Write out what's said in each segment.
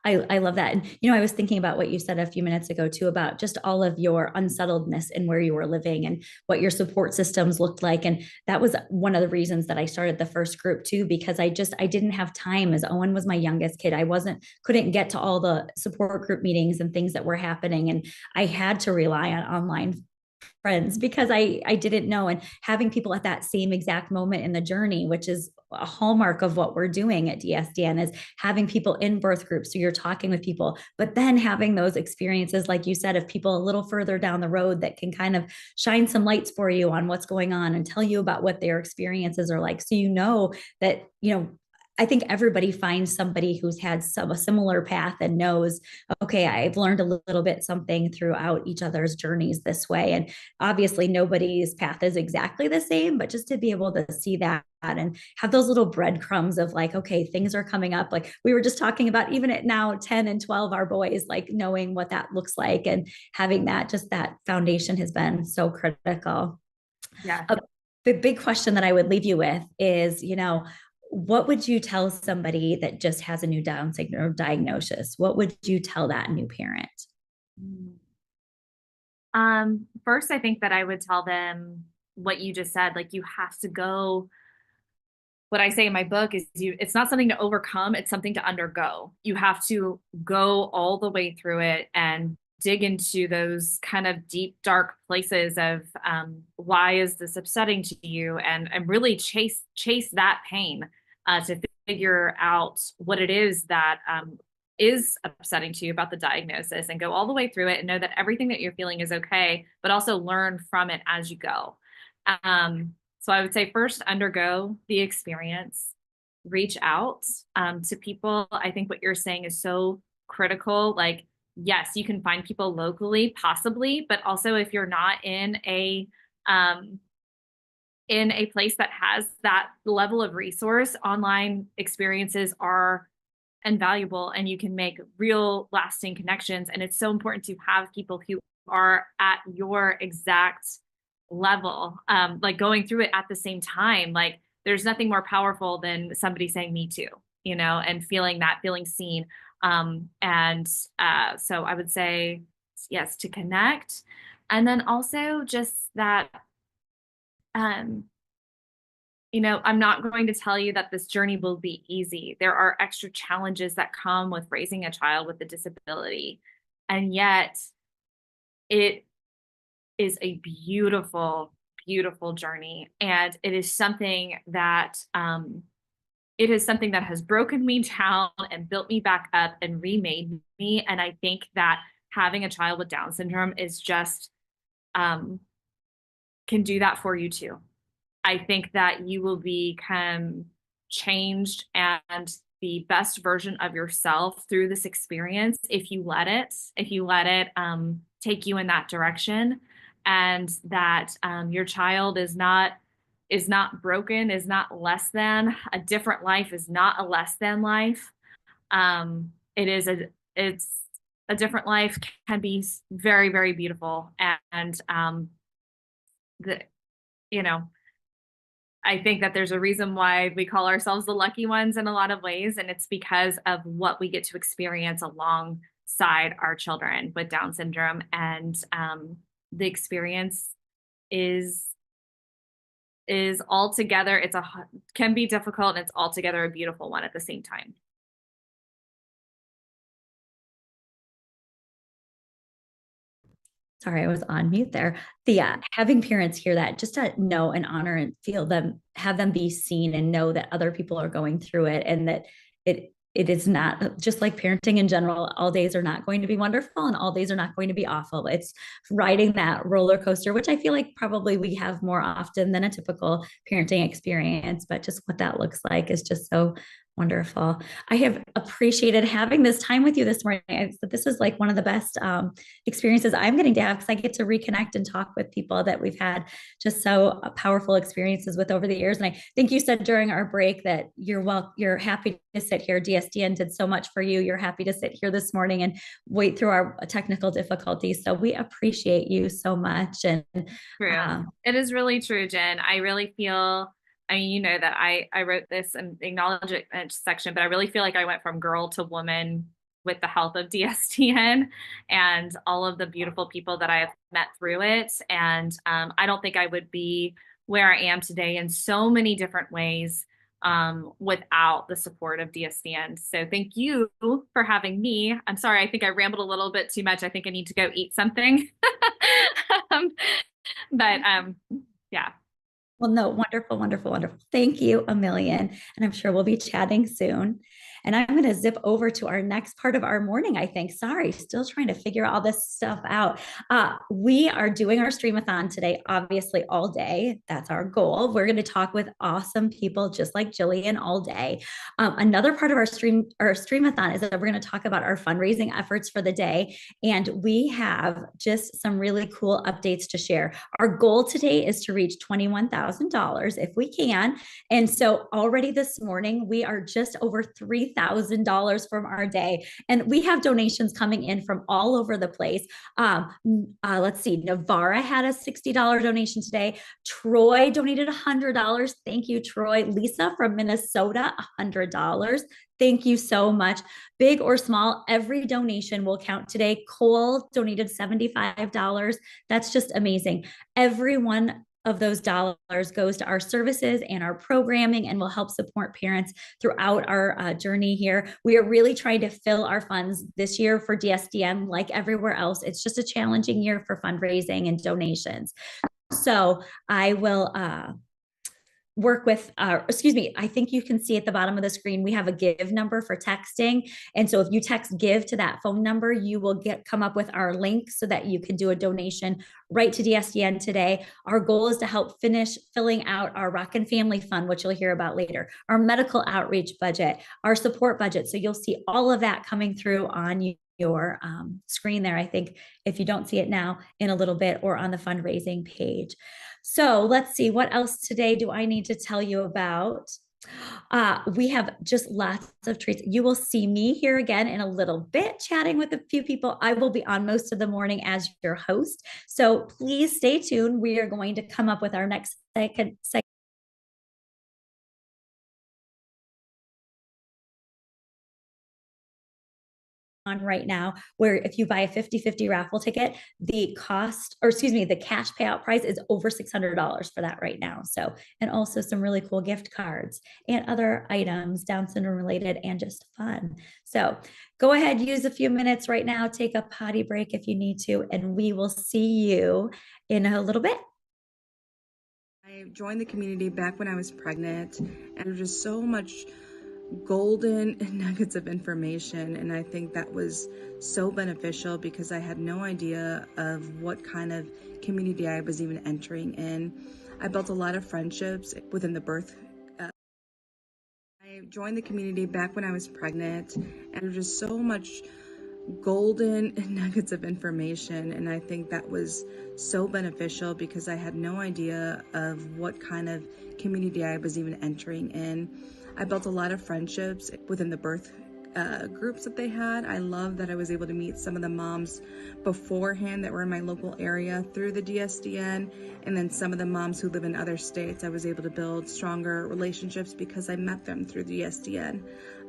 I love that. And, I was thinking about what you said a few minutes ago too, about just all of your unsettledness and where you were living and what your support systems looked like. And that was one of the reasons that I started the first group too, because I didn't have time, as Owen was my youngest kid. Couldn't get to all the support group meetings and things that were happening. And I had to rely on online friends because I didn't know. And having people at that same exact moment in the journey, which is a hallmark of what we're doing at DSDN, is having people in birth groups. So you're talking with people, but then having those experiences, like you said, of people a little further down the road that can kind of shine some lights for you on what's going on and tell you about what their experiences are like. So that, I think everybody finds somebody who's had a similar path and knows, okay, I've learned a little bit something throughout each other's journeys this way. And obviously nobody's path is exactly the same, but just to be able to see that and have those little breadcrumbs of like, okay, things are coming up. Like we were just talking about, even at now 10 and 12, our boys, like knowing what that looks like and having that foundation has been so critical. Yeah. The big question that I would leave you with is, what would you tell somebody that just has a new Down syndrome diagnosis? What would you tell that new parent? First, I think that I would tell them what you just said. Like you have to go. What I say in my book is it's not something to overcome, it's something to undergo. You have to go all the way through it and dig into those kind of deep, dark places of why is this upsetting to you, and really chase that pain to figure out what it is that is upsetting to you about the diagnosis, and go all the way through it and know that everything that you're feeling is okay, but also learn from it as you go. So I would say first, undergo the experience, reach out to people. I think what you're saying is so critical. Like, yes, you can find people locally, possibly, but also if you're not in a place that has that level of resource, online experiences are invaluable and you can make real lasting connections. And it's so important to have people who are at your exact level, like going through it at the same time. Like there's nothing more powerful than somebody saying me too, and feeling seen. So I would say yes, to connect. And then also just that, um, I'm not going to tell you that this journey will be easy. There are extra challenges that come with raising a child with a disability. And yet it is a beautiful, beautiful journey. And it is something that has broken me down and built me back up and remade me. And I think that having a child with Down syndrome is just can do that for you too. I think that you will become changed and the best version of yourself through this experience if you let it take you in that direction, and that your child is not broken, is not less than. A different life is not a less than life. It's a different life can be very, very beautiful. And the, you know, I think that there's a reason why we call ourselves the lucky ones in a lot of ways. And it's because of what we get to experience alongside our children with Down syndrome. And the experience is altogether, can be difficult, and it's altogether a beautiful one at the same time. Sorry, I was on mute there. Having parents hear that, just to know and honor and feel them, have them be seen and know that other people are going through it, and that it is not just like parenting in general. All days are not going to be wonderful and all days are not going to be awful. It's riding that roller coaster, which I feel like probably we have more often than a typical parenting experience, but just what that looks like is just so wonderful. I have appreciated having this time with you this morning. This is like one of the best experiences I'm getting to have, because I get to reconnect and talk with people that we've had just so powerful experiences with over the years. And I think you said during our break that you're happy to sit here. DSDN did so much for you. You're happy to sit here this morning and wait through our technical difficulties. So we appreciate you so much. And True. It is really true, Jen. I really feel, I mean, that I wrote this in the acknowledgement section, but I really feel like I went from girl to woman with the help of DSDN and all of the beautiful people that I have met through it. And I don't think I would be where I am today in so many different ways without the support of DSDN. So thank you for having me. I'm sorry, I think I rambled a little bit too much. I think I need to go eat something. um, but yeah. Well, no, wonderful, wonderful, wonderful. Thank you a million. And I'm sure we'll be chatting soon. And I'm going to zip over to our next part of our morning, I think. Sorry, still trying to figure all this stuff out. We are doing our streamathon today, obviously, all day. That's our goal. We're going to talk with awesome people just like Jillian all day. Another part of our streamathon is that we're going to talk about our fundraising efforts for the day. And we have just some really cool updates to share. Our goal today is to reach $21,000 if we can. And so already this morning, we are just over $3,000 from our day. And we have donations coming in from all over the place. Let's see, Navarra had a $60 donation today. Troy donated $100. Thank you, Troy. Lisa from Minnesota, $100. Thank you so much. Big or small, every donation will count today. Cole donated $75. That's just amazing. Every one of those dollars goes to our services and our programming and will help support parents throughout our journey here. We are really trying to fill our funds this year for DSDN like everywhere else. It's just a challenging year for fundraising and donations. So I will work with, I think you can see at the bottom of the screen, we have a give number for texting. And so if you text give to that phone number, you will come up with our link so that you can do a donation right to DSDN today. Our goal is to help finish filling out our Rockin' Family Fund, which you'll hear about later, our medical outreach budget, our support budget. So you'll see all of that coming through on your screen there, I think, if you don't see it now, in a little bit, or on the fundraising page. So let's see, what else today do I need to tell you about? We have just lots of treats. You will see me here again in a little bit, chatting with a few people. I will be on most of the morning as your host. So please stay tuned. We are going to come up with our next segment on right now, where if you buy a 50-50 raffle ticket, the cash payout price is over $600 for that right now. So, and also some really cool gift cards and other items, Down syndrome related and just fun. So go ahead, use a few minutes right now, take a potty break if you need to, and we will see you in a little bit. I joined the community back when I was pregnant, and there's just so much golden nuggets of information, and I think that was so beneficial because I had no idea of what kind of community I was even entering in. I built a lot of friendships within the birth. I joined the community back when I was pregnant, and there's just so much golden nuggets of information, and I think that was so beneficial because I had no idea of what kind of community I was even entering in. I built a lot of friendships within the birth groups that they had. I love that I was able to meet some of the moms beforehand that were in my local area through the DSDN, and then some of the moms who live in other states, I was able to build stronger relationships because I met them through the DSDN.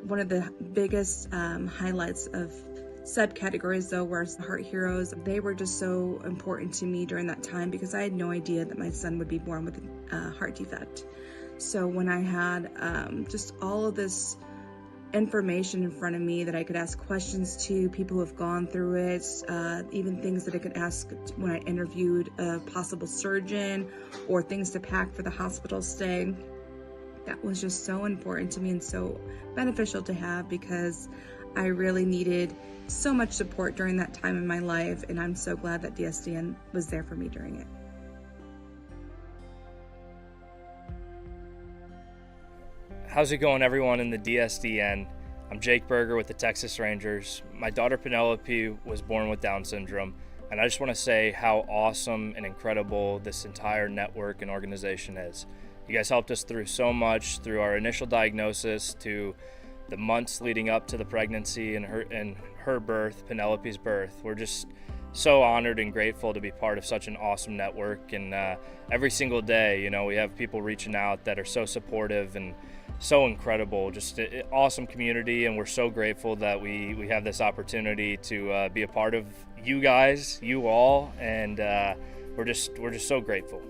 One of the biggest highlights of subcategories though were Heart Heroes. They were just so important to me during that time because I had no idea that my son would be born with a heart defect. So when I had just all of this information in front of me that I could ask questions to people who have gone through it, even things that I could ask when I interviewed a possible surgeon, or things to pack for the hospital stay, that was just so important to me and so beneficial to have because I really needed so much support during that time in my life, and I'm so glad that DSDN was there for me during it. How's it going, everyone in the DSDN? I'm Jake Berger with the Texas Rangers. My daughter Penelope was born with Down syndrome, and I just want to say how awesome and incredible this entire network and organization is. You guys helped us through so much, through our initial diagnosis to the months leading up to the pregnancy and her birth, Penelope's birth. We're just so honored and grateful to be part of such an awesome network, and every single day, we have people reaching out that are so supportive, and so incredible, just an awesome community, and we're so grateful that we have this opportunity to be a part of you guys, you all, and we're just so grateful.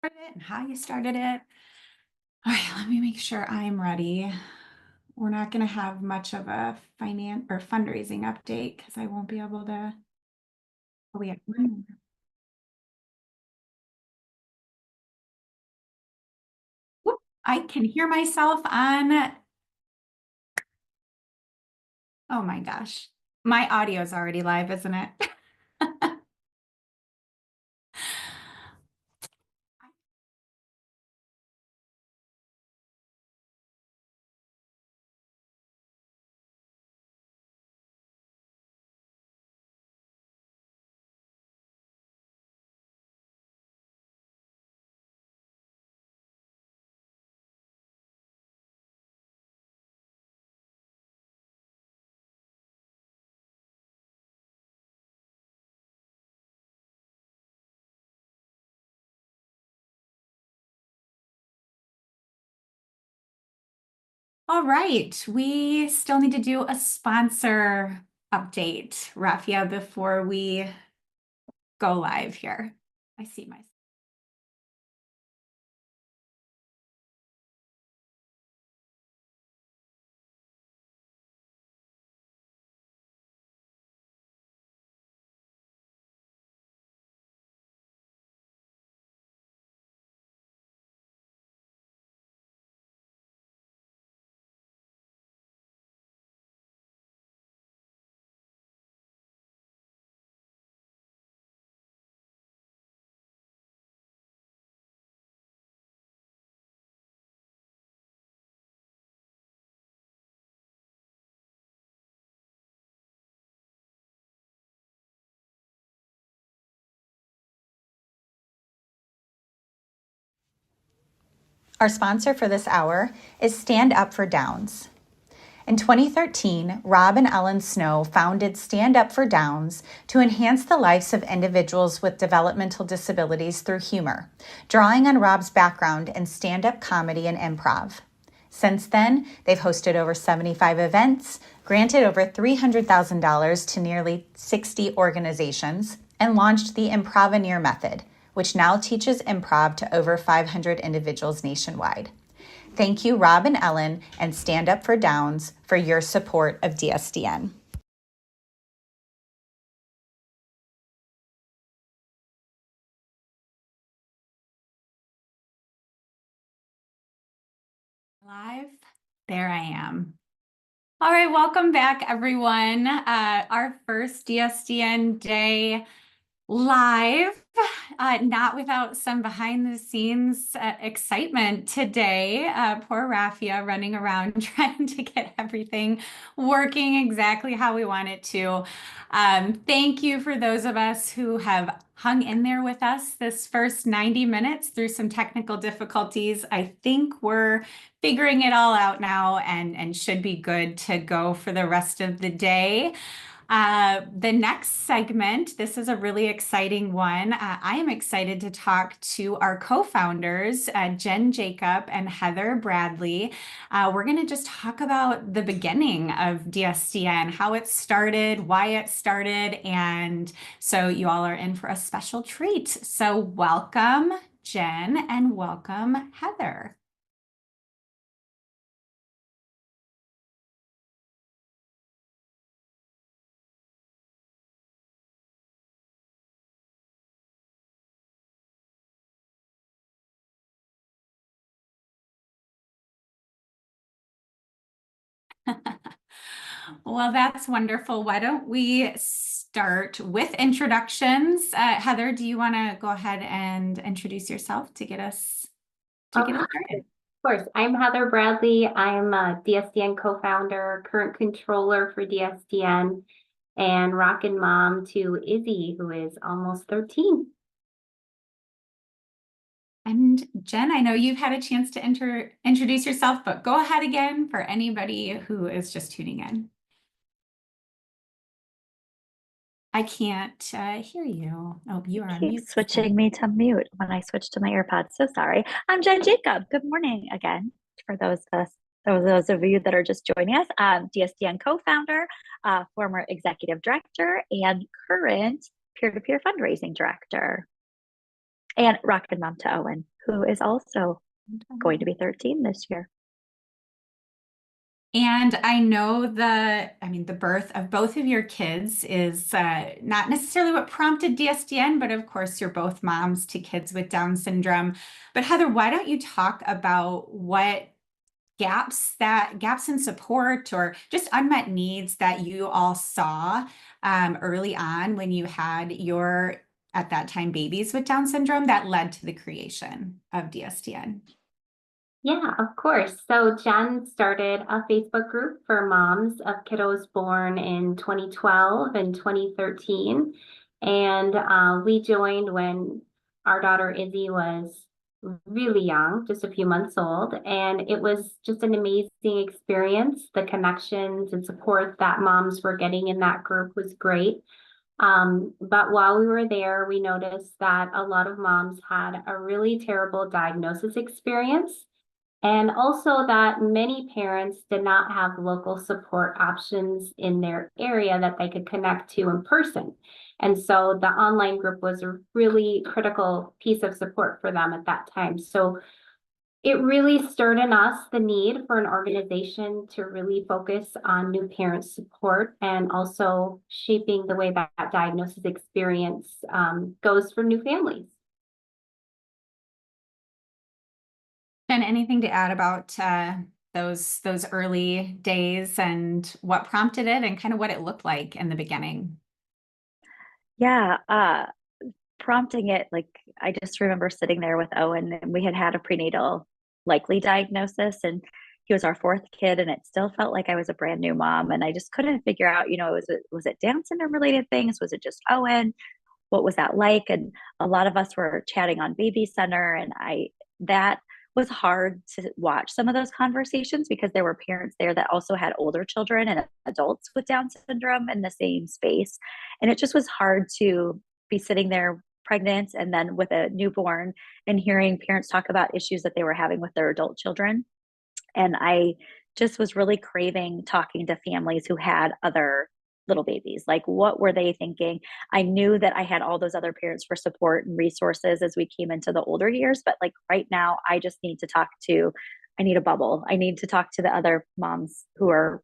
It and how you started it. All right, let me make sure I'm ready. We're not going to have much of a finance or fundraising update because I won't be able to. Oh, we have one more. Whoop, I can hear myself on. Oh my gosh. My audio is already live, isn't it? All right, we still need to do a sponsor update, Rafia, before we go live here. I see my Our sponsor for this hour is Stand Up for Downs. In 2013, Rob and Ellen Snow founded Stand Up for Downs to enhance the lives of individuals with developmental disabilities through humor, drawing on Rob's background in stand-up comedy and improv. Since then, they've hosted over 75 events, granted over $300,000 to nearly 60 organizations, and launched the Improveneer Method, which now teaches improv to over 500 individuals nationwide. Thank you, Rob and Ellen and Stand Up for Downs, for your support of DSDN. live. There I am. All right, welcome back, everyone. Our first DSDN Day live, not without some behind the scenes excitement today. Poor Rafia running around trying to get everything working exactly how we want it to. Thank you for those of us who have hung in there with us this first 90 minutes through some technical difficulties. I think we're figuring it all out now and should be good to go for the rest of the day. The next segment, this is a really exciting one. I am excited to talk to our co-founders, Jen Jacob and Heather Bradley. We're going to just talk about the beginning of DSDN, how it started, why it started, and so you all are in for a special treat. So welcome, Jen, and welcome, Heather. Well, that's wonderful. Why don't we start with introductions? Heather, do you want to go ahead and introduce yourself to get us started? Of course. I'm Heather Bradley. I'm a DSDN co-founder, current controller for DSDN, and rockin' mom to Izzy, who is almost 13. And Jen, I know you've had a chance to introduce yourself, but go ahead again for anybody who is just tuning in. I can't hear you. Oh, you are on Keep mute. switching me to mute when I switch to my AirPods. So sorry. I'm Jen Jacob. Good morning again. For those of you that are just joining us, DSDN co-founder, former executive director, and current peer-to-peer fundraising director. And rockin' mom to Owen, who is also going to be 13 this year. And I know the birth of both of your kids is not necessarily what prompted DSDN, but of course you're both moms to kids with Down syndrome. But Heather, why don't you talk about what gaps in support or just unmet needs that you all saw early on when you had your, at that time, babies with Down syndrome that led to the creation of DSDN? Yeah, of course. So Jen started a Facebook group for moms of kiddos born in 2012 and 2013. And we joined when our daughter Izzy was really young, just a few months old. And it was just an amazing experience. The connections and support that moms were getting in that group was great. But while we were there, we noticed that a lot of moms had a really terrible diagnosis experience. And also that many parents did not have local support options in their area that they could connect to in person. And so the online group was a really critical piece of support for them at that time. So it really stirred in us the need for an organization to really focus on new parent support and also shaping the way that diagnosis experience goes for new families. Jen, anything to add about those early days and what prompted it and kind of what it looked like in the beginning? Yeah, prompting it, like I just remember sitting there with Owen, and we had had a prenatal likely diagnosis, and he was our fourth kid, and it still felt like I was a brand new mom, and I just couldn't figure out, was it Down syndrome related things? Was it just Owen? What was that like? And a lot of us were chatting on Baby Center, and that was hard to watch some of those conversations because there were parents there that also had older children and adults with Down syndrome in the same space. And it just was hard to be sitting there pregnant and then with a newborn and hearing parents talk about issues that they were having with their adult children. And I just was really craving talking to families who had other little babies. Like, what were they thinking? I knew that I had all those other parents for support and resources as we came into the older years. But like right now, I just need to I need a bubble. I need to talk to the other moms who are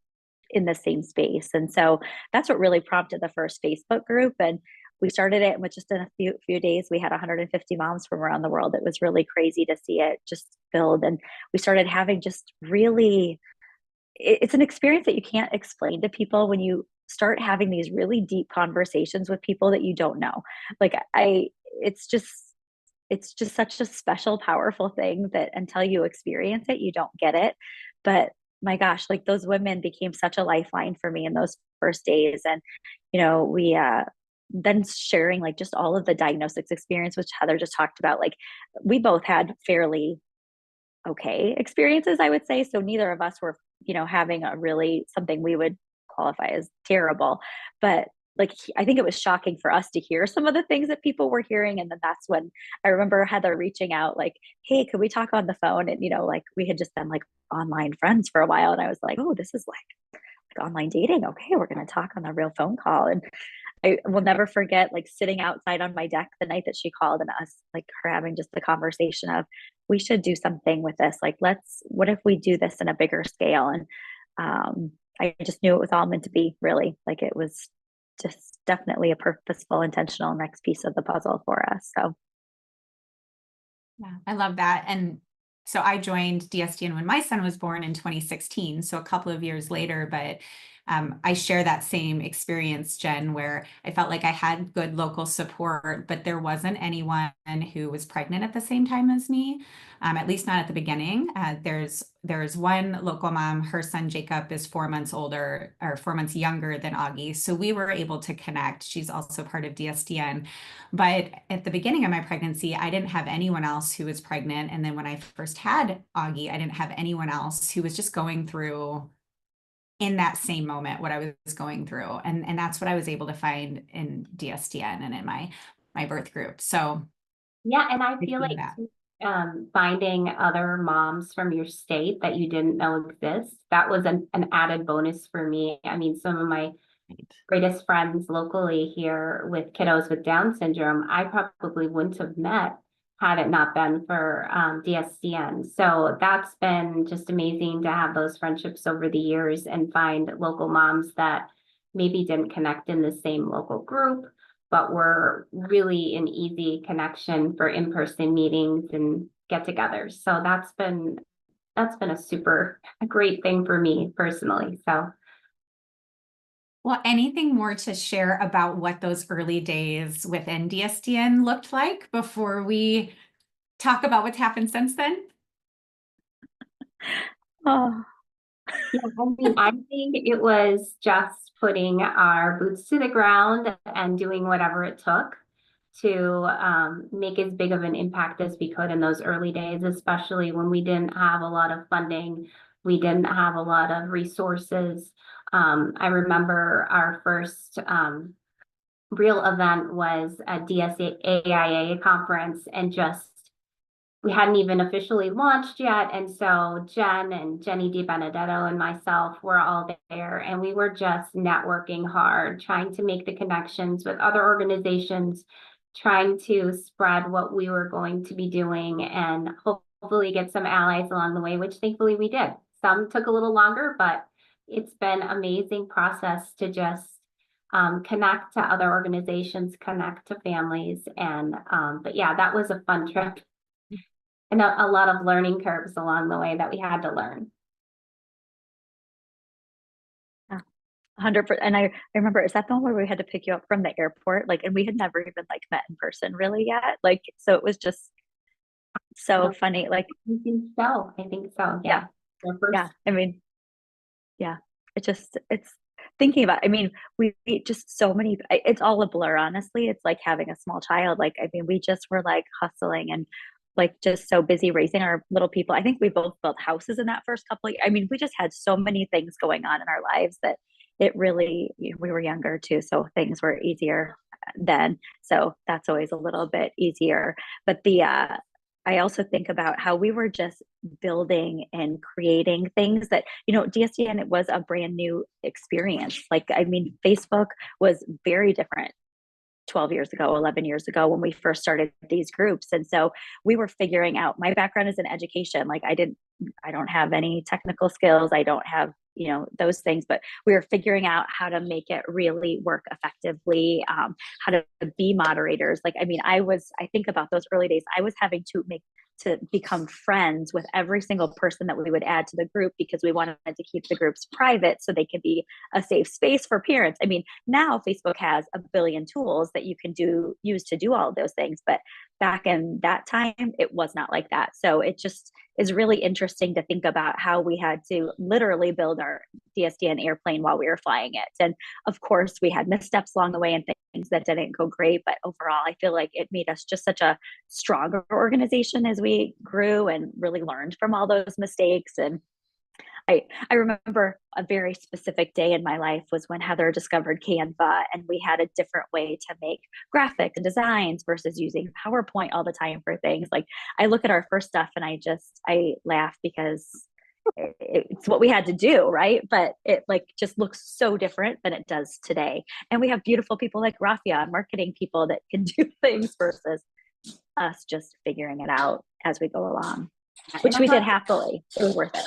in the same space. And so that's what really prompted the first Facebook group. And we started it, and with just in a few days, we had 150 moms from around the world. It was really crazy to see it just build. And we started having just really, it's an experience that you can't explain to people when you start having these really deep conversations with people that you don't know. Like it's just such a special, powerful thing that until you experience it, you don't get it. But my gosh, like those women became such a lifeline for me in those first days. And, we, then sharing like just all of the diagnostics experience, which Heather just talked about, like we both had fairly okay experiences, I would say. So neither of us were, having a really something we would qualify as terrible. But like, I think it was shocking for us to hear some of the things that people were hearing. And then that's when I remember Heather reaching out like, hey, could we talk on the phone? And, like we had just been like online friends for a while. And I was like, oh, this is like online dating. Okay, we're going to talk on a real phone call. And I will never forget like sitting outside on my deck the night that she called and us, like her having just the conversation of, we should do something with this. Like, what if we do this in a bigger scale? And I just knew it was all meant to be, really. Like it was just definitely a purposeful, intentional next piece of the puzzle for us. So. Yeah, I love that. And so I joined DSDN when my son was born in 2016, so a couple of years later, but I share that same experience, Jen, where I felt like I had good local support, but there wasn't anyone who was pregnant at the same time as me, at least not at the beginning. There's one local mom, her son Jacob is 4 months older or 4 months younger than Augie. So we were able to connect. She's also part of DSDN. But at the beginning of my pregnancy, I didn't have anyone else who was pregnant. And then when I first had Augie, I didn't have anyone else who was just going through in that same moment what I was going through. And that's what I was able to find in DSDN and in my birth group. So yeah, and I feel like finding other moms from your state that you didn't know exist, that was an added bonus for me. I mean, some of my greatest friends locally here with kiddos with Down syndrome, I probably wouldn't have met had it not been for DSDN. So that's been just amazing to have those friendships over the years and find local moms that maybe didn't connect in the same local group, but were really an easy connection for in-person meetings and get-togethers. So that's been a super great thing for me personally. So. Well, anything more to share about what those early days within DSDN looked like before we talk about what's happened since then? Oh. Yeah, I mean, I think it was just putting our boots to the ground and doing whatever it took to make as big of an impact as we could in those early days, especially when we didn't have a lot of funding, we didn't have a lot of resources. I remember our first real event was a DSAIA conference, and just we hadn't even officially launched yet. And so Jen and Jenny DiBenedetto and myself were all there, and we were just networking hard, trying to make the connections with other organizations, trying to spread what we were going to be doing, and hopefully get some allies along the way, which thankfully we did. Some took a little longer, but it's been an amazing process to just connect to other organizations, connect to families. And but yeah, that was a fun trip, and a lot of learning curves along the way that we had to learn. 100%. And I remember, is that the one where we had to pick you up from the airport? Like, and we had never even like met in person really yet. Like, so it was just so funny. Like, I think so. I think so. Yeah. Yeah. I mean, yeah, it's thinking about, I mean, we just so many, it's all a blur, honestly. It's like having a small child. Like, I mean, we just were like hustling and like just so busy raising our little people. I think we both built houses in that first couple of, I mean, we just had so many things going on in our lives that it really, we were younger too, so things were easier then. So that's always a little bit easier. But I also think about how we were just building and creating things that, DSDN, it was a brand new experience. Like, I mean, Facebook was very different 12 years ago, 11 years ago when we first started these groups. And so we were figuring out, my background is in education. Like I don't have any technical skills. I don't have, those things, but we were figuring out how to make it really work effectively, how to be moderators. Like, I mean, I think about those early days, I was having to become friends with every single person that we would add to the group because we wanted to keep the groups private so they could be a safe space for parents. I mean, now Facebook has a billion tools that you can use to do all of those things. But back in that time, it was not like that. So it just is really interesting to think about how we had to literally build our DSDN airplane while we were flying it. And of course, we had missteps along the way and things that didn't go great. But overall, I feel like it made us just such a stronger organization as we grew and really learned from all those mistakes. And I remember a very specific day in my life was when Heather discovered Canva, and we had a different way to make graphics and designs versus using PowerPoint all the time for things. Like I look at our first stuff and I laugh because it's what we had to do, right? But it like just looks so different than it does today. And we have beautiful people like Rafia, marketing people that can do things versus us just figuring it out as we go along, which we did happily. It was worth it.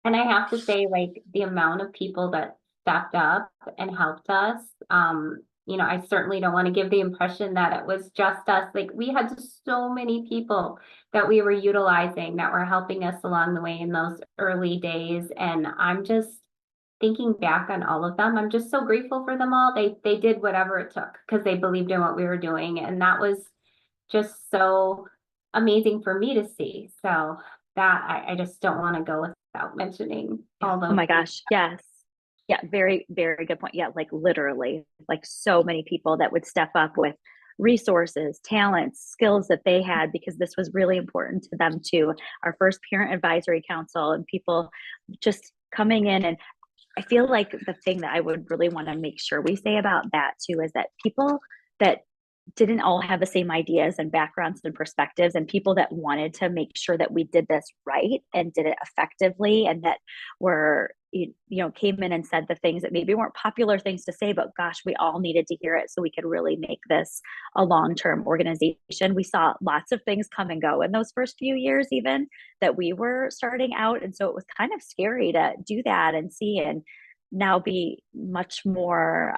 And I have to say, like, the amount of people that stepped up and helped us, I certainly don't want to give the impression that it was just us. Like, we had so many people that we were utilizing that were helping us along the way in those early days. And I'm just thinking back on all of them. I'm just so grateful for them all. They did whatever it took because they believed in what we were doing. And that was just so amazing for me to see. So that I just don't want to go without mentioning all those. Oh my gosh. Yes. Yeah. Very, very good point. Yeah. Like literally, like so many people that would step up with resources, talents, skills that they had, because this was really important to them too. Our first parent advisory council and people just coming in. And I feel like the thing that I would really want to make sure we say about that too is that people that didn't all have the same ideas and backgrounds and perspectives, and people that wanted to make sure that we did this right and did it effectively, and that were, came in and said the things that maybe weren't popular things to say, but gosh, we all needed to hear it so we could really make this a long-term organization. We saw lots of things come and go in those first few years, even that we were starting out. And so it was kind of scary to do that and see, and now be much more,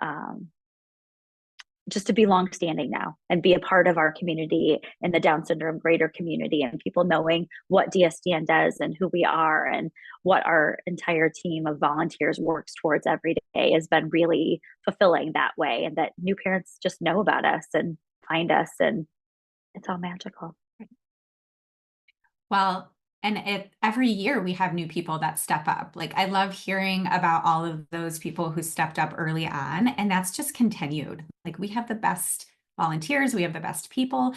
just to be longstanding now and be a part of our community and the Down syndrome greater community, and people knowing what DSDN does and who we are and what our entire team of volunteers works towards every day has been really fulfilling that way. And that new parents just know about us and find us, and it's all magical. Well, and every year we have new people that step up. Like I love hearing about all of those people who stepped up early on, and that's just continued. Like we have the best volunteers, we have the best people,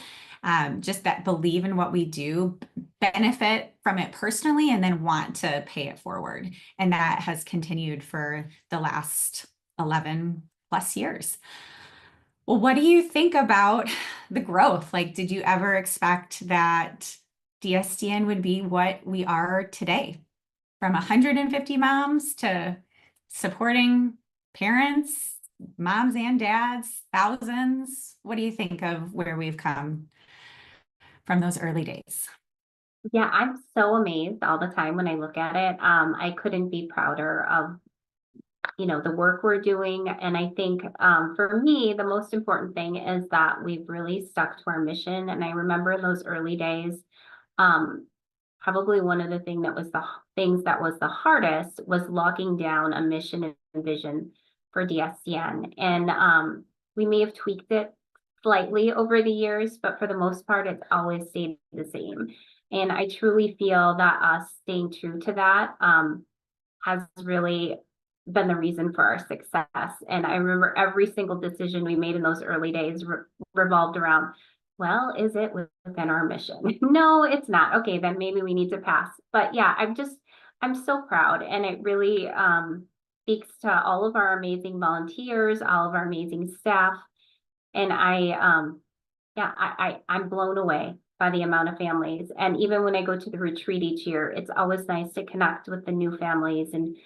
just that believe in what we do, benefit from it personally, and then want to pay it forward. And that has continued for the last 11 plus years. Well, what do you think about the growth? Like, did you ever expect that DSDN would be what we are today. From 150 moms to supporting parents, moms and dads, thousands. What do you think of where we've come from those early days? Yeah, I'm so amazed all the time when I look at it. I couldn't be prouder of, the work we're doing. And I think for me, the most important thing is that we've really stuck to our mission. And I remember in those early days, um, probably one of the things that was the hardest was locking down a mission and vision for DSDN. And we may have tweaked it slightly over the years, but for the most part, it's always stayed the same. And I truly feel that us staying true to that has really been the reason for our success. And I remember every single decision we made in those early days revolved around, well, is it within our mission? No, it's not. Okay, then maybe we need to pass. But yeah, I'm so proud. And it really speaks to all of our amazing volunteers, all of our amazing staff. And I'm blown away by the amount of families. And even when I go to the retreat each year, it's always nice to connect with the new families and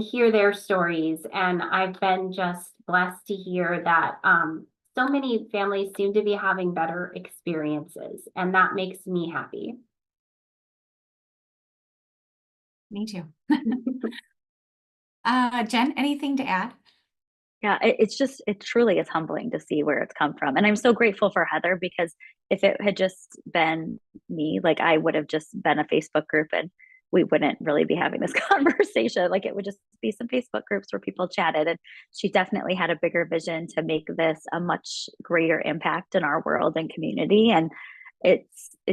hear their stories. And I've been just blessed to hear that so many families seem to be having better experiences, and that makes me happy. Me too. Jen, anything to add? Yeah, it truly is humbling to see where it's come from. And I'm so grateful for Heather, because if it had just been me, like I would have just been a Facebook group and we wouldn't really be having this conversation. Like it would just be some Facebook groups where people chatted. And she definitely had a bigger vision to make this a much greater impact in our world and community. And it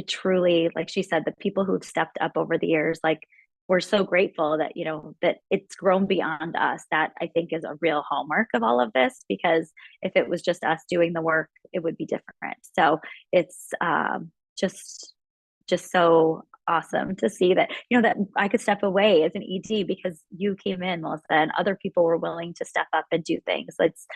truly, like she said, the people who've stepped up over the years, like we're so grateful that, that it's grown beyond us. That I think is a real hallmark of all of this, because if it was just us doing the work, it would be different. So it's just so awesome to see that, that I could step away as an ED because you came in, Melissa, and other people were willing to step up and do things. It's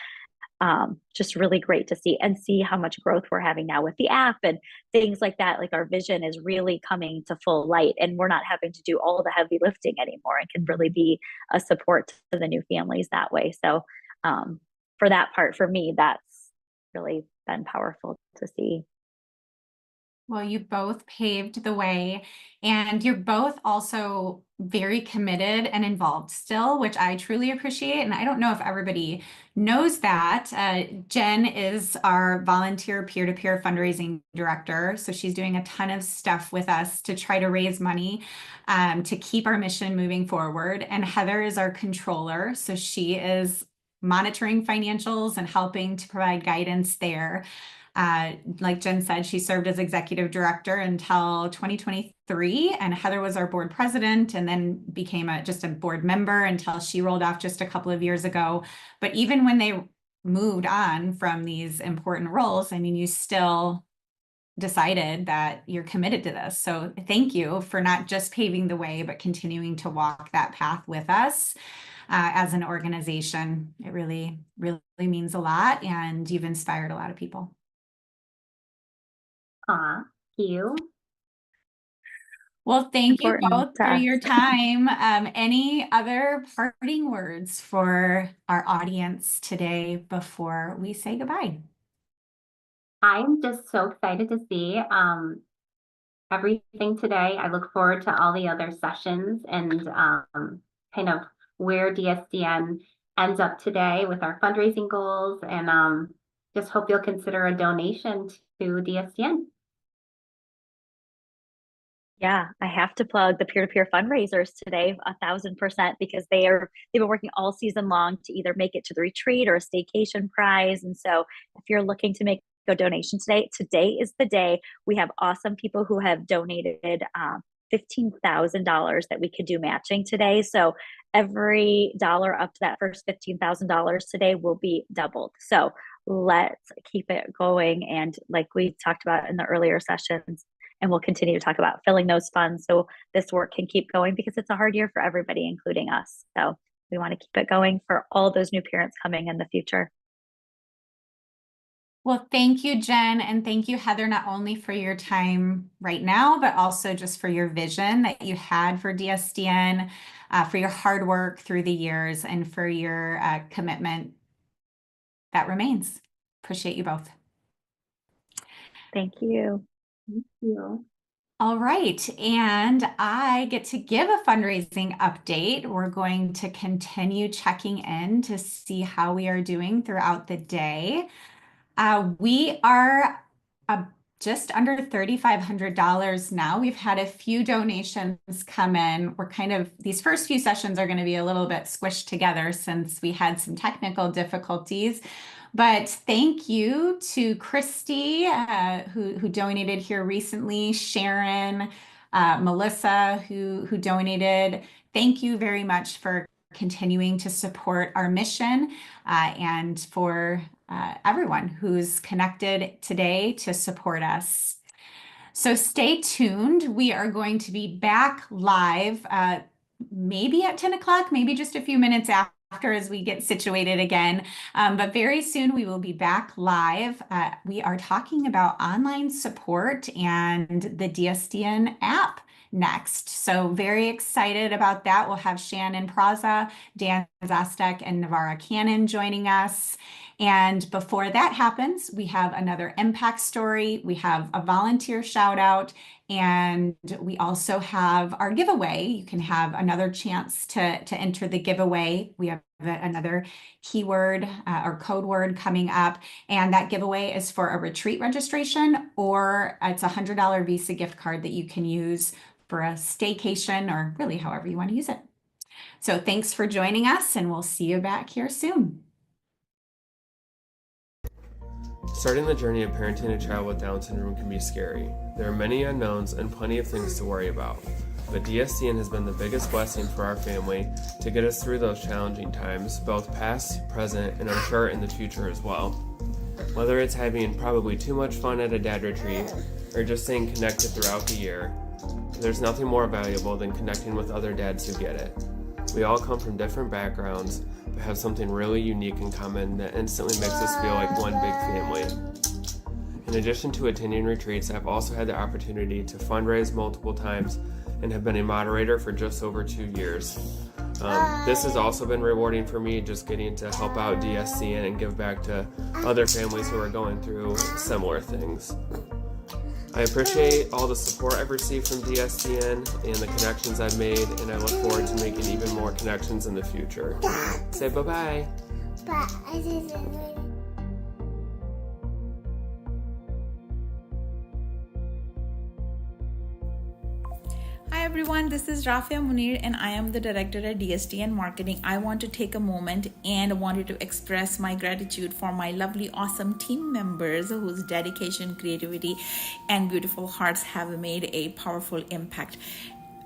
just really great to see how much growth we're having now with the app and things like that. Like our vision is really coming to full light, and we're not having to do all the heavy lifting anymore, and can really be a support to the new families that way. So for that part, for me, that's really been powerful to see. Well, you both paved the way, and you're both also very committed and involved still, which I truly appreciate. And I don't know if everybody knows that. Jen is our volunteer peer-to-peer fundraising director. So she's doing a ton of stuff with us to try to raise money to keep our mission moving forward. And Heather is our controller. So she is monitoring financials and helping to provide guidance there. Like Jen said, she served as executive director until 2023, and Heather was our board president and then became just a board member until she rolled off just a couple of years ago. But even when they moved on from these important roles, I mean, you still decided that you're committed to this. So thank you for not just paving the way, but continuing to walk that path with us. As an organization, it really, really means a lot, and you've inspired a lot of people. Thank you. Well, thank you both for your time. Any other parting words for our audience today before we say goodbye? I'm just so excited to see everything today. I look forward to all the other sessions and kind of where DSDN ends up today with our fundraising goals, and just hope you'll consider a donation to DSDN. Yeah, I have to plug the peer-to-peer fundraisers today, 1,000%, because they've been working all season long to either make it to the retreat or a staycation prize. And so if you're looking to make a donation today is the day. We have awesome people who have donated $15,000 that we could do matching today. So every dollar up to that first $15,000 today will be doubled. So let's keep it going. And like we talked about in the earlier sessions, and we'll continue to talk about filling those funds so this work can keep going, because it's a hard year for everybody, including us. So we want to keep it going for all those new parents coming in the future. Well, thank you, Jen, and thank you, Heather, not only for your time right now, but also just for your vision that you had for DSDN, for your hard work through the years, and for your commitment that remains. Appreciate you both. Thank you. Thank you. All right, and I get to give a fundraising update. We're going to continue checking in to see how we are doing throughout the day. We are just under $3,500 now. We've had a few donations come in. These first few sessions are going to be a little bit squished together since we had some technical difficulties. But thank you to Christy, who donated here recently, Sharon, Melissa, who donated. Thank you very much for continuing to support our mission, and for everyone who's connected today to support us. So stay tuned. We are going to be back live, maybe at 10 o'clock, maybe just a few minutes after as we get situated again. But very soon we will be back live. We are talking about online support and the DSDN app next. So very excited about that. We'll have Shannon Praza, Dan Zastek, and Navara Cannon joining us. And before that happens, we have another impact story. We have a volunteer shout out, and we also have our giveaway. You can have another chance to enter the giveaway. We have another keyword or code word coming up, and that giveaway is for a retreat registration, or it's a $100 Visa gift card that you can use for a staycation, or really however you want to use it. So thanks for joining us, and we'll see you back here soon. Starting the journey of parenting a child with Down syndrome can be scary. There are many unknowns and plenty of things to worry about. But DSDN has been the biggest blessing for our family to get us through those challenging times, both past, present, and I'm sure in the future as well. Whether it's having probably too much fun at a dad retreat, or just staying connected throughout the year, there's nothing more valuable than connecting with other dads who get it. We all come from different backgrounds, but have something really unique in common that instantly makes us feel like one big family. In addition to attending retreats, I've also had the opportunity to fundraise multiple times and have been a moderator for just over 2 years. This has also been rewarding for me, just getting to help out DSDN and give back to other families who are going through similar things. I appreciate all the support I've received from DSDN and the connections I've made, and I look forward to making even more connections in the future. Say bye-bye. Bye. Hi everyone, this is Rafia Munir and I am the director at DSDN Marketing. I want to take a moment and wanted to express my gratitude for my lovely, awesome team members whose dedication, creativity, and beautiful hearts have made a powerful impact.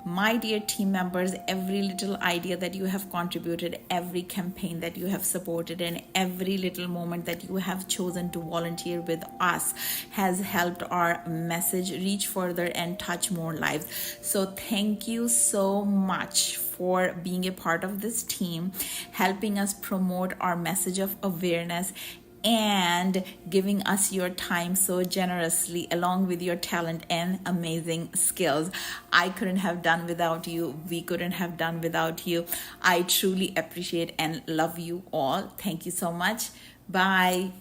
My dear team members, every little idea that you have contributed, every campaign that you have supported, and every little moment that you have chosen to volunteer with us has helped our message reach further and touch more lives. So thank you so much for being a part of this team, helping us promote our message of awareness, and giving us your time so generously, along with your talent and amazing skills. I couldn't have done without you. We couldn't have done without you. I truly appreciate and love you all. Thank you so much. Bye.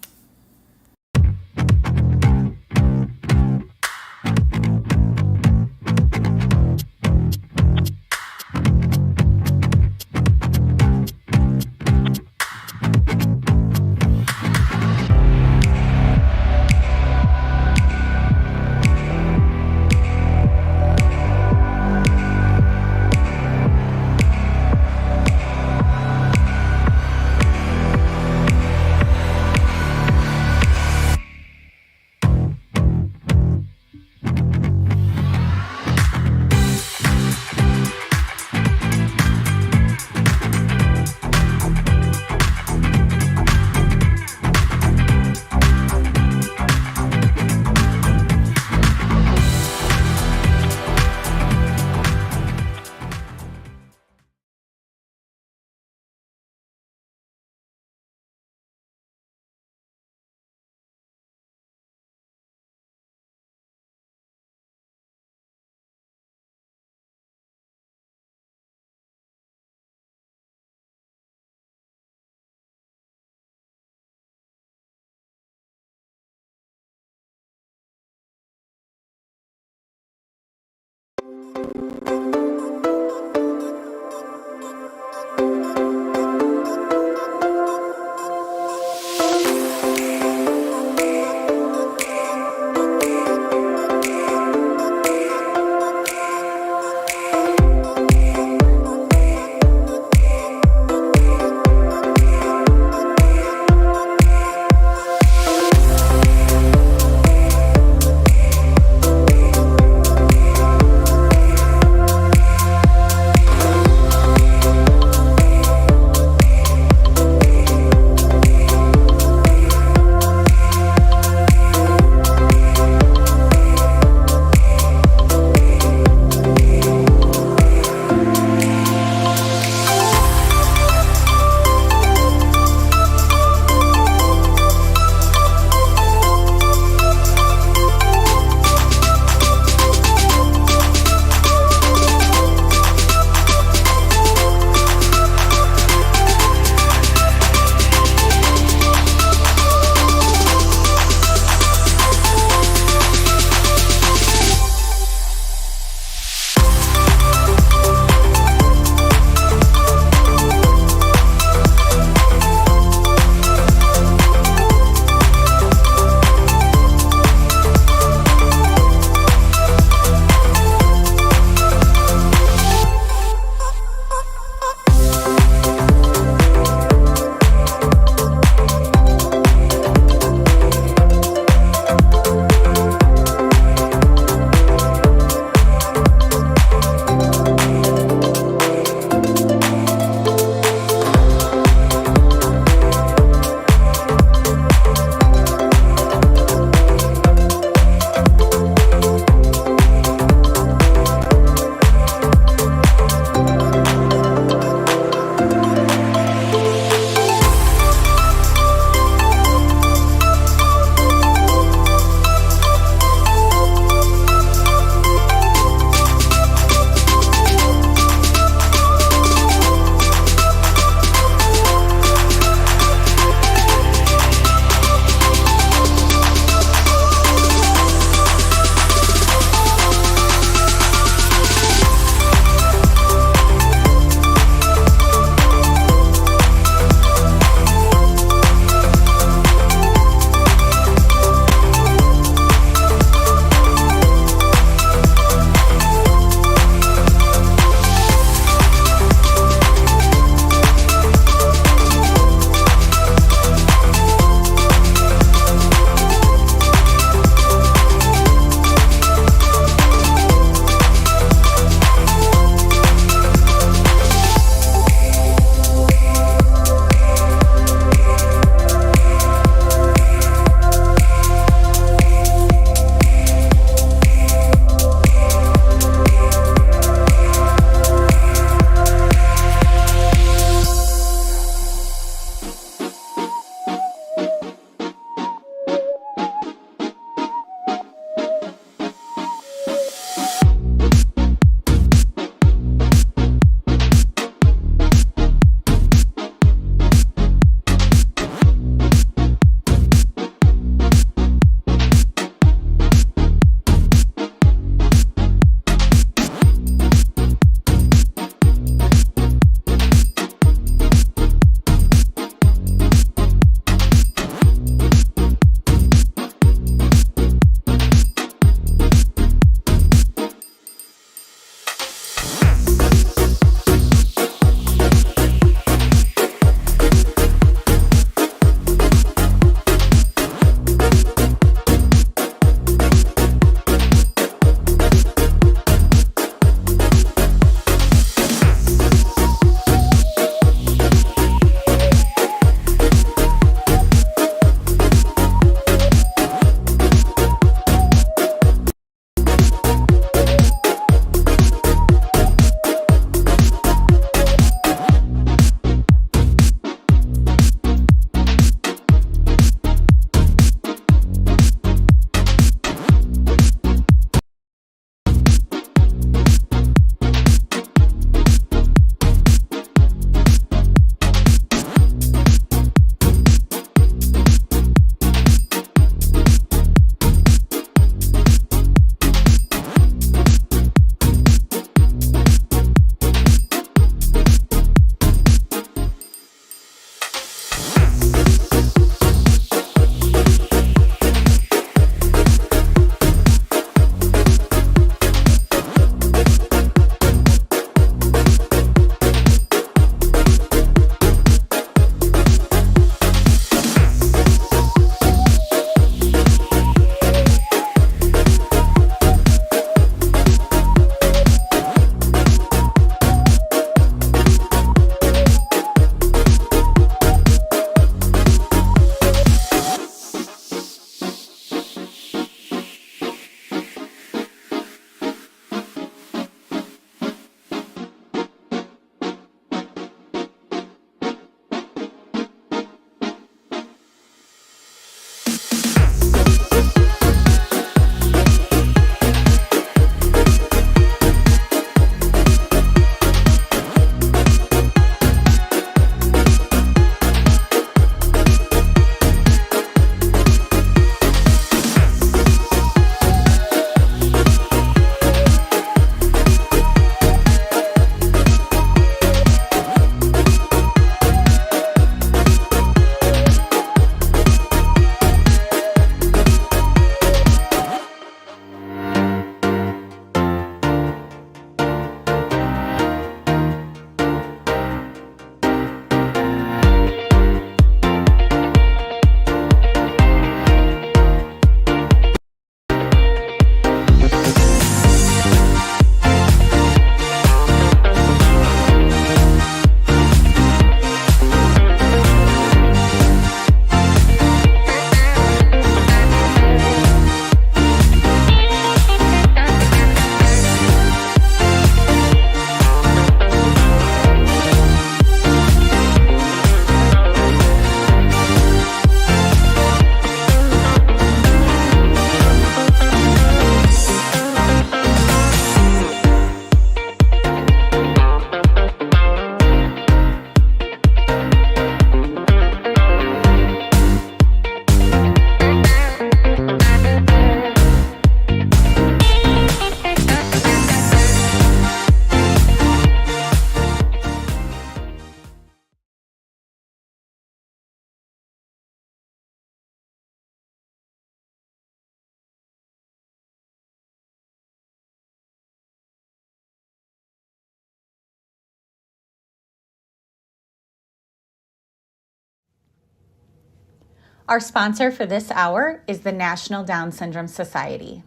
Our sponsor for this hour is the National Down Syndrome Society.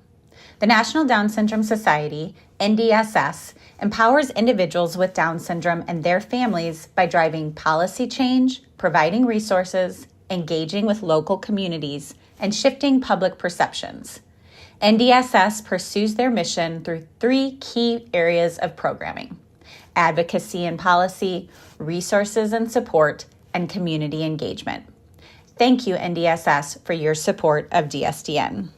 The National Down Syndrome Society, NDSS, empowers individuals with Down syndrome and their families by driving policy change, providing resources, engaging with local communities, and shifting public perceptions. NDSS pursues their mission through 3 key areas of programming: advocacy and policy, resources and support, and community engagement. Thank you, NDSS, for your support of DSDN.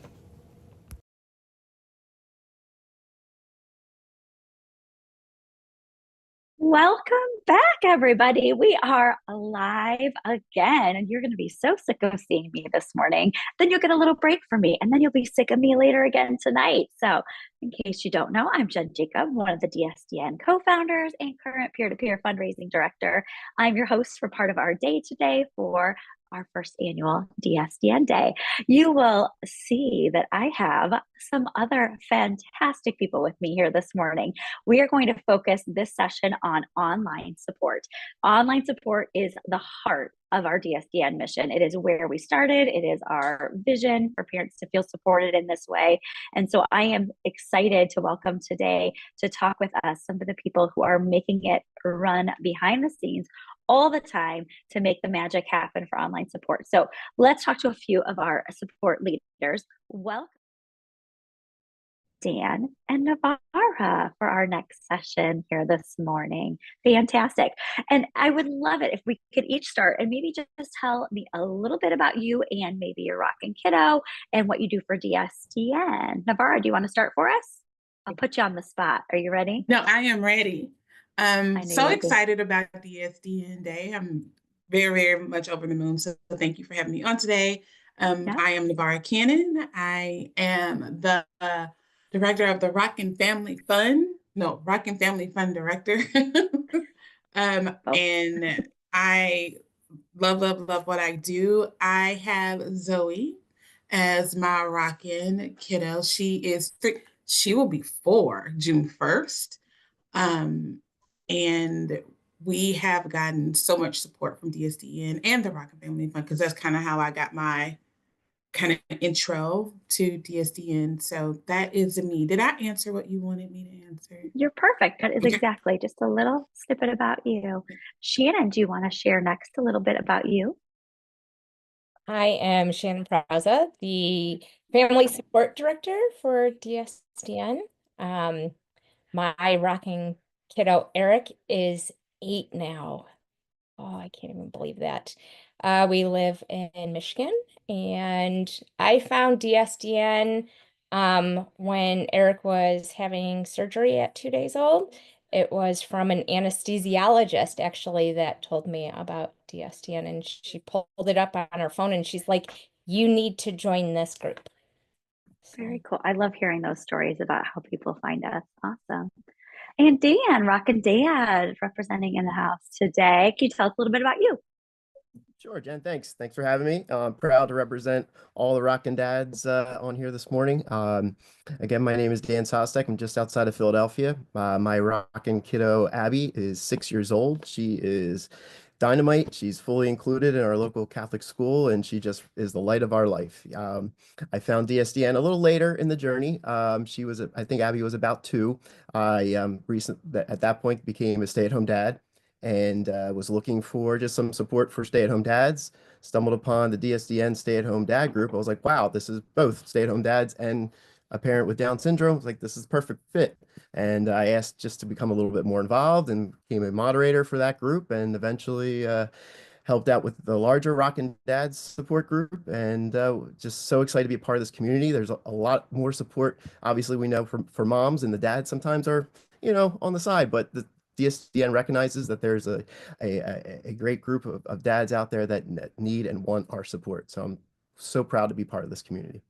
Welcome back, everybody. We are live again, and you're going to be so sick of seeing me this morning. Then you'll get a little break from me, and then you'll be sick of me later again tonight. So, in case you don't know, I'm Jen Jacob, one of the DSDN co-founders and current peer-to-peer fundraising director. I'm your host for part of our day today for our first annual DSDN Day. You will see that I have some other fantastic people with me here this morning. We are going to focus this session on online support. Online support is the heart of our DSDN mission. It is where we started. It is our vision for parents to feel supported in this way. And so I am excited to welcome today to talk with us some of the people who are making it run behind the scenes all the time to make the magic happen for online support. So let's talk to a few of our support leaders. Welcome, Dan and Navarra, for our next session here this morning. Fantastic. And I would love it if we could each start and maybe just tell me a little bit about you and maybe your rockin' kiddo and what you do for DSDN. Navarra, do you want to start for us? I'll put you on the spot. Are you ready? No, I am ready. So you excited about the DSDN Day. I'm very, very much over the moon. So thank you for having me on today. I am Navarra Cannon. I am the director of the Rockin' Family Fund. No, Rockin' Family Fund director. And I love what I do. I have Zoe as my rockin' kiddo. She is 3. She will be 4 June 1st. And we have gotten so much support from DSDN and the Rockin' Family Fund, because that's kind of how I got my kind of intro to DSDN. So that is me. Did I answer what you wanted me to answer? You're perfect. That is exactly just a little snippet about you. Shannon, do you want to share next a little bit about you? I am Shannon Praza, the Family Support Director for DSDN. My rocking kiddo, Eric, is 8 now. Oh, I can't even believe that. We live in Michigan, and I found DSDN when Eric was having surgery at 2 days old. It was from an anesthesiologist, actually, that told me about DSDN, and she pulled it up on her phone, and she's like, "You need to join this group." Very cool. I love hearing those stories about how people find us. Awesome. And Dan, Rockin' Dad, representing in the house today. Can you tell us a little bit about you? Sure, Jen, thanks. Thanks for having me. I'm proud to represent all the Rockin' Dads on here this morning. Again, my name is Dan Sostek. I'm just outside of Philadelphia. My rockin' kiddo, Abby, is 6 years old. She is dynamite. She's fully included in our local Catholic school, and she just is the light of our life. I found DSDN a little later in the journey. I think Abby was about 2. I at that point became a stay-at-home dad, and was looking for just some support for stay-at-home dads. Stumbled upon the DSDN stay-at-home dad group. I was like, wow, this is both stay-at-home dads and a parent with Down syndrome. I was like, this is perfect fit. And I asked just to become a little bit more involved and became a moderator for that group, and eventually helped out with the larger Rockin' Dads support group, and just so excited to be a part of this community. There's a lot more support. Obviously, we know for moms, and the dads sometimes are, on the side, but the DSDN recognizes that there's a great group of dads out there that need and want our support. So I'm so proud to be part of this community.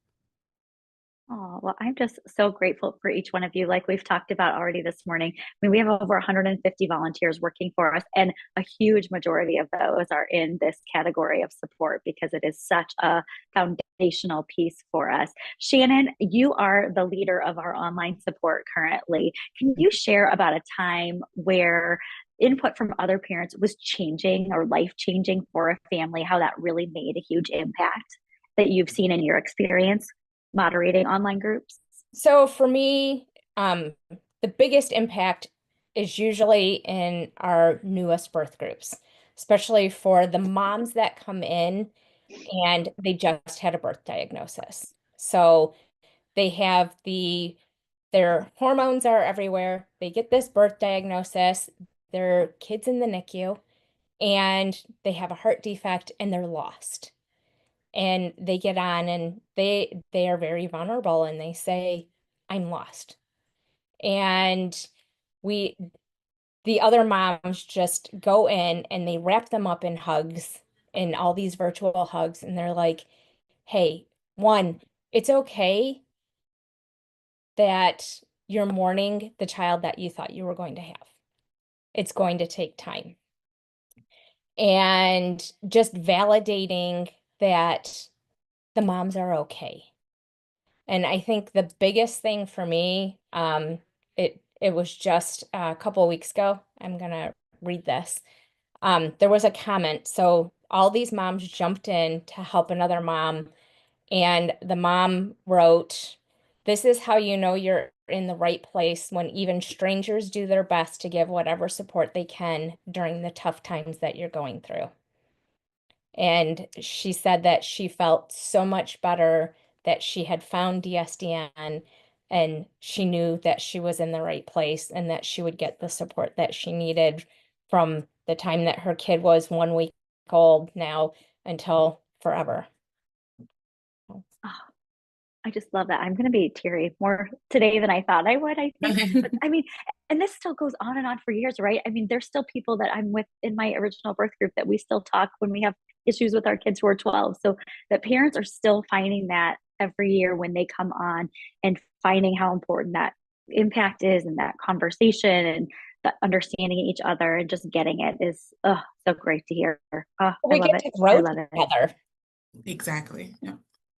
Oh, well, I'm just so grateful for each one of you. Like we've talked about already this morning, I mean, we have over 150 volunteers working for us, and a huge majority of those are in this category of support because it is such a foundational piece for us. Shannon, you are the leader of our online support currently. Can you share about a time where input from other parents was changing or life changing for a family, how that really made a huge impact that you've seen in your experience moderating online groups? So for me, the biggest impact is usually in our newest birth groups, especially for the moms that come in and they just had a birth diagnosis. So they have their hormones are everywhere. They get this birth diagnosis, their kids in the NICU, and they have a heart defect and they're lost. And they get on and they are very vulnerable and they say, I'm lost. And we the other moms just go in and they wrap them up in hugs, in all these virtual hugs, and they're like, hey, one, it's okay that you're mourning the child that you thought you were going to have. It's going to take time. And just validating that the moms are okay. And I think the biggest thing for me, it was just a couple of weeks ago. I'm gonna read this. There was a comment. So all these moms jumped in to help another mom, and the mom wrote, "This is how you know you're in the right place when even strangers do their best to give whatever support they can during the tough times that you're going through." And she said that she felt so much better that she had found DSDN and she knew that she was in the right place and that she would get the support that she needed from the time that her kid was 1 week old now until forever. Oh, I just love that. I'm going to be teary more today than I thought I would, I think. But I mean, and this still goes on and on for years, right? I mean, there's still people that I'm with in my original birth group that we still talk when we have issues with our kids who are 12. So that parents are still finding that every year when they come on and finding how important that impact is and that conversation and the understanding each other and just getting it is so great to hear. We get to grow together. Exactly. Yeah.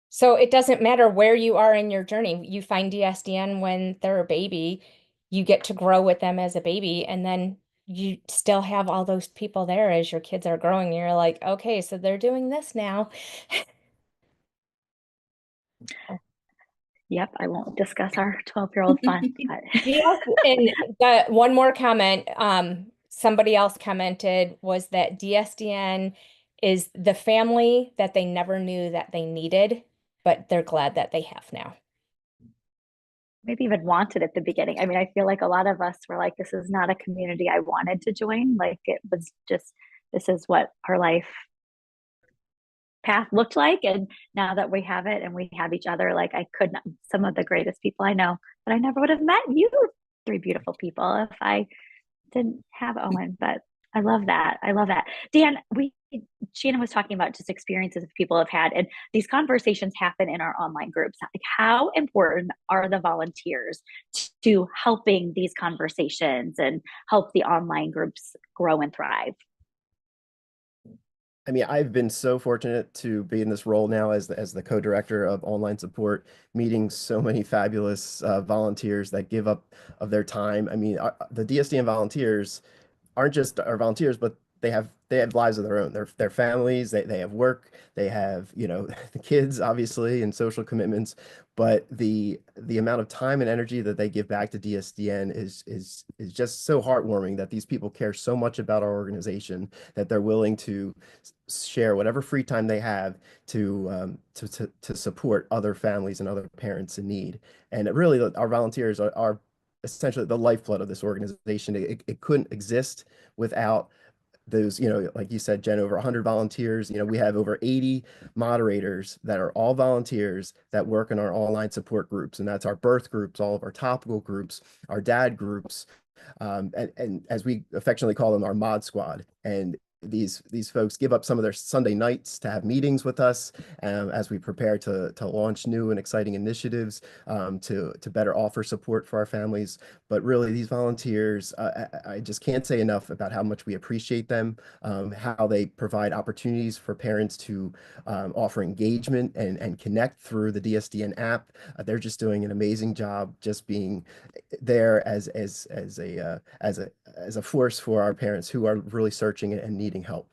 So it doesn't matter where you are in your journey. You find DSDN when they're a baby, you get to grow with them as a baby, and then you still have all those people there as your kids are growing. You're like, okay, so they're doing this now. Yep, I won't discuss our 12-year-old fun. And one more comment, somebody else commented was that DSDN is the family that they never knew that they needed, but they're glad that they have now. Maybe even wanted at the beginning. I mean, I feel like a lot of us were like, this is not a community I wanted to join. Like it was just, this is what our life path looked like. And now that we have it and we have each other, like I could not, some of the greatest people I know, but I never would have met you three beautiful people if I didn't have Owen. But I love that. I love that. Dan, Shannon was talking about just experiences people have had, and these conversations happen in our online groups. Like, how important are the volunteers to helping these conversations and help the online groups grow and thrive? I mean, I've been so fortunate to be in this role now as the co-director of online support, meeting so many fabulous volunteers that give up of their time. I mean, the DSDN volunteers aren't just our volunteers, but they have lives of their own. Their families, they have work, they have, you know, the kids obviously and social commitments, but the amount of time and energy that they give back to DSDN is just so heartwarming that these people care so much about our organization that they're willing to share whatever free time they have to support other families and other parents in need. And it really, our volunteers are essentially the lifeblood of this organization. It couldn't exist without those, you know, like you said, Jen, over 100 volunteers. You know, we have over 80 moderators that are all volunteers that work in our online support groups. And that's our birth groups, all of our topical groups, our dad groups, and as we affectionately call them, our mod squad. And these folks give up some of their Sunday nights to have meetings with us as we prepare to launch new and exciting initiatives to better offer support for our families. But really, these volunteers, I just can't say enough about how much we appreciate them, how they provide opportunities for parents to offer engagement and connect through the DSDN app. They're just doing an amazing job, just being there as a force for our parents who are really searching and needing help.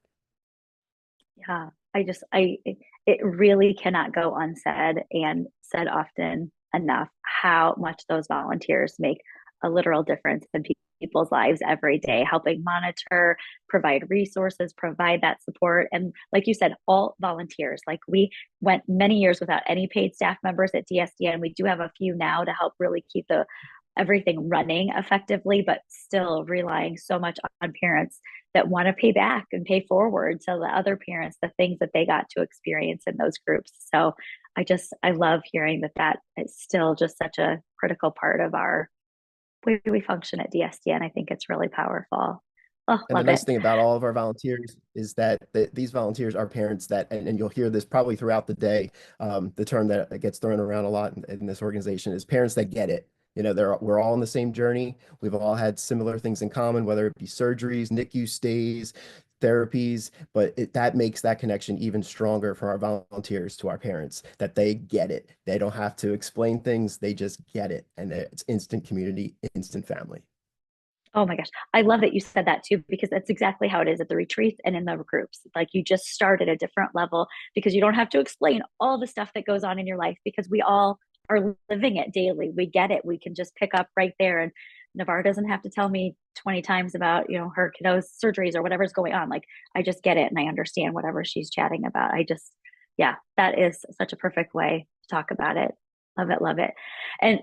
Yeah, it really cannot go unsaid and said often enough how much those volunteers make a literal difference in people's lives every day, helping monitor, provide resources, provide that support. And like you said, all volunteers. Like, we went many years without any paid staff members at DSDN. We do have a few now to help really keep everything running effectively, but still relying so much on parents that want to pay back and pay forward to the other parents the things that they got to experience in those groups. So I love hearing that is still just such a critical part of our way we function at DSDN. I think it's really powerful. Oh, and the nice thing about all of our volunteers is that these volunteers are parents that, and you'll hear this probably throughout the day, the term that gets thrown around a lot in this organization is parents that get it. You know, we're all on the same journey. We've all had similar things in common, whether it be surgeries, NICU stays, therapies, but that makes that connection even stronger for our volunteers to our parents, that they get it. They don't have to explain things. They just get it. And it's instant community, instant family. Oh my gosh. I love that you said that too, because that's exactly how it is at the retreats and in the groups. Like, you just start at a different level because you don't have to explain all the stuff that goes on in your life, because we all are living it daily. We get it. We can just pick up right there. And Navarre doesn't have to tell me 20 times about, her kiddo's surgeries or whatever's going on. Like, I just get it and I understand whatever she's chatting about. That is such a perfect way to talk about it. Love it, love it. And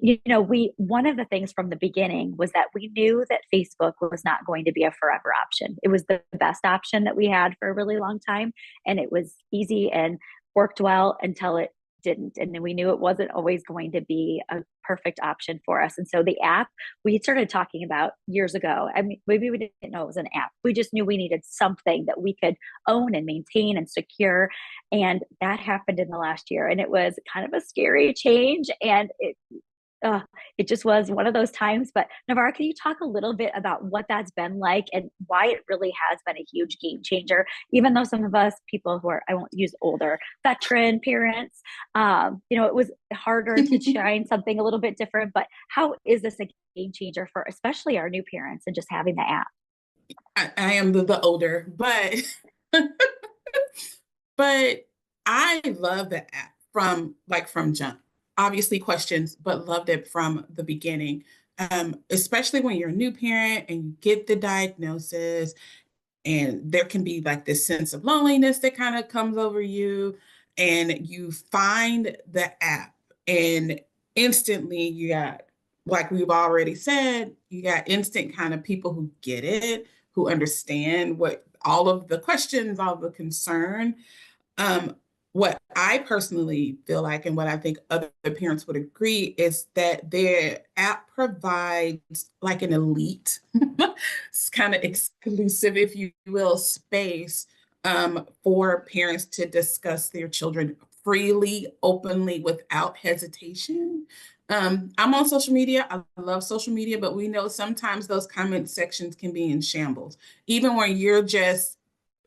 one of the things from the beginning was that we knew that Facebook was not going to be a forever option. It was the best option that we had for a really long time, and it was easy and worked well until it didn't. And then we knew it wasn't always going to be a perfect option for us. And so the app we started talking about years ago, I mean, maybe we didn't know it was an app. We just knew we needed something that we could own and maintain and secure. And that happened in the last year. And it was kind of a scary change. And it just was one of those times. But Navarre, can you talk a little bit about what that's been like and why it really has been a huge game changer, even though some of us people who are, I won't use older, veteran parents, it was harder to shine something a little bit different, but how is this a game changer for especially our new parents and just having the app? I am the older, but but I love the app from jump. Obviously questions, but loved it from the beginning. Especially when you're a new parent and you get the diagnosis, and there can be like this sense of loneliness that kind of comes over you, and you find the app, and instantly you got, like we've already said, you got instant kind of people who get it, who understand what all of the questions, all the concern. What I personally feel like, and what I think other parents would agree, is that their app provides like an elite, kind of exclusive, if you will, space for parents to discuss their children freely, openly, without hesitation. I'm on social media. I love social media, but we know sometimes those comment sections can be in shambles. Even when you're just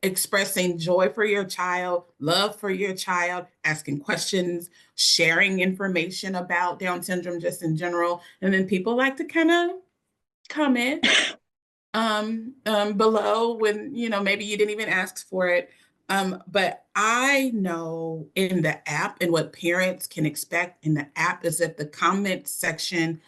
expressing joy for your child, love for your child, asking questions, sharing information about Down syndrome just in general. And then people like to kind of comment below when, maybe you didn't even ask for it. But I know in the app, and what parents can expect in the app, is that the comment section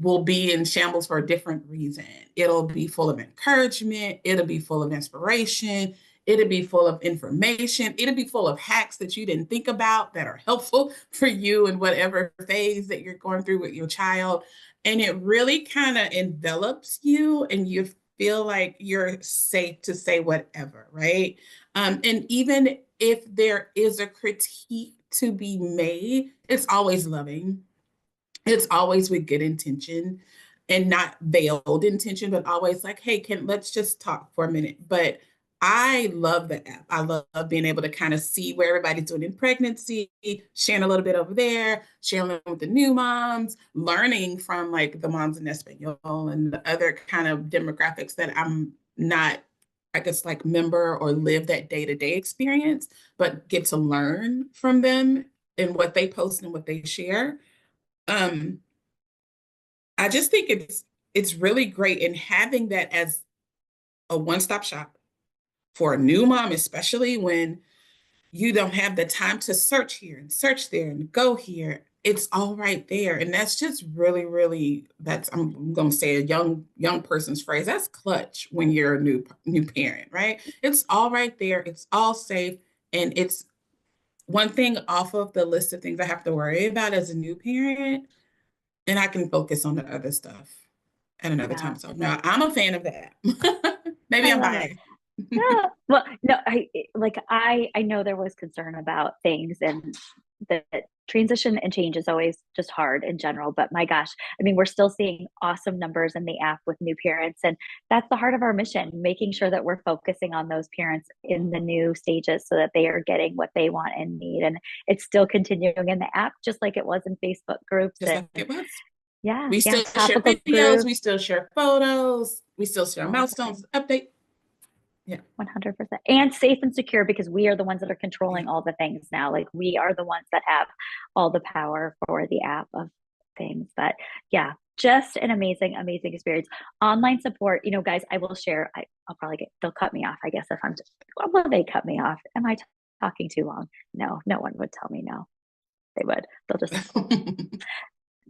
will be in shambles for a different reason. It'll be full of encouragement. It'll be full of inspiration. It'll be full of information. It'll be full of hacks that you didn't think about that are helpful for you in whatever phase that you're going through with your child. And it really kind of envelops you, and you feel like you're safe to say whatever, right? And even if there is a critique to be made, it's always loving. It's always with good intention, and not veiled intention, but always like, hey, let's just talk for a minute. But I love the app. I love being able to kind of see where everybody's doing in pregnancy, sharing a little bit over there, sharing with the new moms, learning from like the moms in Espanol and the other kind of demographics that I'm not, I guess, like member or live that day-to-day experience, but get to learn from them and what they post and what they share. Um, I just think it's really great, and having that as a one-stop shop for a new mom, especially when you don't have the time to search here and search there and go here. It's all right there. And that's just really, really, that's, I'm going to say a young person's phrase. That's clutch when you're a new parent, right? It's all right there. It's all safe. And it's one thing off of the list of things I have to worry about as a new parent. And I can focus on the other stuff at another time. So no, I'm a fan of that. Maybe I'm biased. Yeah. Well, no, I know there was concern about things, and the transition and change is always just hard in general, but my gosh, I mean, we're still seeing awesome numbers in the app with new parents, and that's the heart of our mission, making sure that we're focusing on those parents in the new stages so that they are getting what they want and need. And it's still continuing in the app, just like it was in Facebook groups. Just like it was. Yeah. We still share videos, groups. We still share photos, we still share milestones, update. Yeah. 100%. And safe and secure, because we are the ones that are controlling all the things now. Like, we are the ones that have all the power for the app of things. But yeah, just an amazing, amazing experience. Online support, you know, guys, I will share, I'll probably they'll cut me off, I guess, if I'm just, well, will they cut me off? Am I talking too long? No, no one would tell me no. They would. They'll just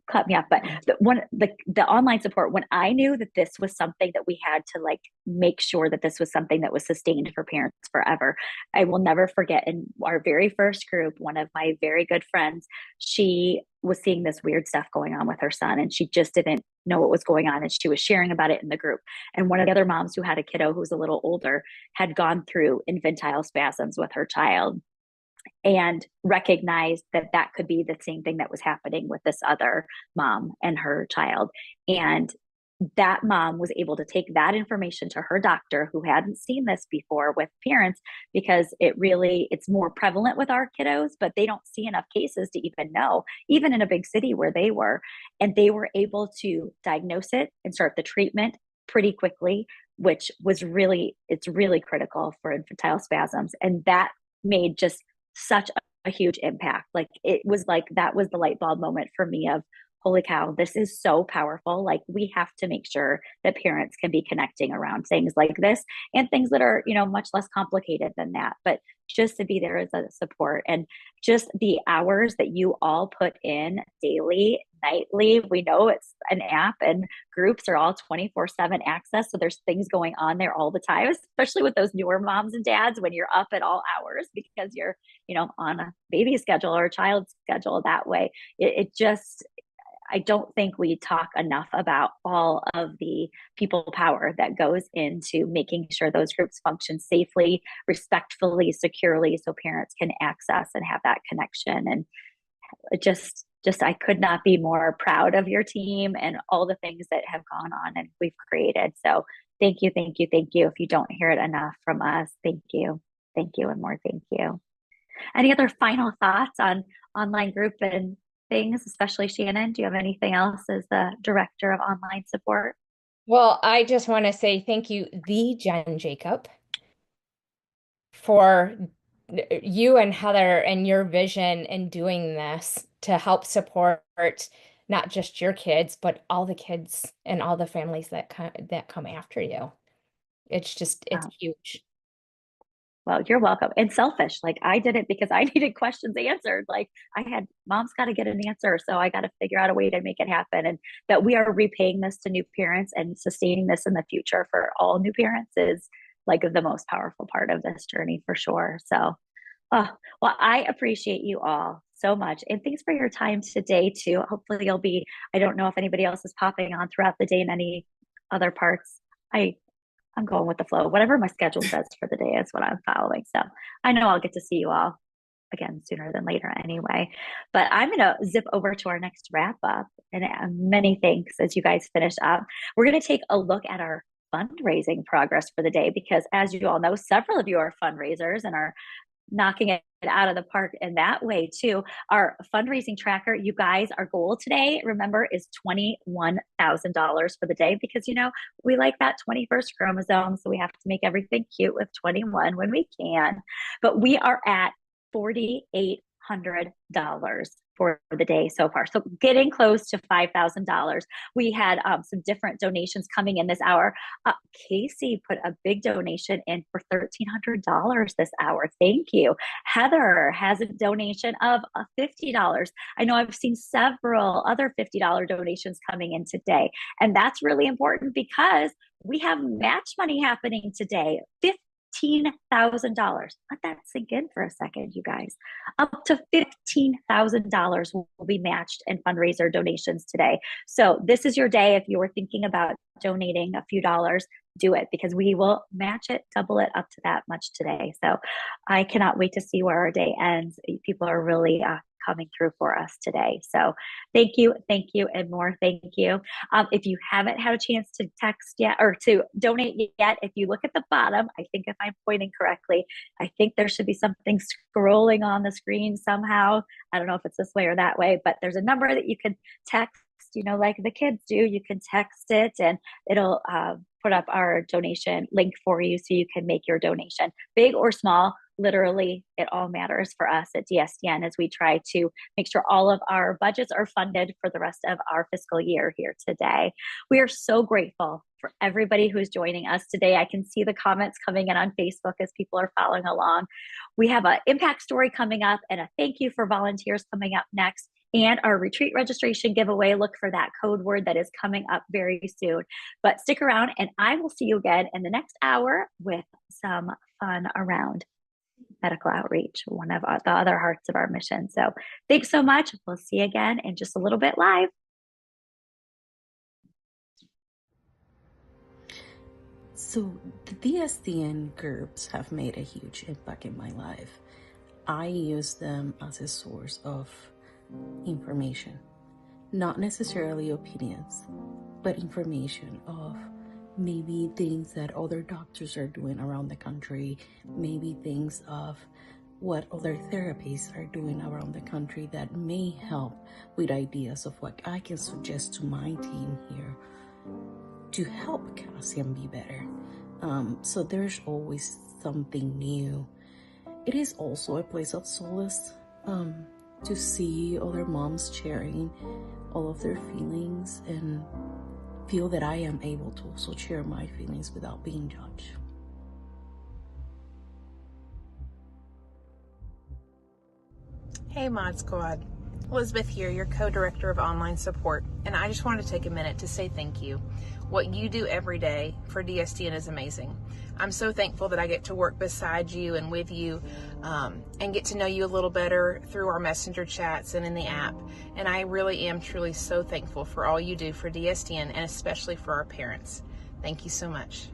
cut me off. But the online support, when I knew that this was something that we had to like make sure that this was something that was sustained for parents forever, I will never forget, in our very first group, one of my very good friends, she was seeing this weird stuff going on with her son, and she just didn't know what was going on, and she was sharing about it in the group. And one of the other moms who had a kiddo who was a little older had gone through infantile spasms with her child, and recognized that that could be the same thing that was happening with this other mom and her child. And that mom was able to take that information to her doctor, who hadn't seen this before with parents, because it's more prevalent with our kiddos, but they don't see enough cases to even know, even in a big city where they were. And they were able to diagnose it and start the treatment pretty quickly, which was it's really critical for infantile spasms. And that made just such a huge impact. Like, it was like, that was the light bulb moment for me of, holy cow, this is so powerful. Like, we have to make sure that parents can be connecting around things like this, and things that are, you know, much less complicated than that. But just to be there as a support, and just the hours that you all put in daily, nightly. We know it's an app, and groups are all 24/7 access. So there's things going on there all the time, especially with those newer moms and dads, when you're up at all hours because you're, you know, on a baby schedule or a child schedule that way. It just, I don't think we talk enough about all of the people power that goes into making sure those groups function safely, respectfully, securely, so parents can access and have that connection. And it just I could not be more proud of your team and all the things that have gone on and we've created. So thank you, thank you, thank you. If you don't hear it enough from us, thank you, and more thank you. Any other final thoughts on online group and things, especially Shannon? Do you have anything else as the director of online support? Well, I just want to say thank you, the Jen Jacob, for you and Heather and your vision in doing this to help support not just your kids, but all the kids and all the families that come after you. It's huge. Well, you're welcome. And selfish. Like, I did it because I needed questions answered. Like, mom's got to get an answer. So I got to figure out a way to make it happen. And that we are repaying this to new parents and sustaining this in the future for all new parents is like the most powerful part of this journey, for sure. So, well, I appreciate you all so much. And thanks for your time today too. Hopefully I don't know if anybody else is popping on throughout the day in any other parts. I'm going with the flow. Whatever my schedule says for the day is what I'm following. So I know I'll get to see you all again sooner than later anyway. But I'm going to zip over to our next wrap up. And many thanks as you guys finish up. We're going to take a look at our fundraising progress for the day, because as you all know, several of you are fundraisers and are knocking it out of the park in that way too. Our fundraising tracker, you guys, our goal today, remember, is $21,000 for the day, because we like that 21st chromosome, so we have to make everything cute with 21 when we can. But we are at $4,800 for the day so far. So getting close to $5,000. We had some different donations coming in this hour. Casey put a big donation in for $1,300 this hour. Thank you. Heather has a donation of $50. I know I've seen several other $50 donations coming in today. And that's really important because we have match money happening today. $15,000. Let that sink in for a second, you guys. Up to $15,000 will be matched in fundraiser donations today. So this is your day. If you were thinking about donating a few dollars, do it, because we will match it, double it up to that much today. So I cannot wait to see where our day ends. People are really coming through for us today. So thank you, and more thank you. If you haven't had a chance to text yet or to donate yet, if you look at the bottom, I think if I'm pointing correctly, I think there should be something scrolling on the screen somehow. I don't know if it's this way or that way, but there's a number that you can text, like the kids do. You can text it and it'll put up our donation link for you so you can make your donation, big or small. Literally, it all matters for us at DSDN as we try to make sure all of our budgets are funded for the rest of our fiscal year here today. We are so grateful for everybody who's joining us today. I can see the comments coming in on Facebook as people are following along. We have an impact story coming up and a thank you for volunteers coming up next. And our retreat registration giveaway. Look for that code word that is coming up very soon. But stick around and I will see you again in the next hour with some fun around medical outreach, one of the other hearts of our mission. So thanks so much. We'll see you again in just a little bit live. So the DSDN groups have made a huge impact in my life. I use them as a source of information, not necessarily opinions, but information of maybe things that other doctors are doing around the country, maybe things of what other therapies are doing around the country that may help with ideas of what I can suggest to my team here to help calcium be better. So there's always something new. It is also a place of solace to see other moms sharing all of their feelings and feel that I am able to also share my feelings without being judged. Hey Mod Squad, Elizabeth here, your co-director of online support, and I just wanted to take a minute to say thank you. What you do every day for DSDN is amazing. I'm so thankful that I get to work beside you and with you and get to know you a little better through our messenger chats and in the app. And I really am truly so thankful for all you do for DSDN and especially for our parents. Thank you so much.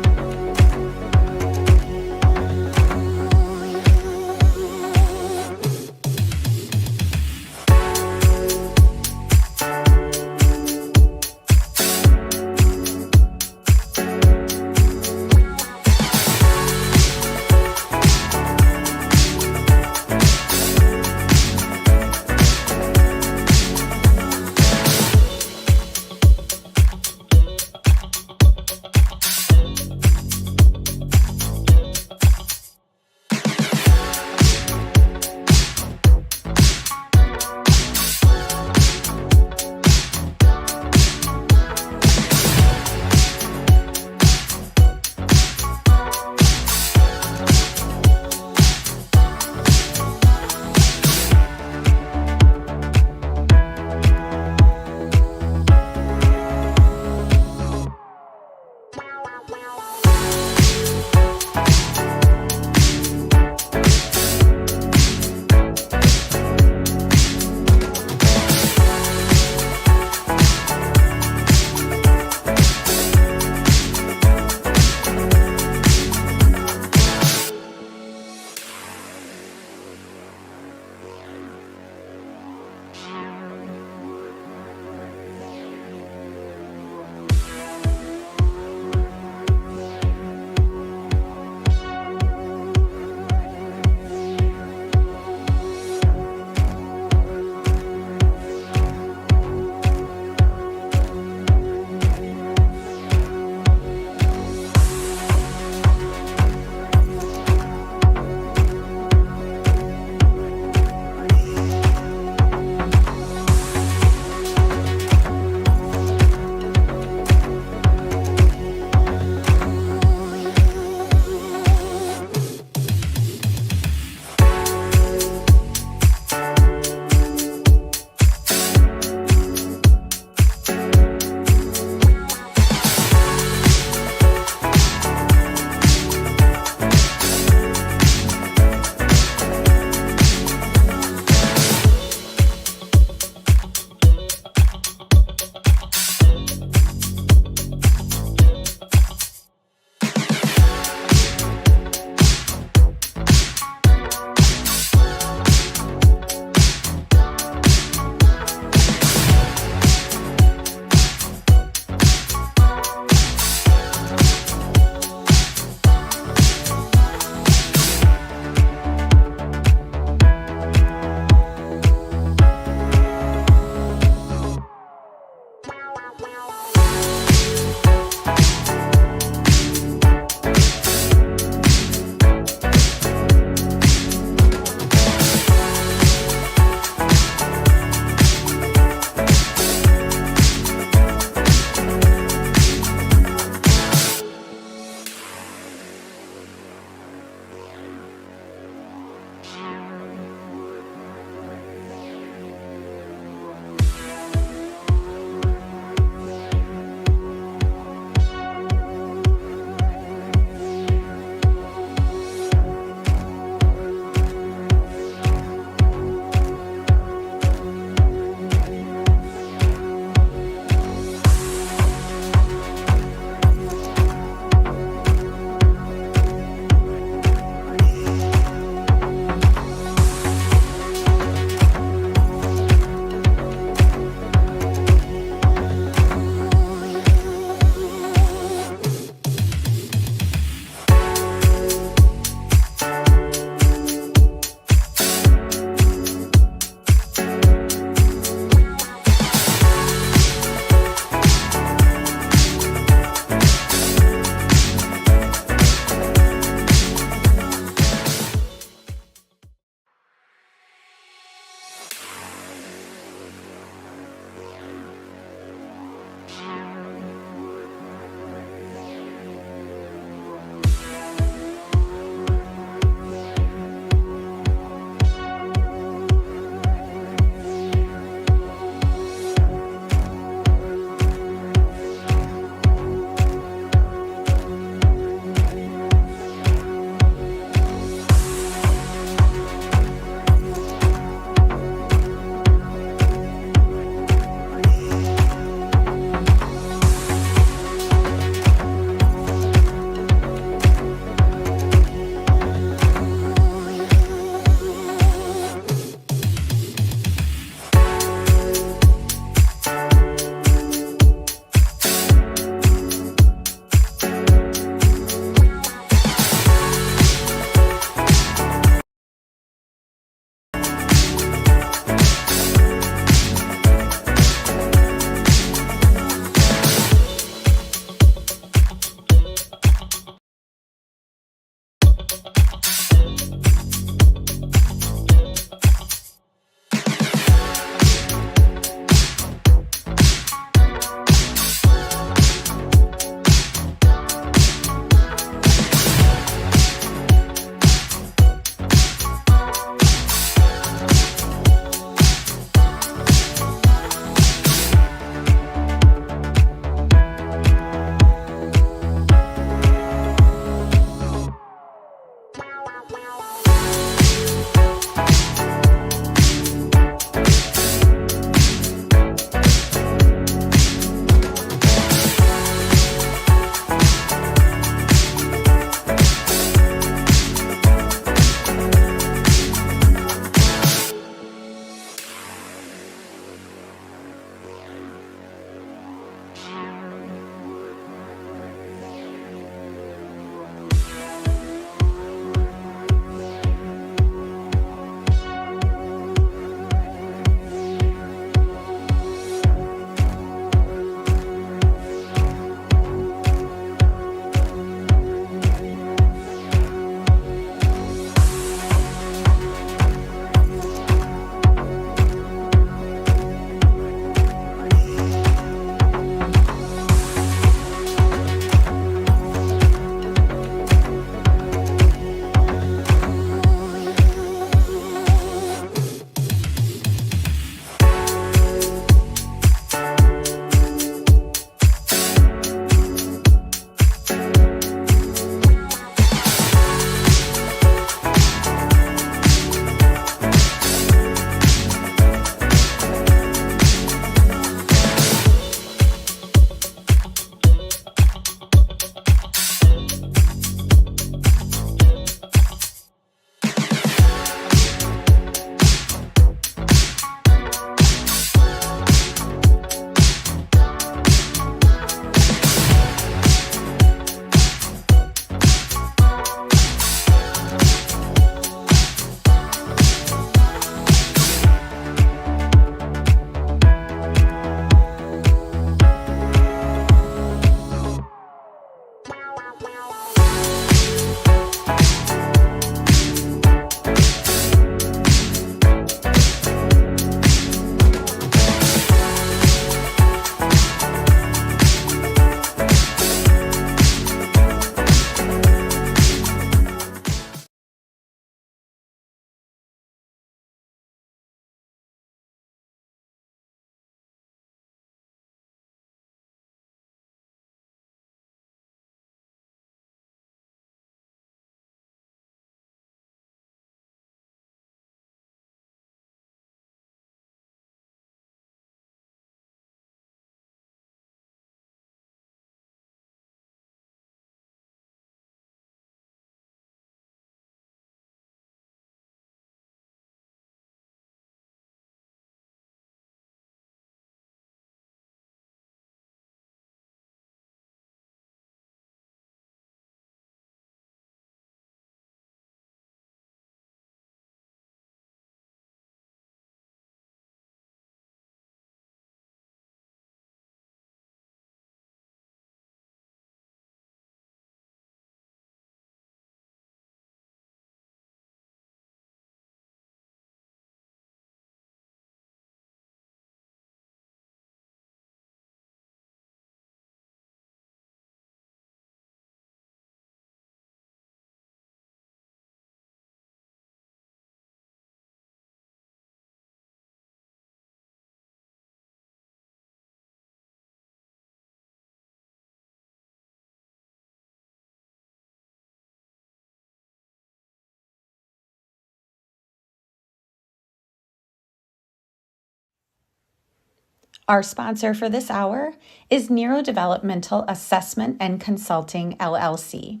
Our sponsor for this hour is Neurodevelopmental Assessment and Consulting, LLC.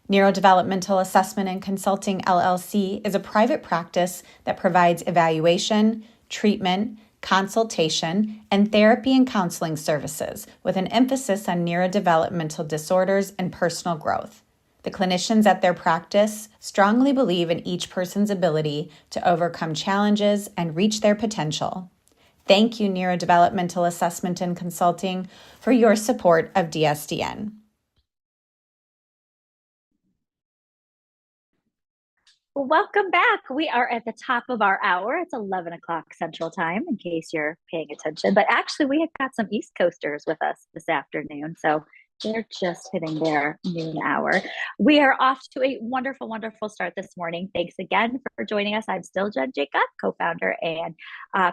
Neurodevelopmental Assessment and Consulting, LLC is a private practice that provides evaluation, treatment, consultation, and therapy and counseling services with an emphasis on neurodevelopmental disorders and personal growth. The clinicians at their practice strongly believe in each person's ability to overcome challenges and reach their potential. Thank you, Neurodevelopmental Assessment and Consulting, for your support of DSDN. Welcome back. We are at the top of our hour. It's 11 o'clock Central Time, in case you're paying attention. But actually, we have got some East Coasters with us this afternoon. So they're just hitting their noon hour. We are off to a wonderful, wonderful start this morning. Thanks again for joining us. I'm still Jen Jacob, co-founder and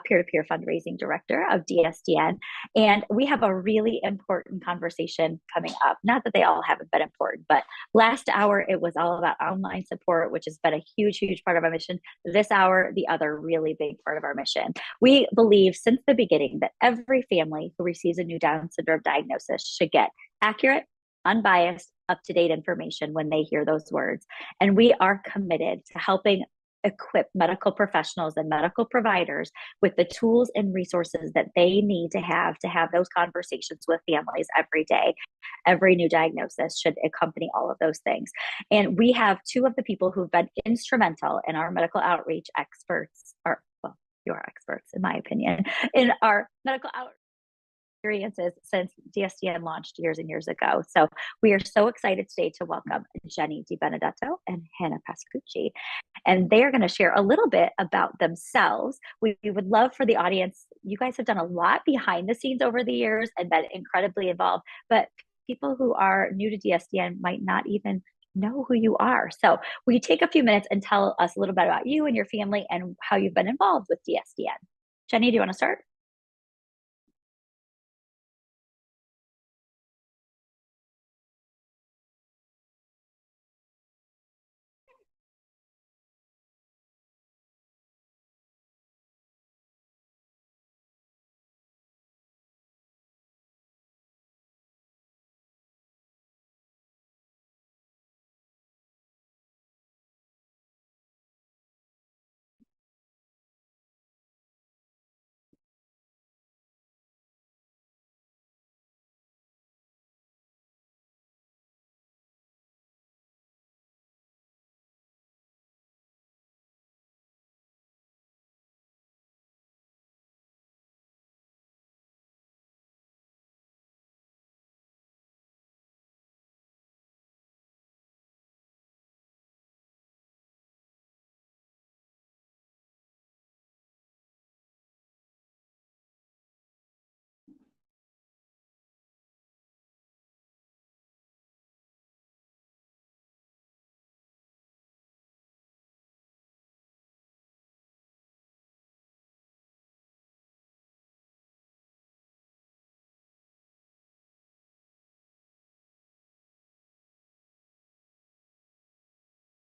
peer-to-peer fundraising director of DSDN. And we have a really important conversation coming up. Not that they all haven't been important, but last hour it was all about online support, which has been a huge, huge part of our mission. This hour, the other really big part of our mission. We believe since the beginning that every family who receives a new Down syndrome diagnosis should get accurate, unbiased, up-to-date information when they hear those words. And we are committed to helping equip medical professionals and medical providers with the tools and resources that they need to have those conversations with families every day. Every new diagnosis should accompany all of those things. And we have two of the people who've been instrumental in our medical outreach experts, or well, you're experts in my opinion, in our medical outreach experiences since DSDN launched years and years ago. So we are so excited today to welcome Jenny DiBenedetto and Hannah Pascucci. And they are going to share a little bit about themselves. We would love for the audience, you guys have done a lot behind the scenes over the years and been incredibly involved, but people who are new to DSDN might not even know who you are. So will you take a few minutes and tell us a little bit about you and your family and how you've been involved with DSDN? Jenny, do you want to start?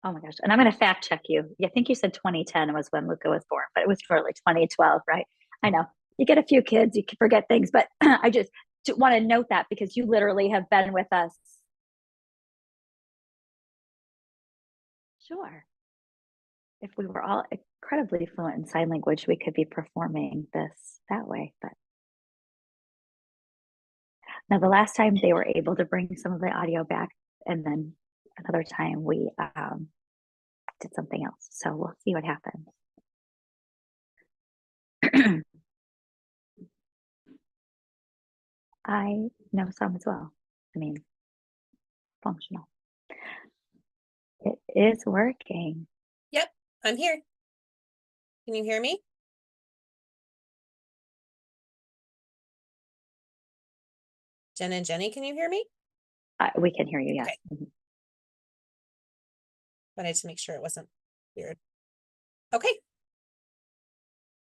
Oh my gosh. And I'm going to fact check you. I think you said 2010 was when Luca was born, but it was really 2012, right? I know you get a few kids, you can forget things, but I just want to note that because you literally have been with us. Sure. If we were all incredibly fluent in sign language, we could be performing this that way. But now the last time they were able to bring some of the audio back, and then another time we did something else. So we'll see what happens. I know some as well. I mean, functional. It is working. Yep, I'm here. Can you hear me? Jen and Jenny, can you hear me? We can hear you, yes. Okay. Wanted to make sure it wasn't weird. Okay.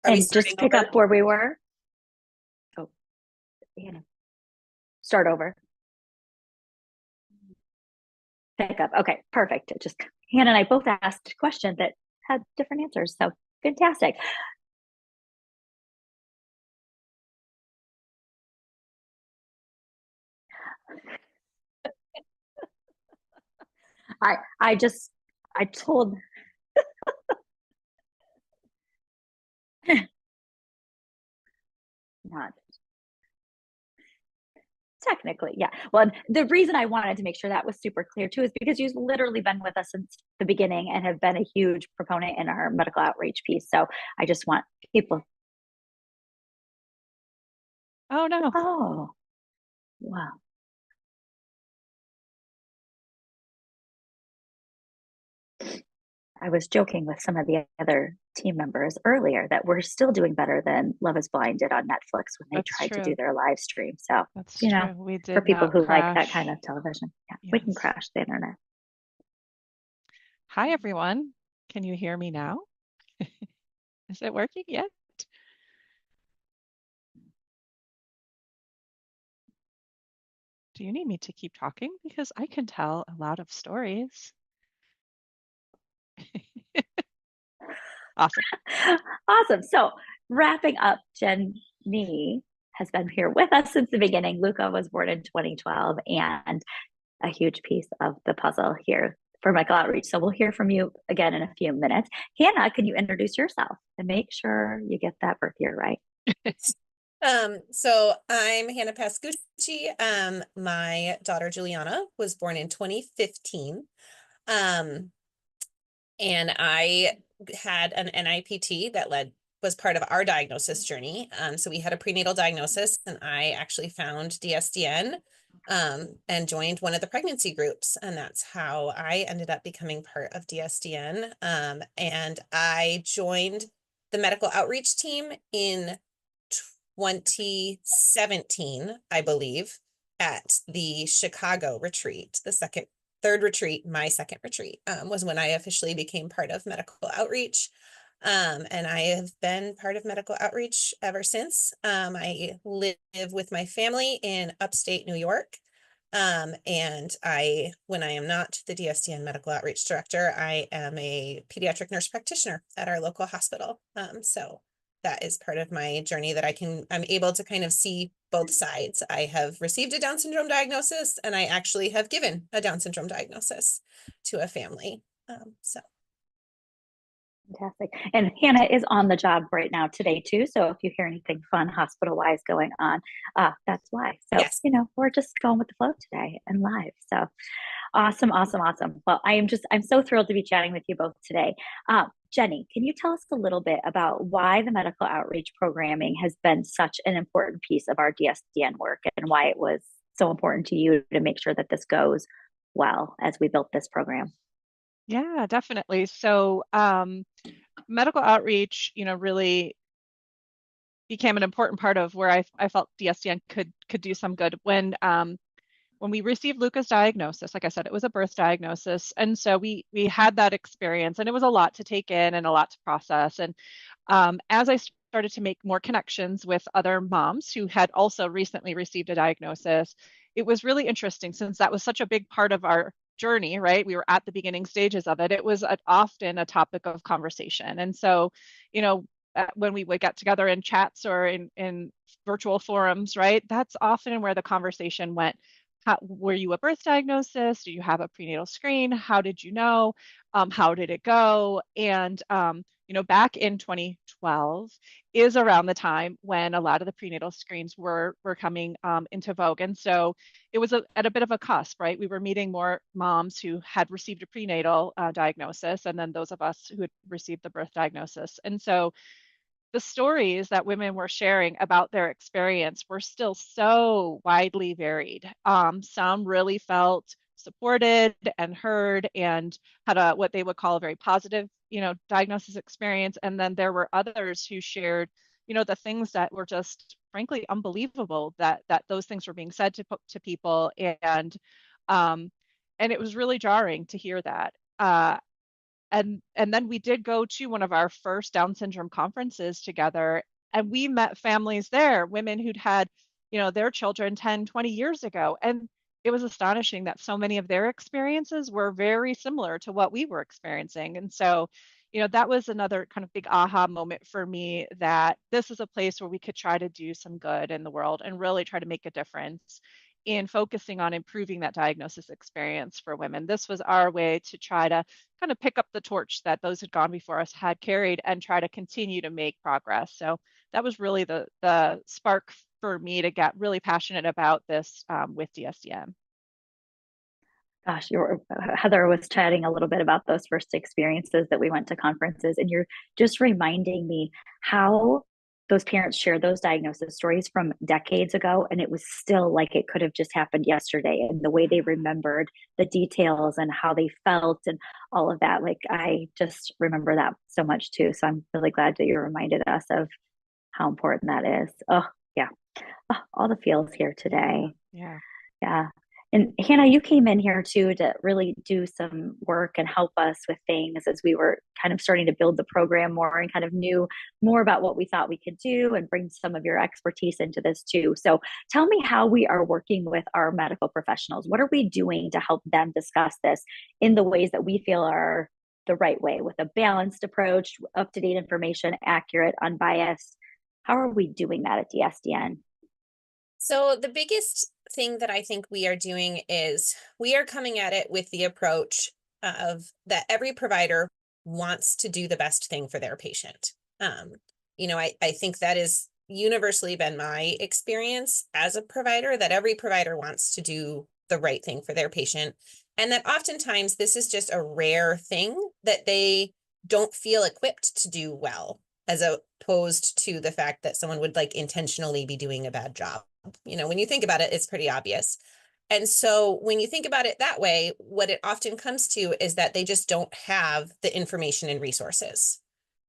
Are we And just pick up where we were. Oh, Hannah. Start over. Pick up. Okay, perfect. Just Hannah and I both asked questions that had different answers. So fantastic. I told not technically, yeah. Well, the reason I wanted to make sure that was super clear too is because you've literally been with us since the beginning and have been a huge proponent in our medical outreach piece. So I just want people. Oh no. Oh, wow. I was joking with some of the other team members earlier that we're still doing better than Love is Blind did on Netflix when they That's tried to true. do their live stream. So, That's you know, true. We for did people not who like that kind crash. of television, yeah, we can Yes. crash the internet. Hi, everyone. Can you hear me now? Is it working yet? Do you need me to keep talking? Because I can tell a lot of stories. Awesome. Awesome. So wrapping up, Jenny has been here with us since the beginning. Luca was born in 2012 and a huge piece of the puzzle here for medical outreach. So we'll hear from you again in a few minutes. Hannah, can you introduce yourself and make sure you get that birth year right? So I'm Hannah Pascucci. My daughter Juliana was born in 2015. And I had an NIPT that was part of our diagnosis journey. So we had a prenatal diagnosis and I actually found DSDN and joined one of the pregnancy groups. And that's how I ended up becoming part of DSDN. And I joined the medical outreach team in 2017, I believe, at the Chicago retreat, third retreat, my second retreat, was when I officially became part of medical outreach. And I have been part of medical outreach ever since. I live with my family in upstate New York. And when I am not the DSDN medical outreach director, I am a pediatric nurse practitioner at our local hospital. So that is part of my journey that I'm able to kind of see both sides. I have received a Down syndrome diagnosis and I actually have given a Down syndrome diagnosis to a family. So. Fantastic. And Hannah is on the job right now today too. So if you hear anything fun hospital-wise going on, that's why. So, yes. We're just going with the flow today and live. So awesome, awesome, awesome. Well, I'm so thrilled to be chatting with you both today. Jenny, can you tell us a little bit about why the medical outreach programming has been such an important piece of our DSDN work and why it was so important to you to make sure that this goes well as we built this program? Yeah, definitely. So medical outreach, really became an important part of where I felt DSDN could do some good when we received Luca's diagnosis. Like I said, it was a birth diagnosis. And so we had that experience and it was a lot to take in and a lot to process. And as I started to make more connections with other moms who had also recently received a diagnosis, it was really interesting since that was such a big part of our journey, right? We were at the beginning stages of it. It was often a topic of conversation. And so, when we would get together in chats or in virtual forums, right? That's often where the conversation went. Were you a birth diagnosis? Do you have a prenatal screen? How did you know? How did it go? And back in 2012 is around the time when a lot of the prenatal screens were coming into vogue. And so it was at a bit of a cusp, right? We were meeting more moms who had received a prenatal diagnosis, and then those of us who had received the birth diagnosis. And so the stories that women were sharing about their experience were still so widely varied. Some really felt supported and heard and had what they would call a very positive, diagnosis experience. And then there were others who shared, the things that were just frankly unbelievable that those things were being said to people. And it was really jarring to hear that. And then we did go to one of our first Down syndrome conferences together, and we met families there, women who'd had, their children 10, 20 years ago. And it was astonishing that so many of their experiences were very similar to what we were experiencing. And so, that was another kind of big aha moment for me that this is a place where we could try to do some good in the world and really try to make a difference. in focusing on improving that diagnosis experience for women. This was our way to try to kind of pick up the torch that those had gone before us had carried and try to continue to make progress. So that was really the spark for me to get really passionate about this with DSDN. Gosh, Heather was chatting a little bit about those first experiences that we went to conferences, and you're just reminding me how those parents shared those diagnosis stories from decades ago, and it was still like it could have just happened yesterday, and the way they remembered the details and how they felt and all of that. Like, I just remember that so much too. So I'm really glad that you reminded us of how important that is. Oh, yeah. Oh, all the feels here today. Yeah. Yeah. And Hannah, you came in here too to really do some work and help us with things as we were kind of starting to build the program more and kind of knew more about what we thought we could do and bring some of your expertise into this too. So tell me how we are working with our medical professionals. What are we doing to help them discuss this in the ways that we feel are the right way, with a balanced approach, up-to-date information, accurate, unbiased? How are we doing that at DSDN? So the biggest thing that I think we are doing is we are coming at it with the approach of that every provider wants to do the best thing for their patient. I think that is universally been my experience as a provider, that every provider wants to do the right thing for their patient. And that oftentimes this is just a rare thing that they don't feel equipped to do well, as opposed to the fact that someone would like intentionally be doing a bad job. When you think about it, it's pretty obvious. And so when you think about it that way, what it often comes to is that they just don't have the information and resources.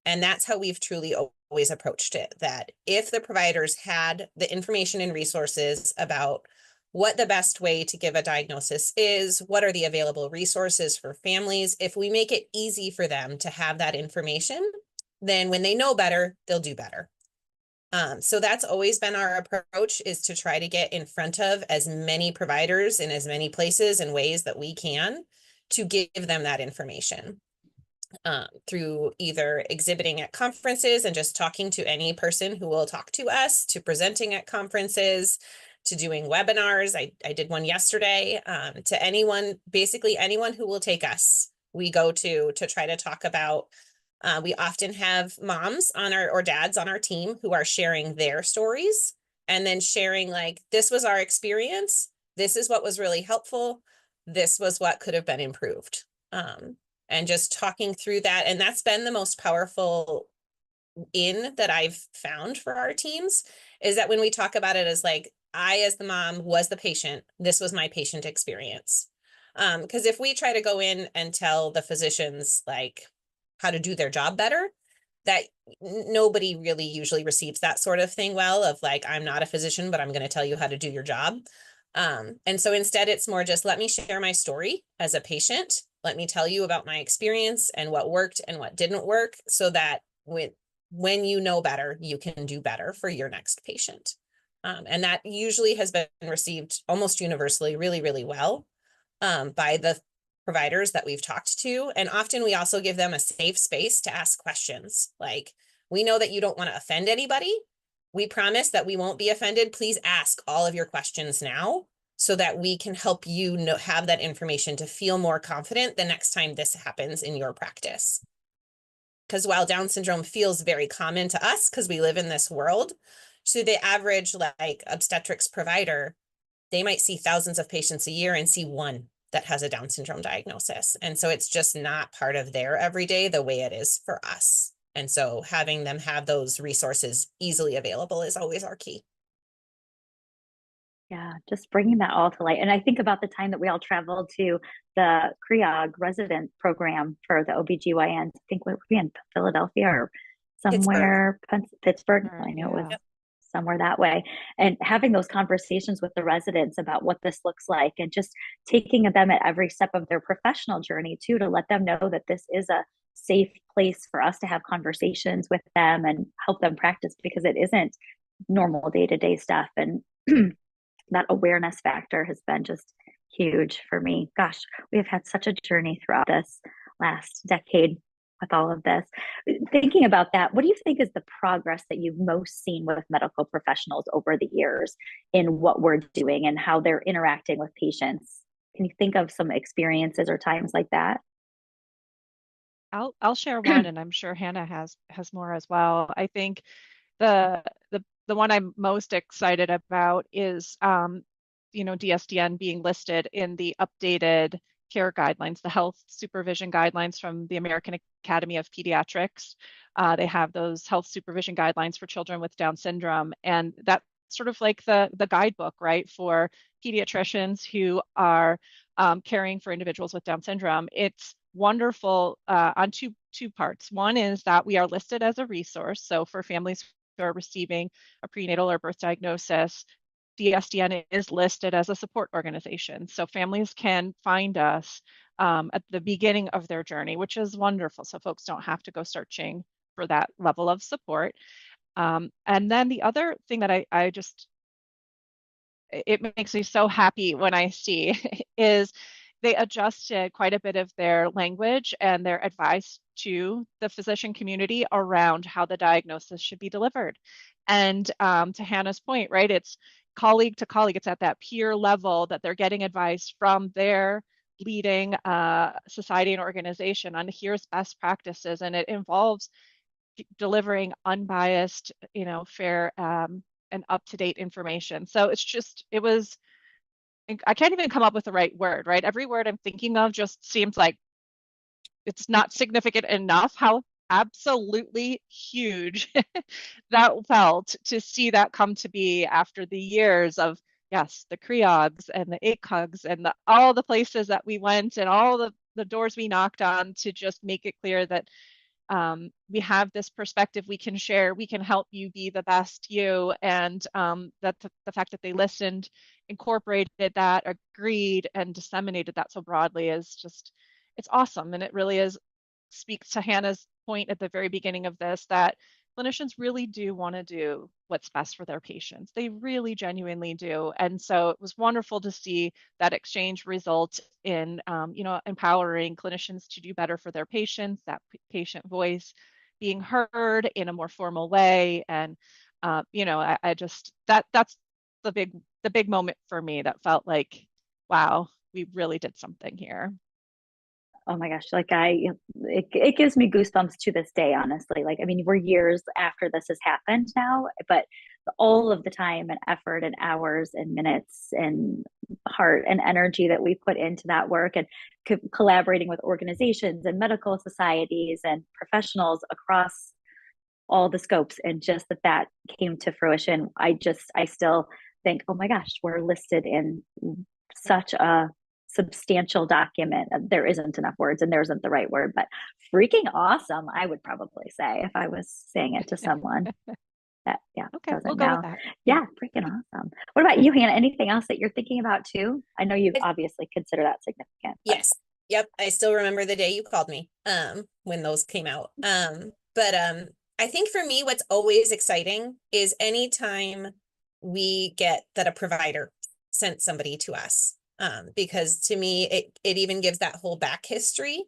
And that's how we've truly always approached it, that if the providers had the information and resources about what the best way to give a diagnosis is, what are the available resources for families, if we make it easy for them to have that information, then when they know better, they'll do better. So that's always been our approach, is to try to get in front of as many providers in as many places and ways that we can to give them that information. Through either exhibiting at conferences and just talking to any person who will talk to us, to presenting at conferences, to doing webinars. I did one yesterday, to anyone, basically anyone who will take us, we go to try to talk about. We often have moms or dads on our team who are sharing their stories and then sharing like, this was our experience. This is what was really helpful. This was what could have been improved. And just talking through that. And that's been the most powerful that I've found for our teams, is that when we talk about it as like, I, as the mom, was the patient, this was my patient experience. Because if we try to go in and tell the physicians like how to do their job better, that nobody really usually receives that sort of thing well, of like, I'm not a physician, but I'm going to tell you how to do your job. And so instead it's more just, let me share my story as a patient. Let me tell you about my experience and what worked and what didn't work, so that when you know better, you can do better for your next patient. And that usually has been received almost universally really, really well by the providers that we've talked to. And often we also give them a safe space to ask questions. Like, we know that you don't want to offend anybody. We promise that we won't be offended. Please ask all of your questions now, so that we can help you have that information to feel more confident the next time this happens in your practice. Because while Down syndrome feels very common to us because we live in this world, to the average like obstetrics provider, they might see thousands of patients a year and see one that has a Down syndrome diagnosis. And so it's just not part of their everyday the way it is for us. And so having them have those resources easily available is always our key. Yeah, just bringing that all to light. And I think about the time that we all traveled to the CREOG resident program for the OBGYNs. I think we were in Philadelphia or somewhere, Pittsburgh. I know it was somewhere that way. And having those conversations with the residents about what this looks like, and just taking them at every step of their professional journey too, to let them know that this is a safe place for us to have conversations with them and help them practice, because it isn't normal day-to-day stuff. And that awareness factor has been just huge for me. Gosh, we have had such a journey throughout this last decade. with all of this. Thinking about that, what do you think is the progress that you've most seen with medical professionals over the years in what we're doing and how they're interacting with patients? Can you think of some experiences or times like that? I'll share one, and I'm sure Hannah has more as well. I think the the one I'm most excited about is DSDN being listed in the updated care guidelines, the health supervision guidelines from the American Academy of Pediatrics. They have those health supervision guidelines for children with Down syndrome, and that's sort of like the guidebook, right, for pediatricians who are caring for individuals with Down syndrome. It's wonderful on two parts. One is that we are listed as a resource. So for families who are receiving a prenatal or birth diagnosis, DSDN is listed as a support organization. So families can find us at the beginning of their journey, which is wonderful. So folks don't have to go searching for that level of support. And then the other thing that I just, it makes me so happy when I see is they adjusted quite a bit of their language and their advice to the physician community around how the diagnosis should be delivered. And to Hannah's point, right, it's colleague to colleague, it's at that peer level that they're getting advice from their leading society and organization on here's best practices, and it involves delivering unbiased, fair and up-to-date information. So it's just, I can't even come up with the right word, right? Every word I'm thinking of just seems like it's not significant enough how absolutely huge that felt to see that come to be after the years of, yes, the CREOGs and the ACOGs and all the places that we went and all the doors we knocked on to just make it clear that we have this perspective we can share, we can help you be the best you, and that the fact that they listened, incorporated that, agreed, and disseminated that so broadly is just, it's awesome. And it really speaks to Hannah's point at the very beginning of this, that clinicians really do want to do what's best for their patients. They really genuinely do. And so it was wonderful to see that exchange result in, empowering clinicians to do better for their patients, that patient voice being heard in a more formal way. And, I just, that's the big moment for me that felt like, wow, we really did something here. Oh my gosh, it gives me goosebumps to this day, honestly. Like, I mean, we're years after this has happened now, but all of the time and effort and hours and minutes and heart and energy that we put into that work, and collaborating with organizations and medical societies and professionals across all the scopes, and just that came to fruition. I still think, oh my gosh, we're listed in such a substantial document. There isn't enough words, and there isn't the right word, but freaking awesome, I would probably say, if I was saying it to someone that okay, doesn't we'll go know. with that. Yeah, freaking awesome. What about you, Hannah? Anything else that you're thinking about too? I know you obviously consider that significant. Yes. Yep. I still remember the day you called me when those came out. But I think for me, what's always exciting is anytime we get that a provider sent somebody to us. Because to me, it even gives that whole back history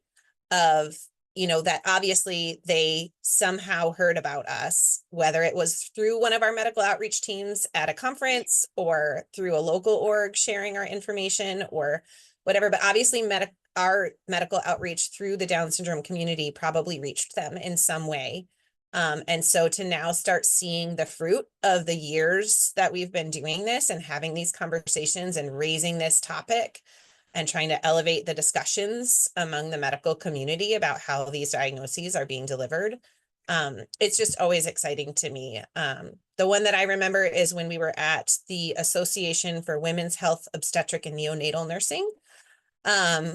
of, that obviously they somehow heard about us, whether it was through one of our medical outreach teams at a conference or through a local org sharing our information or whatever. But obviously our medical outreach through the Down syndrome community probably reached them in some way. And so to now start seeing the fruit of the years that we've been doing this and having these conversations and raising this topic and trying to elevate the discussions among the medical community about how these diagnoses are being delivered, it's just always exciting to me. The one that I remember is when we were at the Association for Women's Health, Obstetric and Neonatal Nursing,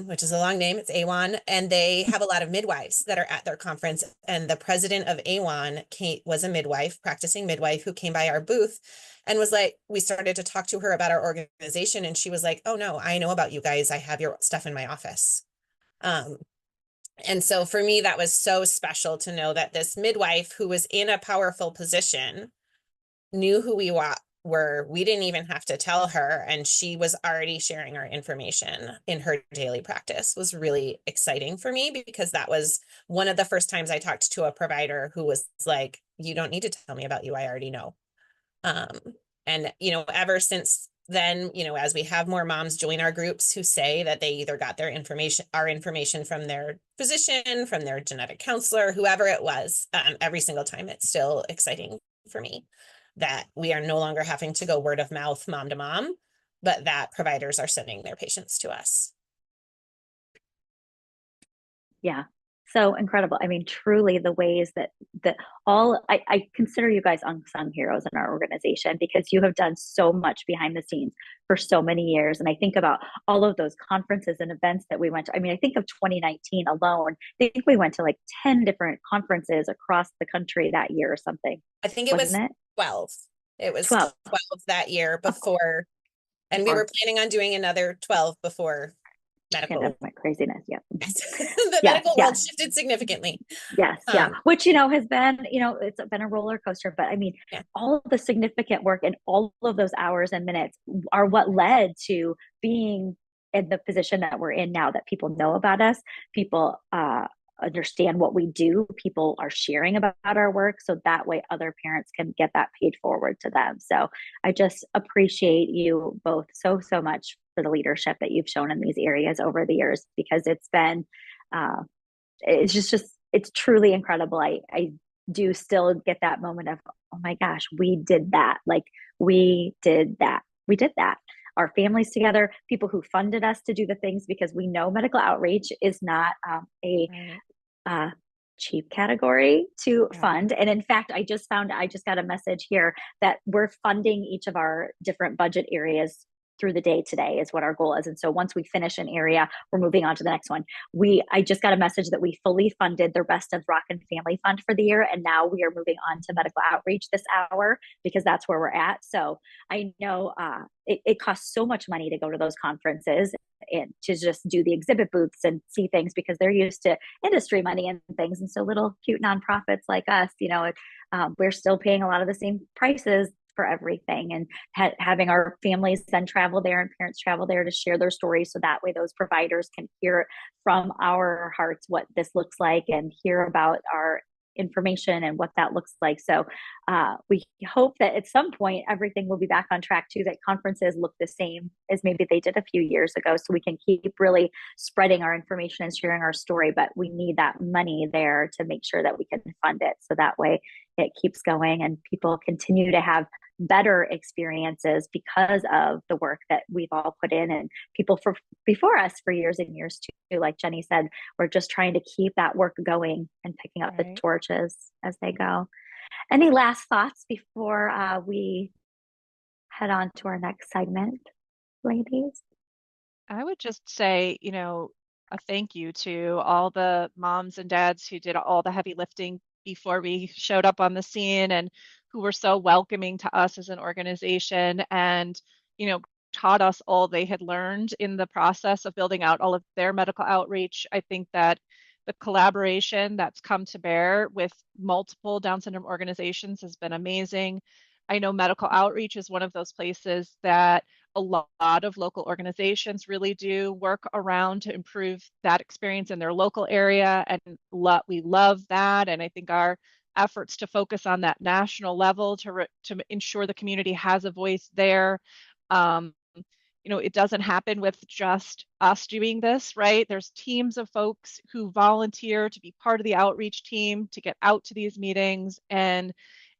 which is a long name. It's AWON, and they have a lot of midwives that are at their conference. And the president of AWON was a midwife, practicing midwife, who came by our booth and was like, we started to talk to her about our organization. And she was like, oh no, I know about you guys. I have your stuff in my office. And so for me, that was so special to know that this midwife who was in a powerful position knew who we where we didn't even have to tell her, and she was already sharing our information in her daily practice, was really exciting for me, because that was one of the first times I talked to a provider who was like, you don't need to tell me about you, I already know. And, you know, ever since then, you know, as we have more moms join our groups who say that they either got their information, our information, from their physician, from their genetic counselor, whoever it was, every single time, it's still exciting for me that we are no longer having to go word of mouth, mom to mom, but that providers are sending their patients to us. Yeah. So incredible. I mean, truly the ways that I consider you guys unsung heroes in our organization, because you have done so much behind the scenes for so many years. And I think about all of those conferences and events that we went to. I mean, I think of 2019 alone. I think we went to like 10 different conferences across the country that year or something. I think it was 12. It was 12 that year before. And we were planning on doing another 12 before medical craziness. Yeah. The medical world shifted significantly. Yes. Yeah. Which, you know, has been, you know, it's been a roller coaster, but I mean, all of the significant work and all of those hours and minutes are what led to being in the position that we're in now, that people know about us, people, understand what we do, people are sharing about our work, so that way other parents can get that paid forward to them. So I just appreciate you both so much for the leadership that you've shown in these areas over the years, because it's been it's just it's truly incredible. I do still get that moment of, oh my gosh, we did that. Like, we did that our families together, people who funded us to do the things, because we know medical outreach is not a cheap category to fund. And in fact, I just got a message here that we're funding each of our different budget areas through the day today is what our goal is. And so once we finish an area, we're moving on to the next one. I just got a message that we fully funded the rest of Rockin' Family Fund for the year. And now we are moving on to medical outreach this hour, because that's where we're at. So I know it costs so much money to go to those conferences and to just do the exhibit booths and see things, because they're used to industry money and things. And so little cute nonprofits like us, you know, we're still paying a lot of the same prices for everything, and having our families then travel there and parents travel there to share their stories, so that way those providers can hear from our hearts what this looks like and hear about our information and what that looks like. So we hope that at some point everything will be back on track too, that conferences look the same as maybe they did a few years ago, so we can keep really spreading our information and sharing our story. But we need that money there to make sure that we can fund it, so that way it keeps going and people continue to have better experiences because of the work that we've all put in, and people before us for years and years too. Like Jenny said, we're just trying to keep that work going and picking up the torches as they go. Any last thoughts before we head on to our next segment, ladies? I would just say, you know, a thank you to all the moms and dads who did all the heavy lifting before we showed up on the scene, and who were so welcoming to us as an organization, and, you know, taught us all they had learned in the process of building out all of their medical outreach. I think that the collaboration that's come to bear with multiple Down syndrome organizations has been amazing. I know medical outreach is one of those places that a lot of local organizations really do work around to improve that experience in their local area, and we love that. And I think our efforts to focus on that national level to ensure the community has a voice there. You know, it doesn't happen with just us doing this, right? There's teams of folks who volunteer to be part of the outreach team, to get out to these meetings. And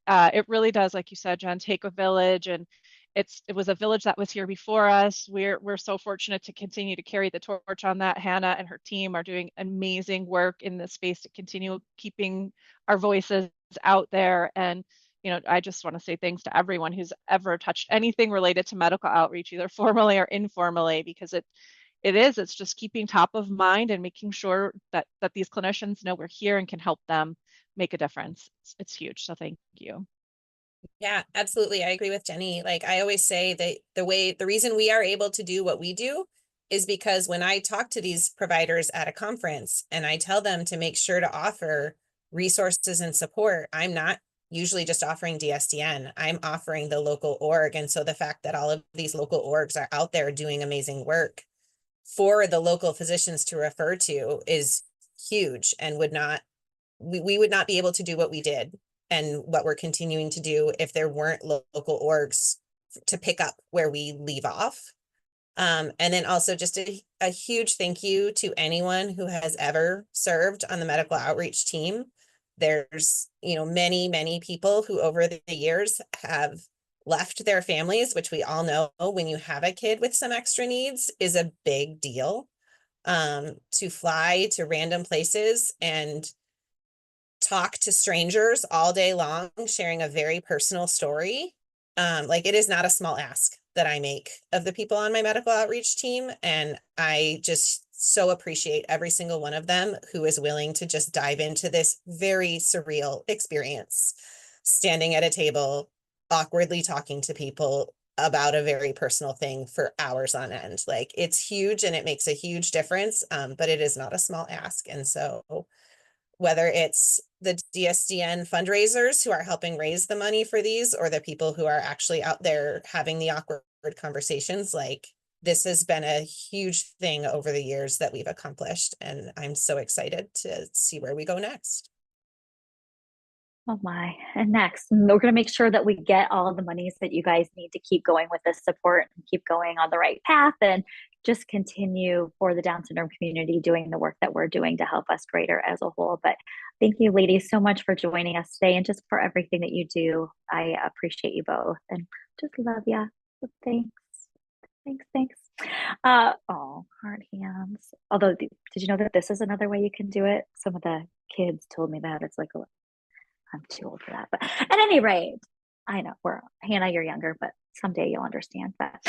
it really does, like you said, Jen, take a village. And it was a village that was here before us. We're so fortunate to continue to carry the torch on that. Hannah and her team are doing amazing work in this space to continue keeping our voices out there. And, you know, I just want to say thanks to everyone who's ever touched anything related to medical outreach, either formally or informally, because it's just keeping top of mind and making sure that these clinicians know we're here and can help them make a difference. It's huge. So thank you. Yeah, absolutely. I agree with Jenny. Like I always say, that the reason we are able to do what we do is because when I talk to these providers at a conference and I tell them to make sure to offer resources and support, I'm not usually just offering DSDN. I'm offering the local org. And so the fact that all of these local orgs are out there doing amazing work for the local physicians to refer to is huge, and we would not be able to do what we did and what we're continuing to do if there weren't local orgs to pick up where we leave off. And then also just a huge thank you to anyone who has ever served on the medical outreach team. There's, many, many people who over the years have left their families, which we all know when you have a kid with some extra needs is a big deal. To fly to random places and talk to strangers all day long, sharing a very personal story. It is not a small ask that I make of the people on my medical outreach team. And I just so appreciate every single one of them who is willing to just dive into this very surreal experience, standing at a table, awkwardly talking to people about a very personal thing for hours on end. It's huge and it makes a huge difference, but it is not a small ask. And so whether it's the DSDN fundraisers who are helping raise the money for these, or the people who are actually out there having the awkward conversations, this has been a huge thing over the years that we've accomplished. And I'm so excited to see where we go next. Oh my, and next, we're going to make sure that we get all of the monies that you guys need to keep going with this support and keep going on the right path, and just continue for the Down syndrome community doing the work that we're doing to help us greater as a whole. But thank you, ladies, so much for joining us today and just for everything that you do. I appreciate you both and just love ya. So thanks. Oh, heart hands. Although, did you know that this is another way you can do it? Some of the kids told me that. It's like, I'm too old for that. But at any rate, I know Hannah, you're younger, but someday you'll understand that.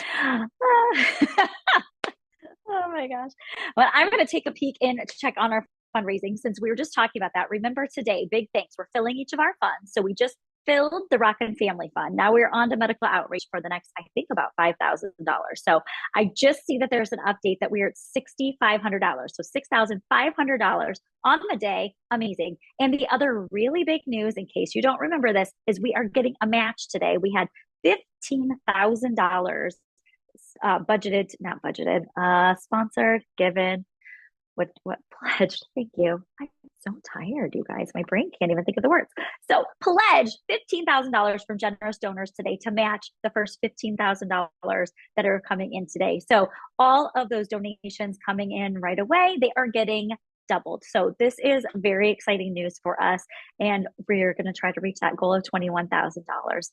Oh my gosh. Well, I'm going to take a peek in to check on our fundraising since we were just talking about that. Remember today, big thanks. We're filling each of our funds. So we just filled the Rockin' Family Fund. Now we're on to medical outreach for the next, I think, about $5,000. So I just see that there's an update that we're at $6,500. So $6,500 on the day. Amazing. And the other really big news, in case you don't remember this, is we are getting a match today. We had $15,000 sponsored, given, what pledged. Thank you. I'm so tired, you guys. My brain can't even think of the words. So pledged $15,000 from generous donors today to match the first $15,000 that are coming in today. So all of those donations coming in right away, they are getting doubled. So this is very exciting news for us. And we're going to try to reach that goal of $21,000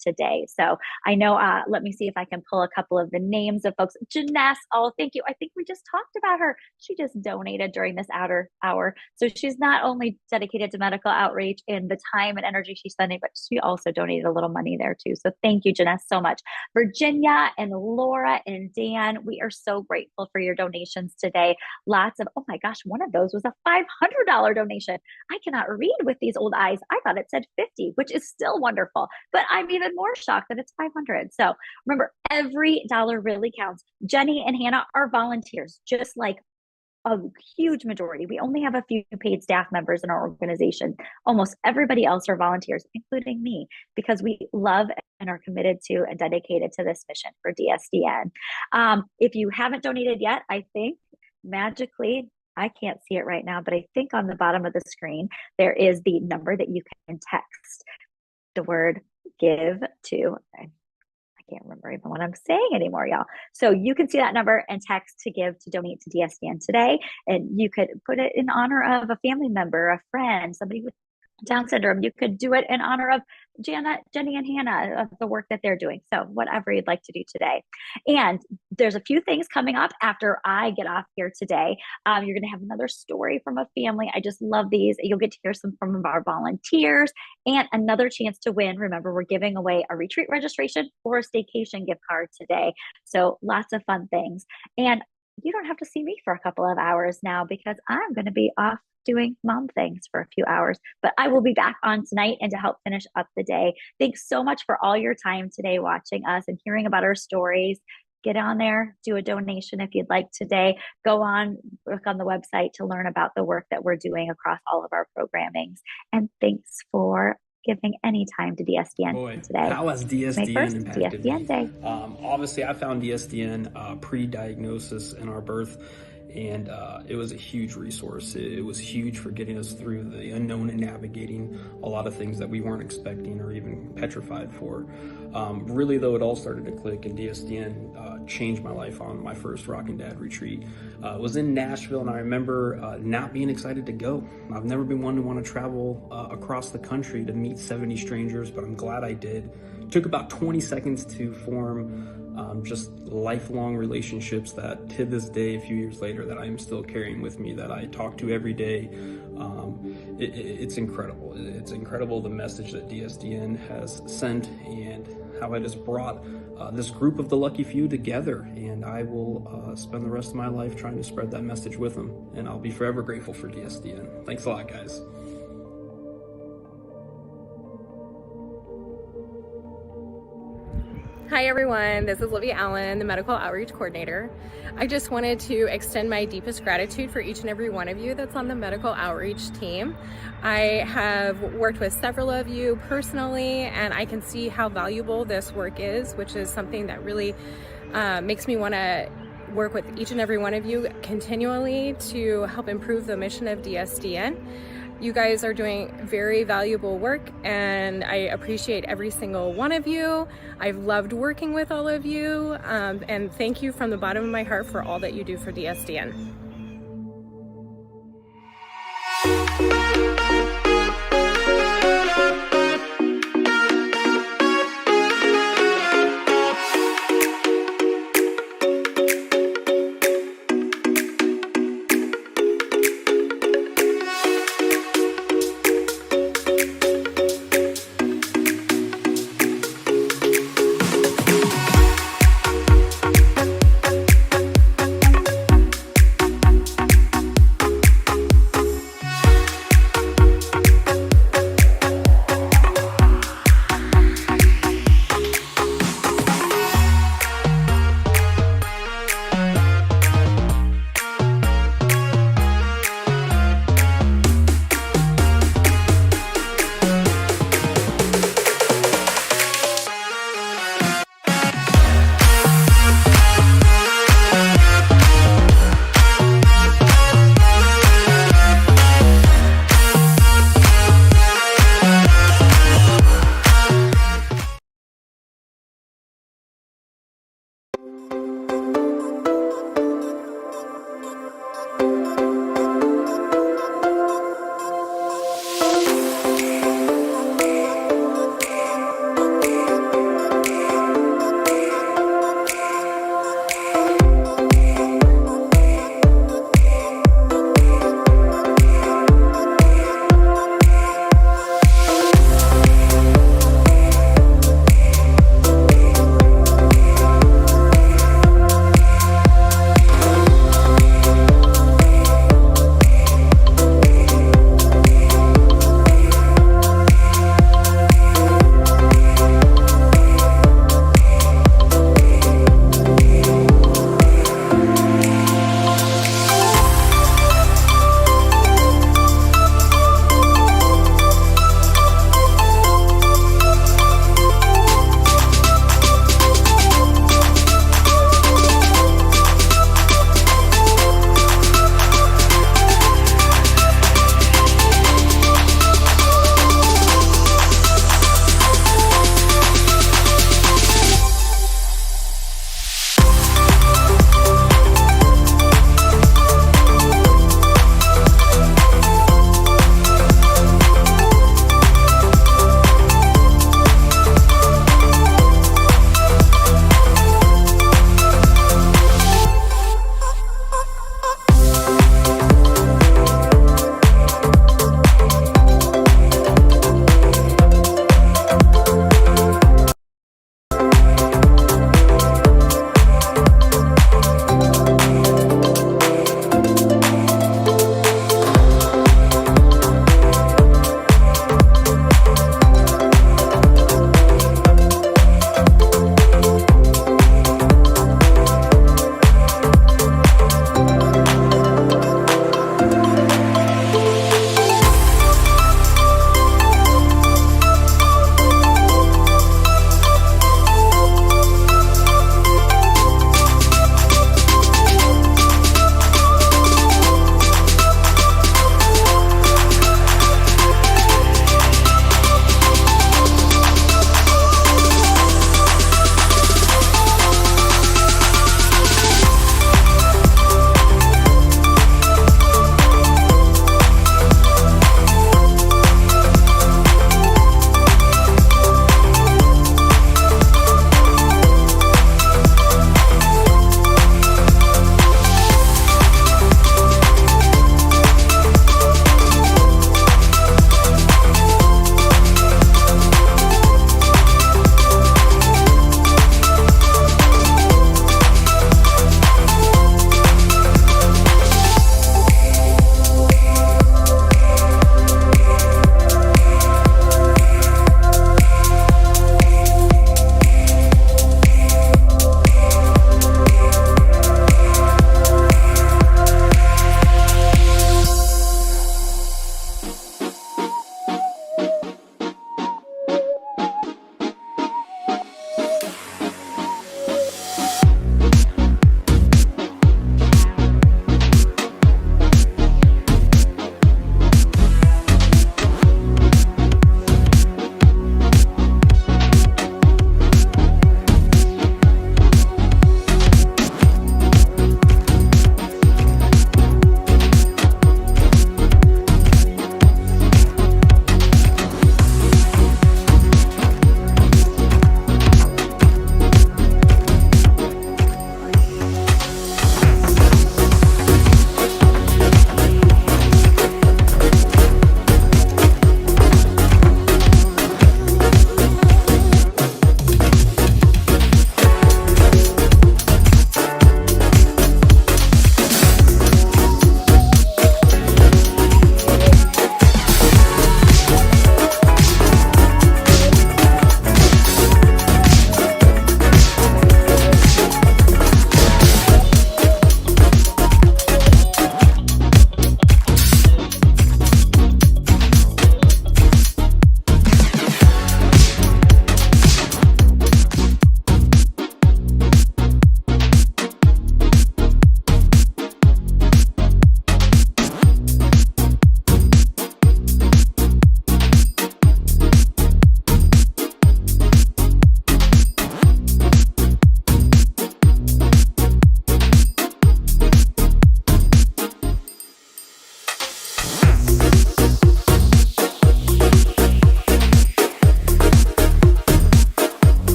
today. So I know, let me see if I can pull a couple of the names of folks. Janess, oh, thank you. I think we just talked about her. She just donated during this outer hour. So she's not only dedicated to medical outreach and the time and energy she's spending, but she also donated a little money there too. So thank you, Janess, so much. Virginia and Laura and Dan, we are so grateful for your donations today. Lots of, oh my gosh, one of those was a $500 donation. I cannot read with these old eyes. I thought it said 50, which is still wonderful, but I'm even more shocked that it's 500. So remember, every dollar really counts. Jenny and Hannah are volunteers, just like a huge majority. We only have a few paid staff members in our organization. Almost everybody else are volunteers, including me, because we love and are committed to and dedicated to this mission for DSDN. If you haven't donated yet, I think magically, I can't see it right now, but I think on the bottom of the screen, there is the number that you can text the word give to. I can't remember even what I'm saying anymore, y'all. So you can see that number and text to give to donate to DSDN today. And you could put it in honor of a family member, a friend, somebody with Down syndrome. You could do it in honor of Jenny and Hannah, of the work that they're doing. So whatever you'd like to do today. And there's a few things coming up after I get off here today. You're going to have another story from a family. I just love these. You'll get to hear some from our volunteers and another chance to win. Remember, we're giving away a retreat registration or a staycation gift card today. So lots of fun things. And you don't have to see me for a couple of hours now because I'm going to be off doing mom things for a few hours, but I will be back on tonight and to help finish up the day. Thanks so much for all your time today watching us and hearing about our stories. Get on there, do a donation if you'd like today. Go on, look on the website to learn about the work that we're doing across all of our programmings. And thanks for giving any time to DSDN Boy, today. how has May DSDN 1st, impacted DSDN me? Day. Obviously, I found DSDN pre-diagnosis in our birth, and it was a huge resource. It was huge for getting us through the unknown and navigating a lot of things that we weren't expecting or even petrified for. Really, though, it all started to click, and DSDN changed my life on my first Rockin' Dad retreat. It was in Nashville, and I remember not being excited to go. I've never been one to want to travel across the country to meet 70 strangers, but I'm glad I did. It took about 20 seconds to form just lifelong relationships that to this day, a few years later, that I am still carrying with me, that I talk to every day. It's incredible. It's incredible the message that DSDN has sent and how it has brought this group of the lucky few together. And I will spend the rest of my life trying to spread that message with them. And I'll be forever grateful for DSDN. Thanks a lot, guys. Hi everyone, this is Livia Allen, the Medical Outreach Coordinator. I just wanted to extend my deepest gratitude for each and every one of you that's on the Medical Outreach team. I have worked with several of you personally, and I can see how valuable this work is, which is something that really makes me want to work with each and every one of you continually to help improve the mission of DSDN. You guys are doing very valuable work, and I appreciate every single one of you. I've loved working with all of you, and thank you from the bottom of my heart for all that you do for DSDN.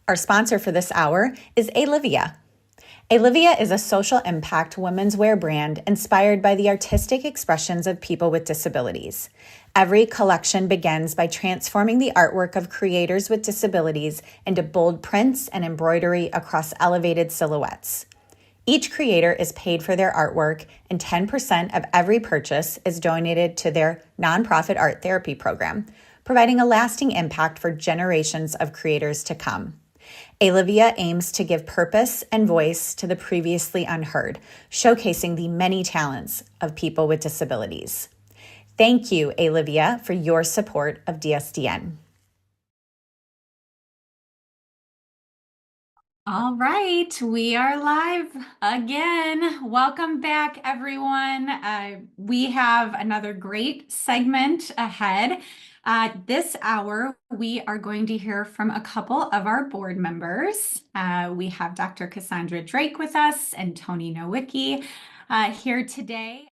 Our sponsor for this hour is Alivia. Alivia is a social impact women's wear brand inspired by the artistic expressions of people with disabilities. Every collection begins by transforming the artwork of creators with disabilities into bold prints and embroidery across elevated silhouettes. Each creator is paid for their artwork, and 10% of every purchase is donated to their nonprofit art therapy program, providing a lasting impact for generations of creators to come. Alivia aims to give purpose and voice to the previously unheard, showcasing the many talents of people with disabilities. Thank you, Alivia, for your support of DSDN. All right, we are live again. Welcome back, everyone. We have another great segment ahead. This hour, we are going to hear from a couple of our board members. We have Dr. Cassandra Drake with us and Tony Nowicki here today.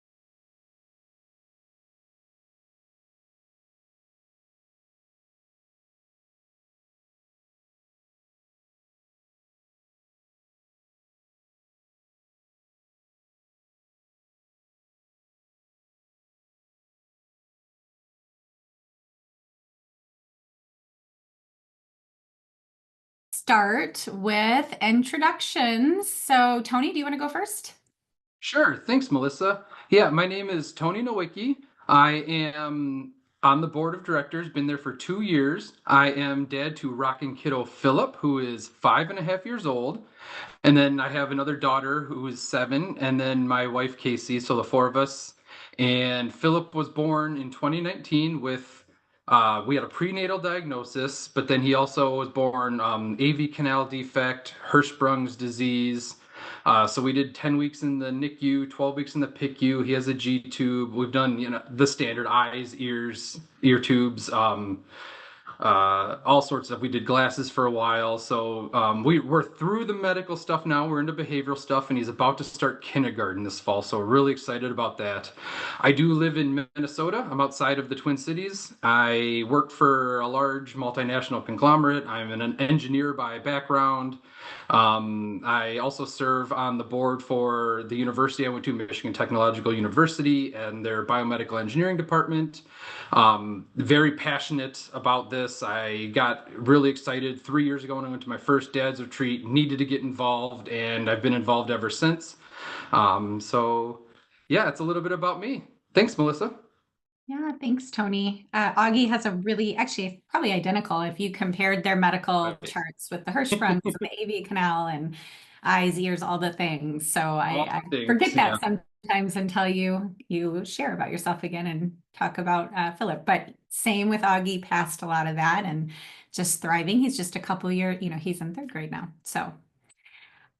Start with introductions. So Tony, do you want to go first? Sure. Thanks, Melissa. Yeah, my name is Tony Nowicki. I am on the board of directors, been there for 2 years. I am dad to rocking kiddo Philip, who is 5.5 years old. And then I have another daughter who is 7, and then my wife Casey, so the 4 of us. And Philip was born in 2019 with we had a prenatal diagnosis, but then he also was born AV canal defect, Hirschsprung's disease. So we did 10 weeks in the NICU, 12 weeks in the PICU. He has a G tube. We've done, the standard eyes, ears, ear tubes, all sorts of. We did glasses for a while. So we're through the medical stuff now. We're into behavioral stuff, and he's about to start kindergarten this fall. So we're really excited about that. I do live in Minnesota. I'm outside of the Twin Cities. I work for a large multinational conglomerate. I'm an engineer by background. I also serve on the board for the university I went to, Michigan Technological University, and their biomedical engineering department. Very passionate about this. I got really excited 3 years ago when I went to my first dad's retreat, needed to get involved, and I've been involved ever since. So yeah, it's a little bit about me. Thanks, Melissa. Yeah, thanks, Tony. Augie has a really, actually, probably identical if you compared their medical charts with the Hirschsprungs and the AV canal and eyes, ears, all the things. So I forget that sometimes until you share about yourself again and talk about Philip. But same with Augie, passed a lot of that and just thriving. He's just a couple years, he's in 3rd grade now. So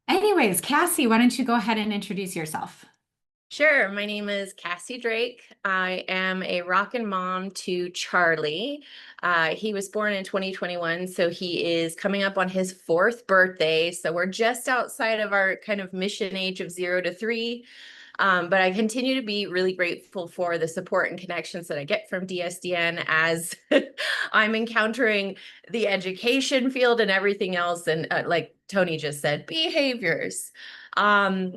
anyways, Cassie, why don't you go ahead and introduce yourself? Sure. My name is Cassie Drake. I am a rockin' mom to Charlie. He was born in 2021, so he is coming up on his 4th birthday. So we're just outside of our kind of mission age of 0 to 3. But I continue to be really grateful for the support and connections that I get from DSDN as I'm encountering the education field and everything else. And like Tony just said, behaviors. Our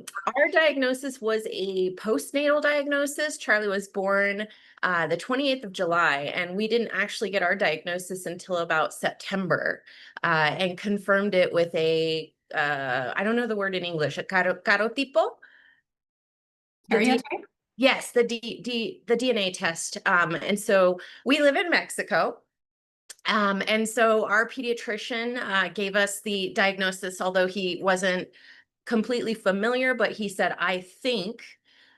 diagnosis was a postnatal diagnosis. Charlie was born the 28th of July, and we didn't actually get our diagnosis until about September, and confirmed it with a, I don't know the word in English, a carotipo? Yes, the DNA test. And so we live in Mexico. And so our pediatrician gave us the diagnosis, although he wasn't completely familiar, but he said, I think.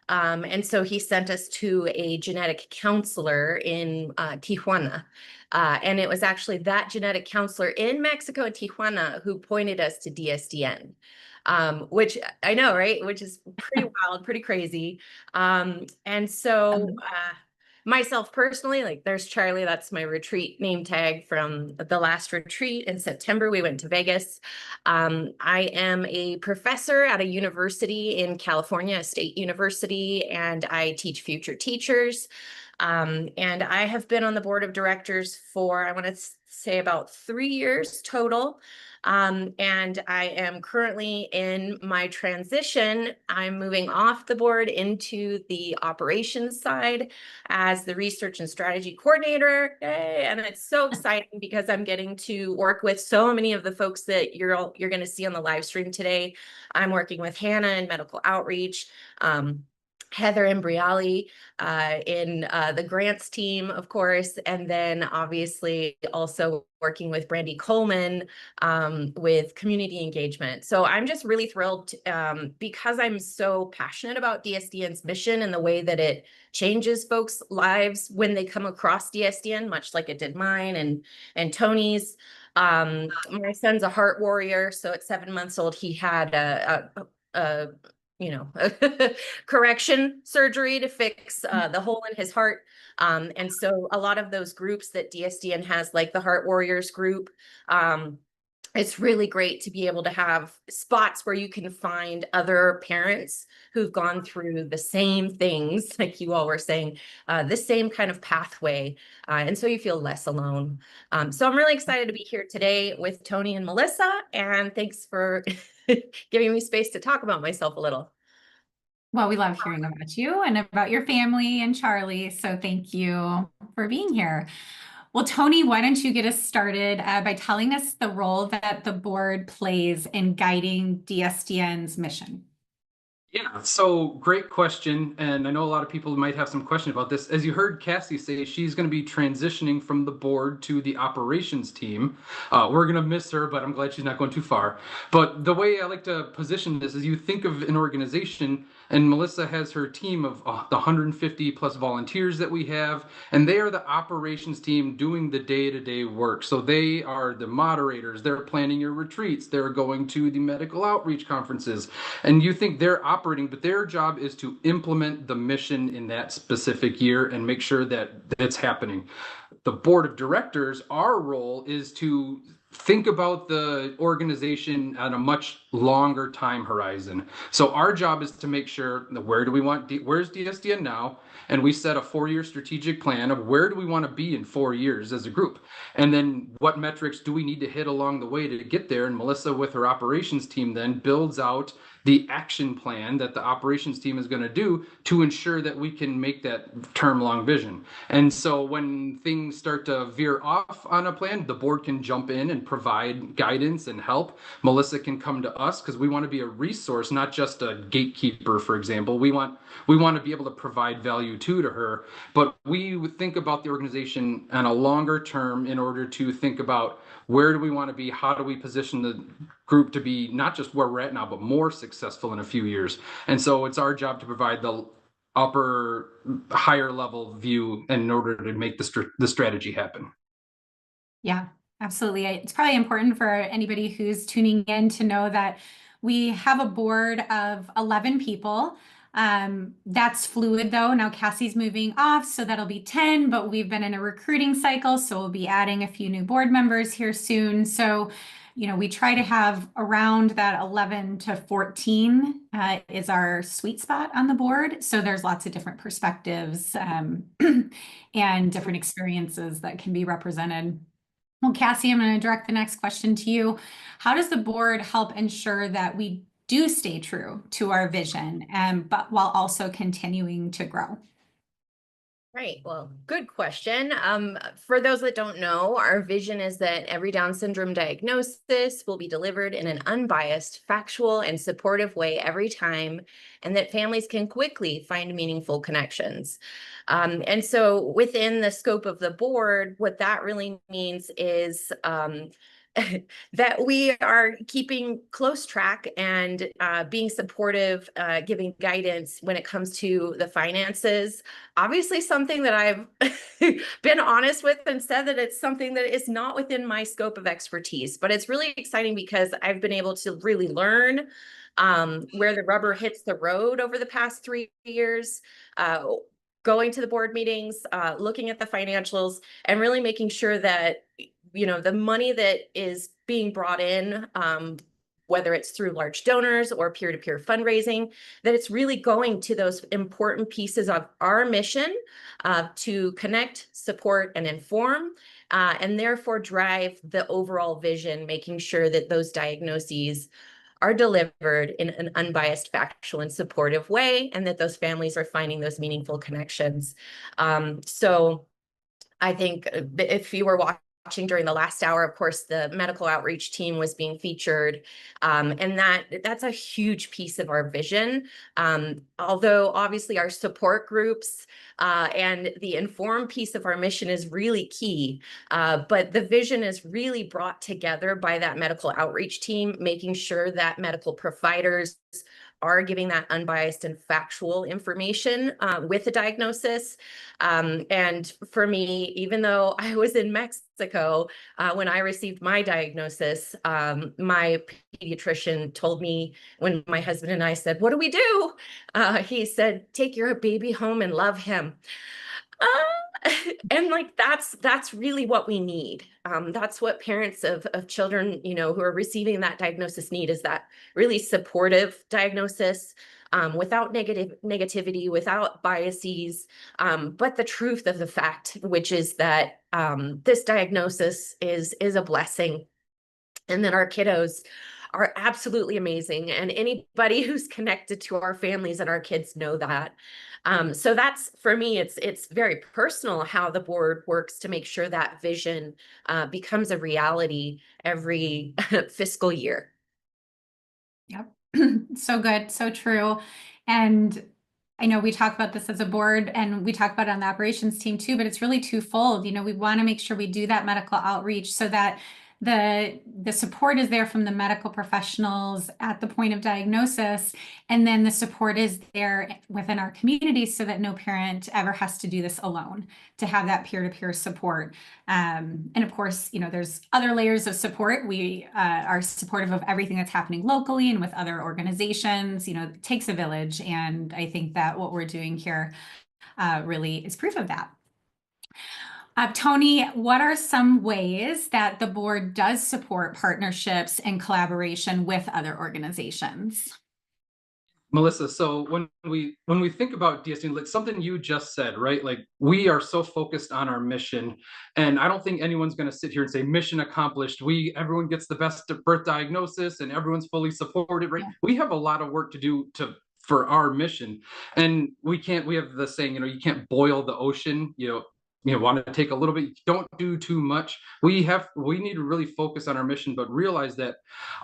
And so he sent us to a genetic counselor in Tijuana. And it was actually that genetic counselor in Mexico, Tijuana, who pointed us to DSDN, which I know, right? Which is pretty wild, pretty crazy. And so myself personally, like there's Charlie, that's my retreat name tag from the last retreat in September. We went to Vegas. I am a professor at a university in California, a state university, and I teach future teachers. And I have been on the board of directors for, I want to say about 3 years total. And I am currently in my transition. I'm moving off the board into the operations side as the research and strategy coordinator. Yay. And it's so exciting because I'm getting to work with so many of the folks that you're going to see on the live stream today. I'm working with Hannah in medical outreach, Heather and Briali in the grants team, of course, and then obviously also working with Brandy Coleman with community engagement. So I'm just really thrilled because I'm so passionate about DSDN's mission and the way that it changes folks' lives when they come across DSDN, much like it did mine and Tony's. My son's a heart warrior, so at 7 months old, he had a correction surgery to fix the hole in his heart. And so a lot of those groups that DSDN has, like the Heart Warriors group, it's really great to be able to have spots where you can find other parents who've gone through the same things, like you all were saying, the same kind of pathway. And so you feel less alone. So I'm really excited to be here today with Tony and Melissa, and thanks for giving me space to talk about myself a little. Well, we love hearing about you and about your family and Charlie. So thank you for being here. Well, Tony, why don't you get us started by telling us the role that the board plays in guiding DSDN's mission? Yeah, so great question. And I know a lot of people might have some question about this. As you heard Cassie say, she's going to be transitioning from the board to the operations team. We're going to miss her, but I'm glad she's not going too far. But the way I like to position this is you think of an organization, and Melissa has her team of the 150 plus volunteers that we have, and they are the operations team doing the day-to-day work. So they are the moderators, they're planning your retreats, they're going to the medical outreach conferences, and you think they're operating, but their job is to implement the mission in that specific year and make sure that it's happening. The board of directors, our role is to think about the organization on a much longer time horizon. So our job is to make sure that where's DSDN now? And we set a 4-year strategic plan of where do we want to be in 4 years as a group? And then what metrics do we need to hit along the way to get there? And Melissa with her operations team then builds out the action plan that the operations team is going to do to ensure that we can make that term-long vision. And so when things start to veer off on a plan, the board can jump in and provide guidance and help. Melissa can come to us because we want to be a resource, not just a gatekeeper, for example. We want to be able to provide value to her, but we would think about the organization on a longer term in order to think about where do we want to be, how do we position the group to be not just where we're at now, but more successful in a few years. And so it's our job to provide the higher level view in order to make the strategy happen. Yeah, absolutely. It's probably important for anybody who's tuning in to know that we have a board of 11 people. That's fluid though. Now Cassie's moving off, so that'll be 10, but we've been in a recruiting cycle, so we'll be adding a few new board members here soon. So we try to have around that 11 to 14 is our sweet spot on the board. So there's lots of different perspectives and different experiences that can be represented. Well, Cassie, I'm going to direct the next question to you. How does the board help ensure that we do stay true to our vision, but while also continuing to grow? Right. Well, good question. For those that don't know, our vision is that every Down syndrome diagnosis will be delivered in an unbiased, factual, and supportive way every time, and that families can quickly find meaningful connections. And so within the scope of the board, what that really means is that we are keeping close track and being supportive, giving guidance when it comes to the finances. Obviously, something that I've been honest with and said that it's something that is not within my scope of expertise, but it's really exciting because I've been able to really learn where the rubber hits the road over the past 3 years. Going to the board meetings, looking at the financials, and really making sure that the money that is being brought in, whether it's through large donors or peer-to-peer fundraising, that it's really going to those important pieces of our mission to connect, support, and inform, and therefore drive the overall vision, making sure that those diagnoses are delivered in an unbiased, factual, and supportive way, and that those families are finding those meaningful connections. So I think if you were watching during the last hour, of course, the medical outreach team was being featured, and that's a huge piece of our vision. Although obviously our support groups and the informed piece of our mission is really key, but the vision is really brought together by that medical outreach team, making sure that medical providers are giving that unbiased and factual information with the diagnosis. And for me, even though I was in Mexico when I received my diagnosis, my pediatrician told me when my husband and I said, "What do we do?" He said, "Take your baby home and love him." And like that's really what we need. That's what parents of children, who are receiving that diagnosis need, is that really supportive diagnosis, without negativity, without biases, but the truth of the fact, which is that this diagnosis is a blessing, and that our kiddos are absolutely amazing. And anybody who's connected to our families and our kids know that. So that's, for me, it's very personal how the board works to make sure that vision becomes a reality every fiscal year. Yep. So good. So true. And I know we talk about this as a board and we talk about it on the operations team too, but it's really twofold. We want to make sure we do that medical outreach so that the support is there from the medical professionals at the point of diagnosis, and then the support is there within our community so that no parent ever has to do this alone, to have that peer-to-peer support. And of course, there's other layers of support. We are supportive of everything that's happening locally and with other organizations. It takes a village, and I think that what we're doing here really is proof of that. Tony, what are some ways that the board does support partnerships and collaboration with other organizations? Melissa, so when we think about DSDN, like something you just said, right? Like, we are so focused on our mission, and I don't think anyone's going to sit here and say mission accomplished. Everyone gets the best birth diagnosis and everyone's fully supported, right? Yeah. We have a lot of work to do for our mission, and we have the saying, you can't boil the ocean, want to take a little bit, don't do too much. We need to really focus on our mission, but realize that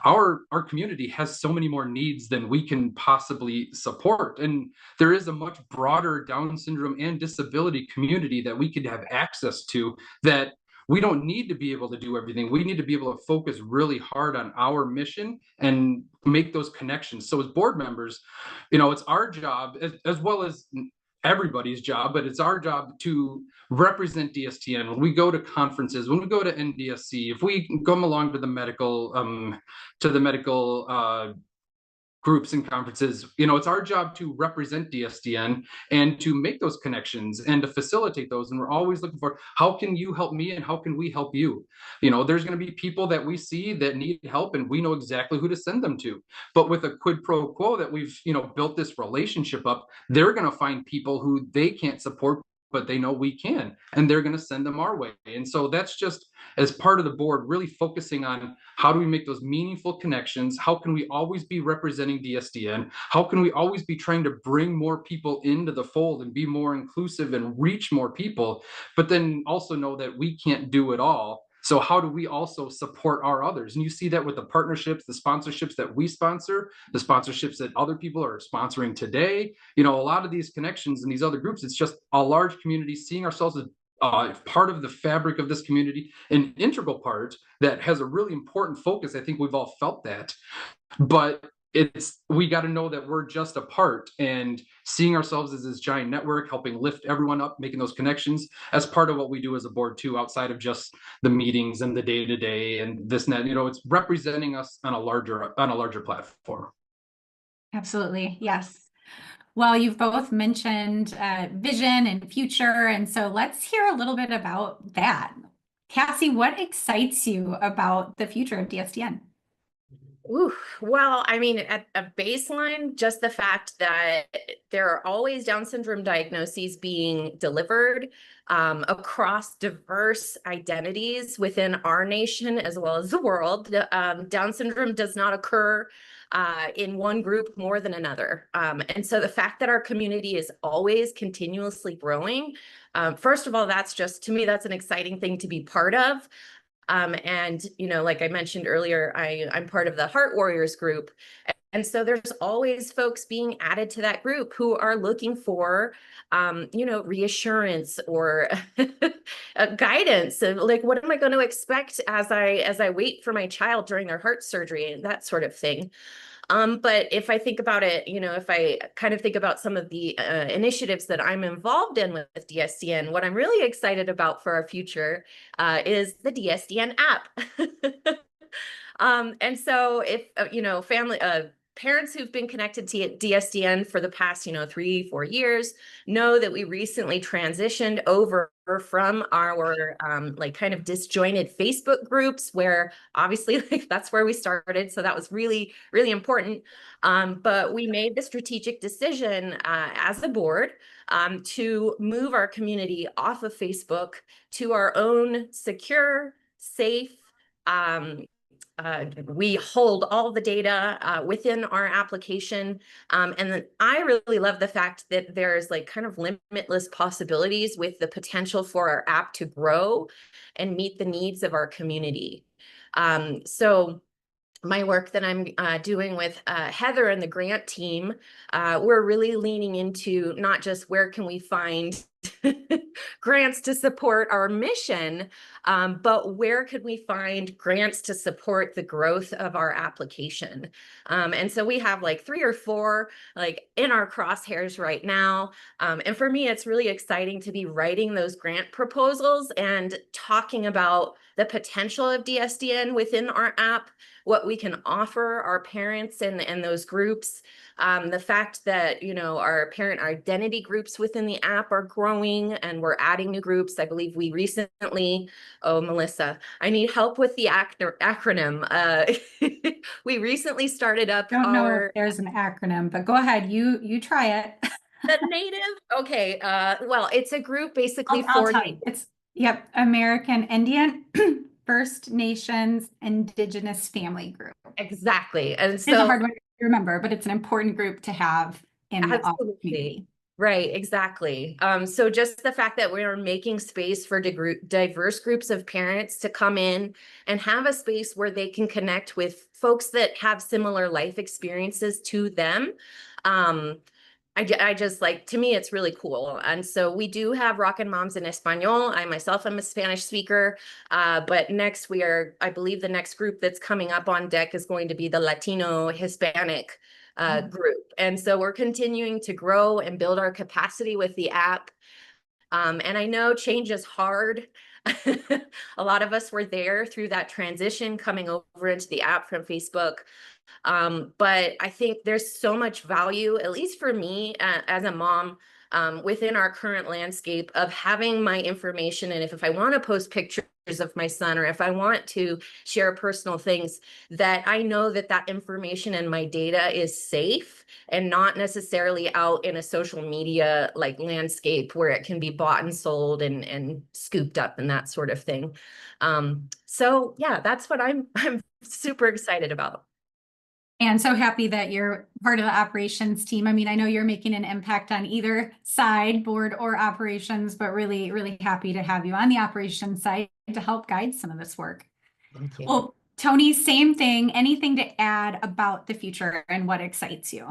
our community has so many more needs than we can possibly support. And there is a much broader Down syndrome and disability community that we could have access to, that we don't need to be able to do everything. We need to be able to focus really hard on our mission and make those connections. So as board members, it's our job, as well as everybody's job, but it's our job to represent DSDN when we go to conferences, when we go to NDSC, if we come along to the medical groups and conferences. It's our job to represent DSDN and to make those connections and to facilitate those. And we're always looking for, how can you help me and how can we help you? There's going to be people that we see that need help and we know exactly who to send them to. But with a quid pro quo that we've, built this relationship up, they're going to find people who they can't support, but they know we can, and they're going to send them our way. And so that's just, as part of the board, really focusing on how do we make those meaningful connections? How can we always be representing DSDN? How can we always be trying to bring more people into the fold and be more inclusive and reach more people, but then also know that we can't do it all. So how do we also support our others? And you see that with the partnerships, the sponsorships that we sponsor, the sponsorships that other people are sponsoring today. A lot of these connections and these other groups, it's just a large community seeing ourselves as part of the fabric of this community, an integral part that has a really important focus. I think we've all felt that, but we got to know that we're just a part, and seeing ourselves as this giant network, helping lift everyone up, making those connections as part of what we do as a board too, outside of just the meetings and the day-to-day and this and that. It's representing us on a larger platform. Absolutely. Yes. Well, you've both mentioned vision and future, and so let's hear a little bit about that. Cassie, what excites you about the future of DSDN? Ooh, well, I mean, at a baseline, just the fact that there are always Down syndrome diagnoses being delivered across diverse identities within our nation as well as the world. Down syndrome does not occur in one group more than another. And so the fact that our community is always continuously growing, first of all, that's just, to me, that's an exciting thing to be part of. And, like I mentioned earlier, I'm part of the Heart Warriors group. And so there's always folks being added to that group who are looking for, reassurance or guidance. And like, what am I going to expect as I wait for my child during their heart surgery and that sort of thing. But if I think about it, if I kind of think about some of the initiatives that I'm involved in with DSDN, what I'm really excited about for our future is the DSDN app. And so if, family, parents who've been connected to DSDN for the past, 3-4 years know that we recently transitioned over from our kind of disjointed Facebook groups, where obviously that's where we started. So that was really, really important. But we made the strategic decision as a board to move our community off of Facebook to our own secure, safe, we hold all the data within our application. And then I really love the fact that there's kind of limitless possibilities with the potential for our app to grow and meet the needs of our community. So my work that I'm doing with Heather and the grant team, we're really leaning into not just where can we find grants to support our mission, but where could we find grants to support the growth of our application? And so we have 3 or 4 in our crosshairs right now. And for me, it's really exciting to be writing those grant proposals and talking about the potential of DSDN within our app, what we can offer our parents and those groups. The fact that, our parent identity groups within the app are growing and we're adding new groups. I believe we recently, Melissa, I need help with the acronym. We recently started up Don't know if there's an acronym, but go ahead. You try it. The native. Okay. Well, it's a group basically I'll tell you. It's American Indian First Nations Indigenous Family Group. Exactly. And so it's a hard one to remember, but it's an important group to have in the community. Right, exactly. So just the fact that we are making space for diverse groups of parents to come in and have a space where they can connect with folks that have similar life experiences to them. I just to me, it's really cool. And so we do have Rockin' Moms in Espanol. I myself am a Spanish speaker, but next I believe the next group that's coming up on deck is going to be the Latino Hispanic group. And so we're continuing to grow and build our capacity with the app. And I know change is hard. A lot of us were there through that transition coming over into the app from Facebook. But I think there's so much value, at least for me as a mom, within our current landscape of having my information. And if I want to post pictures of my son, or if I want to share personal things, that I know that that information and my data is safe and not necessarily out in a social media like landscape where it can be bought and sold and scooped up and that sort of thing. So yeah, that's what I'm super excited about. And so happy that you're part of the operations team. I mean, I know you're making an impact on either side, board or operations, but really, really happy to have you on the operations side to help guide some of this work. Thank you. Well, Tony, same thing. Anything to add about the future and what excites you?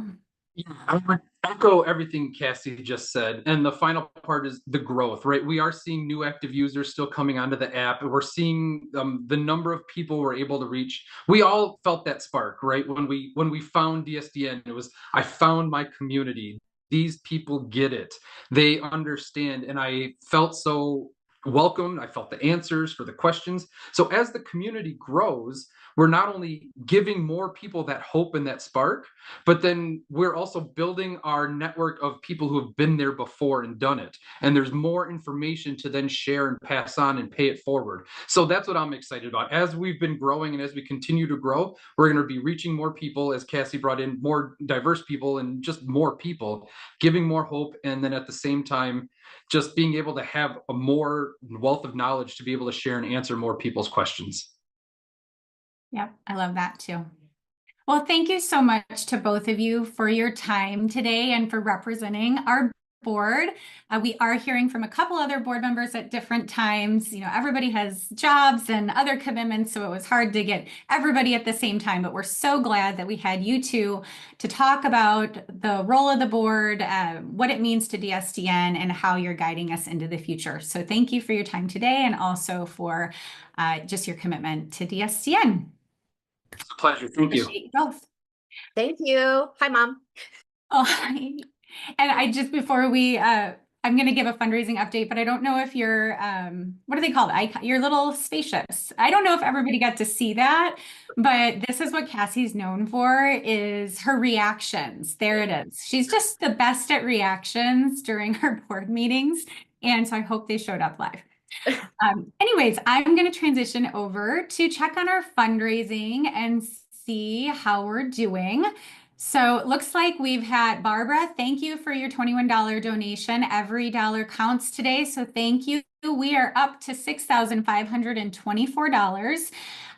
Yeah, I would echo everything Cassie just said. And the final part is the growth, right? We are seeing new active users still coming onto the app. We're seeing the number of people we're able to reach. We all felt that spark, right? When we found DSDN, it was, I found my community. These people get it. They understand. And I felt so welcomed. I felt the answers for the questions. So as the community grows, we're not only giving more people that hope and that spark, but then we're also building our network of people who have been there before and done it. And there's more information to then share and pass on and pay it forward. So that's what I'm excited about. As we've been growing and as we continue to grow, we're going to be reaching more people, as Cassie brought in, more diverse people and just more people, giving more hope. And then at the same time, just being able to have a more wealth of knowledge to be able to share and answer more people's questions. Yep, I love that too. Well, thank you so much to both of you for your time today and for representing our board. We are hearing from a couple other board members at different times. You know, everybody has jobs and other commitments, so it was hard to get everybody at the same time, but we're so glad that we had you two to talk about the role of the board, what it means to DSDN, and how you're guiding us into the future. So thank you for your time today and also for just your commitment to DSDN. It's a pleasure. Thank you. Both. Thank you. Hi, Mom. Oh, and I just before we, I'm going to give a fundraising update, but I don't know if your, what are they called? Your little spaceships. I don't know if everybody got to see that, but this is what Cassie's known for, is her reactions. There it is. She's just the best at reactions during her board meetings. And so I hope they showed up live. Anyways, I'm going to transition over to check on our fundraising and see how we're doing. So it looks like we've had Barbara. Thank you for your $21 donation. Every dollar counts today. So thank you. We are up to $6,524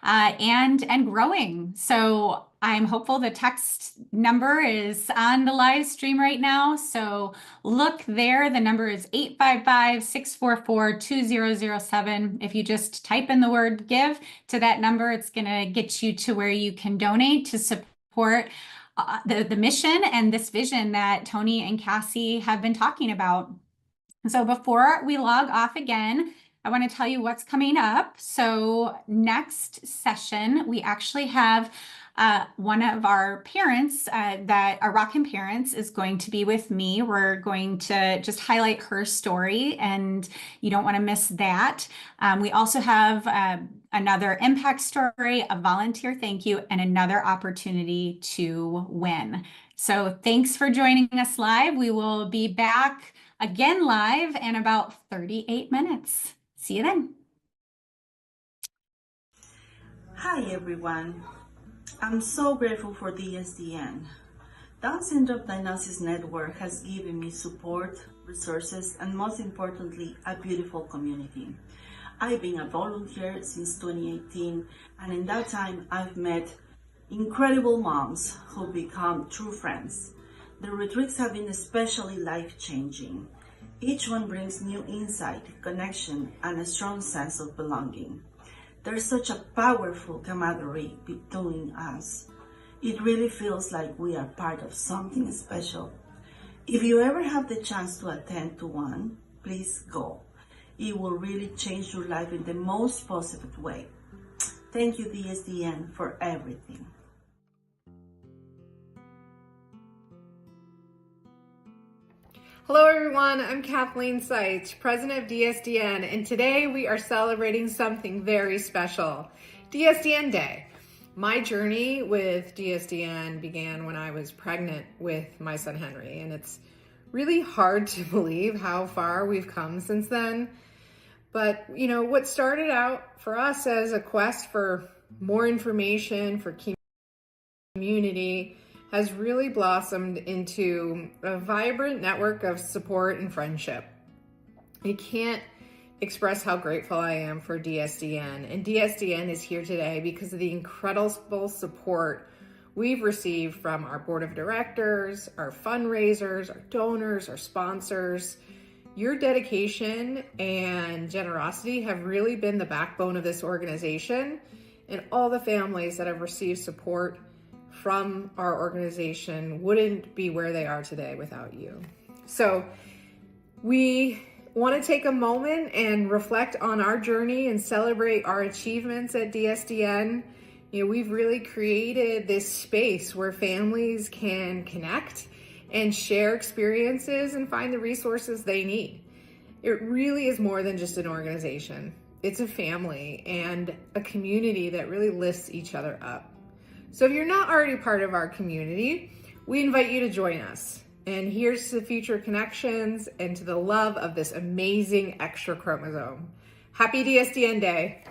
and growing. So I'm hopeful the text number is on the live stream right now. So look there. The number is 855-644-2007. If you just type in the word give to that number, it's going to get you to where you can donate to support the mission and this vision that Tony and Cassie have been talking about. So before we log off again, I want to tell you what's coming up. So next session, we actually have one of our parents, that our Rockin' parents, is going to be with me. We're going to just highlight her story, and you don't want to miss that. We also have another impact story, a volunteer thank you, and another opportunity to win. So thanks for joining us live. We will be back again live in about 38 minutes. See you then. Hi everyone. I'm so grateful for DSDN. Down Syndrome Diagnosis Network has given me support, resources, and most importantly, a beautiful community. I've been a volunteer since 2018, and in that time, I've met incredible moms who become true friends. The retreats have been especially life-changing. Each one brings new insight, connection, and a strong sense of belonging. There's such a powerful camaraderie between us. It really feels like we are part of something special. If you ever have the chance to attend to one, please go. It will really change your life in the most positive way. Thank you, DSDN, for everything. Hello everyone, I'm Kathleen Seitz, President of DSDN, and today we are celebrating something very special, DSDN Day. My journey with DSDN began when I was pregnant with my son Henry, and it's really hard to believe how far we've come since then. But, you know, what started out for us as a quest for more information, for community, has really blossomed into a vibrant network of support and friendship. I can't express how grateful I am for DSDN, and DSDN is here today because of the incredible support we've received from our board of directors, our fundraisers, our donors, our sponsors. Your dedication and generosity have really been the backbone of this organization, and all the families that have received support from our organization wouldn't be where they are today without you. So we want to take a moment and reflect on our journey and celebrate our achievements at DSDN. You know, we've really created this space where families can connect and share experiences and find the resources they need. It really is more than just an organization. It's a family and a community that really lifts each other up. So if you're not already part of our community, we invite you to join us. And here's to future connections and to the love of this amazing extra chromosome. Happy DSDN Day.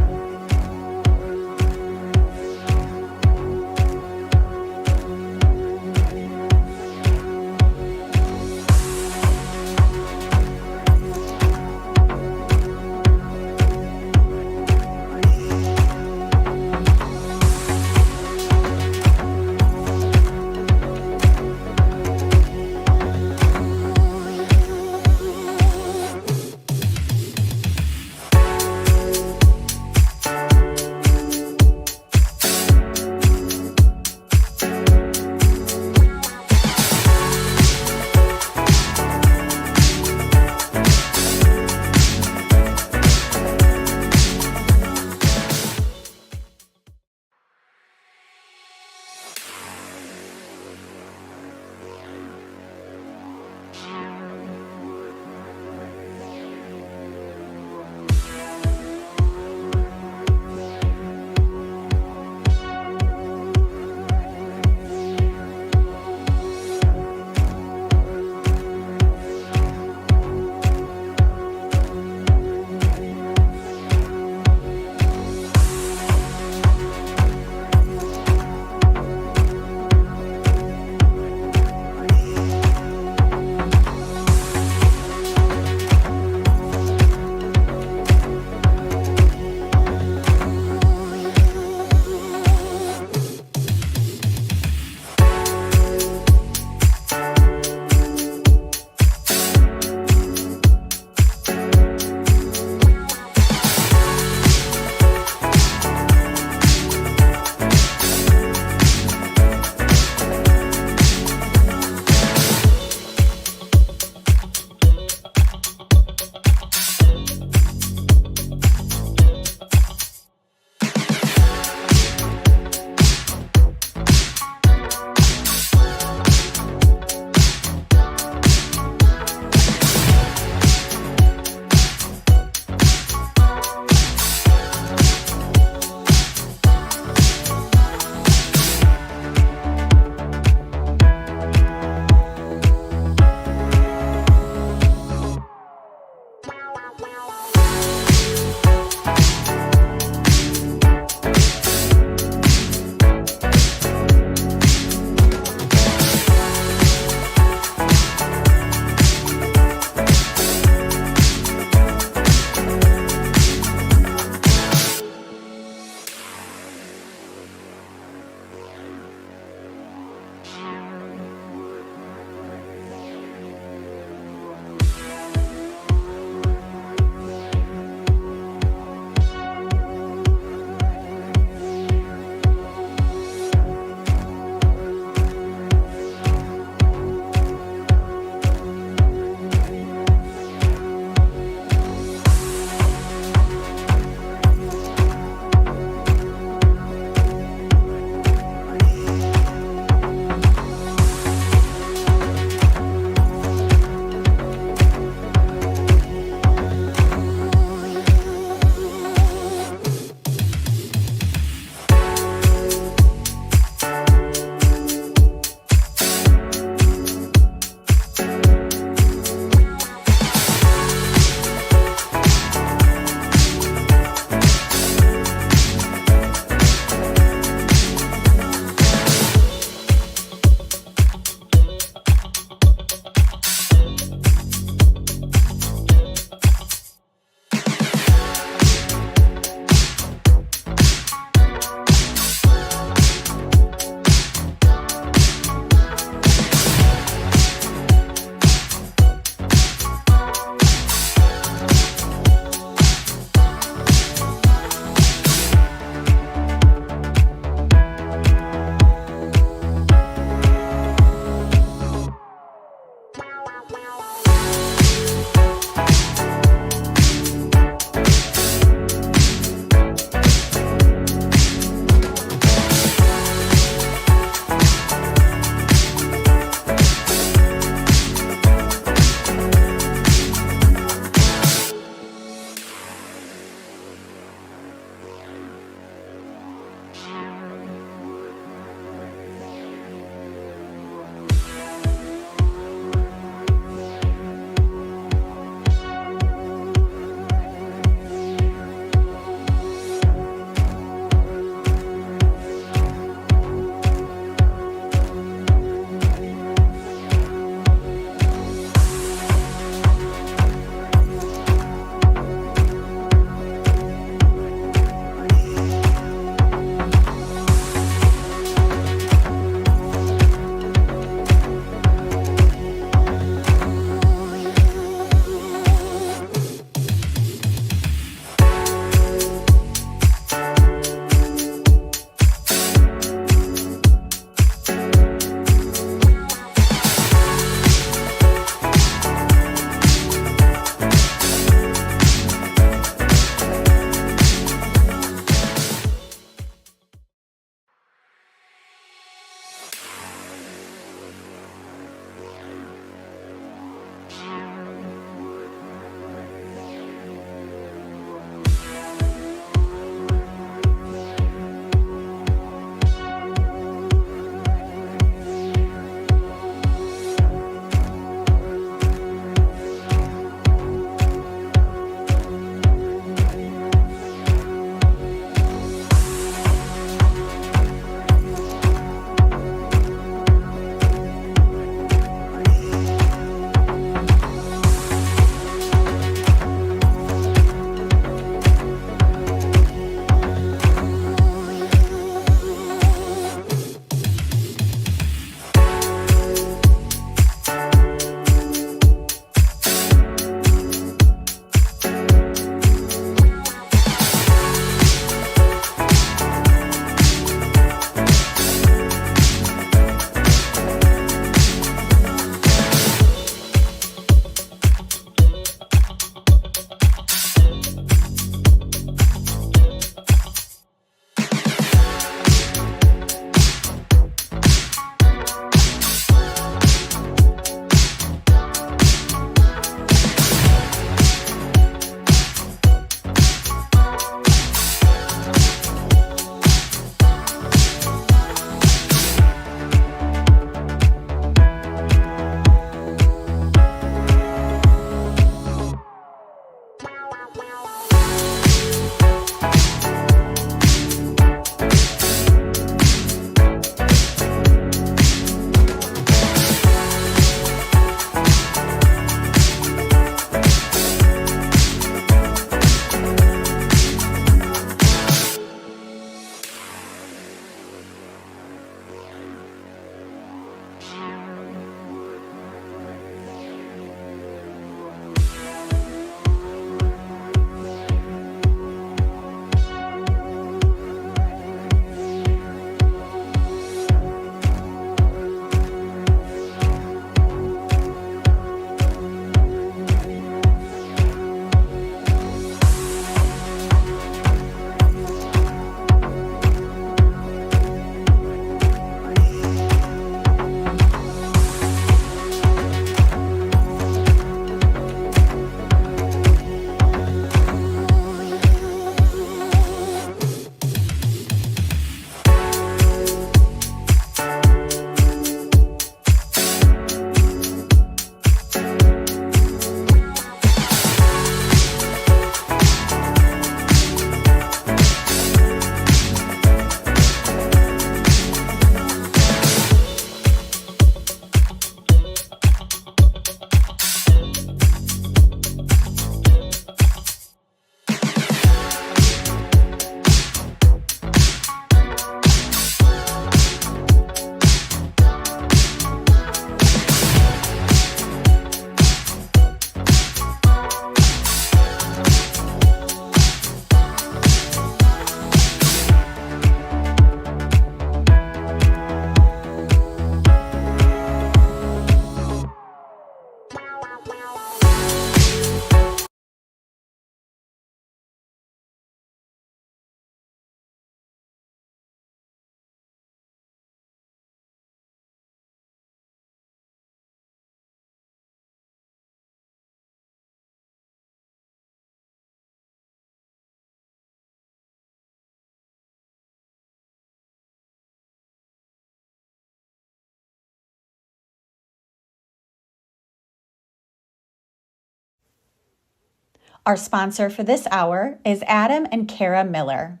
Our sponsor for this hour is Adam and Kara Miller.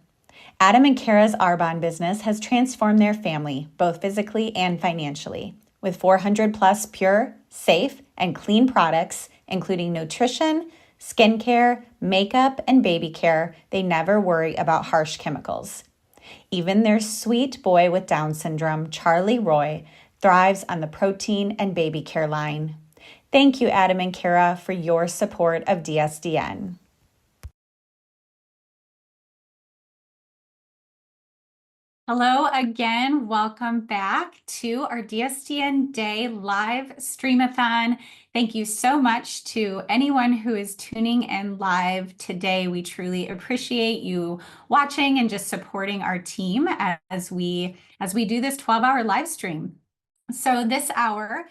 Adam and Kara's Arbonne business has transformed their family, both physically and financially, with 400 plus pure, safe, and clean products, including nutrition, skincare, makeup, and baby care. They never worry about harsh chemicals. Even their sweet boy with Down syndrome, Charlie Roy, thrives on the protein and baby care line. Thank you, Adam and Kara, for your support of DSDN. Hello again. Welcome back to our DSDN Day live streamathon. Thank you so much to anyone who is tuning in live today. We truly appreciate you watching and just supporting our team as we do this 12-hour live stream. So this hour,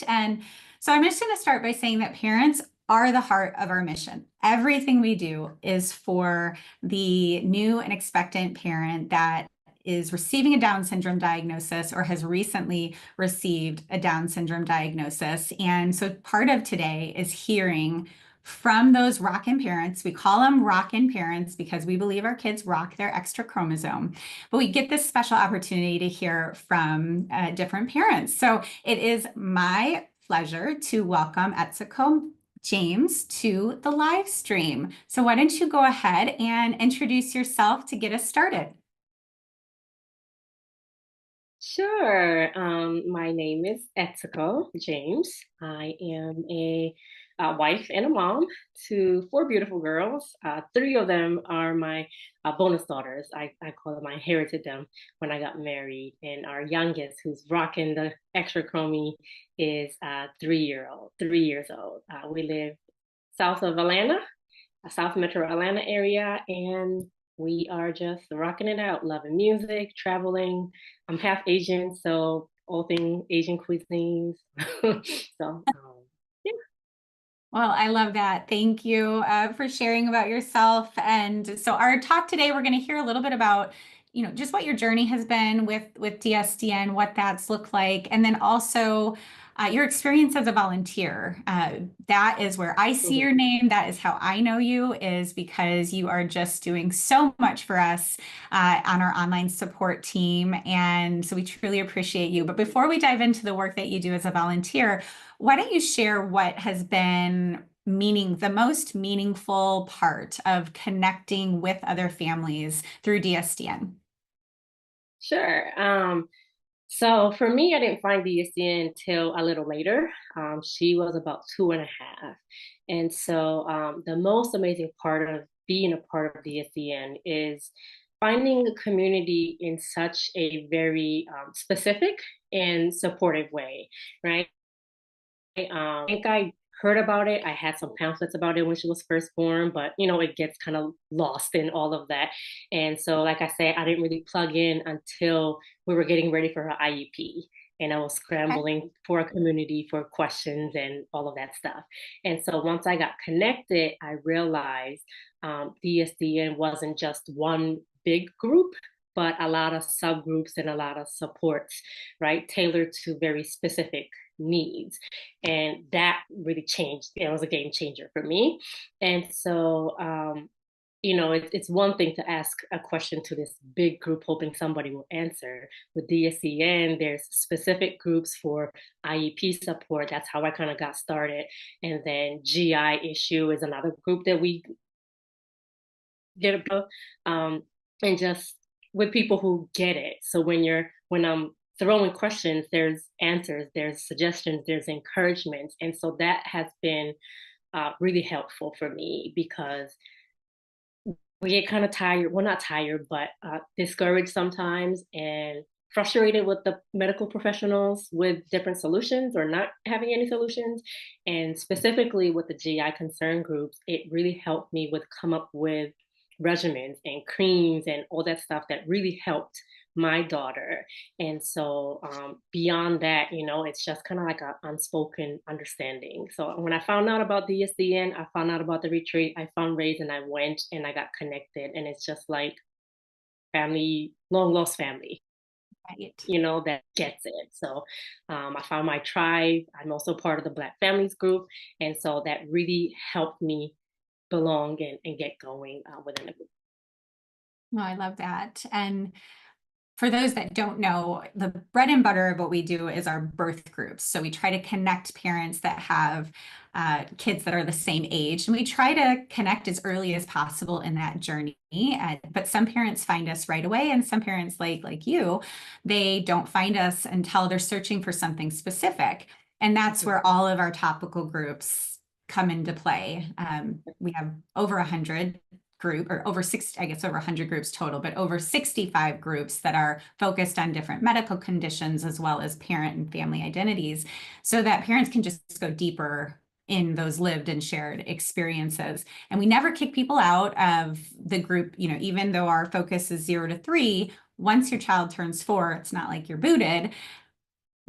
and so I'm just going to start by saying that parents are the heart of our mission. Everything we do is for the new and expectant parent that is receiving a Down syndrome diagnosis or has recently received a Down syndrome diagnosis. And so part of today is hearing from those rockin' parents. We call them rockin' parents because we believe our kids rock their extra chromosome, but we get this special opportunity to hear from different parents. So it is my pleasure to welcome Etsuko James to the live stream. So why don't you go ahead and introduce yourself to get us started? Sure. My name is Etsuko James. I am a wife and a mom to 4 beautiful girls. 3 of them are my bonus daughters. I call them, I inherited them when I got married. And our youngest, who's rocking the extra chromie, is 3 years old. We live south of Atlanta, South Metro Atlanta area, and we are just rocking it out, loving music, traveling. I'm half Asian, so all things Asian cuisines. So, yeah. Well, I love that. Thank you for sharing about yourself. And so our talk today, we're going to hear a little bit about, just what your journey has been with DSDN, what that's looked like, and then also your experience as a volunteer. That is where I see your name. That is how I know you, is because you are just doing so much for us on our online support team. And so we truly appreciate you. But before we dive into the work that you do as a volunteer, why don't you share what has been the most meaningful part of connecting with other families through DSDN? Sure. So for me, I didn't find DSDN until a little later. She was about 2.5. And so the most amazing part of being a part of DSDN is finding a community in such a very specific and supportive way, right? I think I heard about it. I had some pamphlets about it when she was first born, but it gets kind of lost in all of that. And so, like I said, I didn't really plug in until we were getting ready for her IUP. And I was scrambling for a community for questions and all of that stuff. And so once I got connected, I realized DSDN wasn't just one big group, but a lot of subgroups and a lot of supports, right? Tailored to very specific needs. And that really changed. It was a game changer for me. And so, it's one thing to ask a question to this big group hoping somebody will answer. With DSDN, there's specific groups for IEP support. That's how I kind of got started. And then GI issue is another group that we get about, and just with people who get it. So when I'm throwing questions, there's answers, there's suggestions, there's encouragements. And so that has been really helpful for me, because we get kind of tired, well, not tired, but discouraged sometimes and frustrated with the medical professionals with different solutions or not having any solutions. And specifically with the GI concern groups, it really helped me come up with regimens and creams and all that stuff that really helped my daughter. And so beyond that, it's just kind of like an unspoken understanding. So when I found out about DSDN, I found out about the retreat, I fundraised and I went and I got connected. And it's just like family, long lost family. that gets it. So I found my tribe. I'm also part of the Black Families group. And so that really helped me belong and get going within the group. No, I love that. And for those that don't know, the bread and butter of what we do is our birth groups. So we try to connect parents that have kids that are the same age, and we try to connect as early as possible in that journey. But some parents find us right away, and some parents like you, they don't find us until they're searching for something specific. And that's where all of our topical groups come into play. We have over 100 group, or over 60, I guess over 100 groups total, but over 65 groups that are focused on different medical conditions as well as parent and family identities, so that parents can just go deeper in those lived and shared experiences. And we never kick people out of the group, even though our focus is 0 to 3, once your child turns 4, it's not like you're booted.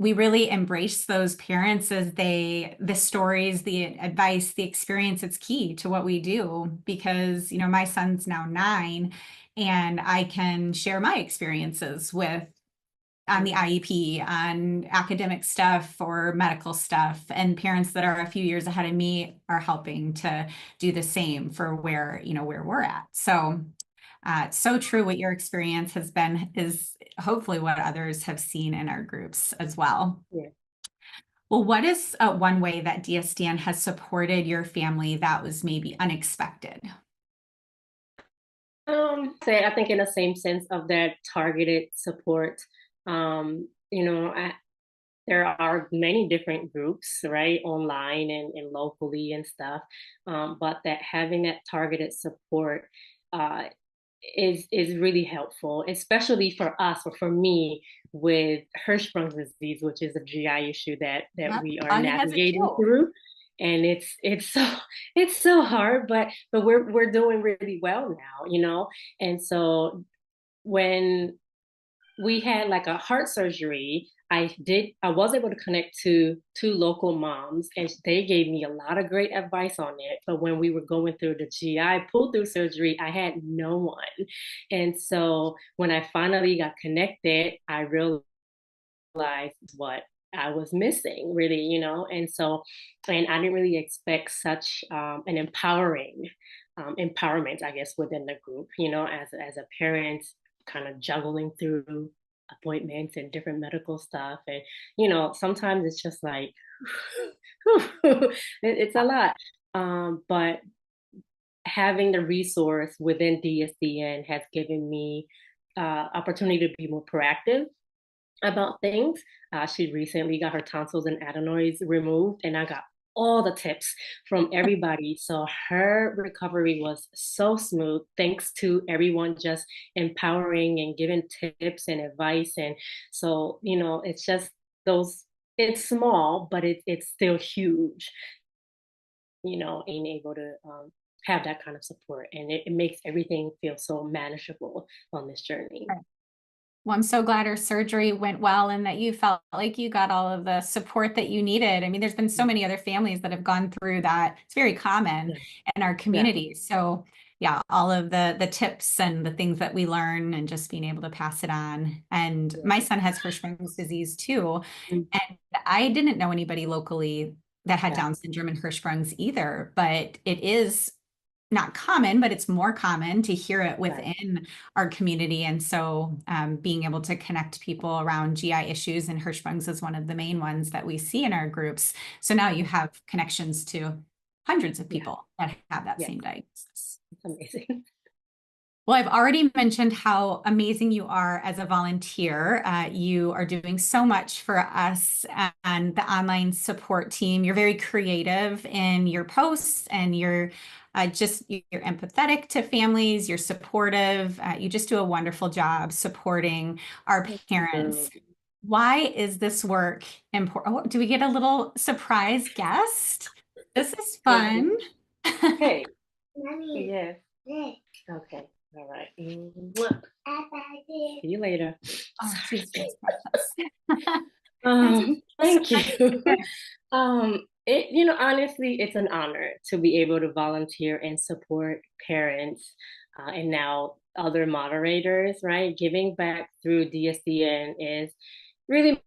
We really embrace those parents as the stories, the advice, the experience. It's key to what we do, because, my son's now 9, and I can share my experiences on the IEP, on academic stuff or medical stuff, and parents that are a few years ahead of me are helping to do the same for where we're at. So so true. What your experience has been is hopefully what others have seen in our groups as well. Yeah. Well, what is one way that DSDN has supported your family that was maybe unexpected? I think in the same sense of that targeted support. There are many different groups, right, online and locally and stuff, but that having that targeted support is really helpful, especially for us, or for me, with Hirschsprung's disease, which is a GI issue that we are navigating through. And it's so hard, but we're doing really well now, And so when we had like a heart surgery, I was able to connect to 2 local moms, and they gave me a lot of great advice on it. But when we were going through the GI pull-through surgery, I had no one. And so when I finally got connected, I realized what I was missing, really, And so, and I didn't really expect such an empowerment, I guess, within the group, as a parent, kind of juggling through appointments and different medical stuff. And, sometimes it's just like, it's a lot. But having the resource within DSDN has given me opportunity to be more proactive about things. She recently got her tonsils and adenoids removed, and I got all the tips from everybody. So her recovery was so smooth, thanks to everyone just empowering and giving tips and advice. And so, it's just it's small, but it's still huge, being able to have that kind of support. And it makes everything feel so manageable on this journey. Right. Well, I'm so glad her surgery went well and that you felt like you got all of the support that you needed. I mean, there's been so many other families that have gone through that. It's very common in our community. So yeah, all of the tips and the things that we learn, and just being able to pass it on. And my son has Hirschsprung's disease too. And I didn't know anybody locally that had Down syndrome and Hirschsprung's either, but it is not common, but it's more common to hear it within our community. And so being able to connect people around GI issues, and Hirschsprung's is one of the main ones that we see in our groups. So now you have connections to hundreds of people that have that same diagnosis. It's amazing. Well, I've already mentioned how amazing you are as a volunteer. You are doing so much for us and the online support team. You're very creative in your posts, and you're empathetic to families. You're supportive. You just do a wonderful job supporting our parents. Why is this work important? Oh, do we get a little surprise guest? This is fun. Hey. Yes. Okay. All right. See you later. Oh, she's thank you. Honestly, it's an honor to be able to volunteer and support parents, and now other moderators, right? Giving back through DSDN is really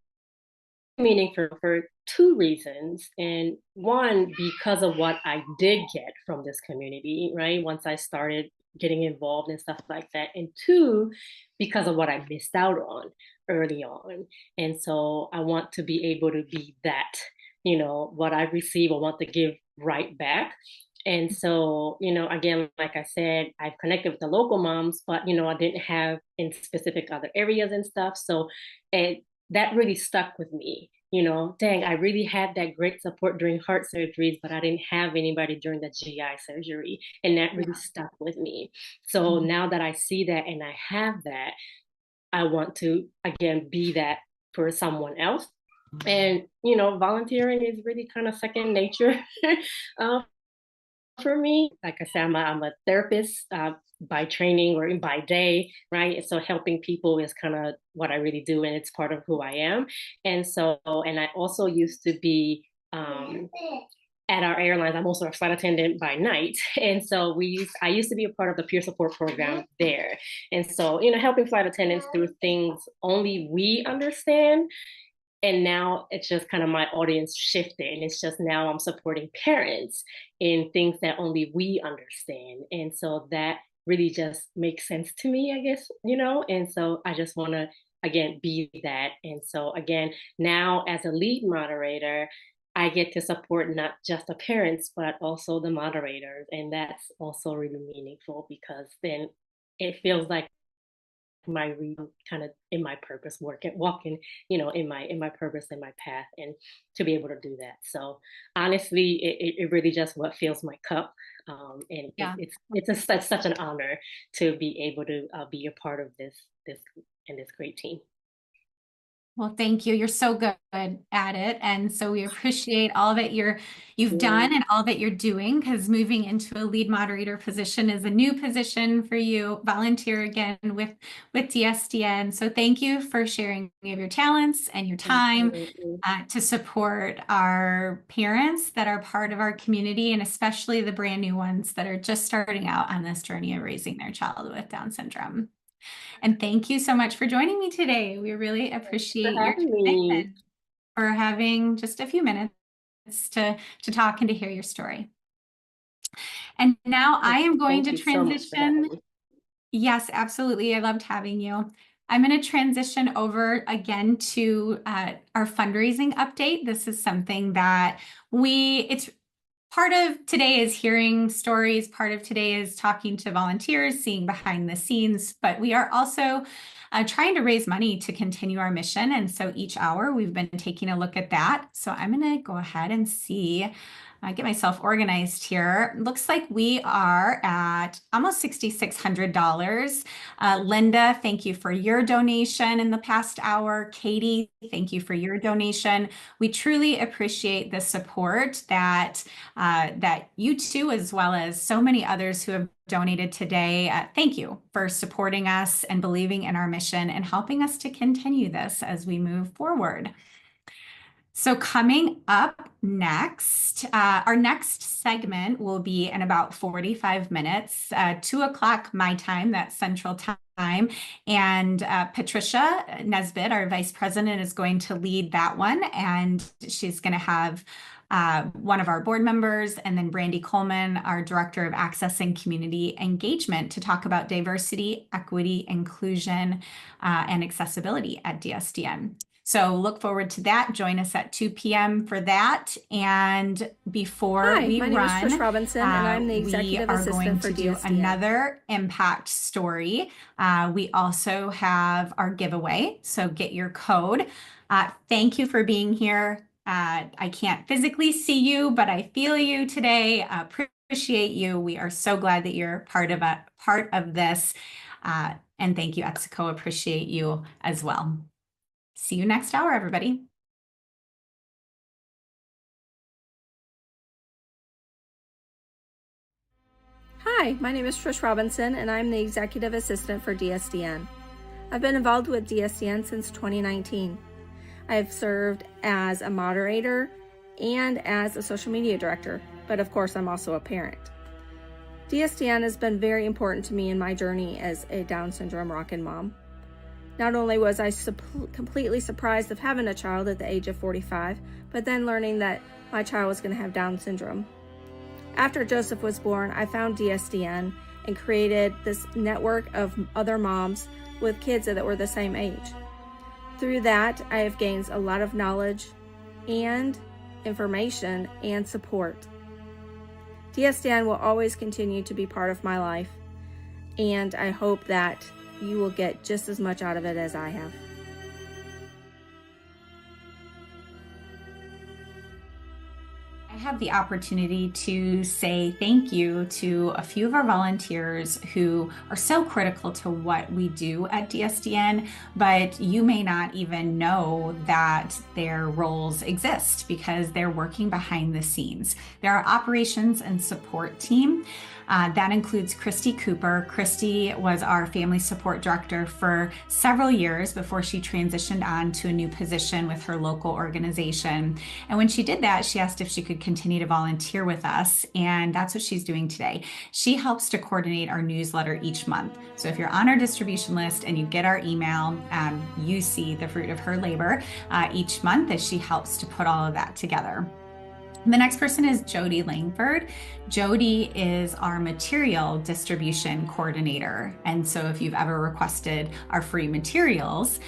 meaningful for two reasons. And one, because of what I did get from this community, right? Once I started getting involved and stuff like that. And two, because of what I missed out on early on. And so I want to be able to be that, what I receive, I want to give right back. And so, again, like I said, I've connected with the local moms, but, I didn't have in specific other areas and stuff. So that really stuck with me. Dang, I really had that great support during heart surgeries, but I didn't have anybody during the GI surgery. And that really stuck with me. So now that I see that and I have that, I want to, again, be that for someone else. And, volunteering is really kind of second nature for me. Like I said, I'm a therapist by training or by day, right? So helping people is kind of what I really do, and it's part of who I am. And so, and I also used to be at our airlines. I'm also a flight attendant by night, and so I used to be a part of the peer support program there. And so, helping flight attendants through things only we understand. And now it's just kind of my audience shifted. And it's just now I'm supporting parents in things that only we understand. And so that really just makes sense to me, I guess, and so I just want to, again, be that. And so, again, now as a lead moderator, I get to support not just the parents, but also the moderators. And that's also really meaningful, because then it feels like my kind of in my purpose, walking, in my purpose and my path, and to be able to do that. So honestly, it really just what fills my cup. And it's such an honor to be able to be a part of this great team. Well, thank you. You're so good at it. And so we appreciate all that you've done and all that you're doing, because moving into a lead moderator position is a new position for you. Volunteer again with DSDN. So thank you for sharing of your talents and your time to support our parents that are part of our community, and especially the brand new ones that are just starting out on this journey of raising their child with Down syndrome. And thank you so much for joining me today. We really appreciate your commitment for having just a few minutes to talk and to hear your story. And now I am going to transition. Yes, absolutely. I loved having you. I'm going to transition over again to our fundraising update. This is something that it's part of today is hearing stories. Part of today is talking to volunteers, seeing behind the scenes, but we are also trying to raise money to continue our mission. And so each hour we've been taking a look at that. So I'm going to go ahead and see, get myself organized here. Looks like we are at almost $6,600. Linda, thank you for your donation in the past hour. Katie, thank you for your donation. We truly appreciate the support that you two, as well as so many others who have donated today. Thank you for supporting us and believing in our mission and helping us to continue this as we move forward. So coming up next, our next segment will be in about 45 minutes, 2 o'clock my time, that's Central Time. And Patricia Nesbitt, our Vice President, is going to lead that one. And she's going to have one of our board members, and then Brandy Coleman, our Director of Access and Community Engagement, to talk about diversity, equity, inclusion, and accessibility at DSDN. So look forward to that. Join us at 2 p.m. for that. And before we run, name is Trish Robinson, and I'm the Executive Assistant for DSDN. We are going to do another impact story. We also have our giveaway, so get your code. Thank you for being here. I can't physically see you, but I feel you today. Appreciate you. We are so glad that you're part of this. And thank you, Etsuko. Appreciate you as well. See you next hour, everybody. Hi, my name is Trish Robinson, and I'm the Executive Assistant for DSDN. I've been involved with DSDN since 2019. I've served as a moderator and as a social media director, but of course I'm also a parent. DSDN has been very important to me in my journey as a Down syndrome rockin' mom. Not only was I completely surprised of having a child at the age of 45, but then learning that my child was going to have Down syndrome. After Joseph was born, I found DSDN and created this network of other moms with kids that were the same age. Through that, I have gained a lot of knowledge and information and support. DSDN will always continue to be part of my life, and I hope that you will get just as much out of it as I have. I have the opportunity to say thank you to a few of our volunteers who are so critical to what we do at DSDN, but you may not even know that their roles exist because they're working behind the scenes. They're our operations and support team. That includes Christy Cooper. Christy was our family support director for several years before she transitioned on to a new position with her local organization. And when she did that, she asked if she could continue to volunteer with us, and that's what she's doing today. She helps to coordinate our newsletter each month. So if you're on our distribution list and you get our email, you see the fruit of her labor each month as she helps to put all of that together. The next person is Jody Langford. Jody is our material distribution coordinator. And so if you've ever requested our free materials,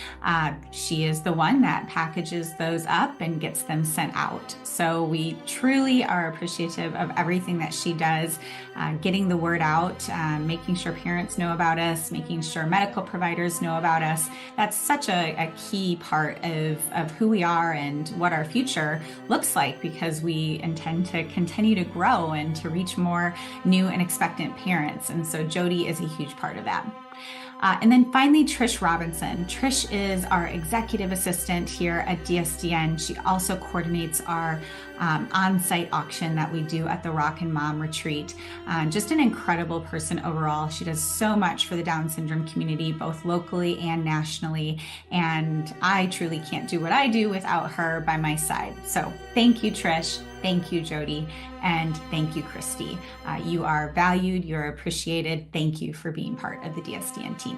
she is the one that packages those up and gets them sent out. So we truly are appreciative of everything that she does, getting the word out, making sure parents know about us, making sure medical providers know about us. That's such a key part of who we are and what our future looks like, because we intend to continue to grow and to reach more new and expectant parents. And so Jody is a huge part of that. And then finally, Trish Robinson. Trish is our executive assistant here at DSDN. She also coordinates our on-site auction that we do at the Rockin' Mom Retreat. Just an incredible person overall. She does so much for the Down syndrome community, both locally and nationally. And I truly can't do what I do without her by my side. So thank you, Trish. Thank you, Jody. And thank you, Christy. You are valued, you're appreciated. Thank you for being part of the DSDN team.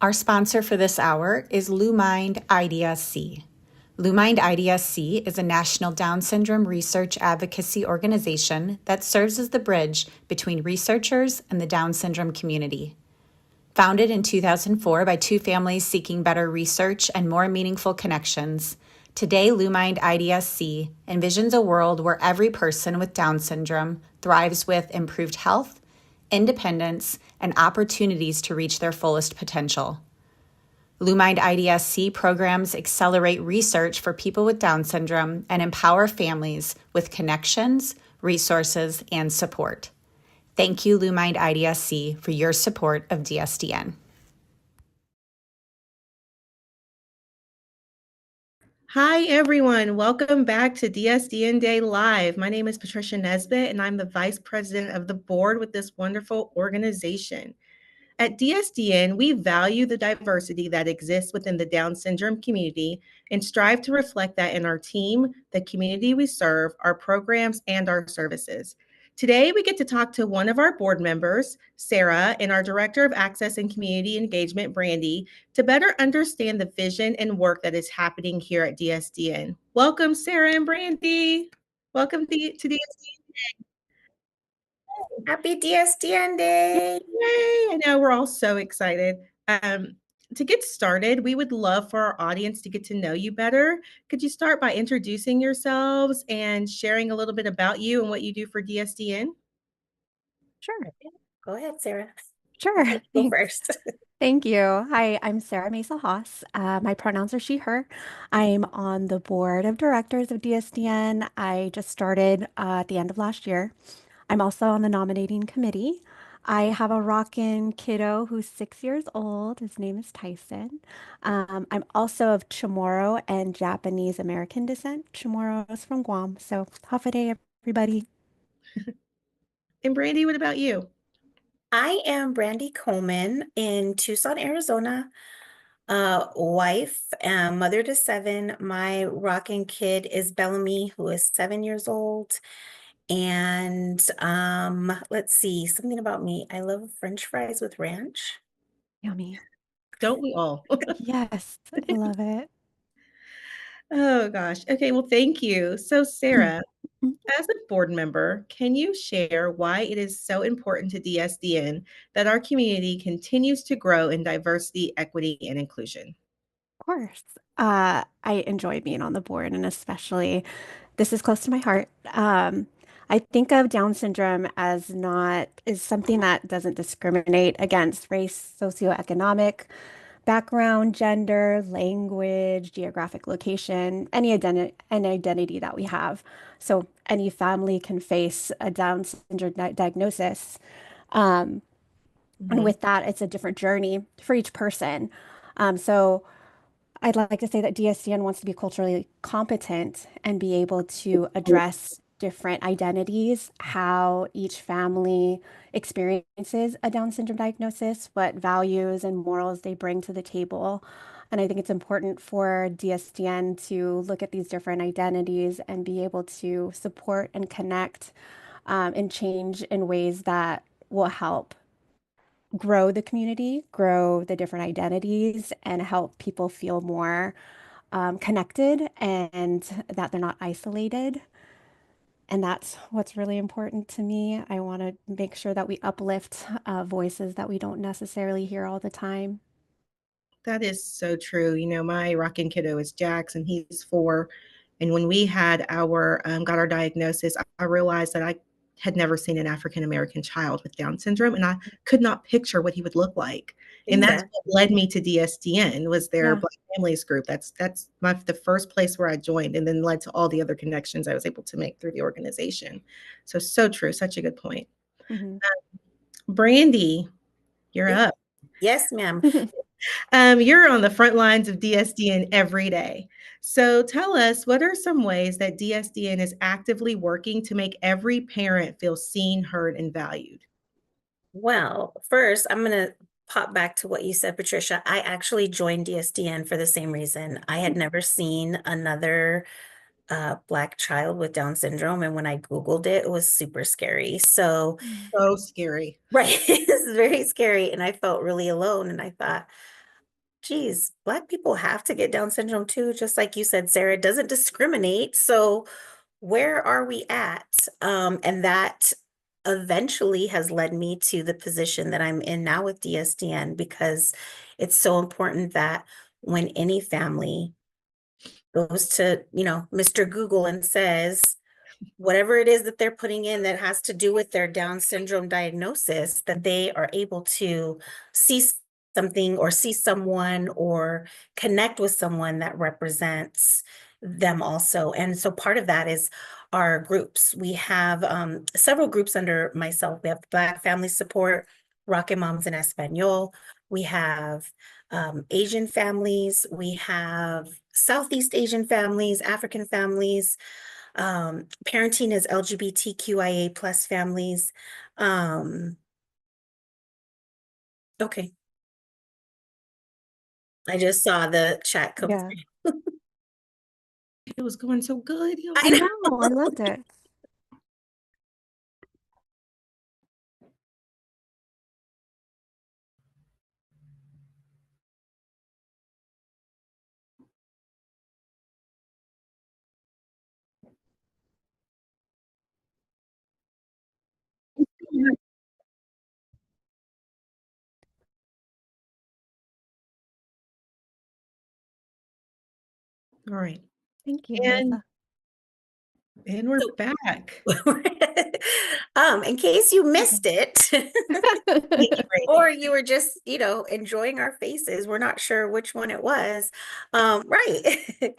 Our sponsor for this hour is LuMind IDSC. LuMind IDSC is a national Down syndrome research advocacy organization that serves as the bridge between researchers and the Down syndrome community. Founded in 2004 by two families seeking better research and more meaningful connections, today LuMind IDSC envisions a world where every person with Down syndrome thrives with improved health, independence, and opportunities to reach their fullest potential. LuMind IDSC programs accelerate research for people with Down syndrome and empower families with connections, resources, and support. Thank you, LuMind IDSC, for your support of DSDN. Hi, everyone. Welcome back to DSDN Day Live. My name is Patricia Nesbitt, and I'm the Vice President of the board with this wonderful organization. At DSDN, we value the diversity that exists within the Down syndrome community and strive to reflect that in our team, the community we serve, our programs, and our services. Today, we get to talk to one of our board members, Sarah, and our Director of Access and Community Engagement, Brandy, to better understand the vision and work that is happening here at DSDN. Welcome, Sarah and Brandy. Welcome to DSDN. Happy DSDN Day! Yay! I know we're all so excited. To get started, we would love for our audience to get to know you better. Could you start by introducing yourselves and sharing a little bit about you and what you do for DSDN? Sure. Go ahead, Sarah. Sure. Go first. Thank you. Hi, I'm Sarah Mesa Haas. My pronouns are she, her. I'm on the board of directors of DSDN. I just started at the end of last year. I'm also on the nominating committee. I have a rockin' kiddo who's 6 years old. His name is Tyson. I'm also of Chamorro and Japanese American descent. Chamorro is from Guam. So, hafa day, everybody. And Brandy, what about you? I am Brandy Coleman in Tucson, Arizona. Wife, mother to 7. My rockin' kid is Bellamy, who is 7 years old. And let's see, something about me. I love French fries with ranch. Yummy. Don't we all? Yes, I love it. Oh gosh. Okay, well, thank you. So Sarah, as a board member, can you share why it is so important to DSDN that our community continues to grow in diversity, equity, and inclusion? Of course. I enjoy being on the board, and especially this is close to my heart. I think of Down syndrome as something that doesn't discriminate against race, socioeconomic background, gender, language, geographic location, any identity that we have. So any family can face a Down syndrome diagnosis. And with that, it's a different journey for each person. So I'd like to say that DSDN wants to be culturally competent and be able to address different identities, how each family experiences a Down syndrome diagnosis, what values and morals they bring to the table. And I think it's important for DSDN to look at these different identities and be able to support and connect and change in ways that will help grow the community, grow the different identities, and help people feel more connected and that they're not isolated. And that's what's really important to me. I want to make sure that we uplift voices that we don't necessarily hear all the time. That is so true. You know, my rockin' kiddo is Jax, and he's 4. And when we had got our diagnosis, I realized that I had never seen an African American child with Down syndrome, and I could not picture what he would look like. And that's what led me to DSDN, was their Black Families group. That's the first place where I joined, and then led to all the other connections I was able to make through the organization. So true. Such a good point. Brandy, you're up. Yes, ma'am. You're on the front lines of DSDN every day. So tell us, what are some ways that DSDN is actively working to make every parent feel seen, heard, and valued? Well, first, I'm going to pop back to what you said, Patricia. I actually joined DSDN for the same reason. I had never seen another Black child with Down syndrome. And when I Googled it, it was super scary. So scary. Right. It's very scary. And I felt really alone. And I thought, geez, Black people have to get Down syndrome too, just like you said, Sarah, it doesn't discriminate. So where are we at? And that eventually has led me to the position that I'm in now with DSDN, because it's so important that when any family goes to, Mr. Google and says, whatever it is that they're putting in that has to do with their Down syndrome diagnosis, that they are able to see something or see someone or connect with someone that represents them also. And so part of that is our groups. We have several groups under myself. We have Black Family Support, Rockin' Moms in Espanol. We have Asian families. We have Southeast Asian families, African families, parenting as LGBTQIA plus families. Okay. I just saw the chat come Yeah. through. It was going so good. I know, I loved it. All right. Thank you, And Melissa. we're back. In case you missed it, or you were just, enjoying our faces, we're not sure which one it was. Right.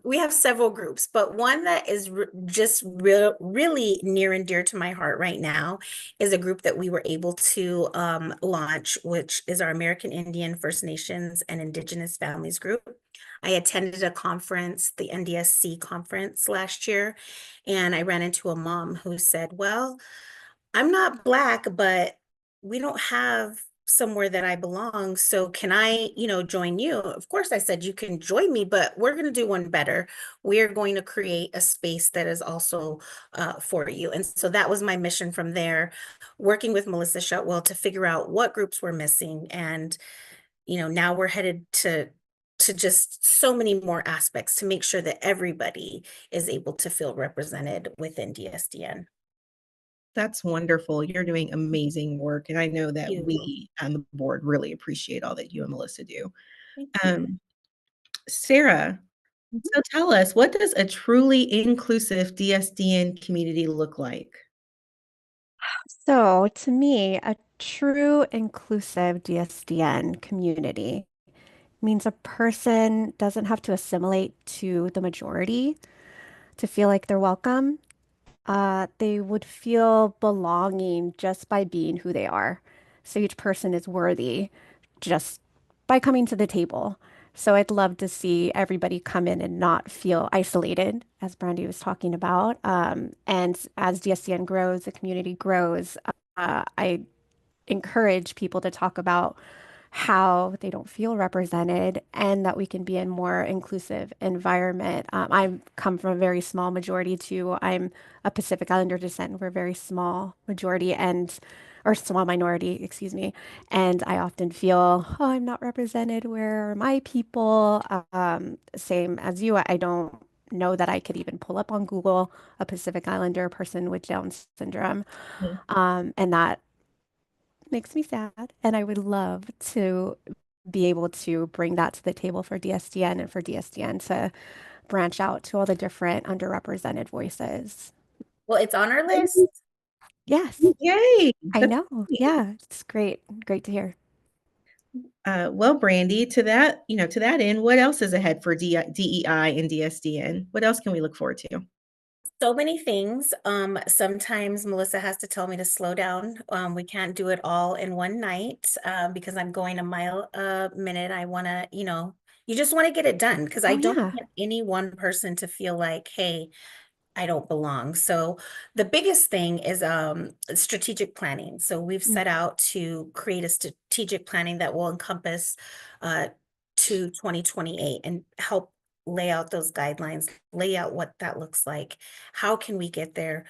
We have several groups, but one that is really near and dear to my heart right now is a group that we were able to launch, which is our American Indian, First Nations, and Indigenous Families group. I attended a conference, the NDSC conference last year, and I ran into a mom who said, well, I'm not Black, but we don't have somewhere that I belong. So can I, join you? Of course, I said, you can join me, but we're going to do one better. We're going to create a space that is also for you. And so that was my mission from there, working with Melissa Shotwell to figure out what groups were missing. And, now we're headed to just so many more aspects to make sure that everybody is able to feel represented within DSDN. That's wonderful. You're doing amazing work. And I know that You. we on the board really appreciate all that you and Melissa do. Thank you. Sarah, so tell us, what does a truly inclusive DSDN community look like? So, to me, a true inclusive DSDN community means a person doesn't have to assimilate to the majority to feel like they're welcome. They would feel belonging just by being who they are. So each person is worthy just by coming to the table. So I'd love to see everybody come in and not feel isolated, as Brandy was talking about. And as DSDN grows, the community grows, I encourage people to talk about how they don't feel represented and that we can be in more inclusive environment. I come from a very small majority too. I'm a Pacific Islander descent. We're a very small majority or small minority, excuse me. And I often feel, oh, I'm not represented. Where are my people? Same as you. I don't know that I could even pull up on Google a Pacific Islander person with Down syndrome. And that makes me sad. And I would love to be able to bring that to the table for DSDN and for DSDN to branch out to all the different underrepresented voices. Well, it's on our list. Yes. Yay. I know. Yeah, it's great. Great to hear. Well, Brandy, to that end, what else is ahead for DEI and DSDN? What else can we look forward to? So many things. Sometimes Melissa has to tell me to slow down. We can't do it all in one night because I'm going a mile a minute. I want to, you just want to get it done because I don't want any one person to feel like, hey, I don't belong. So the biggest thing is strategic planning. So we've set out to create a strategic planning that will encompass to 2028 and help lay out those guidelines, lay out what that looks like. How can we get there?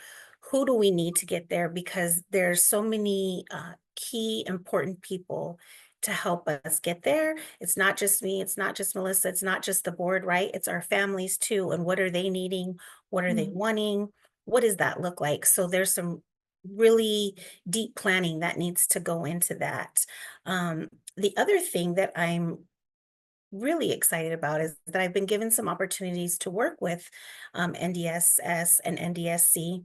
Who do we need to get there? Because there's so many key important people to help us get there. It's not just me, it's not just Melissa, it's not just the board, right? It's our families too. And what are they needing? What are they wanting? What does that look like? So there's some really deep planning that needs to go into that. The other thing that I'm really excited about is that I've been given some opportunities to work with NDSS and NDSC,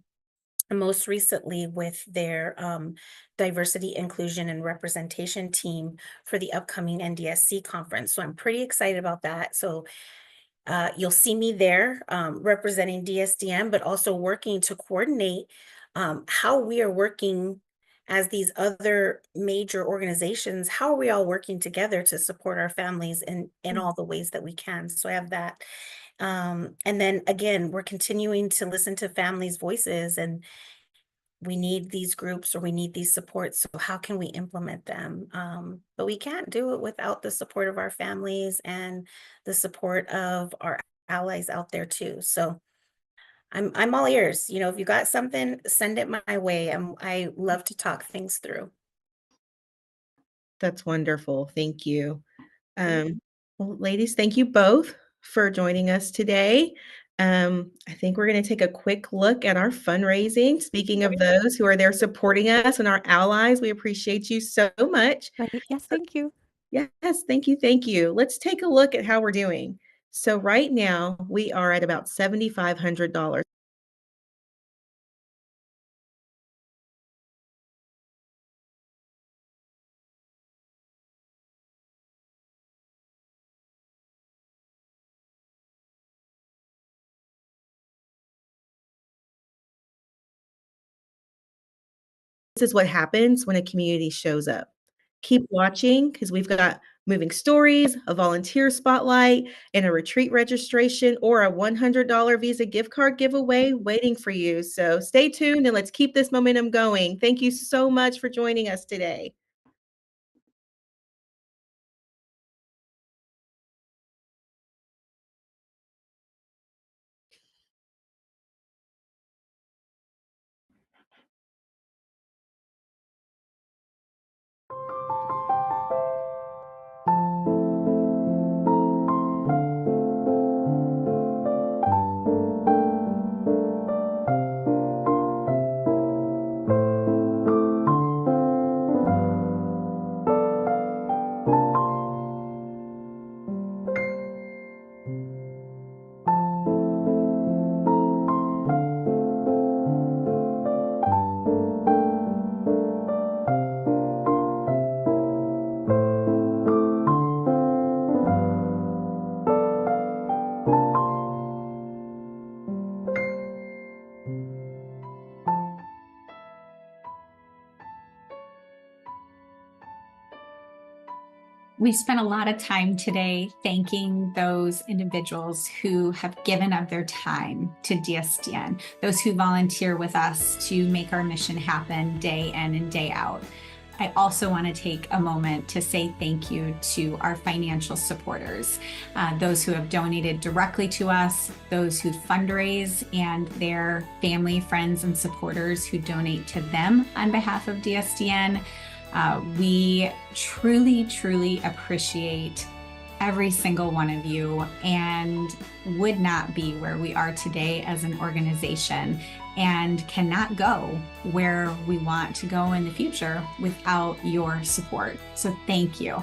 and most recently with their diversity, inclusion, and representation team for the upcoming NDSC conference. So I'm pretty excited about that. So you'll see me there representing DSDN, but also working to coordinate how we are working as these other major organizations. How are we all working together to support our families in all the ways that we can? So I have that. And then again, we're continuing to listen to families' voices, and we need these groups or we need these supports. So how can we implement them? But we can't do it without the support of our families and the support of our allies out there too. So I'm all ears. You know, if you got something, send it my way. I love to talk things through. That's wonderful. Thank you. Well, ladies, thank you both for joining us today. I think we're going to take a quick look at our fundraising. Speaking of those who are there supporting us and our allies, we appreciate you so much. Yes, thank you. Yes, thank you. Thank you. Let's take a look at how we're doing. So right now we are at about $7,500. This is what happens when a community shows up. Keep watching because we've got moving stories, a volunteer spotlight, and a retreat registration or a $100 Visa gift card giveaway waiting for you. So stay tuned and let's keep this momentum going. Thank you so much for joining us today. We spent a lot of time today thanking those individuals who have given of their time to DSDN, those who volunteer with us to make our mission happen day in and day out. I also want to take a moment to say thank you to our financial supporters, those who have donated directly to us, those who fundraise, and their family, friends, and supporters who donate to them on behalf of DSDN. We truly, truly appreciate every single one of you and would not be where we are today as an organization and cannot go where we want to go in the future without your support. So thank you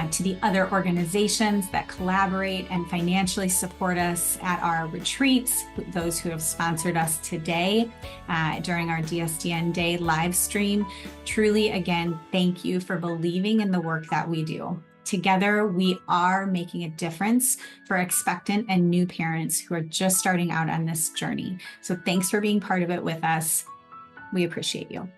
to the other organizations that collaborate and financially support us at our retreats, those who have sponsored us today during our DSDN Day live stream. Truly, again, thank you for believing in the work that we do. Together, we are making a difference for expectant and new parents who are just starting out on this journey. So thanks for being part of it with us. We appreciate you.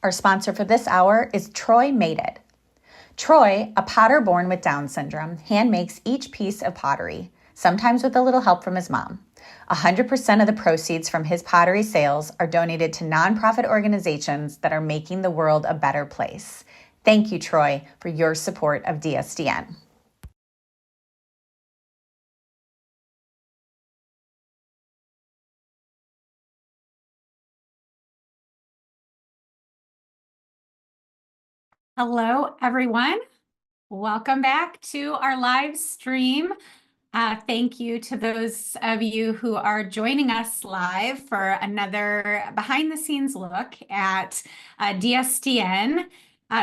Our sponsor for this hour is Troy Made It. Troy, a potter born with Down syndrome, hand makes each piece of pottery, sometimes with a little help from his mom. 100% of the proceeds from his pottery sales are donated to nonprofit organizations that are making the world a better place. Thank you, Troy, for your support of DSDN. Hello, everyone. Welcome back to our live stream. Thank you to those of you who are joining us live for another behind the scenes look at DSDN.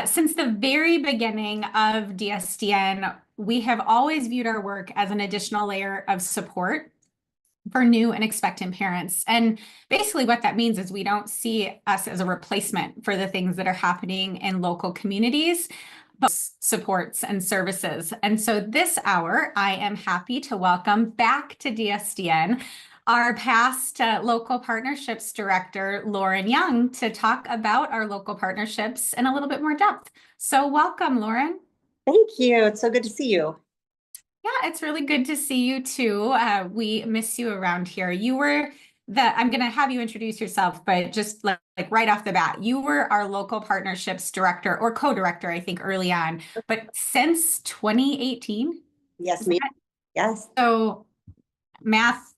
Since the very beginning of DSDN, we have always viewed our work as an additional layer of support for new and expectant parents. And basically what that means is we don't see us as a replacement for the things that are happening in local communities, but supports and services. And so this hour, I am happy to welcome back to DSDN our past local partnerships director, Lauren Young, to talk about our local partnerships in a little bit more depth. So welcome, Lauren. Thank you. It's so good to see you. Yeah, it's really good to see you too. We miss you around here. You were I'm going to have you introduce yourself, but just like right off the bat, you were our local partnerships director or co-director, I think, early on, but since 2018? Yes, ma'am. Yes. So math,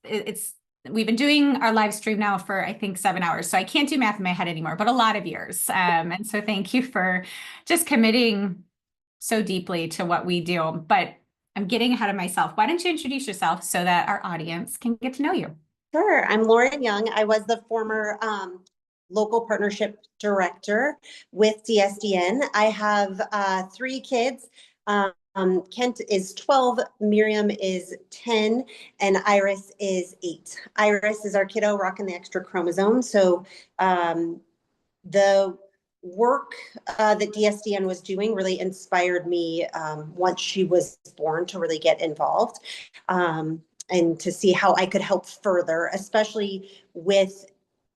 we've been doing our live stream now for, I think, 7 hours. So I can't do math in my head anymore, but a lot of years. And so thank you for just committing so deeply to what we do. But I'm getting ahead of myself. Why don't you introduce yourself so that our audience can get to know you? Sure. I'm Lauren Young. I was the former local partnership director with DSDN. I have 3 kids. Kent is 12, Miriam is 10, and Iris is 8. Iris is our kiddo rocking the extra chromosome. So the work that DSDN was doing really inspired me once she was born to really get involved and to see how I could help further, especially with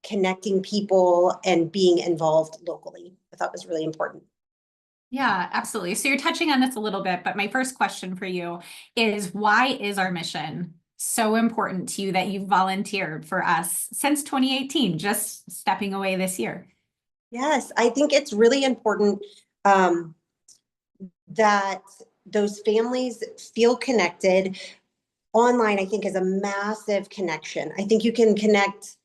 connecting people and being involved locally. I thought was really important. Yeah, absolutely. So you're touching on this a little bit, but my first question for you is, why is our mission so important to you that you volunteered for us since 2018, just stepping away this year? Yes, I think it's really important that those families feel connected. Online, I think, is a massive connection. I think you can connect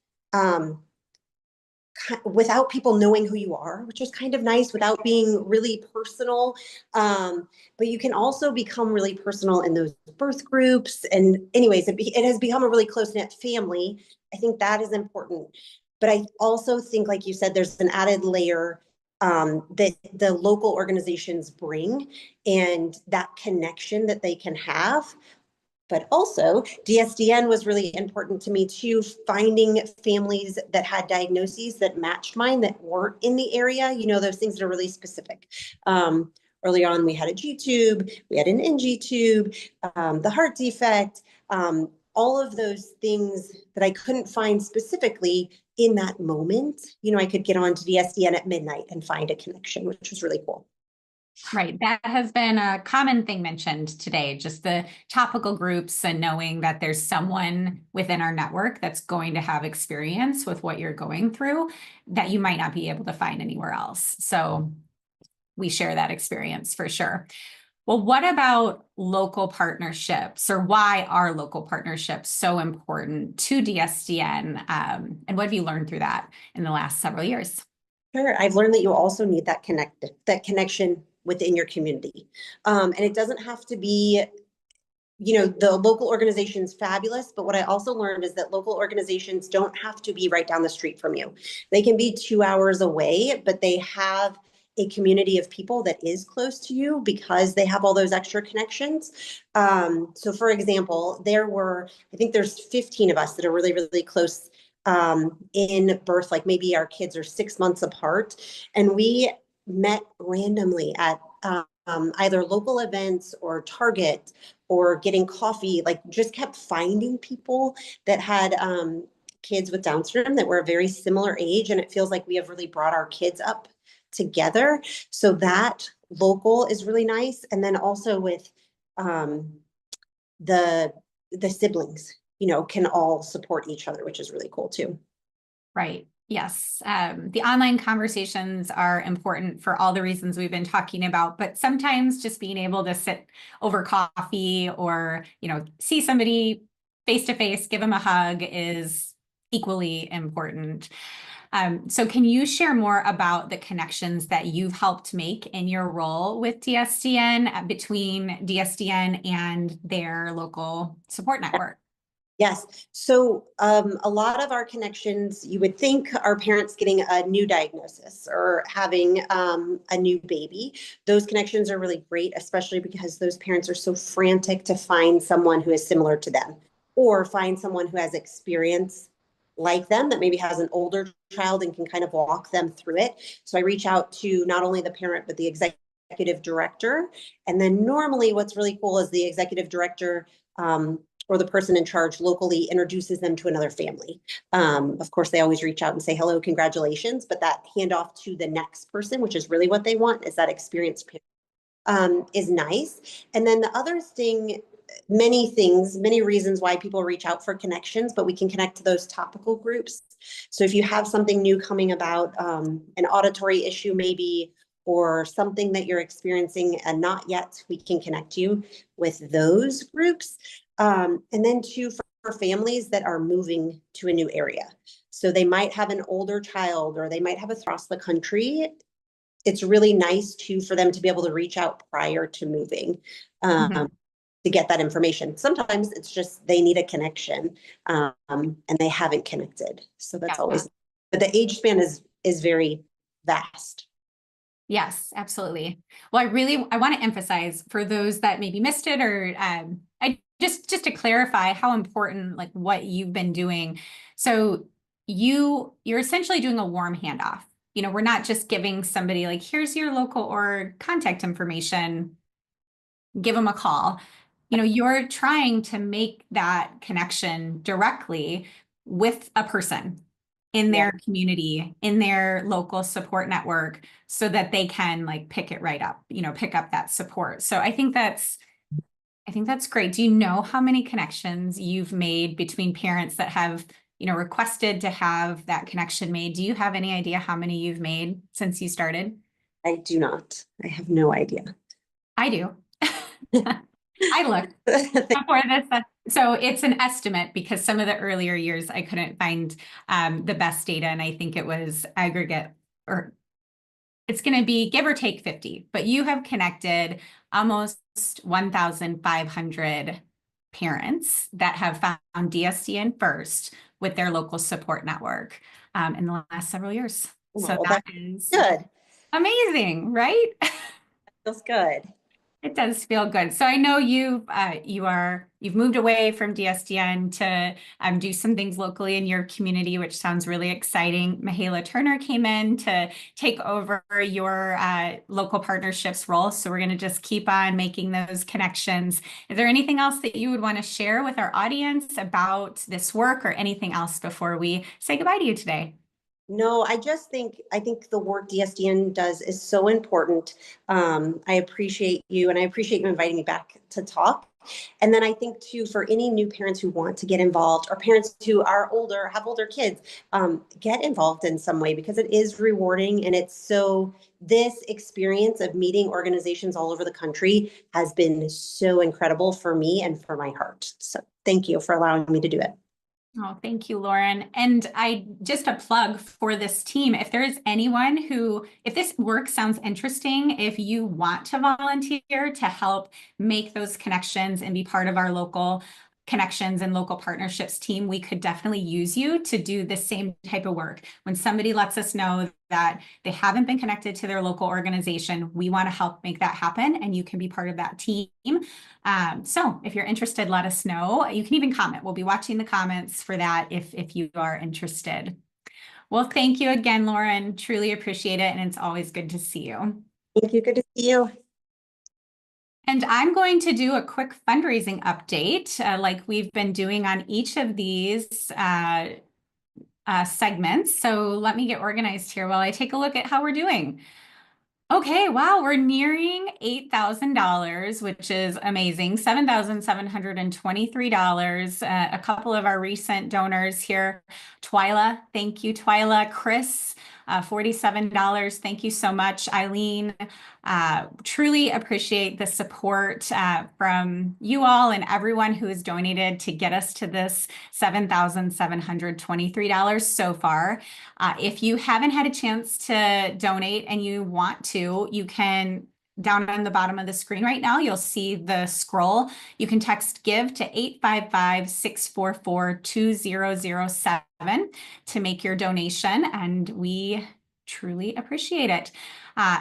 without people knowing who you are, which is kind of nice, without being really personal. But you can also become really personal in those birth groups. And anyways, it has become a really close-knit family. I think that is important. But I also think, like you said, there's an added layer that the local organizations bring and that connection that they can have. But also, DSDN was really important to me too, finding families that had diagnoses that matched mine that weren't in the area, you know, those things that are really specific. Early on, we had a G-tube, we had an NG tube, the heart defect, all of those things that I couldn't find specifically in that moment. You know, I could get on to DSDN at midnight and find a connection, which was really cool. Right. That has been a common thing mentioned today, just the topical groups and knowing that there's someone within our network that's going to have experience with what you're going through that you might not be able to find anywhere else. So we share that experience for sure. Well, what about local partnerships, or why are local partnerships so important to DSDN? And what have you learned through that in the last several years? Sure. I've learned that you also need that connection within your community. And it doesn't have to be, you know, the local organization's fabulous, but what I also learned is that local organizations don't have to be right down the street from you. They can be 2 hours away, but they have a community of people that is close to you because they have all those extra connections. So for example, I think there's 15 of us that are really, really close in birth, like maybe our kids are 6 months apart, and we met randomly at either local events or Target or getting coffee, like just kept finding people that had kids with Down syndrome that were a very similar age. And it feels like we have really brought our kids up together. So that local is really nice. And then also with the siblings, can all support each other, which is really cool too. Right. Yes. The online conversations are important for all the reasons we've been talking about, but sometimes just being able to sit over coffee or, see somebody face to face, give them a hug is equally important. So can you share more about the connections that you've helped make in your role with DSDN between DSDN and their local support network? Yes. So a lot of our connections, you would think, are parents getting a new diagnosis or having a new baby. Those connections are really great, especially because those parents are so frantic to find someone who is similar to them or find someone who has experience like them that maybe has an older child and can kind of walk them through it. So I reach out to not only the parent, but the executive director. And then normally what's really cool is the executive director or the person in charge locally introduces them to another family. Of course, they always reach out and say, hello, congratulations, but that handoff to the next person, which is really what they want, is that experienced parent, is nice. And then the other thing, many reasons why people reach out for connections, but we can connect to those topical groups. So if you have something new coming about, an auditory issue maybe, or something that you're experiencing and not yet, we can connect you with those groups. And then too, for families that are moving to a new area. So they might have an older child or they might have across the country. It's really nice too for them to be able to reach out prior to moving to get that information. Sometimes it's just they need a connection and they haven't connected. So that's always, but the age span is very vast. Yes, absolutely. Well, I want to emphasize for those that maybe missed it or just to clarify how important like what you've been doing. So you're essentially doing a warm handoff. We're not just giving somebody like, here's your local or contact information, give them a call. You're trying to make that connection directly with a person in their community, in their local support network, so that they can like pick it right up, pick up that support. So I think that's great. Do you know how many connections you've made between parents that have, requested to have that connection made? Do you have any idea how many you've made since you started? I do not. I have no idea. I do. I looked before this. So it's an estimate because some of the earlier years I couldn't find the best data. And I think it was aggregate, or it's going to be give or take 50, but you have connected almost 1,500 parents that have found DSDN first with their local support network in the last several years. Well, so that is good. Amazing, right? Feels good. It does feel good. So I know you've moved away from DSDN to do some things locally in your community, which sounds really exciting. Mihaela Turner came in to take over your local partnerships role. So we're going to just keep on making those connections. Is there anything else that you would want to share with our audience about this work or anything else before we say goodbye to you today? No, I think the work DSDN does is so important. I appreciate you and I appreciate you inviting me back to talk. And then I think too, for any new parents who want to get involved or parents who are older, have older kids, get involved in some way because it is rewarding. And this experience of meeting organizations all over the country has been so incredible for me and for my heart. So thank you for allowing me to do it. Oh, thank you, Lauren. And just a plug for this team. If there is anyone if this work sounds interesting, if you want to volunteer to help make those connections and be part of our local connections and local partnerships team, we could definitely use you to do the same type of work. When somebody lets us know that they haven't been connected to their local organization, we want to help make that happen, and you can be part of that team. So if you're interested, let us know. You can even comment. We'll be watching the comments for that if you are interested. Well, thank you again, Lauren. Truly appreciate it, and it's always good to see you. Thank you. Good to see you. And I'm going to do a quick fundraising update like we've been doing on each of these segments. So let me get organized here while I take a look at how we're doing. Okay, wow, we're nearing $8,000, which is amazing. $7,723. A couple of our recent donors here. Twyla, thank you, Twyla. Chris, $47. Thank you so much, Eileen. Truly appreciate the support from you all and everyone who has donated to get us to this $7,723 so far. If you haven't had a chance to donate and you want to, you can, down on the bottom of the screen right now, you'll see the scroll. You can text GIVE to 855-644-2007 to make your donation, and we truly appreciate it.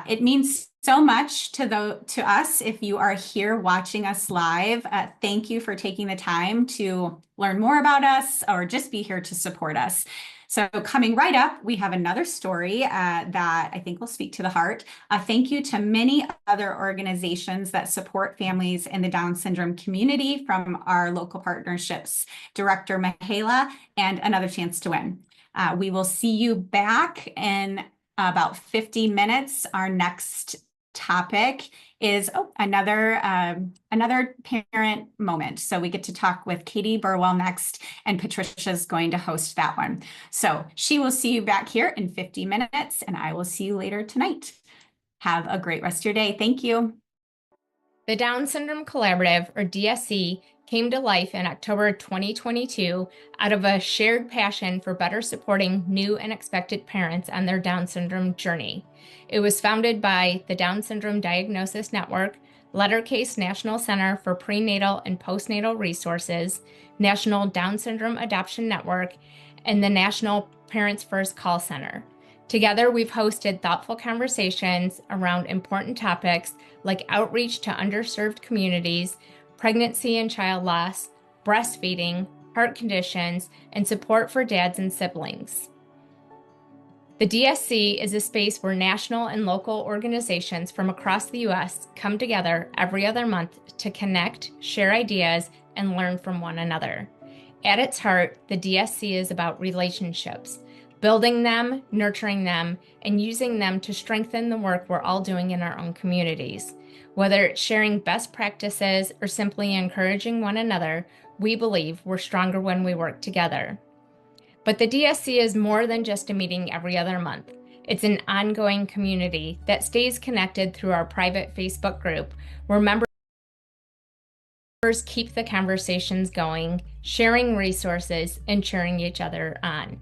It means so much to us if you are here watching us live. Thank you for taking the time to learn more about us or just be here to support us. So coming right up, we have another story that I think will speak to the heart. Thank you to many other organizations that support families in the Down syndrome community, from our local partnerships director, Mihaela, and Another Chance to Win. We will see you back in about 50 minutes. Our next topic is another parent moment. So we get to talk with Katie Burwell next, and Patricia's going to host that one. So she will see you back here in 50 minutes, and I will see you later tonight. Have a great rest of your day. Thank you. The Down Syndrome Collaborative, or DSC, came to life in October 2022 out of a shared passion for better supporting new and expected parents on their Down syndrome journey. It was founded by the Down Syndrome Diagnosis Network, Lettercase National Center for Prenatal and Postnatal Resources, National Down Syndrome Adoption Network, and the National Parents First Call Center. Together, we've hosted thoughtful conversations around important topics like outreach to underserved communities, pregnancy and child loss, breastfeeding, heart conditions, and support for dads and siblings. The DSC is a space where national and local organizations from across the U.S. come together every other month to connect, share ideas, and learn from one another. At its heart, the DSC is about relationships, building them, nurturing them, and using them to strengthen the work we're all doing in our own communities. Whether it's sharing best practices or simply encouraging one another, we believe we're stronger when we work together. But the DSC is more than just a meeting every other month. It's an ongoing community that stays connected through our private Facebook group, where members keep the conversations going, sharing resources, and cheering each other on.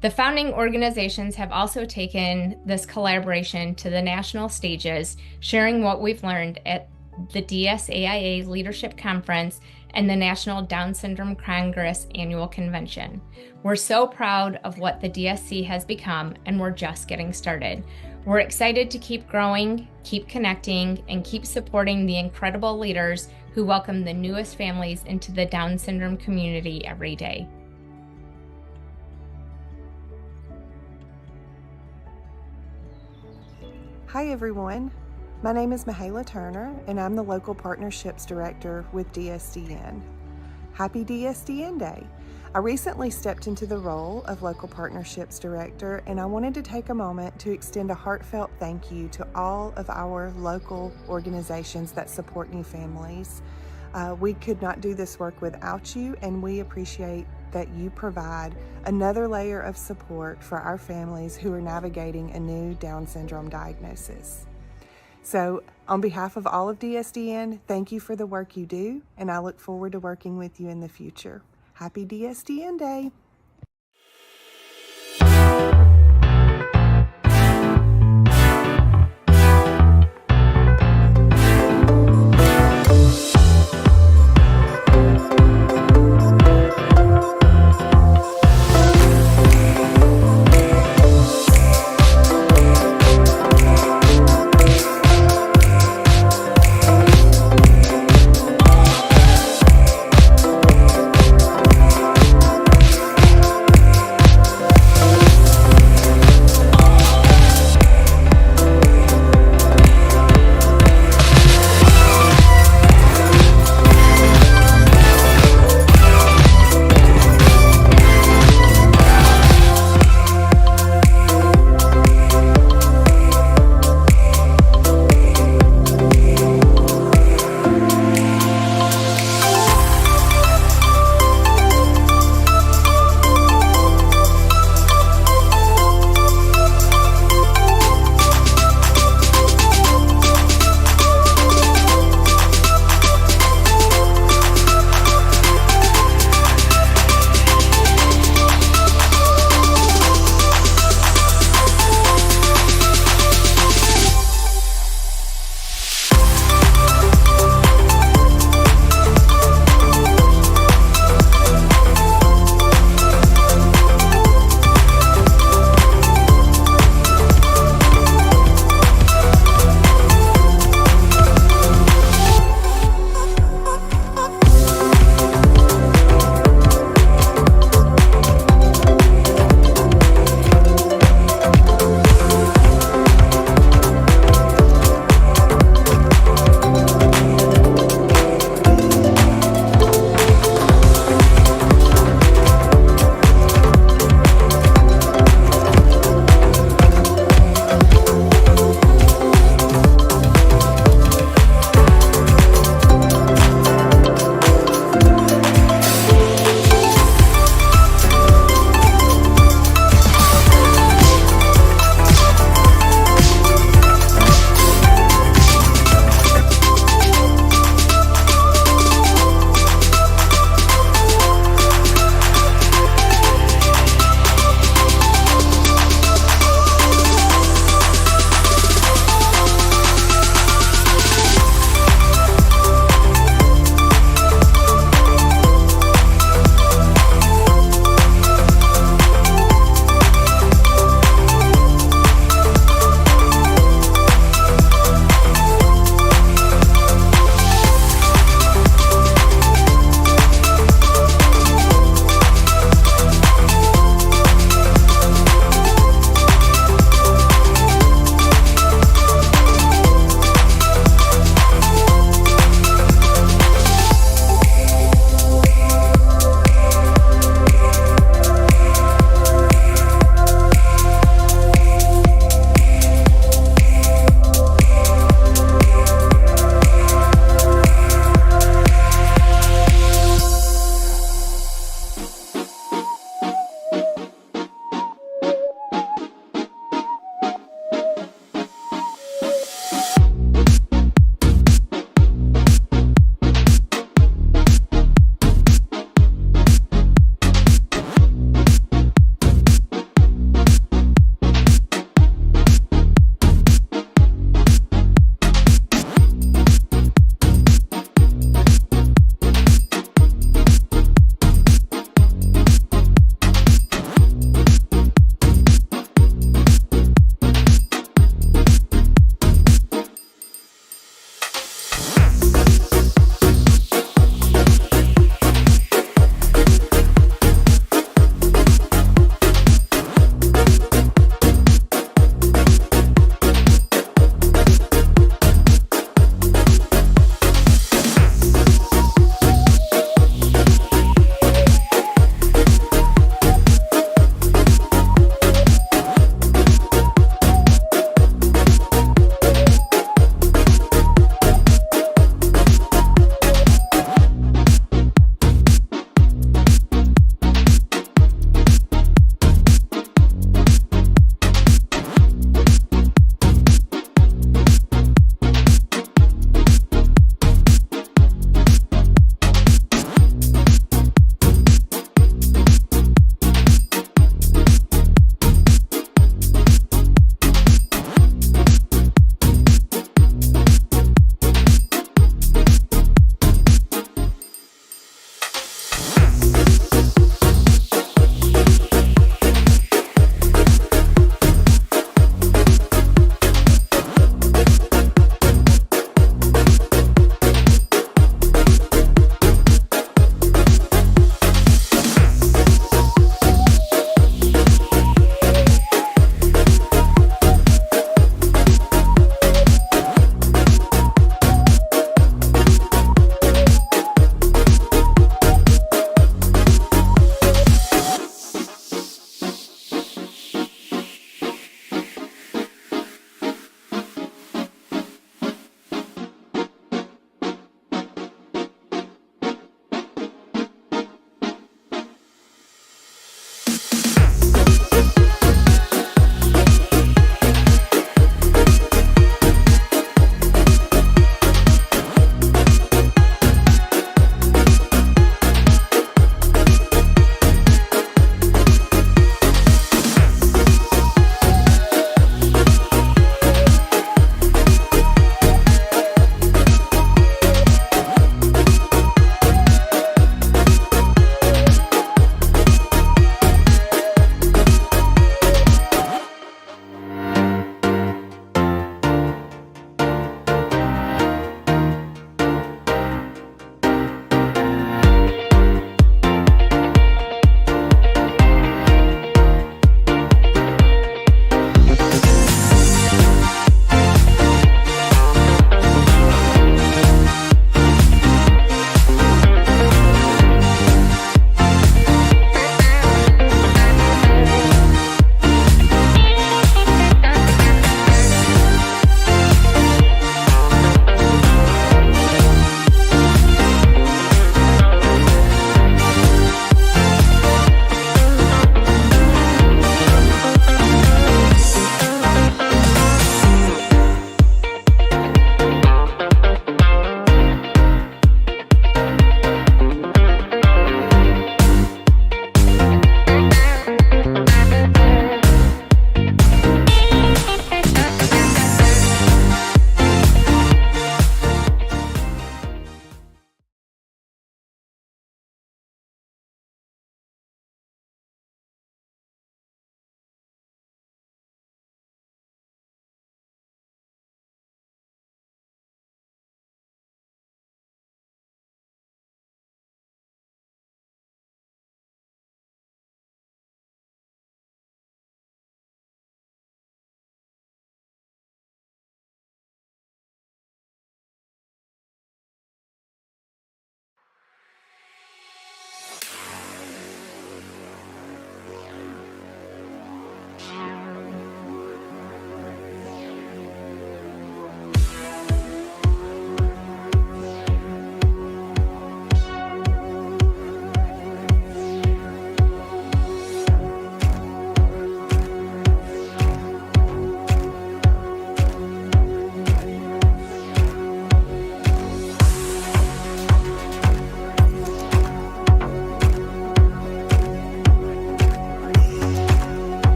The founding organizations have also taken this collaboration to the national stages, sharing what we've learned at the DSAIA Leadership Conference and the National Down Syndrome Congress Annual Convention. We're so proud of what the DSC has become, and we're just getting started. We're excited to keep growing, keep connecting, and keep supporting the incredible leaders who welcome the newest families into the Down syndrome community every day. Hi everyone, my name is Mihaela Turner and I'm the Local Partnerships Director with DSDN. Happy DSDN Day! I recently stepped into the role of Local Partnerships Director, and I wanted to take a moment to extend a heartfelt thank you to all of our local organizations that support new families. We could not do this work without you, and we appreciate that you provide another layer of support for our families who are navigating a new Down syndrome diagnosis. So, on behalf of all of DSDN, thank you for the work you do, and I look forward to working with you in the future. Happy DSDN Day!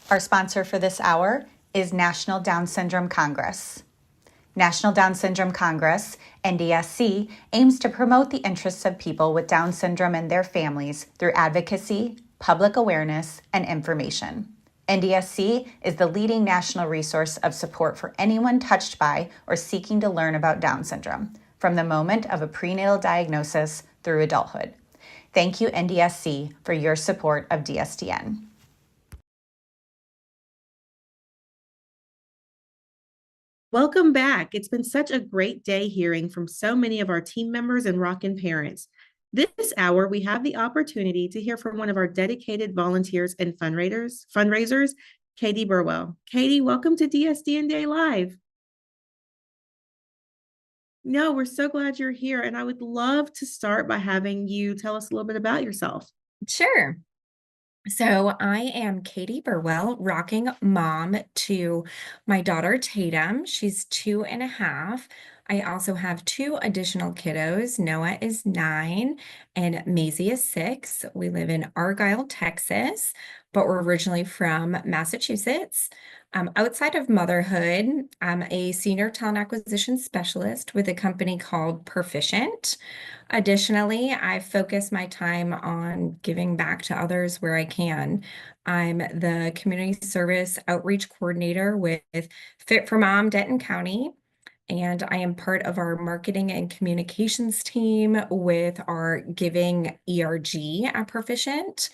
Our sponsor for this hour is National Down Syndrome Congress. National Down Syndrome Congress, NDSC, aims to promote the interests of people with Down syndrome and their families through advocacy, public awareness, and information. NDSC is the leading national resource of support for anyone touched by or seeking to learn about Down syndrome, from the moment of a prenatal diagnosis through adulthood. Thank you, NDSC, for your support of DSDN. Welcome back. It's been such a great day hearing from so many of our team members and Rockin' parents. This hour, we have the opportunity to hear from one of our dedicated volunteers and fundraisers, Katie Burwell. Katie, welcome to DSDN Day Live. No, we're so glad you're here. And I would love to start by having you tell us a little bit about yourself. Sure. So I am Katie Burwell, rocking mom to my daughter Tatum. She's 2.5. I also have 2 additional kiddos. Noah is 9 and Maisie is 6. We live in Argyle, Texas, but we're originally from Massachusetts. Outside of motherhood, I'm a senior talent acquisition specialist with a company called Proficient. Additionally, I focus my time on giving back to others where I can. I'm the community service outreach coordinator with Fit for Mom Denton County, and I am part of our marketing and communications team with our giving ERG at Proficient.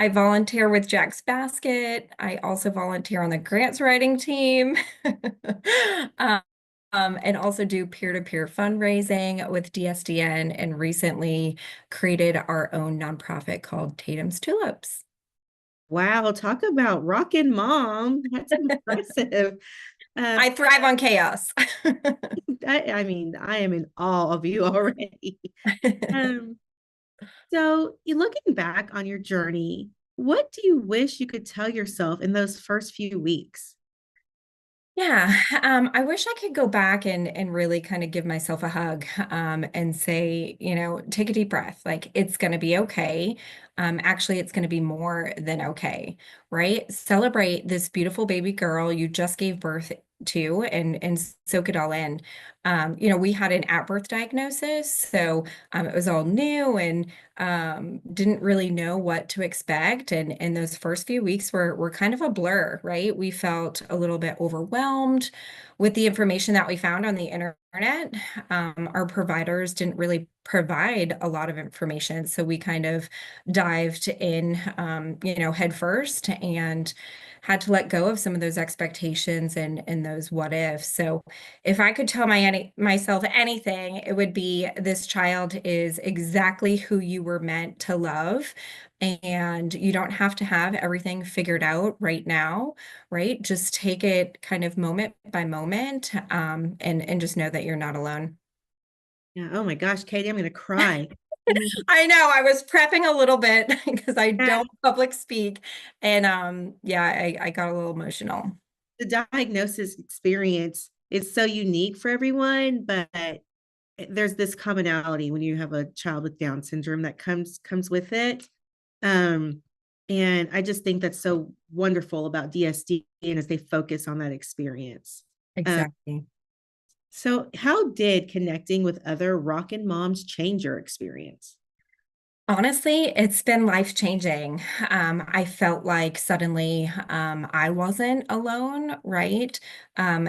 I volunteer with Jack's Basket. I also volunteer on the grants writing team. And also do peer-to-peer fundraising with DSDN, and recently created our own nonprofit called Tatum's Tulips. Wow, talk about rockin' mom. That's impressive. I thrive on chaos. I mean, I am in awe of you already. So, looking back on your journey, what do you wish you could tell yourself in those first few weeks? Yeah, I wish I could go back and really kind of give myself a hug, and say, take a deep breath. Like, it's going to be okay. Actually, it's going to be more than okay, right? Celebrate this beautiful baby girl you just gave birth to, and soak it all in. We had an at-birth diagnosis, so it was all new, and didn't really know what to expect. And those first few weeks were kind of a blur, right? We felt a little bit overwhelmed with the information that we found on the internet. Our providers didn't really provide a lot of information, so we kind of dived in, head first, and had to let go of some of those expectations and those what ifs. So if I could tell myself anything, it would be, this child is exactly who you were meant to love. And you don't have to have everything figured out right now, right? Just take it kind of moment by moment, and just know that you're not alone. Yeah. Oh my gosh, Katie, I'm going to cry. I know, I was prepping a little bit because I don't public speak, and I got a little emotional. The diagnosis experience is so unique for everyone, but there's this commonality when you have a child with Down syndrome that comes with it. And I just think that's so wonderful about DSDN as they focus on that experience. Exactly. So how did connecting with other rockin' moms change your experience? Honestly, it's been life-changing. I felt like suddenly I wasn't alone, right?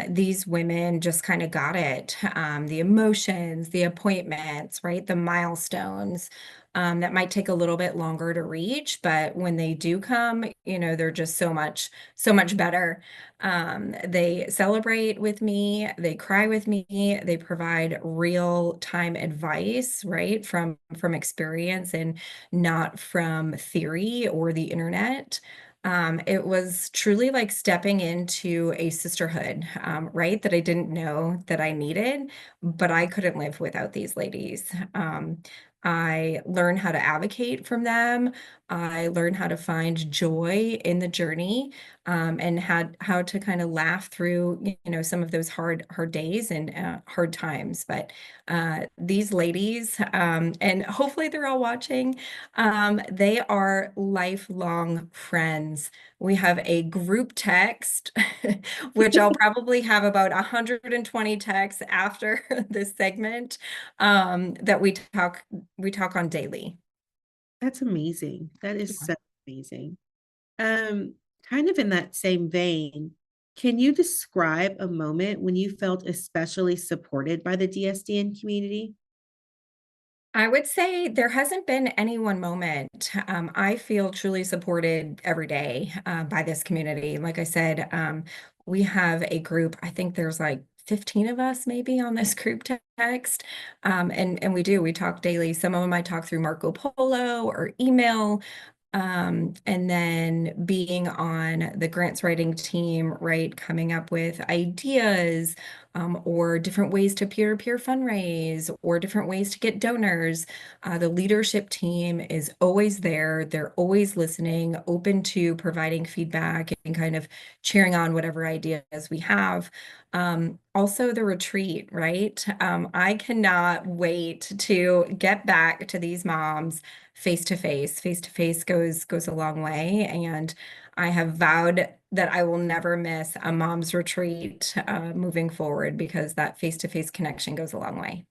These women just kind of got it. The emotions, the appointments, right? The milestones that might take a little bit longer to reach, but when they do come, they're just so much better. They celebrate with me, they cry with me, they provide real-time advice, right? From experience and not from theory or the internet. It was truly like stepping into a sisterhood, right? That I didn't know that I needed, but I couldn't live without these ladies. I learn how to advocate from them. I learn how to find joy in the journey, and how to kind of laugh through, some of those hard days and hard times. But these ladies, and hopefully they're all watching, they are lifelong friends. We have a group text, which I'll probably have about 120 texts after this segment, that we talk on daily. That's amazing. That is so amazing. Kind of in that same vein, can you describe a moment when you felt especially supported by the DSDN community? I would say there hasn't been any one moment. I feel truly supported every day by this community. Like I said, we have a group, I think there's like 15 of us maybe on this group text. And we talk daily. Some of them I talk through Marco Polo or email. And then being on the grants writing team, right, coming up with ideas, or different ways to peer-to-peer fundraise, or different ways to get donors. The leadership team is always there. They're always listening, open to providing feedback and kind of cheering on whatever ideas we have. Also the retreat, right? I cannot wait to get back to these moms face to face. Face to face goes a long way, and I have vowed that I will never miss a mom's retreat moving forward, because that face to face connection goes a long way.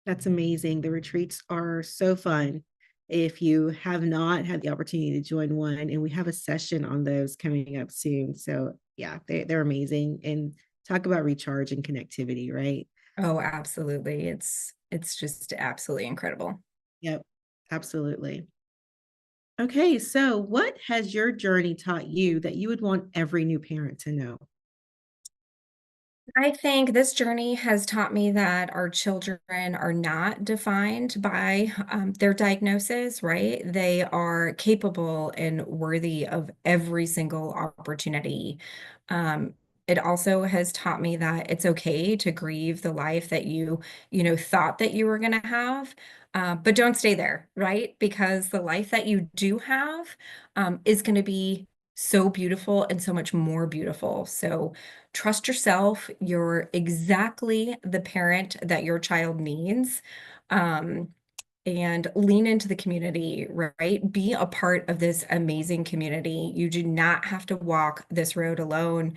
That's amazing. The retreats are so fun. If you have not had the opportunity to join one, and we have a session on those coming up soon. So yeah, they're amazing. And talk about recharge and connectivity, right? Oh, absolutely. It's just absolutely incredible. Yep, absolutely. Okay, so what has your journey taught you that you would want every new parent to know? I think this journey has taught me that our children are not defined by their diagnosis, right? They are capable and worthy of every single opportunity. Um, it also has taught me that it's okay to grieve the life that you thought that you were going to have, but don't stay there, right? Because the life that you do have is going to be so beautiful and so much more beautiful. So trust yourself. You're exactly the parent that your child needs. And lean into the community, right? Be a part of this amazing community. You do not have to walk this road alone.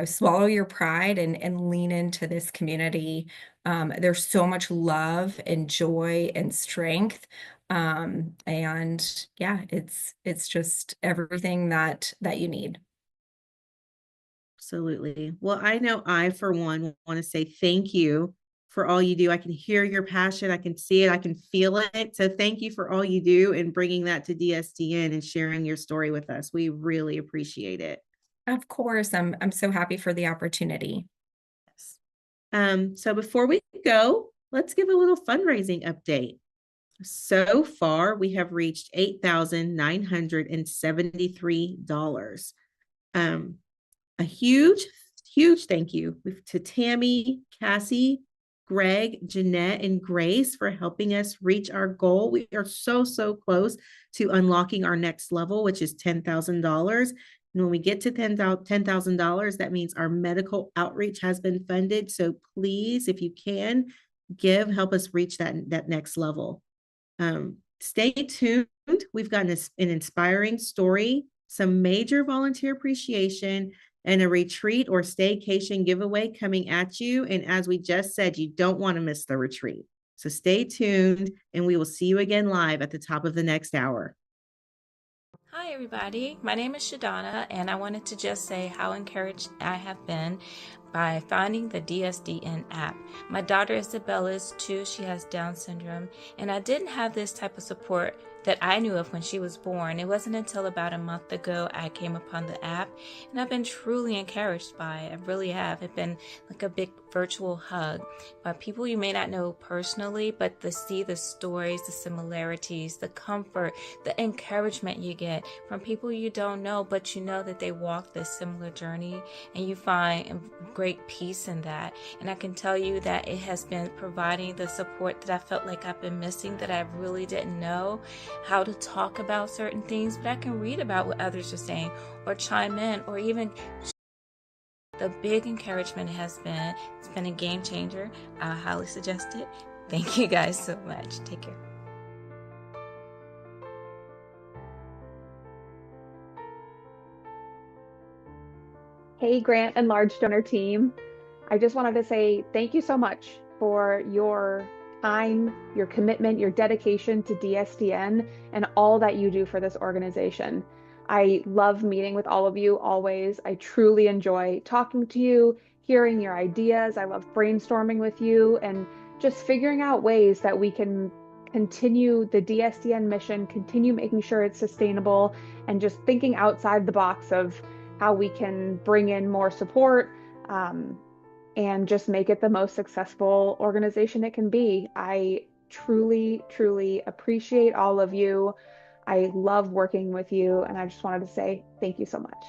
Swallow your pride and lean into this community. There's so much love and joy and strength. And yeah, it's just everything that you need. Absolutely. Well, I know I, for one, want to say thank you for all you do. I can hear your passion. I can see it. I can feel it. So thank you for all you do and bringing that to DSDN and sharing your story with us. We really appreciate it. Of course, I'm so happy for the opportunity. So before we go, let's give a little fundraising update. So far, we have reached $8,973. A huge thank you to Tammy, Cassie, Greg, Jeanette, and Grace for helping us reach our goal. We are so close to unlocking our next level, which is $10,000. And when we get to $10,000, that means our medical outreach has been funded. So please, if you can, help us reach that next level. Stay tuned. We've got an inspiring story, some major volunteer appreciation, and a retreat or staycation giveaway coming at you. And as we just said, you don't want to miss the retreat. So stay tuned, and we will see you again live at the top of the next hour. Hi everybody, my name is Shadana, and I wanted to just say how encouraged I have been by finding the DSDN app. My daughter Isabella is 2, she has Down syndrome, and I didn't have this type of support that I knew of when she was born. It wasn't until about a month ago I came upon the app, and I've been truly encouraged by it. I really have. It's been like a big virtual hug by people you may not know personally, but to see the stories, the similarities, the comfort, the encouragement you get from people you don't know, but you know that they walk this similar journey, and you find great peace in that. And I can tell you that it has been providing the support that I felt like I've been missing, that I really didn't know how to talk about certain things, but I can read about what others are saying or chime in, or even the big encouragement has been, it's been a game changer. I highly suggest it. Thank you guys so much. Take care. Hey, Grant and large donor team. I just wanted to say thank you so much for your time, your commitment, your dedication to DSDN, and all that you do for this organization. I love meeting with all of you always. I truly enjoy talking to you, hearing your ideas. I love brainstorming with you and just figuring out ways that we can continue the DSDN mission, continue making sure it's sustainable, and just thinking outside the box of how we can bring in more support and just make it the most successful organization it can be. I truly, truly appreciate all of you. I love working with you, and I just wanted to say thank you so much.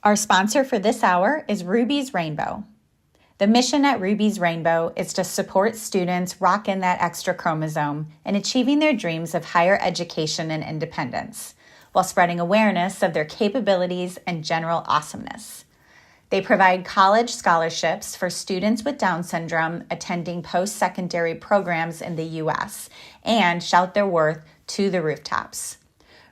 Our sponsor for this hour is Ruby's Rainbow. The mission at Ruby's Rainbow is to support students rocking that extra chromosome and achieving their dreams of higher education and independence, while spreading awareness of their capabilities and general awesomeness. They provide college scholarships for students with Down syndrome attending post-secondary programs in the U.S. and shout their worth to the rooftops.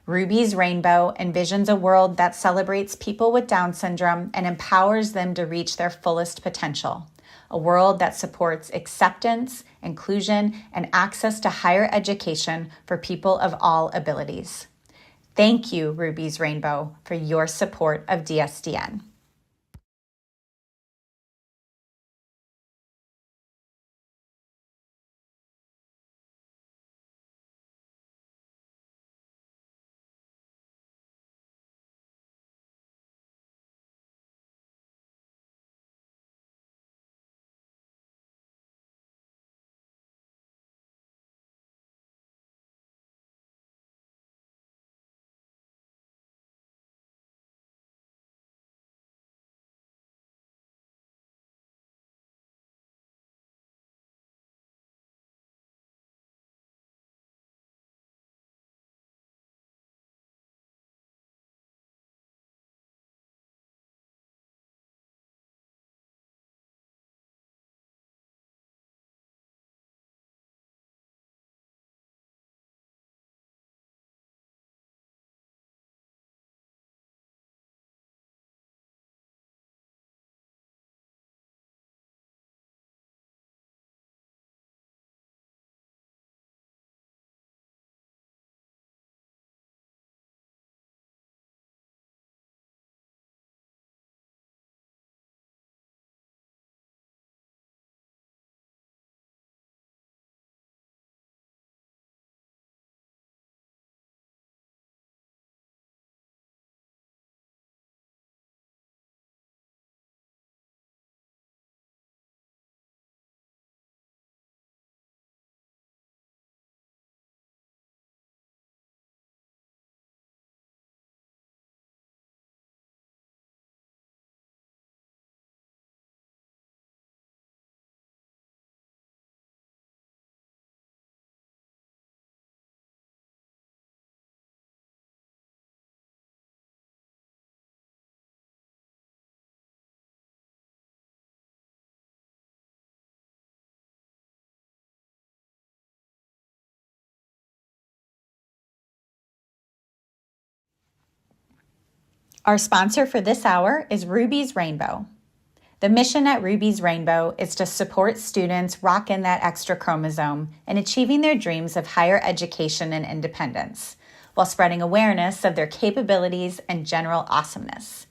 Ruby's Rainbow envisions a world that celebrates people with Down syndrome and empowers them to reach their fullest potential. A world that supports acceptance, inclusion, and access to higher education for people of all abilities. Thank you, Ruby's Rainbow, for your support of DSDN. Our sponsor for this hour is Ruby's Rainbow. The mission at Ruby's Rainbow is to support students rocking that extra chromosome and achieving their dreams of higher education and independence, while spreading awareness of their capabilities and general awesomeness.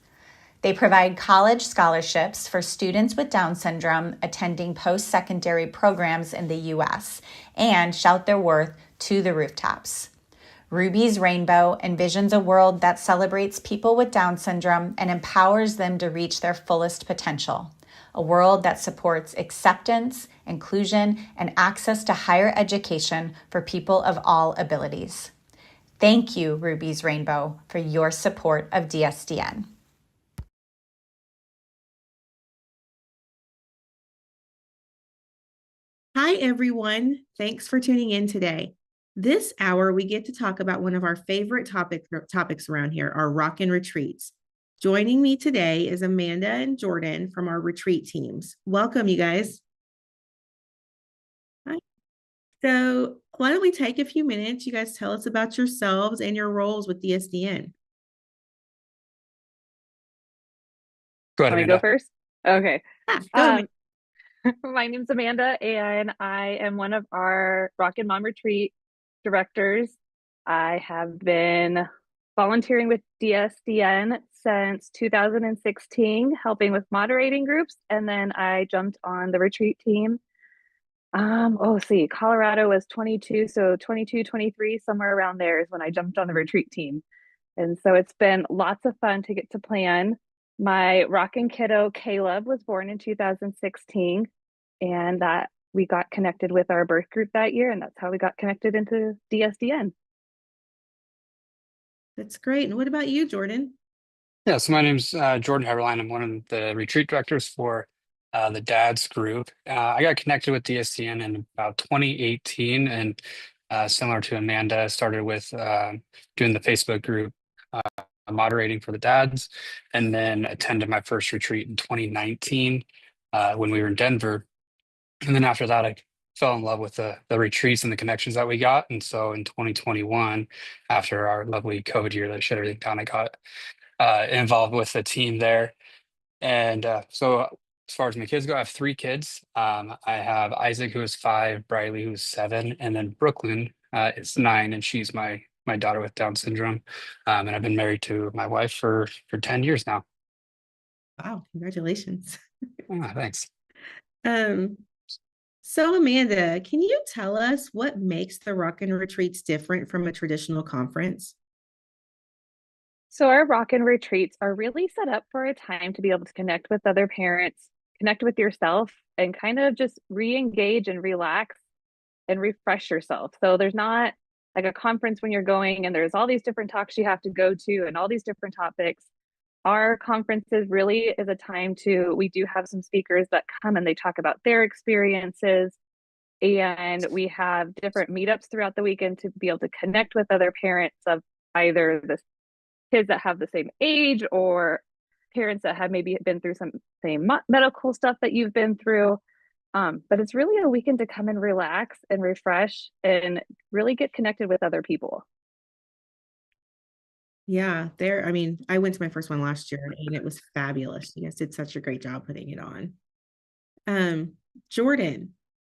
They provide college scholarships for students with Down syndrome attending post-secondary programs in the U.S. and shout their worth to the rooftops. Ruby's Rainbow envisions a world that celebrates people with Down syndrome and empowers them to reach their fullest potential. A world that supports acceptance, inclusion, and access to higher education for people of all abilities. Thank you, Ruby's Rainbow, for your support of DSDN. Hi, everyone. Thanks for tuning in today. This hour, we get to talk about one of our favorite topics around here, our Rockin' Retreats. Joining me today is Amanda and Jordan from our retreat teams. Welcome, you guys. Hi. So why don't we take a few minutes? You guys tell us about yourselves and your roles with DSDN. Go ahead, Want me to Amanda. go first? Okay. Go ahead. My name's Amanda, and I am one of our Rockin' Mom Retreat directors. I have been volunteering with DSDN since 2016, helping with moderating groups, and then I jumped on the retreat team. Colorado was 22, so 22, 23, somewhere around there is when I jumped on the retreat team. And so it's been lots of fun to get to plan. My rockin' kiddo, Caleb, was born in 2016, and that we got connected with our birth group that year, and that's how we got connected into DSDN. That's great. And what about you, Jordan? Yeah, so my name's Jordan Heberlein. I'm one of the retreat directors for the Dads group. I got connected with DSDN in about 2018, and similar to Amanda, started with doing the Facebook group, moderating for the dads, and then attended my first retreat in 2019 when we were in Denver. And then after that, I fell in love with the retreats and the connections that we got. And so in 2021, after our lovely COVID year that shut everything down, I got involved with the team there. And so as far as my kids go, I have three kids. I have Isaac, who is 5, Briley, who's 7, and then Brooklyn is 9, and she's my daughter with Down syndrome. And I've been married to my wife for 10 years now. Wow, congratulations. Oh, thanks. So Amanda, can you tell us what makes the Rockin' Retreats different from a traditional conference? So our Rockin' Retreats are really set up for a time to be able to connect with other parents, connect with yourself, and kind of just re-engage and relax and refresh yourself. So there's not like a conference when you're going and there's all these different talks you have to go to and all these different topics. Our conferences really is a time we do have some speakers that come and they talk about their experiences. And we have different meetups throughout the weekend to be able to connect with other parents of either the kids that have the same age or parents that have maybe been through some same medical stuff that you've been through. But it's really a weekend to come and relax and refresh and really get connected with other people. Yeah, I mean, I went to my first one last year and it was fabulous. You guys did such a great job putting it on. Jordan,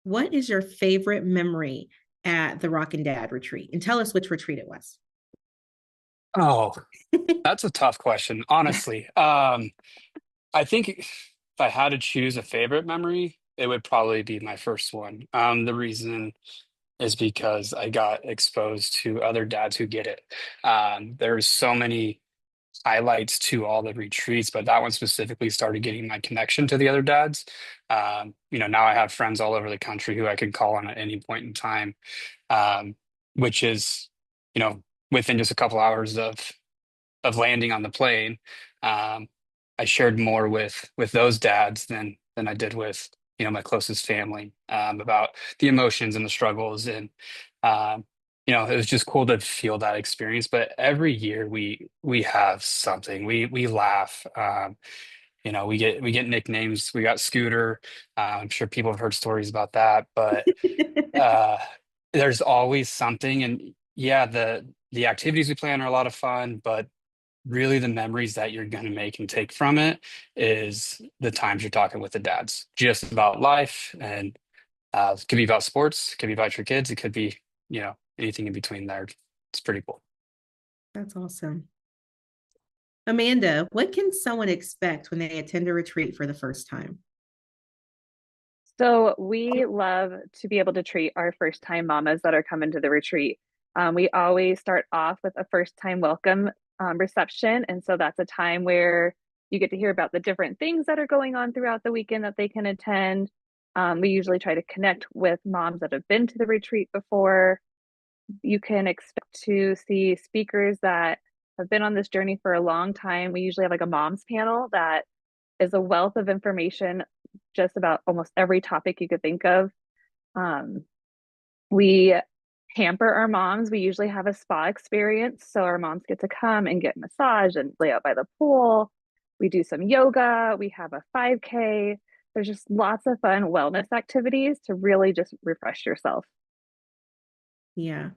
what is your favorite memory at the Rockin' Dad retreat? And tell us which retreat it was. Oh, that's a tough question, honestly. I think if I had to choose a favorite memory, it would probably be my first one. The reason is because I got exposed to other dads who get it. There's so many highlights to all the retreats, but that one specifically started getting my connection to the other dads. Now I have friends all over the country who I can call on at any point in time, which is, within just a couple hours of landing on the plane. I shared more with those dads than I did with my closest family, about the emotions and the struggles, and it was just cool to feel that experience. But every year we have something. We laugh. We get nicknames. We got Scooter. I'm sure people have heard stories about that, but there's always something. And yeah, the activities we plan are a lot of fun, but really the memories that you're going to make and take from it is the times you're talking with the dads, just about life. And it could be about sports, it could be about your kids, it could be anything in between there. It's pretty cool. That's awesome. Amanda, what can someone expect when they attend a retreat for the first time? So we love to be able to treat our first time mamas that are coming to the retreat. We always start off with a first time welcome reception. And so that's a time where you get to hear about the different things that are going on throughout the weekend that they can attend. We usually try to connect with moms that have been to the retreat before. You can expect to see speakers that have been on this journey for a long time. We usually have like a moms panel that is a wealth of information just about almost every topic you could think of. We pamper our moms. We usually have a spa experience. So our moms get to come and get massage and lay out by the pool. We do some yoga. We have a 5K. There's just lots of fun wellness activities to really just refresh yourself. Yeah.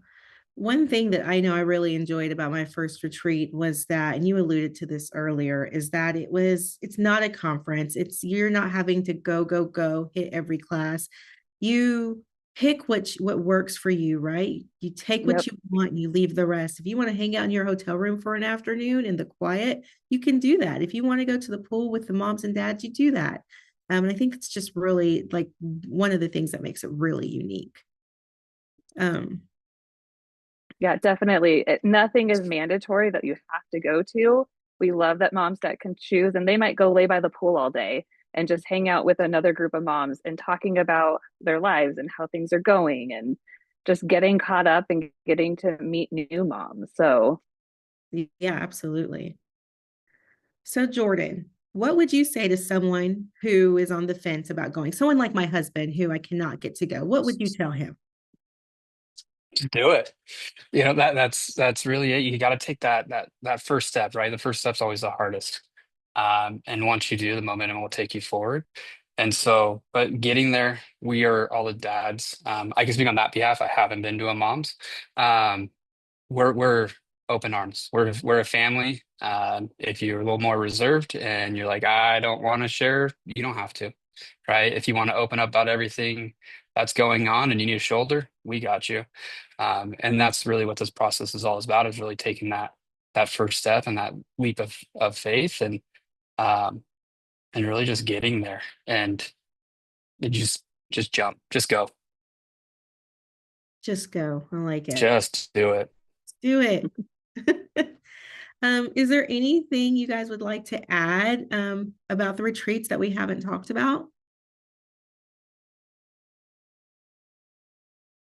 One thing that I know I really enjoyed about my first retreat was that, and you alluded to this earlier, is that it's not a conference. You're not having to go, hit every class. You pick what works for you, right? You take what you want, you leave the rest. If you want to hang out in your hotel room for an afternoon in the quiet, you can do that. If you want to go to the pool with the moms and dads, you do that. And I think it's just really like one of the things that makes it really unique. Yeah, definitely. Nothing is mandatory that you have to go to. We love that moms that can choose, and they might go lay by the pool all day and just hang out with another group of moms and talking about their lives and how things are going and just getting caught up and getting to meet new moms. So yeah, absolutely. So, Jordan, what would you say to someone who is on the fence about going? Someone like my husband who I cannot get to go. What would you tell him? Just do it. That's really it. You got to take that first step, right? The first step's always the hardest. And once you do, the momentum will take you forward. And so, but getting there, we are all the dads. I can speak on that behalf. I haven't been to a mom's. Um, we're open arms. We're a family. If you're a little more reserved and you're like, I don't want to share, you don't have to, right? If you want to open up about everything that's going on and you need a shoulder, we got you. And that's really what this process is all about, is really taking that first step and that leap of faith um and really just getting there and just jump, just go, Just go. I like it. just do it. Do it. Is there anything you guys would like to add about the retreats that we haven't talked about?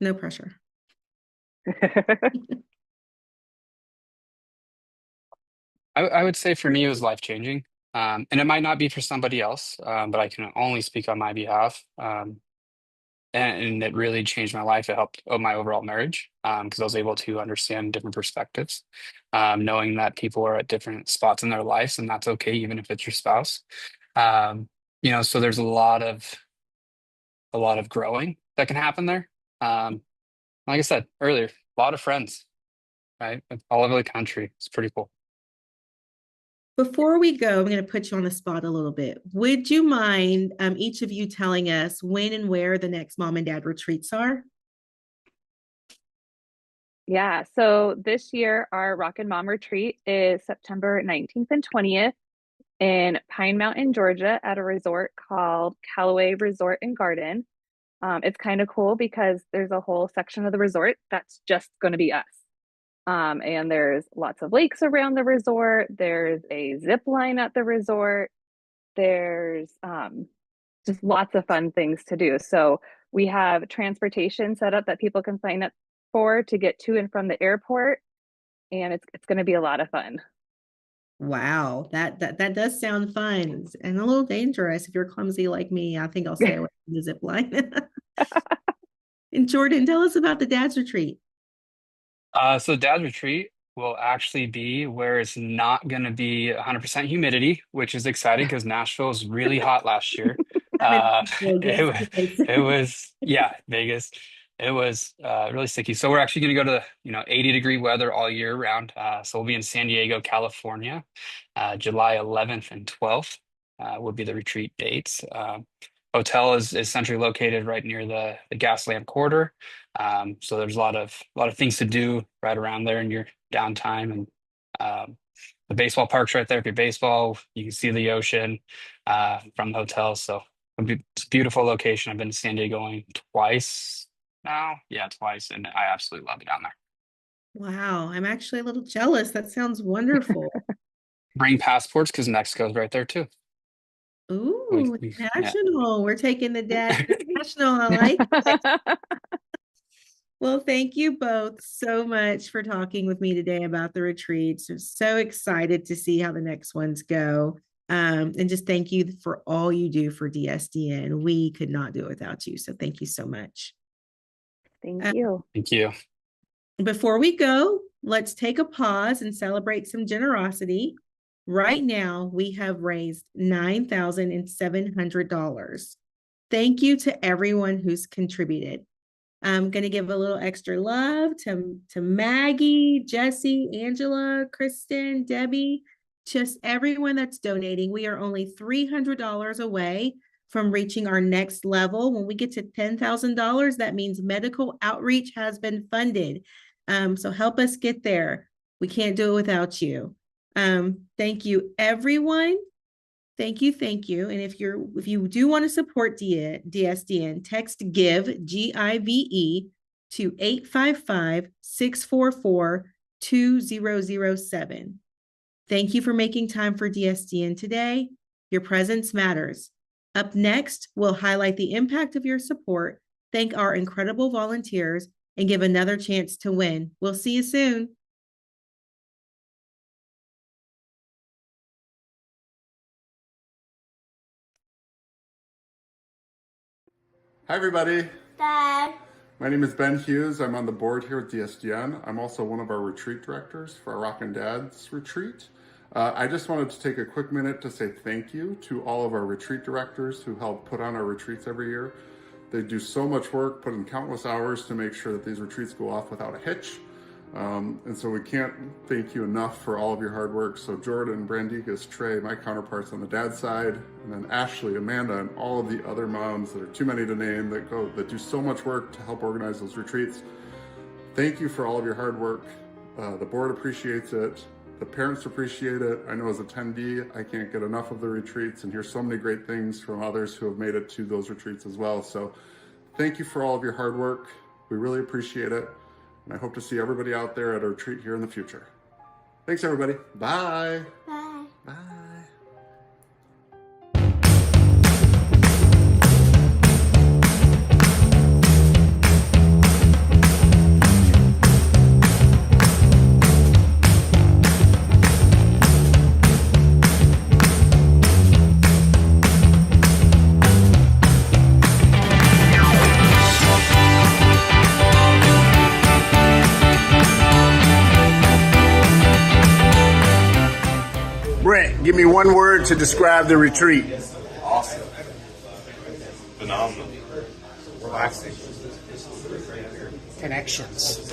No pressure. I would say for me it was life changing. And it might not be for somebody else, but I can only speak on my behalf. And it really changed my life. It helped my overall marriage because I was able to understand different perspectives, knowing that people are at different spots in their lives, and that's okay, even if it's your spouse. Um, so there's a lot of growing that can happen there. Like I said earlier, a lot of friends, right, all over the country. It's pretty cool. Before we go, I'm going to put you on the spot a little bit. Would you mind each of you telling us when and where the next mom and dad retreats are? Yeah, so this year our Rockin' Mom retreat is September 19th and 20th in Pine Mountain, Georgia, at a resort called Callaway Resort and Garden. It's kind of cool because there's a whole section of the resort that's just going to be us. And there's lots of lakes around the resort. There's a zip line at the resort. There's just lots of fun things to do. So we have transportation set up that people can sign up for to get to and from the airport, and it's going to be a lot of fun. Wow, that does sound fun and a little dangerous. If you're clumsy like me, I think I'll stay away from the zip line. And Jordan, tell us about the dad's retreat. So Dad's Retreat will actually be where it's not going to be 100% humidity, which is exciting because Nashville was really hot last year. Yeah, Vegas. It was really sticky. So we're actually going to go to 80-degree weather all year round. So we'll be in San Diego, California, July 11th and 12th will be the retreat dates. Hotel is centrally located right near the Gaslamp Quarter. So there's a lot of things to do right around there in your downtime, and the baseball park's right there. If you're baseball, you can see the ocean from the hotel. So it's a beautiful location. I've been to San Diego going twice now. Yeah, twice, and I absolutely love it down there. Wow, I'm actually a little jealous. That sounds wonderful. Bring passports because Mexico's right there too. Ooh, international. Yeah. We're taking the dad international. I like it. Well, thank you both so much for talking with me today about the retreats. I'm so excited to see how the next ones go. And just thank you for all you do for DSDN. We could not do it without you. So thank you so much. Thank you. Thank you. Before we go, let's take a pause and celebrate some generosity. Right now, we have raised $9,700. Thank you to everyone who's contributed. I'm going to give a little extra love to Maggie, Jesse, Angela, Kristen, Debbie, just everyone that's donating. We are only $300 away from reaching our next level. When we get to $10,000, that means medical outreach has been funded. So help us get there. We can't do it without you. Thank you, everyone. Thank you. And if you do want to support DSDN, text GIVE, GIVE, to 855-644-2007. Thank you for making time for DSDN today. Your presence matters. Up next, we'll highlight the impact of your support, thank our incredible volunteers, and give another chance to win. We'll see you soon. Hi, everybody. Dad. My name is Ben Hughes. I'm on the board here at DSDN. I'm also one of our retreat directors for our Rockin' Dads retreat. I just wanted to take a quick minute to say thank you to all of our retreat directors who help put on our retreats every year. They do so much work, put in countless hours to make sure that these retreats go off without a hitch. And so we can't thank you enough for all of your hard work. So Jordan, Brandikas, Trey, my counterparts on the dad side, and then Ashley, Amanda, and all of the other moms that are too many to name that do so much work to help organize those retreats. Thank you for all of your hard work. The board appreciates it. The parents appreciate it. I know as attendee, I can't get enough of the retreats and hear so many great things from others who have made it to those retreats as well. So thank you for all of your hard work. We really appreciate it. And I hope to see everybody out there at a retreat here in the future. Thanks, everybody. Bye. Bye. Bye. Brent, give me one word to describe the retreat. Awesome. Phenomenal. Relaxing. Connections.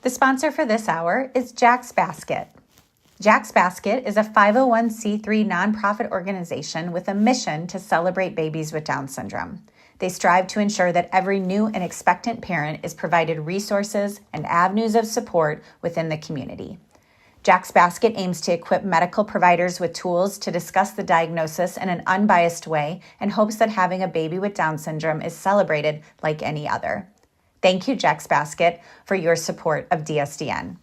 The sponsor for this hour is Jack's Basket. Jack's Basket is a 501c3 nonprofit organization with a mission to celebrate babies with Down syndrome. They strive to ensure that every new and expectant parent is provided resources and avenues of support within the community. Jack's Basket aims to equip medical providers with tools to discuss the diagnosis in an unbiased way and hopes that having a baby with Down syndrome is celebrated like any other. Thank you, Jack's Basket, for your support of DSDN.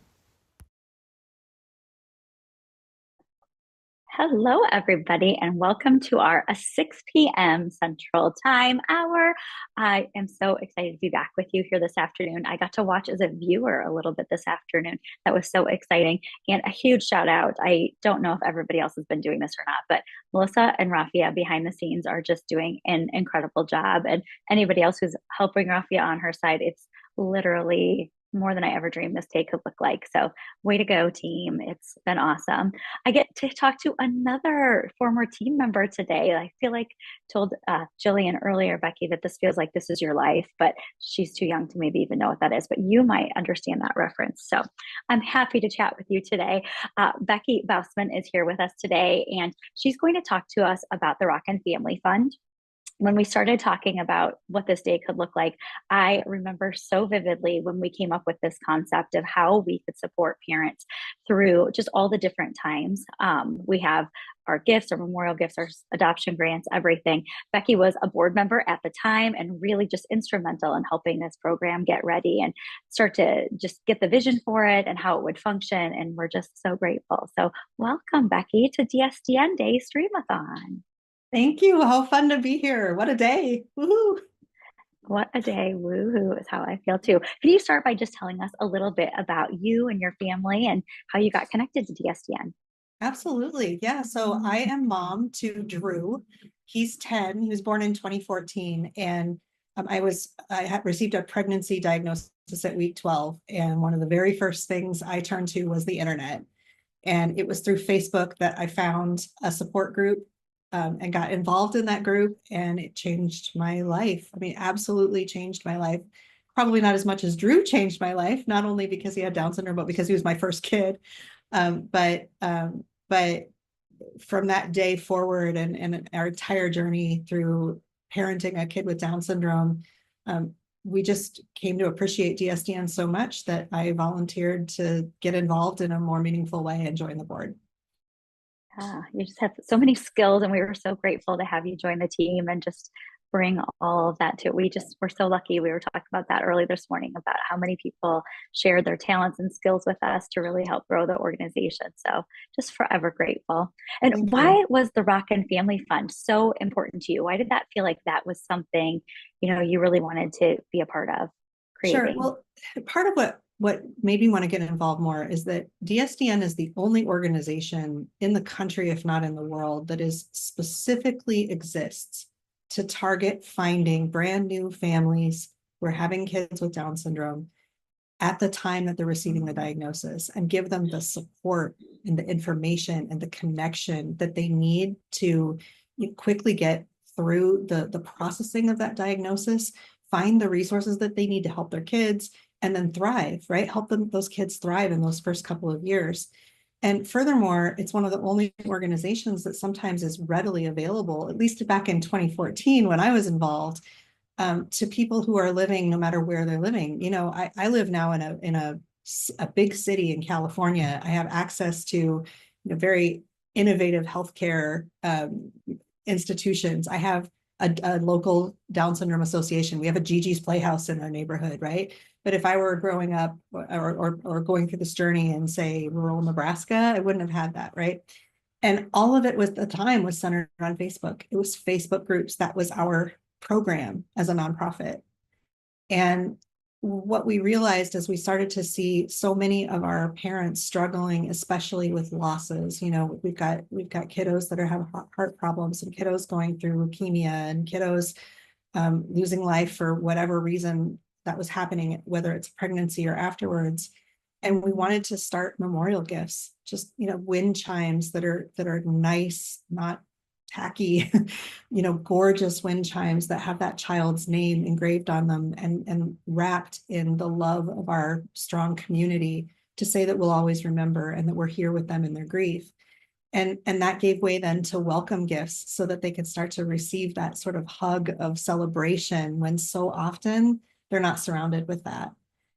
Hello, everybody, and welcome to our 6 p.m. Central Time hour. I am so excited to be back with you here this afternoon. I got to watch as a viewer a little bit this afternoon. That was so exciting. And a huge shout out. I don't know if everybody else has been doing this or not, but Melissa and Rafia behind the scenes are just doing an incredible job. And anybody else who's helping Rafia on her side, it's literally more than I ever dreamed this day could look like. So way to go, team. It's been awesome. I get to talk to another former team member today. I feel like told Jillian earlier, Becky, that this feels like this is your life, but she's too young to maybe even know what that is, but you might understand that reference. So I'm happy to chat with you today. Becky Bausman is here with us today, and she's going to talk to us about the Rockin' Family Fund. When we started talking about what this day could look like, I remember so vividly when we came up with this concept of how we could support parents through just all the different times. We have our gifts, our memorial gifts, our adoption grants, everything. Becky was a board member at the time and really just instrumental in helping this program get ready and start to just get the vision for it and how it would function. And we're just so grateful. So welcome, Becky, to DSDN Day Streamathon. Thank you. How fun to be here. What a day. Woohoo. What a day. Woohoo is how I feel too. Can you start by just telling us a little bit about you and your family and how you got connected to DSDN? Absolutely. Yeah. So I am mom to Drew. He's 10. He was born in 2014. And I had received a pregnancy diagnosis at week 12. And one of the very first things I turned to was the internet. And it was through Facebook that I found a support group and got involved in that group, and it changed my life. I mean, absolutely changed my life. Probably not as much as Drew changed my life, not only because he had Down syndrome, but because he was my first kid. But from that day forward and our entire journey through parenting a kid with Down syndrome, we just came to appreciate DSDN so much that I volunteered to get involved in a more meaningful way and join the board. You just have so many skills, and we were so grateful to have you join the team and just bring all of that to it. We're so lucky. We were talking about that early this morning about how many people shared their talents and skills with us to really help grow the organization. So just forever grateful. And why was the Rockin' Family Fund so important to you? Why did that feel like that was something, you really wanted to be a part of creating? Sure. Well, part of what made me want to get involved more is that DSDN is the only organization in the country, if not in the world, that is specifically exists to target finding brand new families who are having kids with Down syndrome at the time that they're receiving the diagnosis, and give them the support and the information and the connection that they need to quickly get through the processing of that diagnosis, find the resources that they need to help their kids, and then thrive, right? Help those kids thrive in those first couple of years. And furthermore, it's one of the only organizations that sometimes is readily available, at least back in 2014 when I was involved, to people who are living no matter where they're living. I live now in a big city in California. I have access to very innovative healthcare institutions. I have a local Down syndrome association. We have a Gigi's Playhouse in our neighborhood, right? But if I were growing up or going through this journey in, say, rural Nebraska, I wouldn't have had that, right? And all of it was the time was centered on Facebook. It was Facebook groups. That was our program as a nonprofit. And what we realized as we started to see so many of our parents struggling, especially with losses, we've got kiddos that have heart problems, and kiddos going through leukemia, and kiddos losing life for whatever reason that was happening, whether it's pregnancy or afterwards. And we wanted to start memorial gifts, just wind chimes that are nice, not tacky, gorgeous wind chimes that have that child's name engraved on them and wrapped in the love of our strong community to say that we'll always remember and that we're here with them in their grief. And that gave way then to welcome gifts so that they could start to receive that sort of hug of celebration when so often they're not surrounded with that.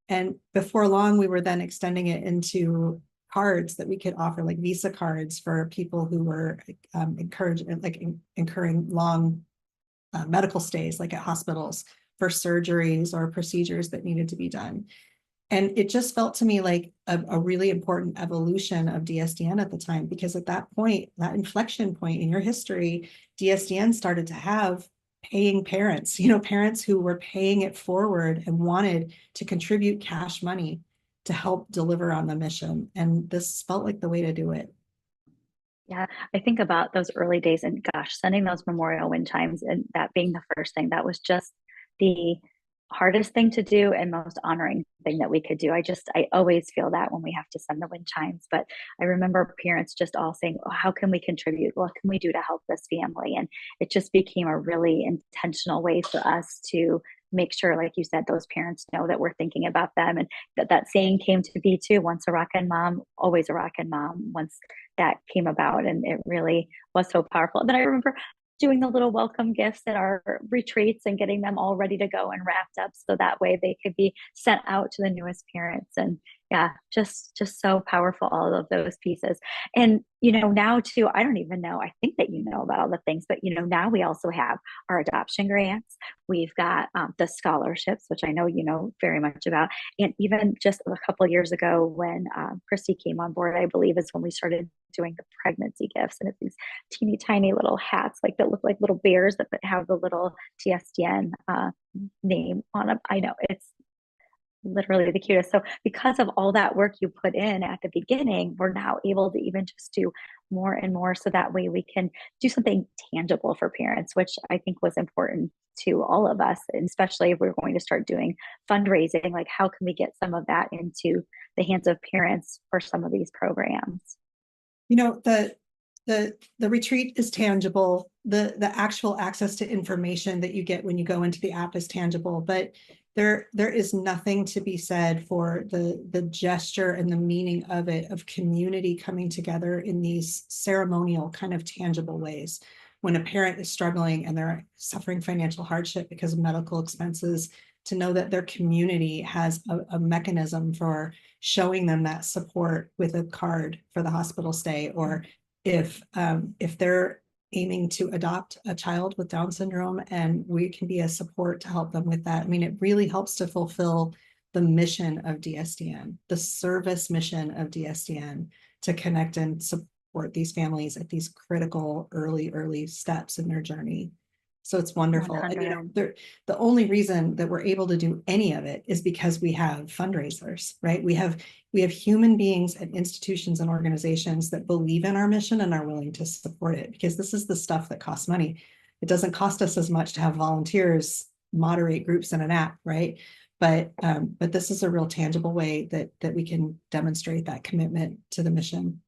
And before long, we were then extending it into cards that we could offer, like Visa cards for people who were incurring long medical stays, like at hospitals, for surgeries or procedures that needed to be done. And it just felt to me like a really important evolution of DSDN at the time, because at that point, that inflection point in your history, DSDN started to have paying parents, parents who were paying it forward and wanted to contribute cash money to help deliver on the mission. And this felt like the way to do it. Yeah, I think about those early days, and gosh, sending those memorial wind chimes and that being the first thing, that was just the hardest thing to do and most honoring thing that we could do. I always feel that when we have to send the wind chimes, but I remember parents just all saying, oh, how can we contribute? What can we do to help this family? And it just became a really intentional way for us to make sure, like you said, those parents know that we're thinking about them. And that saying came to be too, once a rockin' mom, always a rockin' mom, once that came about. And it really was so powerful. And then I remember doing the little welcome gifts at our retreats and getting them all ready to go and wrapped up so that way they could be sent out to the newest parents. And yeah, just so powerful, all of those pieces. And now too, I don't even know, I think that about all the things, but now we also have our adoption grants. We've got the scholarships, which I know very much about. And even just a couple of years ago when Christy came on board, I believe is when we started doing the pregnancy gifts. And it's these teeny tiny little hats that look like little bears that have the little DSDN name on them. I know, it's literally the cutest. So because of all that work you put in at the beginning, we're now able to even just do more and more, so that way we can do something tangible for parents, which I think was important to all of us. And especially if we're going to start doing fundraising, like how can we get some of that into the hands of parents for some of these programs? The retreat is tangible. The actual access to information that you get when you go into the app is tangible, but there is nothing to be said for the gesture and the meaning of it, of community coming together in these ceremonial kind of tangible ways. When a parent is struggling and they're suffering financial hardship because of medical expenses, to know that their community has a mechanism for showing them that support with a card for the hospital stay, or if they're aiming to adopt a child with Down syndrome and we can be a support to help them with that. I mean, it really helps to fulfill the mission of DSDN, the service mission of DSDN, to connect and support these families at these critical early steps in their journey. So it's wonderful. And, the only reason that we're able to do any of it is because we have fundraisers, right? We have human beings and institutions and organizations that believe in our mission and are willing to support it, because this is the stuff that costs money. It doesn't cost us as much to have volunteers moderate groups in an app, right? But this is a real tangible way that we can demonstrate that commitment to the mission.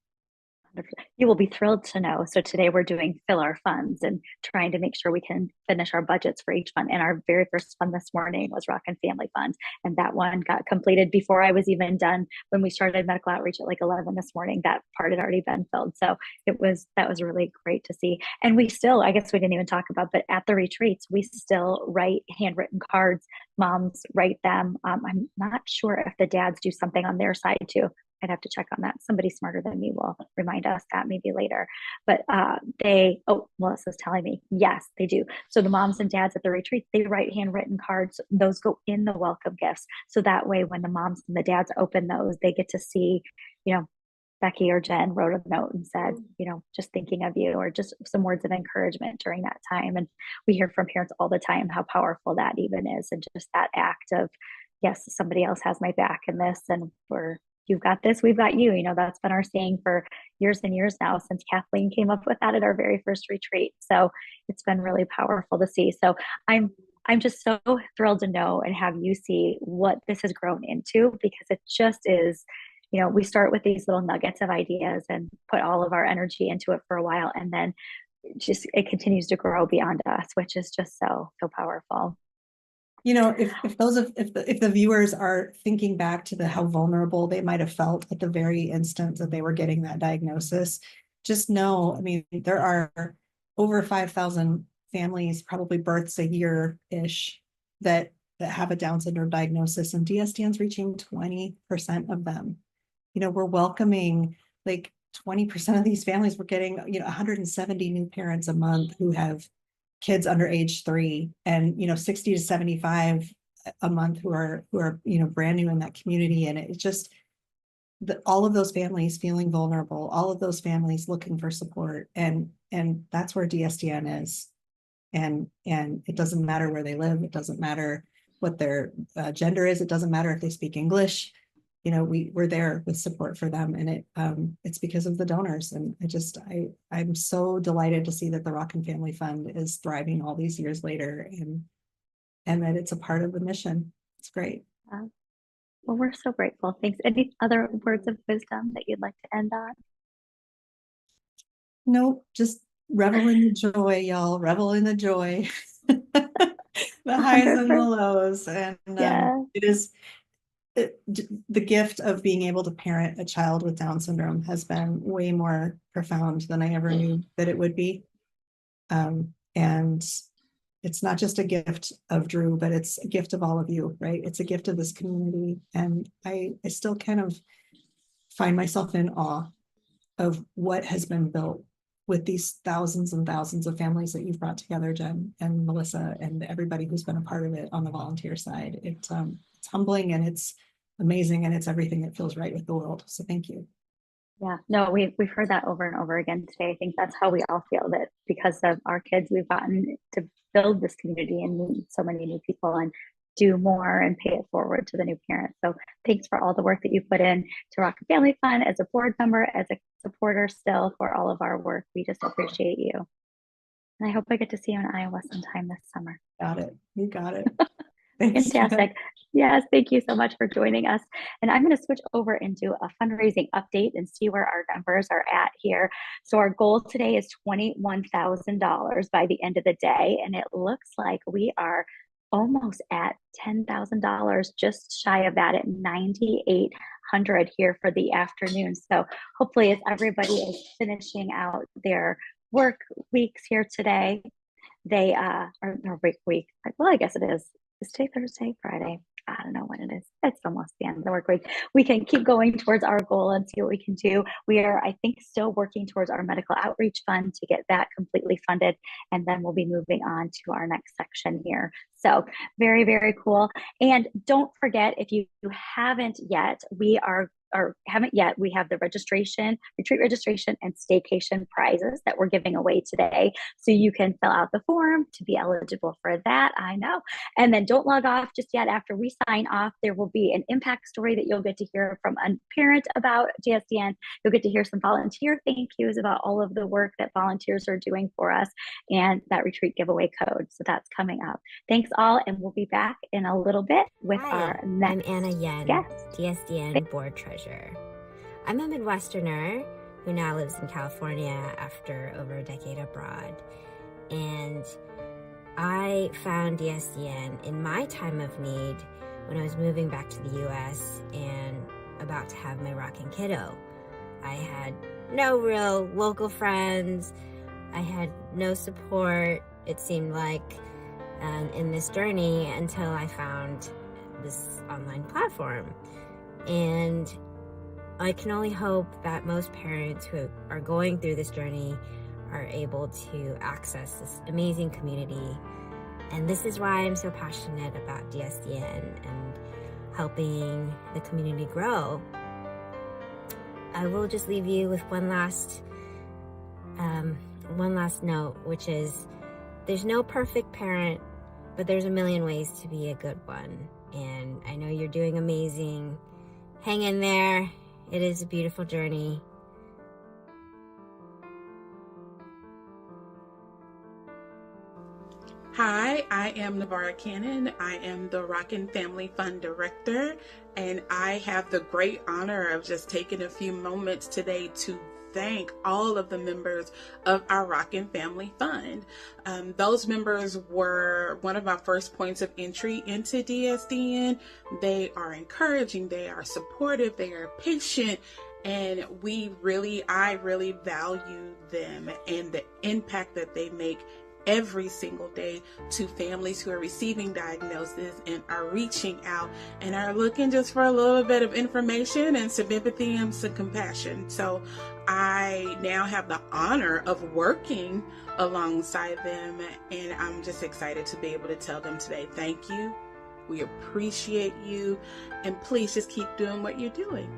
You will be thrilled to know. So today we're doing fill our funds and trying to make sure we can finish our budgets for each fund. And our very first fund this morning was Rockin' Family Fund. And that one got completed before I was even done. When we started medical outreach at 11 this morning, that part had already been filled. So that was really great to see. And we still, I guess we didn't even talk about, but at the retreats, we still write handwritten cards. Moms write them. I'm not sure if the dads do something on their side too. I'd have to check on that. Somebody smarter than me will remind us that maybe later. But Melissa's telling me, yes, they do. So the moms and dads at the retreat, they write handwritten cards. Those go in the welcome gifts. So that way, when the moms and the dads open those, they get to see, Becky or Jen wrote a note and said, just thinking of you, or just some words of encouragement during that time. And we hear from parents all the time how powerful that even is. And just that act of, yes, somebody else has my back in this, and you've got this, we've got you. That's been our saying for years and years now, since Kathleen came up with that at our very first retreat. So it's been really powerful to see. So I'm just so thrilled to know and have you see what this has grown into, because it just is, we start with these little nuggets of ideas and put all of our energy into it for a while. And then it continues to grow beyond us, which is just so powerful. If the viewers are thinking back to how vulnerable they might have felt at the very instant that they were getting that diagnosis, just know, there are over 5,000 families, probably births a year-ish, that have a Down syndrome diagnosis, and DSDN's reaching 20% of them. We're welcoming 20% of these families. We're getting 170 new parents a month who have kids under age 3, and 60 to 75 a month who are brand new in that community. And it's just all of those families feeling vulnerable, all of those families looking for support, and that's where DSDN is. And it doesn't matter where they live, it doesn't matter what their gender is, it doesn't matter if they speak English. We're there with support for them, and it's because of the donors. And I'm so delighted to see that the Rockin' Family Fund is thriving all these years later. And and that it's a part of the mission. It's great. Well, we're so grateful. Thanks. Any other words of wisdom that you'd like to end on? Nope, just revel in the joy, y'all. Revel in the joy. The highs and the 100%. lows. And Yeah. it is the gift of being able to parent a child with Down syndrome has been way more profound than I ever knew that it would be. And it's not just a gift of Drew, but it's a gift of all of you, right? It's a gift of this community. And I still kind of find myself in awe of what has been built with these thousands and thousands of families that you've brought together, Jen and Melissa, and everybody who's been a part of it on the volunteer side. It's humbling and it's amazing, and it's everything that feels right with the world. So thank you. Yeah, no, we've heard that over and over again today. I think that's how we all feel, that because of our kids, we've gotten to build this community and meet so many new people and do more and pay it forward to the new parents. So thanks for all the work that you put in to Rockin' Family Fun as a board member, as a supporter still, for all of our work. We just appreciate you. And I hope I get to see you in Iowa sometime this summer. Got it. You got it. Thanks, Fantastic. Yes, thank you so much for joining us. And I'm going to switch over into a fundraising update and see where our numbers are at here. So our goal today is $21,000 by the end of the day. And it looks like we are almost at $10,000, just shy of that at 9,800 here for the afternoon. So hopefully as everybody is finishing out their work weeks here today, they or week. Well, I guess it is. Is today Thursday, Friday? I don't know when it is. It's almost the end of the work week. We can keep going towards our goal and see what we can do. We are, I think, still working towards our medical outreach fund to get that completely funded. And then we'll be moving on to our next section here. So very, very cool. And don't forget, if you haven't yet, we have the registration, retreat registration, and staycation prizes that we're giving away today. So you can fill out the form to be eligible for that. I know. And then don't log off just yet. After we sign off, there will be an impact story that you'll get to hear from a parent about DSDN. You'll get to hear some volunteer thank yous about all of the work that volunteers are doing for us, and that retreat giveaway code. So that's coming up. Thanks all, and we'll be back in a little bit with our next I'm Anna Yen, guest. DSDN board treasurer. I'm a Midwesterner who now lives in California after over a decade abroad. And I found DSDN in my time of need when I was moving back to the US and about to have my rockin' kiddo. I had no real local friends. I had no support, it seemed like, in this journey until I found this online platform. And I can only hope that most parents who are going through this journey are able to access this amazing community. And this is why I'm so passionate about DSDN and helping the community grow. I will just leave you with one last note, which is there's no perfect parent, but there's a million ways to be a good one. And I know you're doing amazing. Hang in there. It is a beautiful journey. Hi, I am Navarra Cannon. I am the Rockin' Family Fund Director, and I have the great honor of just taking a few moments today to thank all of the members of our Rockin' Family Fund. Those members were one of our first points of entry into DSDN. They are encouraging, they are supportive, they are patient, and I really value them and the impact that they make every single day to families who are receiving diagnosis and are reaching out and are looking just for a little bit of information and some empathy and some compassion. So I now have the honor of working alongside them, and I'm just excited to be able to tell them today, thank you. We appreciate you, and please just keep doing what you're doing.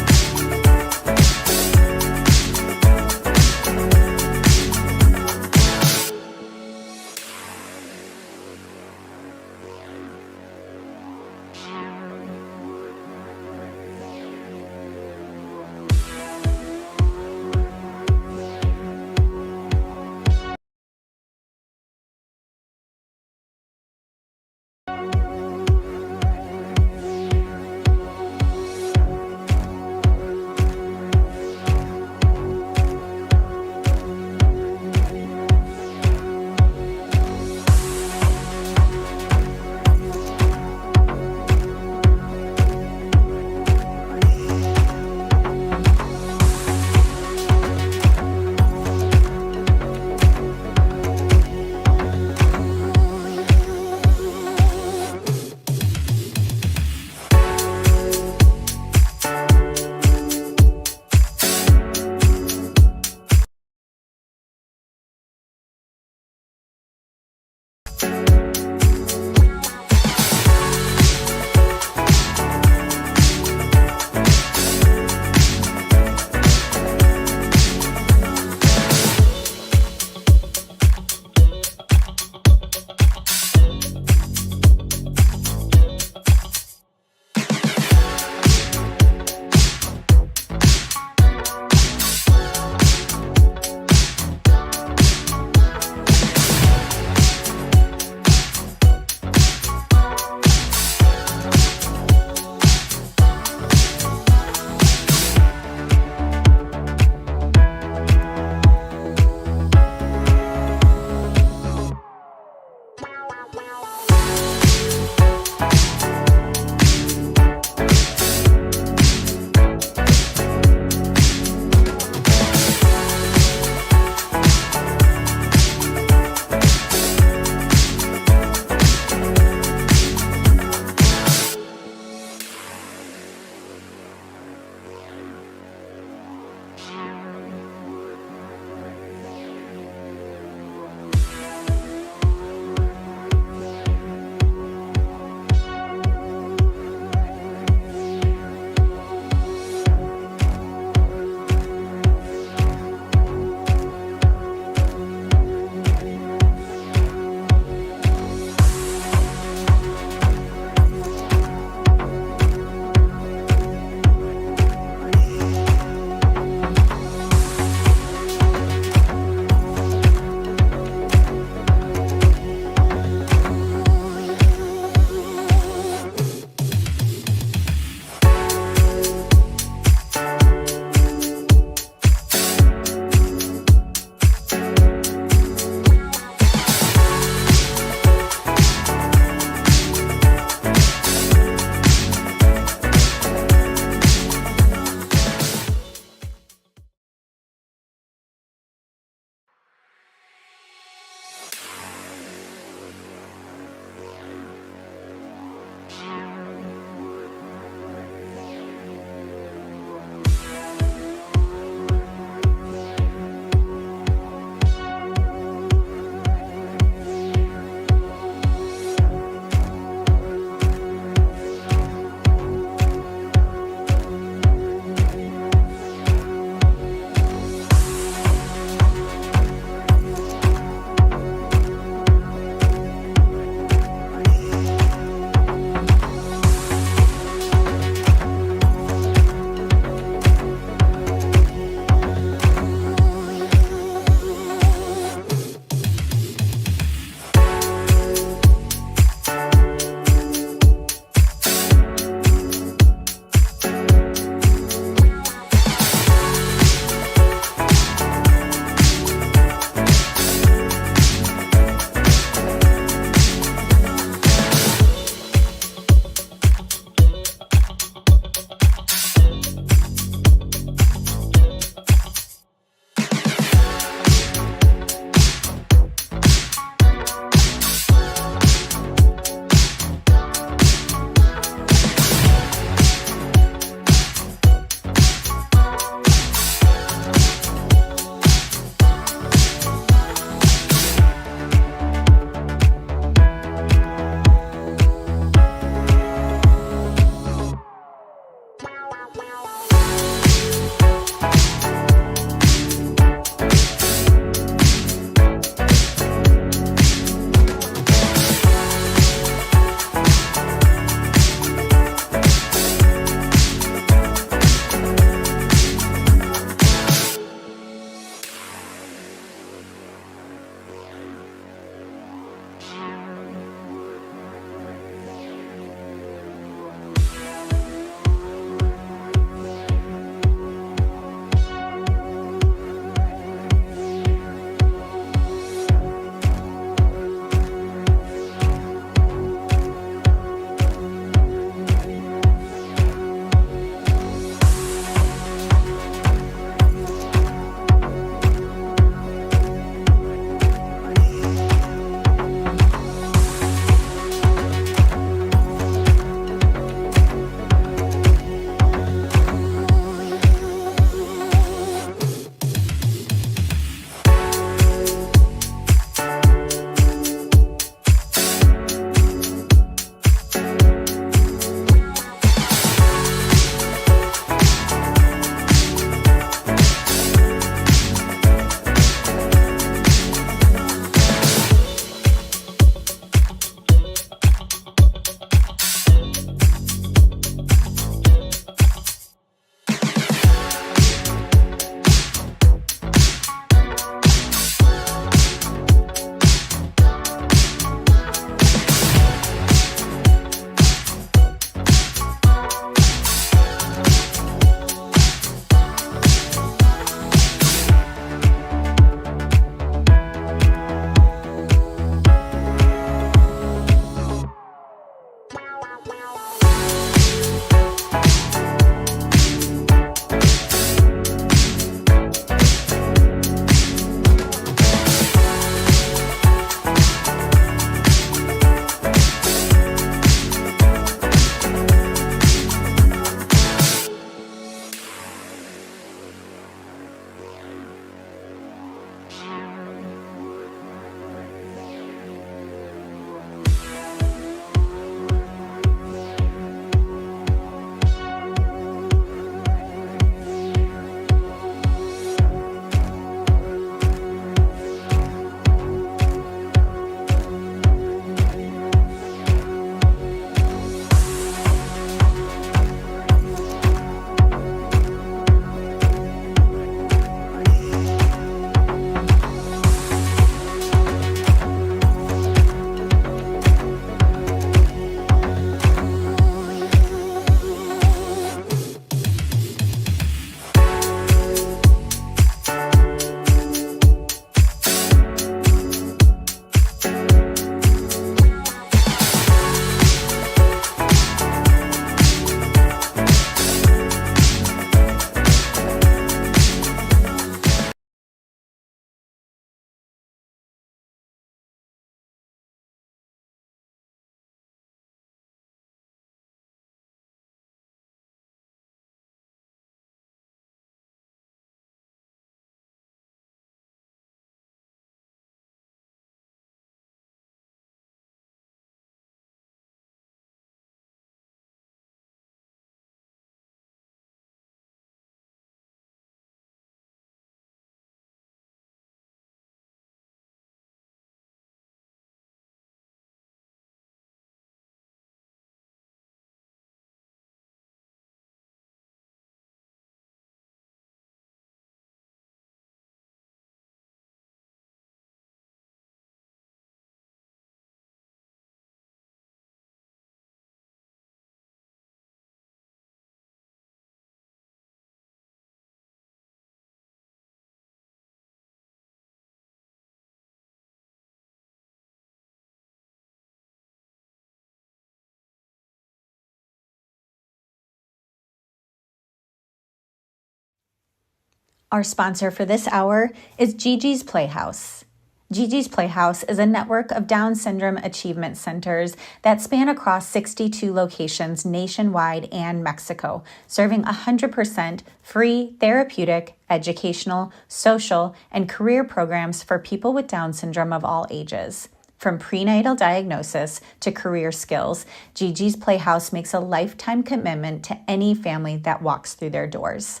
Our sponsor for this hour is Gigi's Playhouse. Gigi's Playhouse is a network of Down syndrome achievement centers that span across 62 locations nationwide and Mexico, serving 100% free therapeutic, educational, social, and career programs for people with Down syndrome of all ages. From prenatal diagnosis to career skills, Gigi's Playhouse makes a lifetime commitment to any family that walks through their doors.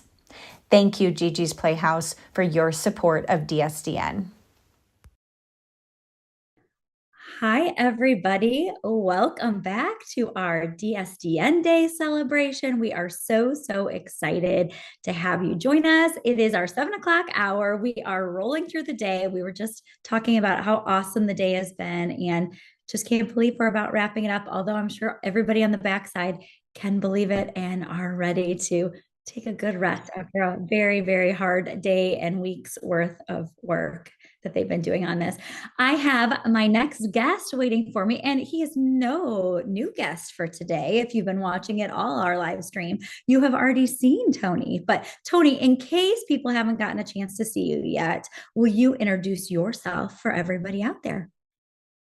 Thank you, Gigi's Playhouse, for your support of DSDN. Hi, everybody. Welcome back to our DSDN Day celebration. We are so excited to have you join us. It is our 7 o'clock hour. We are rolling through the day. We were just talking about how awesome the day has been and just can't believe we're about wrapping it up, although I'm sure everybody on the backside can believe it and are ready to take a good rest after a very hard day and week's worth of work that they've been doing on this. I have my next guest waiting for me, and he is no new guest for today. If you've been watching it all our live stream, you have already seen Tony. But Tony, in case people haven't gotten a chance to see you yet, will you introduce yourself for everybody out there?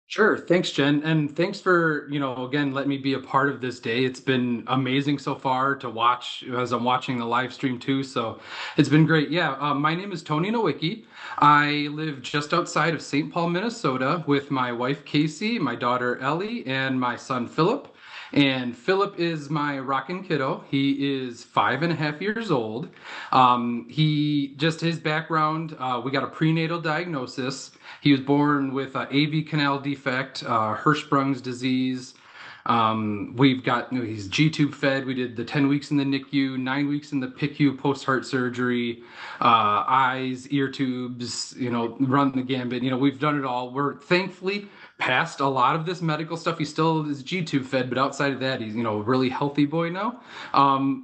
Sure. Thanks, Jen. And thanks for, again, letting me be a part of this day. It's been amazing so far to watch as I'm watching the live stream too. So it's been great. Yeah. My name is Tony Nowicki. I live just outside of St. Paul, Minnesota with my wife, Casey, my daughter, Ellie, and my son, Philip. And Philip is my rockin' kiddo. He is 5.5 years old. His background, we got a prenatal diagnosis. He was born with an AV canal defect, Hirschsprung's disease. He's G-tube fed. We did the 10 weeks in the NICU, 9 weeks in the PICU post-heart surgery, eyes, ear tubes, run the gambit. We've done it all. We're thankfully past a lot of this medical stuff. He still is G-tube fed, but outside of that, he's, a really healthy boy now.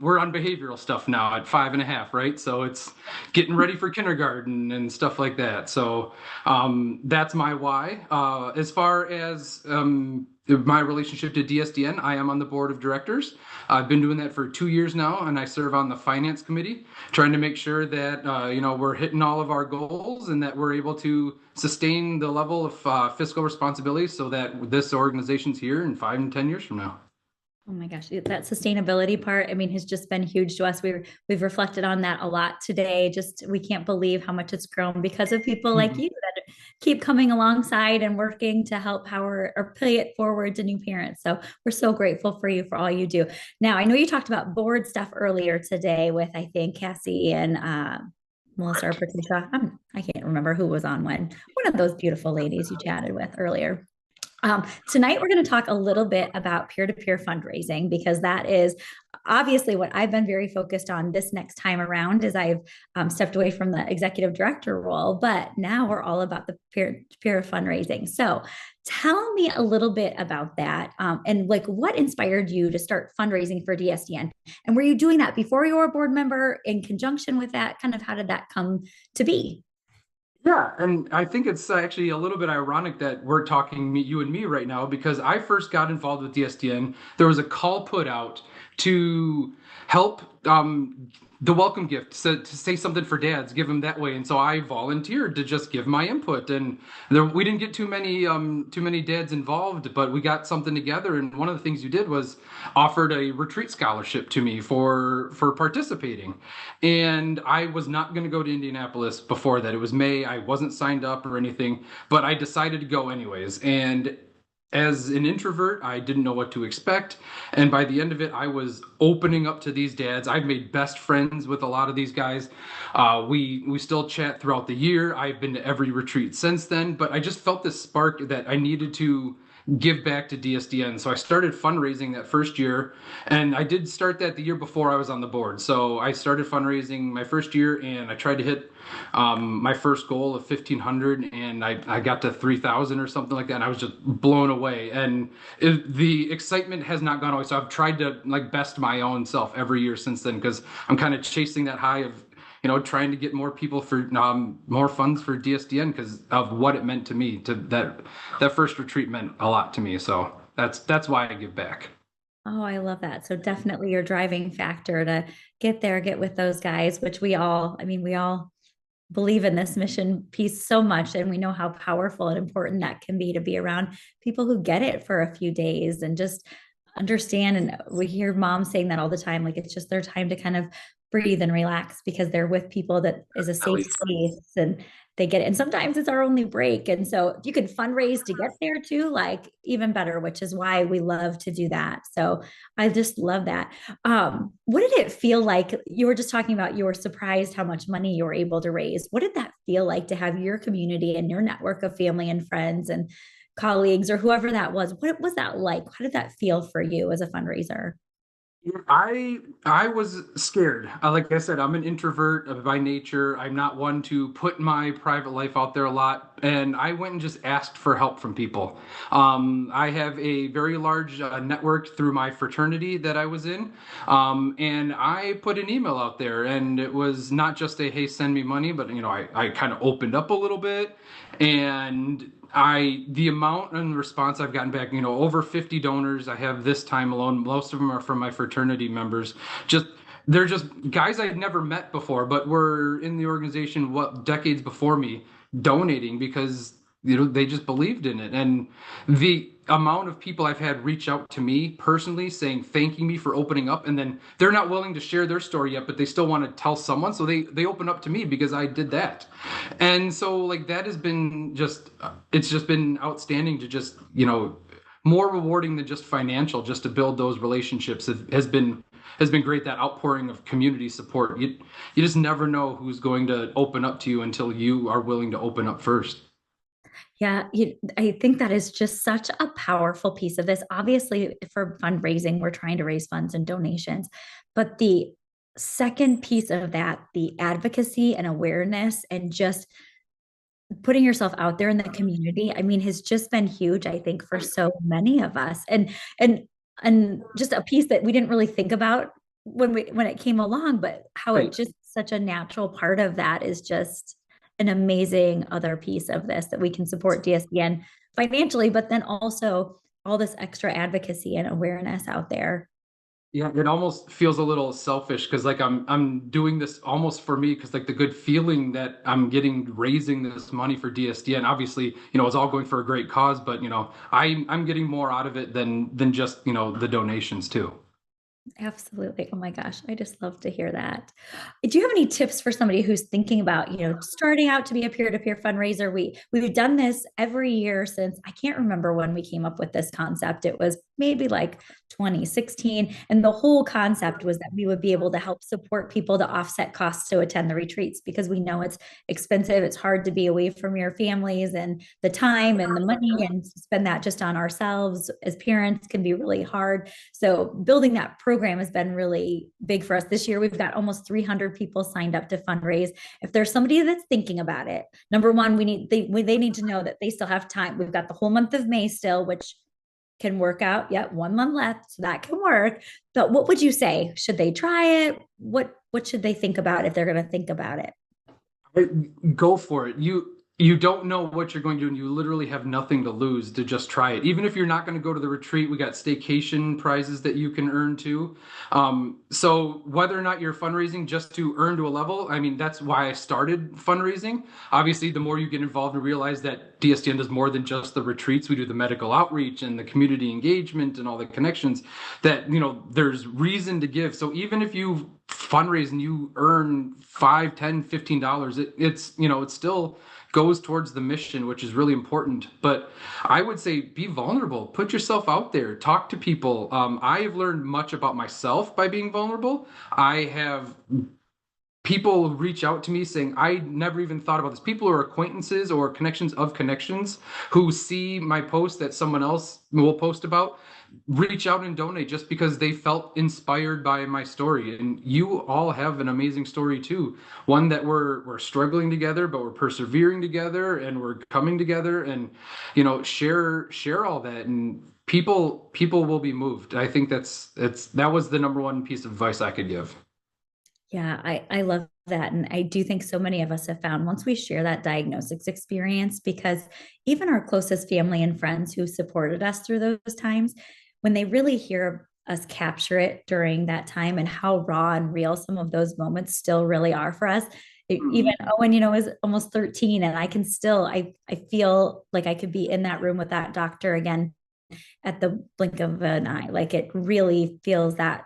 We're on behavioral stuff now at 5.5, right? So it's getting ready for kindergarten and stuff like that. So that's my why. As far as my relationship to DSDN, I am on the board of directors. I've been doing that for 2 years now, and I serve on the finance committee, trying to make sure that we're hitting all of our goals and that we're able to sustain the level of fiscal responsibility so that this organization's here in 5 and 10 years from now. Oh my gosh, that sustainability part, has just been huge to us. We've reflected on that a lot today. We can't believe how much it's grown because of people like you that keep coming alongside and working to help power or pay it forward to new parents. So we're so grateful for you for all you do. Now, I know you talked about board stuff earlier today with, I think, Cassie and Melissa or Patricia. I can't remember who was on one of those beautiful ladies you chatted with earlier. Tonight, we're going to talk a little bit about peer-to-peer fundraising, because that is obviously what I've been very focused on this next time around as I've stepped away from the executive director role, but now we're all about the peer-to-peer fundraising. So tell me a little bit about that and what inspired you to start fundraising for DSDN? And were you doing that before you were a board member in conjunction with that? Kind of how did that come to be? Yeah, and I think it's actually a little bit ironic that we're talking you and me right now, because I first got involved with DSDN. There was a call put out to help the welcome gift, to say something for dads, give them that way. And so I volunteered to just give my input, and we didn't get too many dads involved, but we got something together. And one of the things you did was offered a retreat scholarship to me for participating. And I was not going to go to Indianapolis before that. It was May. I wasn't signed up or anything, but I decided to go anyways. And as an introvert, I didn't know what to expect. And by the end of it, I was opening up to these dads. I've made best friends with a lot of these guys. We still chat throughout the year. I've been to every retreat since then, but I just felt this spark that I needed to give back to DSDN. So I started fundraising that first year, and I did start that the year before I was on the board. So I started fundraising my first year, and I tried to hit my first goal of 1,500, and I got to 3,000 or something like that, and I was just blown away. And the excitement has not gone away. So I've tried to best my own self every year since then, because I'm kind of chasing that high of trying to get more people for more funds for DSDN because of what it meant to me. To that first retreat meant a lot to me. So that's why I give back. Oh, I love that. So definitely your driving factor to get there, get with those guys, which we all, I mean, we all believe in this mission piece so much, and we know how powerful and important that can be to be around people who get it for a few days and just understand. And we hear moms saying that all the time, like it's just their time to kind of breathe and relax because they're with people that is a safe space and they get it. And sometimes it's our only break. And so if you could fundraise to get there too, like even better, which is why we love to do that. So I just love that. What did it feel like? You were just talking about you were surprised how much money you were able to raise. What did that feel like to have your community and your network of family and friends and colleagues or whoever that was? What was that like? How did that feel for you as a fundraiser? I was scared. Like I said, I'm an introvert by nature. I'm not one to put my private life out there a lot, and I went and just asked for help from people. I have a very large network through my fraternity that I was in, and I put an email out there, and it was not just a hey, send me money, but I kind of opened up a little bit, and the amount and response I've gotten back, over 50 donors I have this time alone. Most of them are from my fraternity members. They're just guys I'd never met before, but were in the organization decades before me, donating because they just believed in it. And the amount of people I've had reach out to me personally saying thanking me for opening up, and then they're not willing to share their story yet, but they still want to tell someone, so they open up to me because I did that. And so like that has been it's just been outstanding to just more rewarding than just financial, just to build those relationships. It has been great, that outpouring of community support. You just never know who's going to open up to you until you are willing to open up first. Yeah, I think that is just such a powerful piece of this. Obviously, for fundraising, we're trying to raise funds and donations. But the second piece of that, the advocacy and awareness and just putting yourself out there in the community, I mean, has just been huge, I think, for so many of us. And just a piece that we didn't really think about when it came along, but how it just such a natural part of that is just an amazing other piece of this, that we can support DSDN financially, but then also all this extra advocacy and awareness out there. Yeah, it almost feels a little selfish because like I'm doing this almost for me, because like the good feeling that I'm raising this money for DSDN. Obviously, it's all going for a great cause, but I'm getting more out of it than just the donations too. Absolutely. Oh my gosh, I just love to hear that. Do you have any tips for somebody who's thinking about, starting out to be a peer-to-peer fundraiser? We've done this every year since, I can't remember when we came up with this concept. It was maybe like 2016. And the whole concept was that we would be able to help support people to offset costs to attend the retreats, because we know it's expensive. It's hard to be away from your families, and the time and the money, and spend that just on ourselves as parents can be really hard. So building that program has been really big for us. This year, we've got almost 300 people signed up to fundraise. If there's somebody that's thinking about it, number one, they need to know that they still have time. We've got the whole month of May still, which can work out. Yep, 1 month left, so that can work. But what would you say? Should they try it? What should they think about if they're going to think about it? Go for it. You don't know what you're going to do, and you literally have nothing to lose to just try it. Even if you're not going to go to the retreat, we got staycation prizes that you can earn too. So whether or not you're fundraising just to earn to a level, I mean, that's why I started fundraising. Obviously, the more you get involved and realize that DSDN does more than just the retreats. We do the medical outreach and the community engagement and all the connections, that there's reason to give. So even if you fundraise and you earn $5, $10, $15, it still goes towards the mission, which is really important. But I would say be vulnerable, put yourself out there, talk to people. I have learned much about myself by being vulnerable. I have people reach out to me saying, I never even thought about this. People who are acquaintances or connections of connections who see my post that someone else will post about, reach out and donate just because they felt inspired by my story. And you all have an amazing story too. One that we're struggling together, but we're persevering together, and we're coming together, and share all that, and people will be moved. I think that was the number one piece of advice I could give. Yeah, I love that. And I do think so many of us have found once we share that diagnosis experience, because even our closest family and friends who supported us through those times, when they really hear us capture it during that time and how raw and real some of those moments still really are for us. Even Owen, is almost 13, and I can still, I feel like I could be in that room with that doctor again at the blink of an eye. Like it really feels that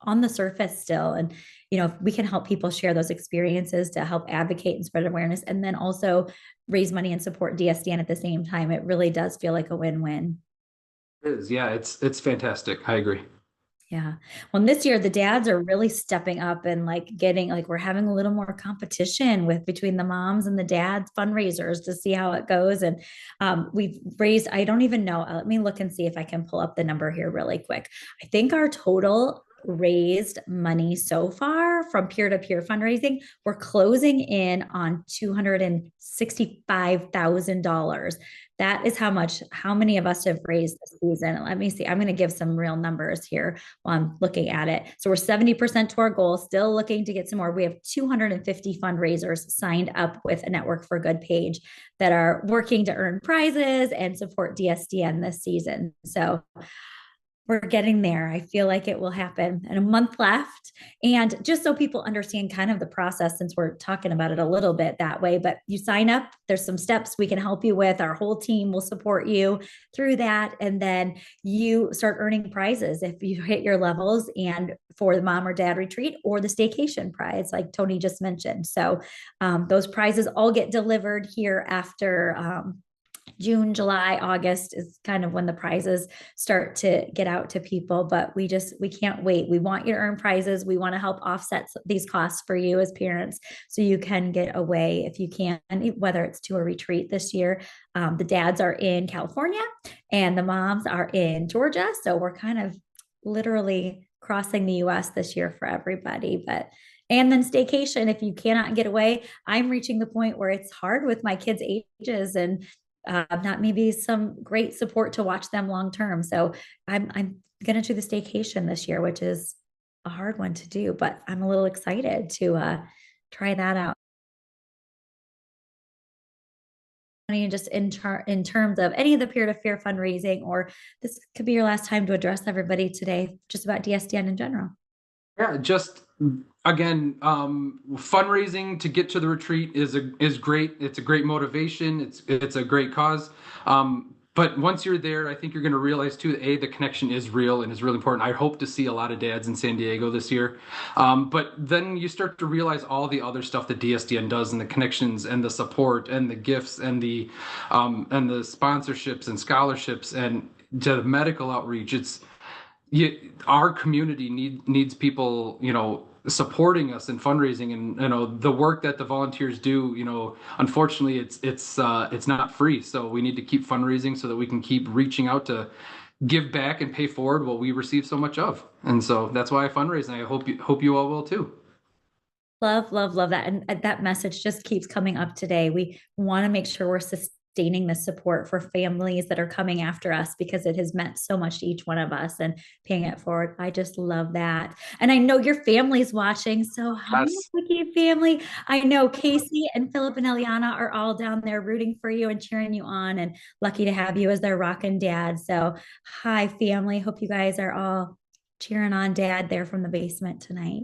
on the surface still. And, if we can help people share those experiences to help advocate and spread awareness, and then also raise money and support DSDN at the same time, it really does feel like a win-win. It is. Yeah, it's fantastic. I agree. Yeah. Well, this year the dads are really stepping up and we're having a little more competition between the moms and the dads fundraisers to see how it goes. And we've raised, I don't even know. Let me look and see if I can pull up the number here really quick. I think our total raised money so far from peer-to-peer fundraising, we're closing in on $265,000. That is how many of us have raised this season. Let me see. I'm going to give some real numbers here while I'm looking at it. So we're 70% to our goal, still looking to get some more. We have 250 fundraisers signed up with a Network for Good page that are working to earn prizes and support DSDN this season. So we're getting there. I feel like it will happen in a month left. And just so people understand kind of the process, since we're talking about it a little bit that way, but you sign up, there's some steps we can help you with. Our whole team will support you through that. And then you start earning prizes if you hit your levels, and for the mom or dad retreat or the staycation prize, like Tony just mentioned. So those prizes all get delivered here after June, July, August is kind of when the prizes start to get out to people, but we can't wait. We want you to earn prizes. We want to help offset these costs for you as parents so you can get away if you can, whether it's to a retreat this year. The dads are in California and the moms are in Georgia. So we're kind of literally crossing the US this year for everybody. And then staycation, if you cannot get away, I'm reaching the point where it's hard with my kids' ages and not maybe some great support to watch them long term. So I'm going to do the staycation this year, which is a hard one to do, but I'm a little excited to try that out. Just in terms of any of the peer-to-peer fundraising, or this could be your last time to address everybody today, just about DSDN in general. Yeah, just again, fundraising to get to the retreat is great. It's a great motivation. It's a great cause. But once you're there, I think you're going to realize too that the connection is real and is really important. I hope to see a lot of dads in San Diego this year. But then you start to realize all the other stuff that DSDN does, and the connections and the support and the gifts and the sponsorships and scholarships and to medical outreach. Our community needs people, supporting us and fundraising, and the work that the volunteers do. Unfortunately, it's not free. So we need to keep fundraising so that we can keep reaching out to give back and pay forward what we receive so much of. And so that's why I fundraise, and I hope you all will too. Love, love, love that. And that message just keeps coming up today. We want to make sure we're sustaining the support for families that are coming after us, because it has meant so much to each one of us, and paying it forward. I just love that. And I know your family's watching. So hi, Wiki family. I know Casey and Philip and Eliana are all down there rooting for you and cheering you on, and lucky to have you as their rockin' dad. So hi, family. Hope you guys are all cheering on dad there from the basement tonight.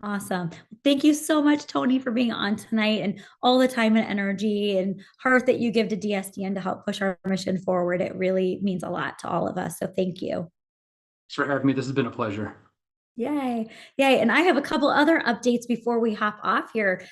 Awesome. Thank you so much, Tony, for being on tonight, and all the time and energy and heart that you give to DSDN to help push our mission forward. It really means a lot to all of us. So thank you. Thanks for having me. This has been a pleasure. Yay. Yay. And I have a couple other updates before we hop off here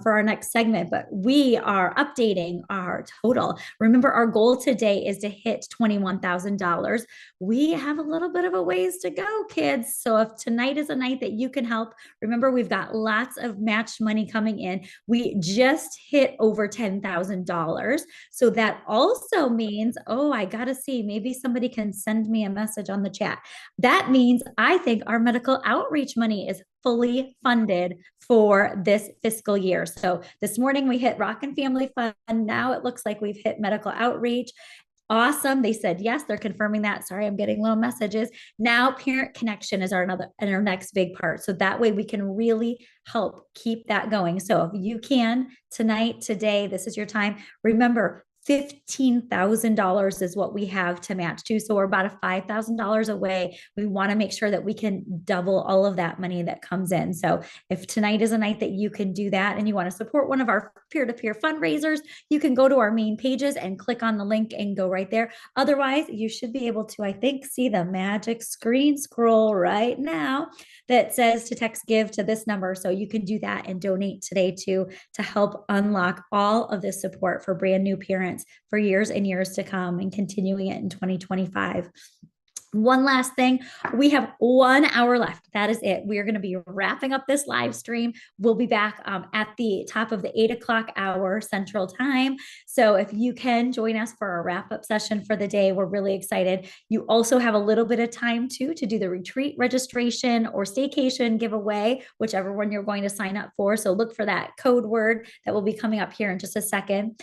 for our next segment, but we are updating our total. Remember, our goal today is to hit $21,000. We have a little bit of a ways to go, kids. So if tonight is a night that you can help, remember, we've got lots of match money coming in. We just hit over $10,000. So that also means, I got to see, maybe somebody can send me a message on the chat. That means I think our medical outreach money is fully funded for this fiscal year. So this morning we hit Rockin' Family Fund. Now it looks like we've hit medical outreach. Awesome. They said yes, they're confirming that. Sorry, I'm getting little messages. Now parent connection is our next big part. So that way we can really help keep that going. So if you can tonight, today, this is your time. Remember, $15,000 is what we have to match to. So we're about a $5,000 away. We want to make sure that we can double all of that money that comes in. So if tonight is a night that you can do that and you want to support one of our peer-to-peer fundraisers, you can go to our main pages and click on the link and go right there. Otherwise, you should be able to, I think, see the magic screen scroll right now that says to text give to this number. So you can do that and donate today too, to help unlock all of this support for brand new parents for years and years to come and continuing it in 2025. One last thing, we have 1 hour left. That is it. We are going to be wrapping up this live stream. We'll be back at the top of the 8 o'clock hour Central Time. So if you can join us for a wrap-up session for the day, we're really excited. You also have a little bit of time too to do the retreat registration or staycation giveaway, whichever one you're going to sign up for. So look for that code word that will be coming up here in just a second.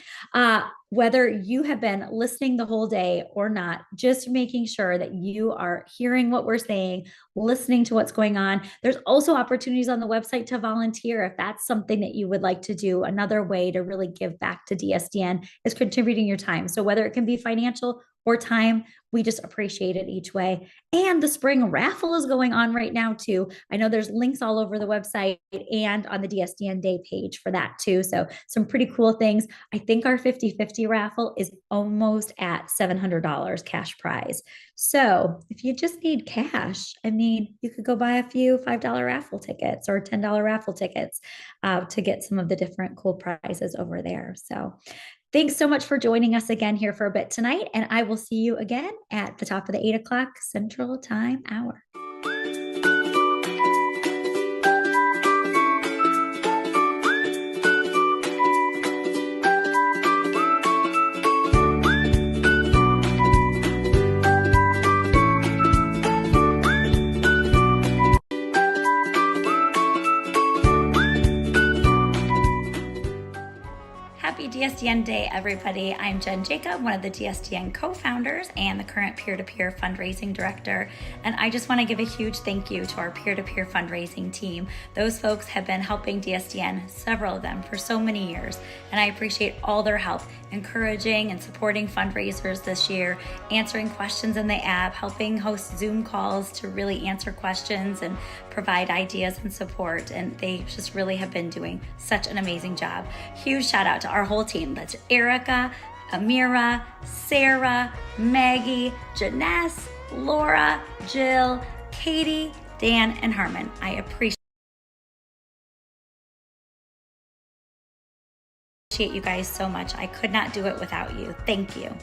Whether you have been listening the whole day or not, just making sure that you are hearing what we're saying, listening to what's going on. There's also opportunities on the website to volunteer if that's something that you would like to do. Another way to really give back to DSDN is contributing your time. So whether it can be financial or time, we just appreciate it each way. And the spring raffle is going on right now too. I know there's links all over the website and on the DSDN Day page for that too. So some pretty cool things. I think our 50/50 raffle is almost at $700 cash prize. So if you just need cash, I mean, you could go buy a few $5 raffle tickets or $10 raffle tickets to get some of the different cool prizes over there. So thanks so much for joining us again here for a bit tonight, and I will see you again at the top of the 8 o'clock Central Time hour. DSDN Day, everybody. I'm Jen Jacob, one of the DSDN co-founders and the current peer-to-peer fundraising director. And I just want to give a huge thank you to our peer-to-peer fundraising team. Those folks have been helping DSDN, several of them, for so many years. And I appreciate all their help, encouraging and supporting fundraisers this year, answering questions in the app, helping host Zoom calls to really answer questions and provide ideas and support. And they just really have been doing such an amazing job. Huge shout out to our whole team. That's Erica, Amira, Sarah, Maggie, Janess, Laura, Jill, Katie, Dan, and Harmon. I appreciate you guys so much. I could not do it without you. Thank you.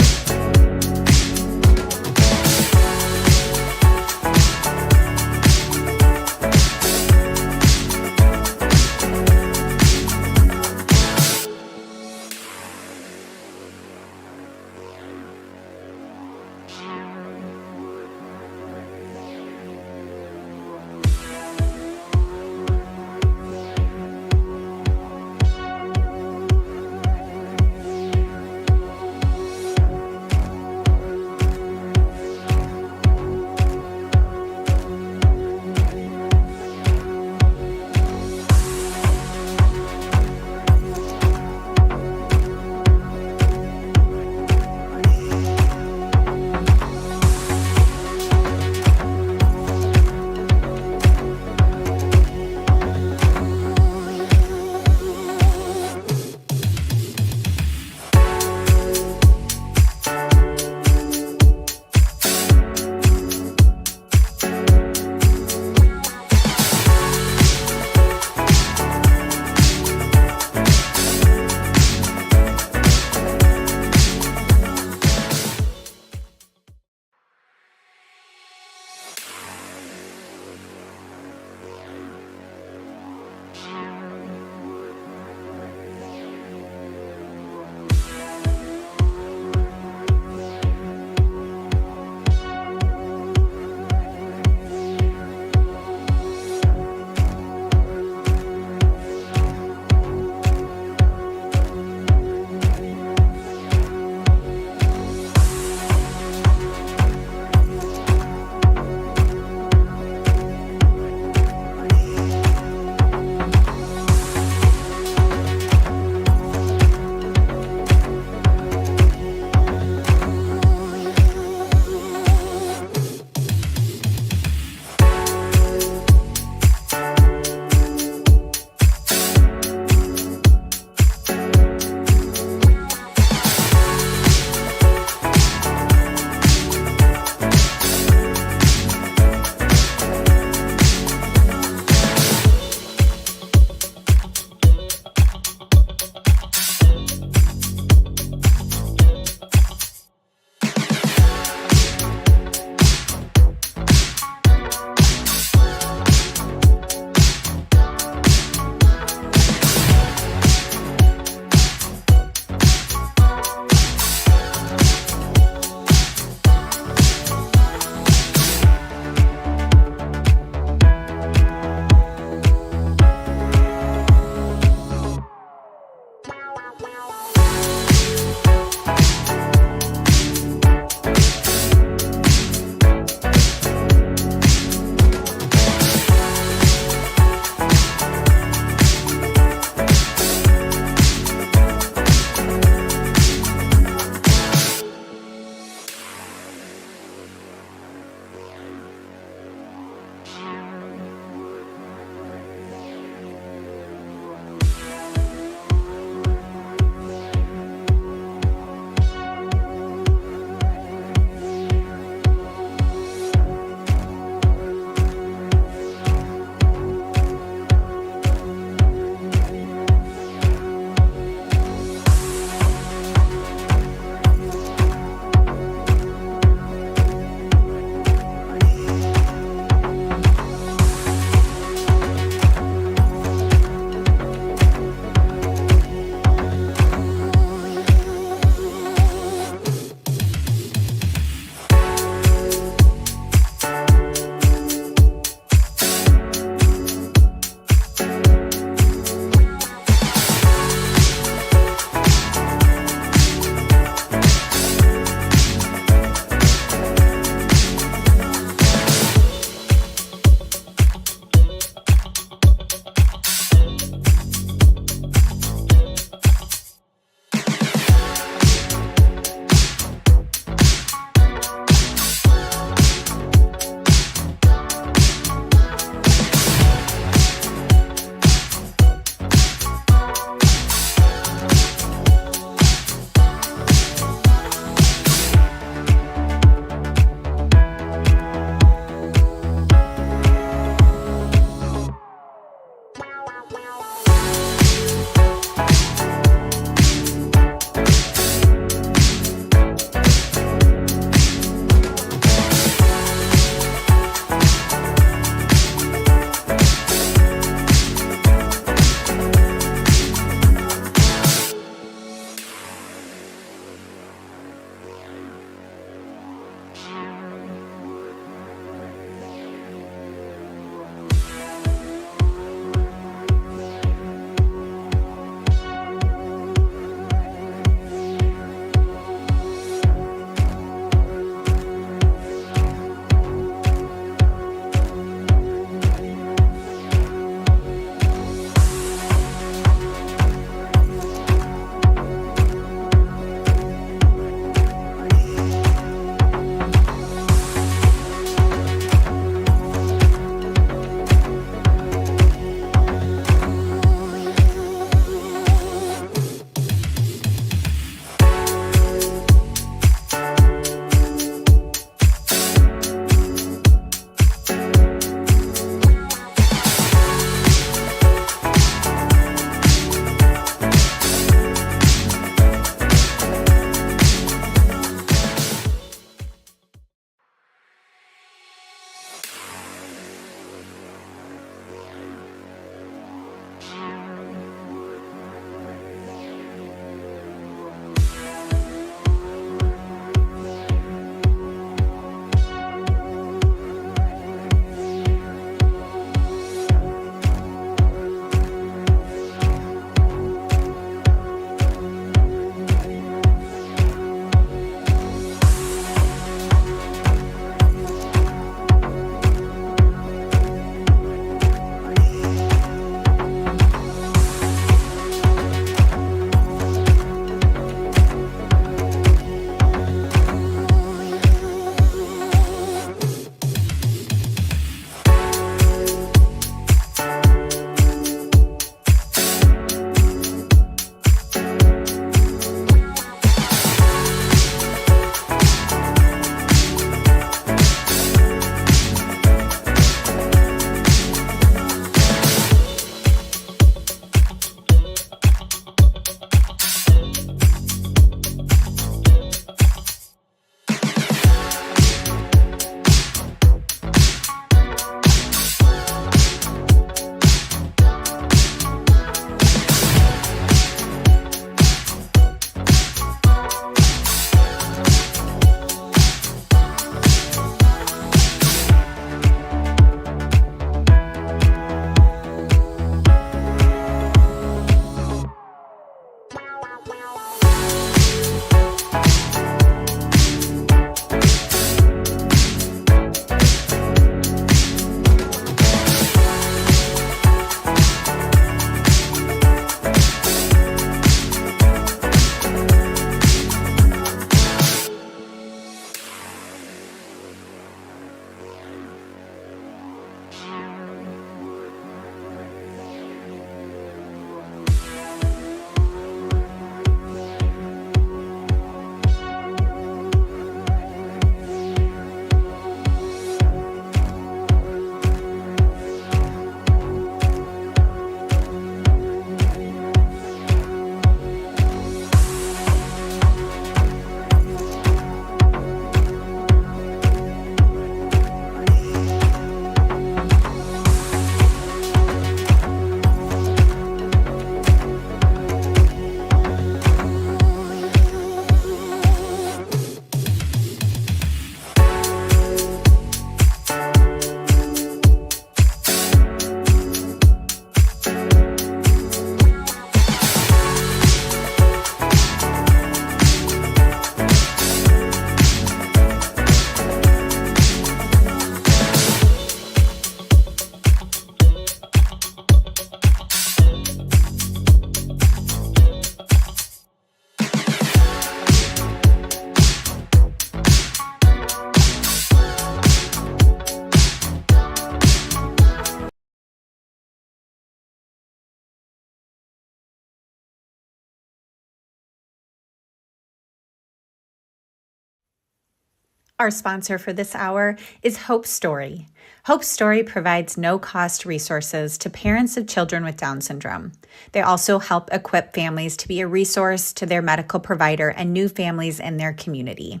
Our sponsor for this hour is Hope Story. Hope Story provides no-cost resources to parents of children with Down syndrome. They also help equip families to be a resource to their medical provider and new families in their community.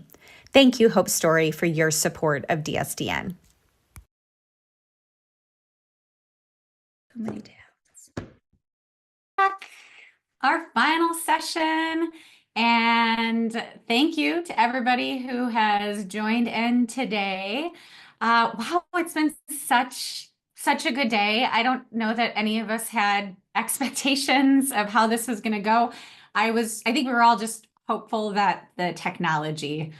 Thank you, Hope Story, for your support of DSDN. So many tabs. Our final session. And thank you to everybody who has joined in today. Wow, it's been such a good day. I don't know that any of us had expectations of how this was going to go. I think we were all just hopeful that the technology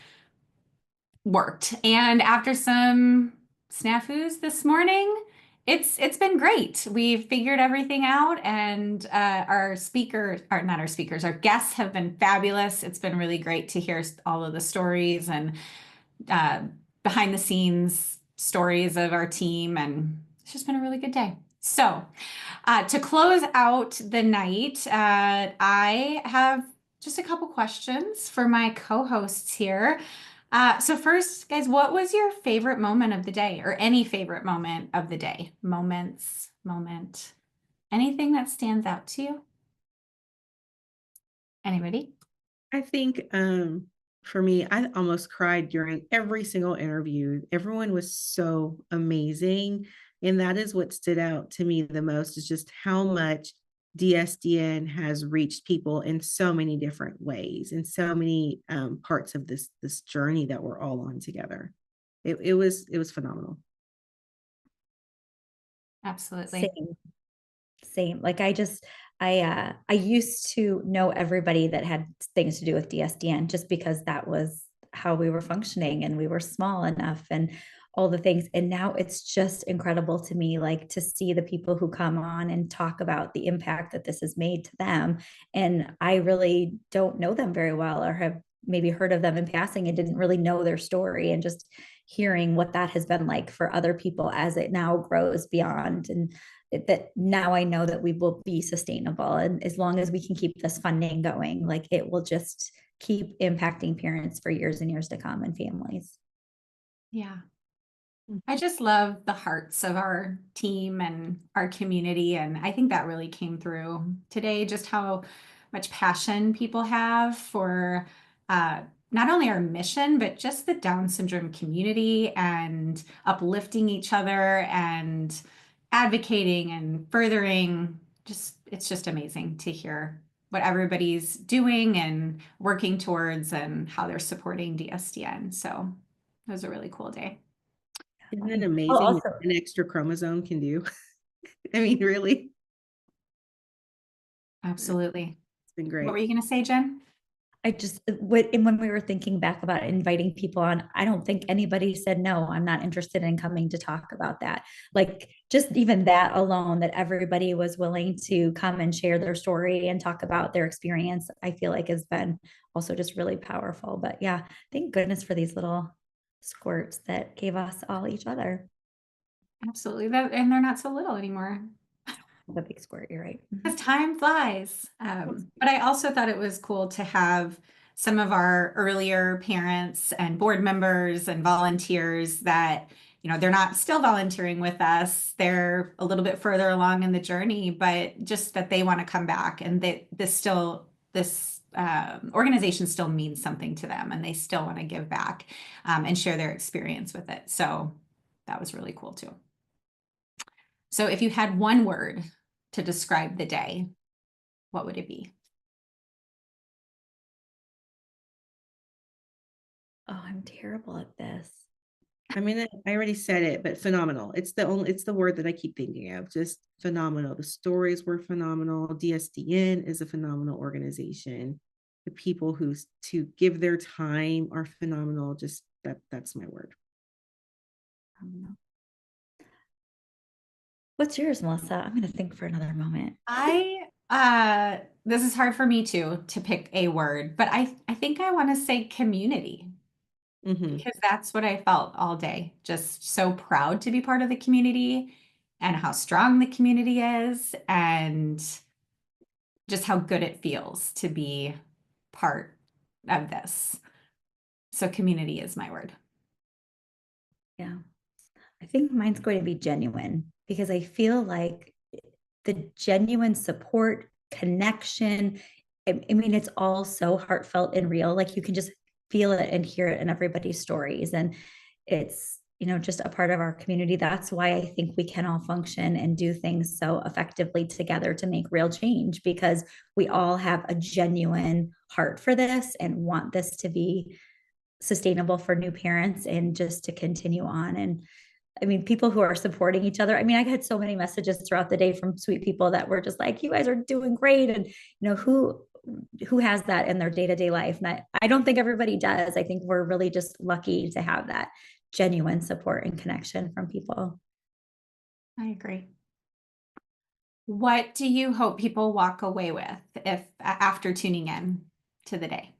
worked. And after some snafus this morning, it's been great. We've figured everything out, and our guests have been fabulous. It's been really great to hear all of the stories and behind the scenes stories of our team, and it's just been a really good day. So to close out the night, I have just a couple questions for my co-hosts here. So first, guys, what was your favorite moment of the day, or any favorite moment of the day? Moment, anything that stands out to you? Anybody? I think for me, I almost cried during every single interview. Everyone was so amazing. And that is what stood out to me the most, is just how much DSDN has reached people in so many different ways, in so many parts of this journey that we're all on together. It was phenomenal. Absolutely. Same. Like I used to know everybody that had things to do with DSDN, just because that was how we were functioning, and we were small enough and all the things. And now it's just incredible to me, like, to see the people who come on and talk about the impact that this has made to them. And I really don't know them very well, or have maybe heard of them in passing and didn't really know their story, and just hearing what that has been like for other people as it now grows beyond. And that now I know that we will be sustainable. And as long as we can keep this funding going, like, it will just keep impacting parents for years and years to come, and families. Yeah. I just love the hearts of our team and our community. And I think that really came through today, just how much passion people have for not only our mission, but just the Down syndrome community, and uplifting each other and advocating and furthering. It's just amazing to hear what everybody's doing and working towards, and how they're supporting DSDN. So it was a really cool day. Isn't it amazing what an extra chromosome can do? I mean, really. Absolutely. It's been great. What were you going to say, Jen? When we were thinking back about inviting people on, I don't think anybody said, no, I'm not interested in coming to talk about that. Like, just even that alone, that everybody was willing to come and share their story and talk about their experience, I feel like has been also just really powerful. But yeah, thank goodness for these little squirts that gave us all each other. Absolutely. And they're not so little anymore. The big squirt, you're right. Because time flies. But I also thought it was cool to have some of our earlier parents and board members and volunteers that, they're not still volunteering with us. They're a little bit further along in the journey, but just that they want to come back, and that this organization still means something to them, and they still want to give back and share their experience with it. So that was really cool too. So if you had one word to describe the day, what would it be? Oh, I'm terrible at this. I mean, I already said it, but phenomenal. It's the word that I keep thinking of. Just phenomenal. The stories were phenomenal. DSDN is a phenomenal organization. The people who to give their time are phenomenal. Just that's my word. What's yours, Melissa? I'm going to think for another moment. This is hard for me to pick a word, but I think I want to say community. Because that's what I felt all day. Just so proud to be part of the community, and how strong the community is, and just how good it feels to be part of this. So community is my word. Yeah. I think mine's going to be genuine because I feel like the genuine support, connection, I mean, it's all so heartfelt and real. Like you can just feel it and hear it in everybody's stories. And it's, just a part of our community. That's why I think we can all function and do things so effectively together to make real change, because we all have a genuine heart for this and want this to be sustainable for new parents and just to continue on. And I mean, people who are supporting each other. I mean, I had so many messages throughout the day from sweet people that were just like, you guys are doing great. And who has that in their day-to-day life? And I don't think everybody does. I think we're really just lucky to have that genuine support and connection from people. I agree. What do you hope people walk away with if after tuning in to the day?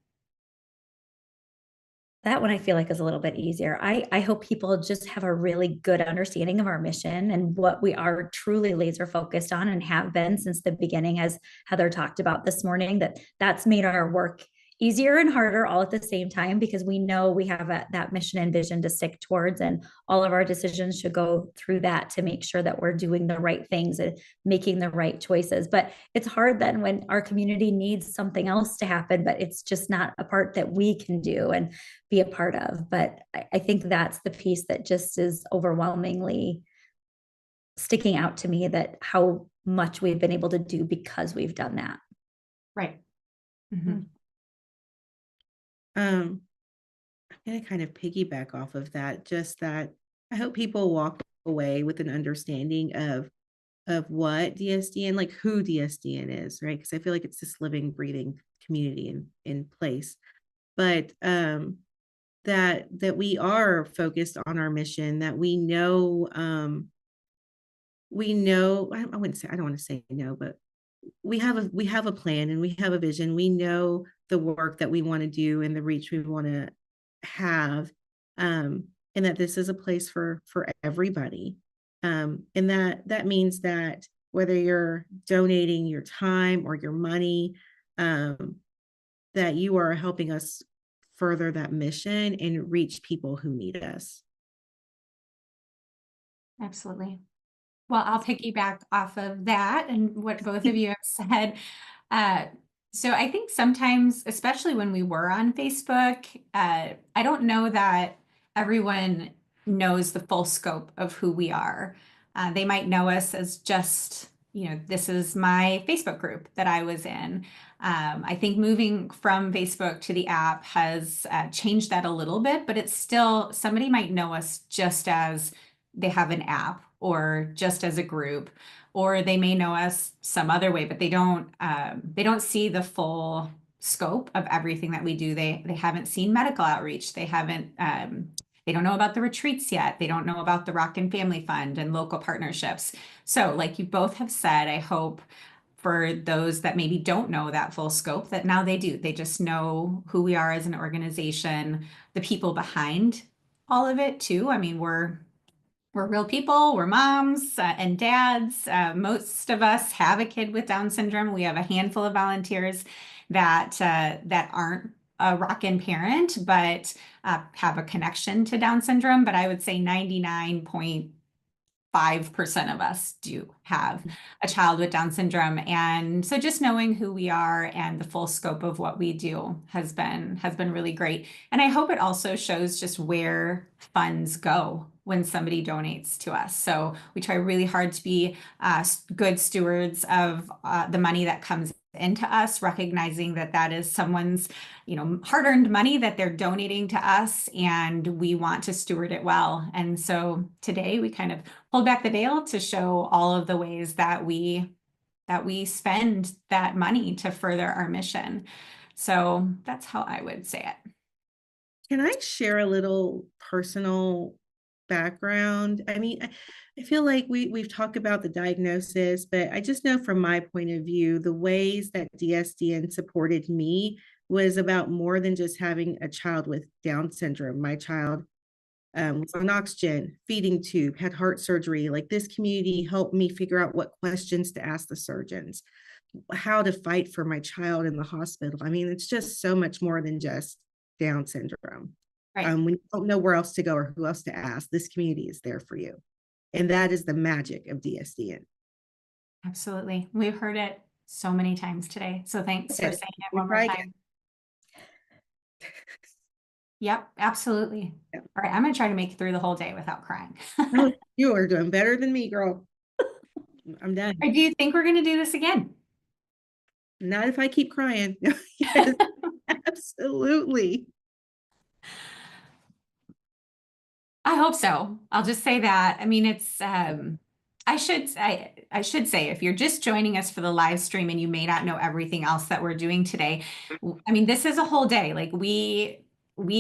That one I feel like is a little bit easier. I hope people just have a really good understanding of our mission and what we are truly laser focused on and have been since the beginning, as Heather talked about this morning, that's made our work easier and harder all at the same time, because we know we have that mission and vision to stick towards, and all of our decisions should go through that to make sure that we're doing the right things and making the right choices. But it's hard then when our community needs something else to happen, but it's just not a part that we can do and be a part of. But I think that's the piece that just is overwhelmingly sticking out to me, that how much we've been able to do because we've done that. Right. Mm-hmm. I'm going to kind of piggyback off of that, just that I hope people walk away with an understanding of what DSDN, like who DSDN is, right? Because I feel like it's this living, breathing community in place. But that we are focused on our mission, that we know, I wouldn't say, I don't want to say no, but we have a plan and we have a vision. We know the work that we want to do and the reach we want to have, and that this is a place for everybody. And that means that whether you're donating your time or your money, that you are helping us further that mission and reach people who need us. Absolutely. Well, I'll piggyback off of that and what both of you have said. So I think sometimes, especially when we were on Facebook, I don't know that everyone knows the full scope of who we are. They might know us as just, this is my Facebook group that I was in. I think moving from Facebook to the app has changed that a little bit, but it's still, somebody might know us just as they have an app or just as a group, or they may know us some other way, but they don't see the full scope of everything that we do. They haven't seen medical outreach. They don't know about the retreats yet. They don't know about the Rockin' Family Fund and local partnerships. So like you both have said, I hope for those that maybe don't know that full scope, that now they do. They just know who we are as an organization, the people behind all of it too. I mean, we're real people, we're moms and dads. Most of us have a kid with Down syndrome. We have a handful of volunteers that aren't a Rockin' parent, but have a connection to Down syndrome. But I would say 99.5% of us do have a child with Down syndrome. And so just knowing who we are and the full scope of what we do has been really great. And I hope it also shows just where funds go when somebody donates to us. So we try really hard to be good stewards of the money that comes into us, recognizing that is someone's, hard-earned money that they're donating to us, and we want to steward it well. And so today we kind of pulled back the veil to show all of the ways that we spend that money to further our mission. So that's how I would say it. Can I share a little personal background? I mean, I feel like we've talked about the diagnosis, but I just know from my point of view, the ways that DSDN supported me was about more than just having a child with Down syndrome. My child was on oxygen, feeding tube, had heart surgery. Like, this community helped me figure out what questions to ask the surgeons, how to fight for my child in the hospital. I mean, it's just so much more than just Down syndrome. Right. When you don't know where else to go or who else to ask, this community is there for you. And that is the magic of DSDN. Absolutely. We've heard it so many times today. So thanks for saying it one more time. Yep, absolutely. All right, I'm going to try to make it through the whole day without crying. You are doing better than me, girl. I'm done. Or do you think we're going to do this again? Not if I keep crying. Yes, absolutely. I hope so. I'll just say that. I mean, it's I should say if you're just joining us for the live stream and you may not know everything else that we're doing today, I mean, this is a whole day. Like we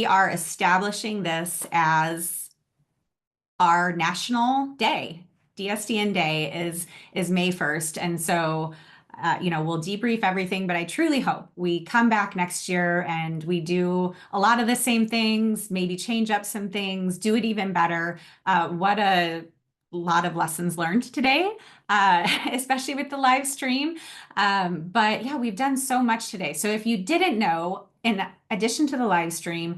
are establishing this as our national day. DSDN Day is May 1st. And so we'll debrief everything, but I truly hope we come back next year and we do a lot of the same things, maybe change up some things, do it even better. What a lot of lessons learned today, especially with the live stream. But yeah, we've done so much today. So if you didn't know, in addition to the live stream,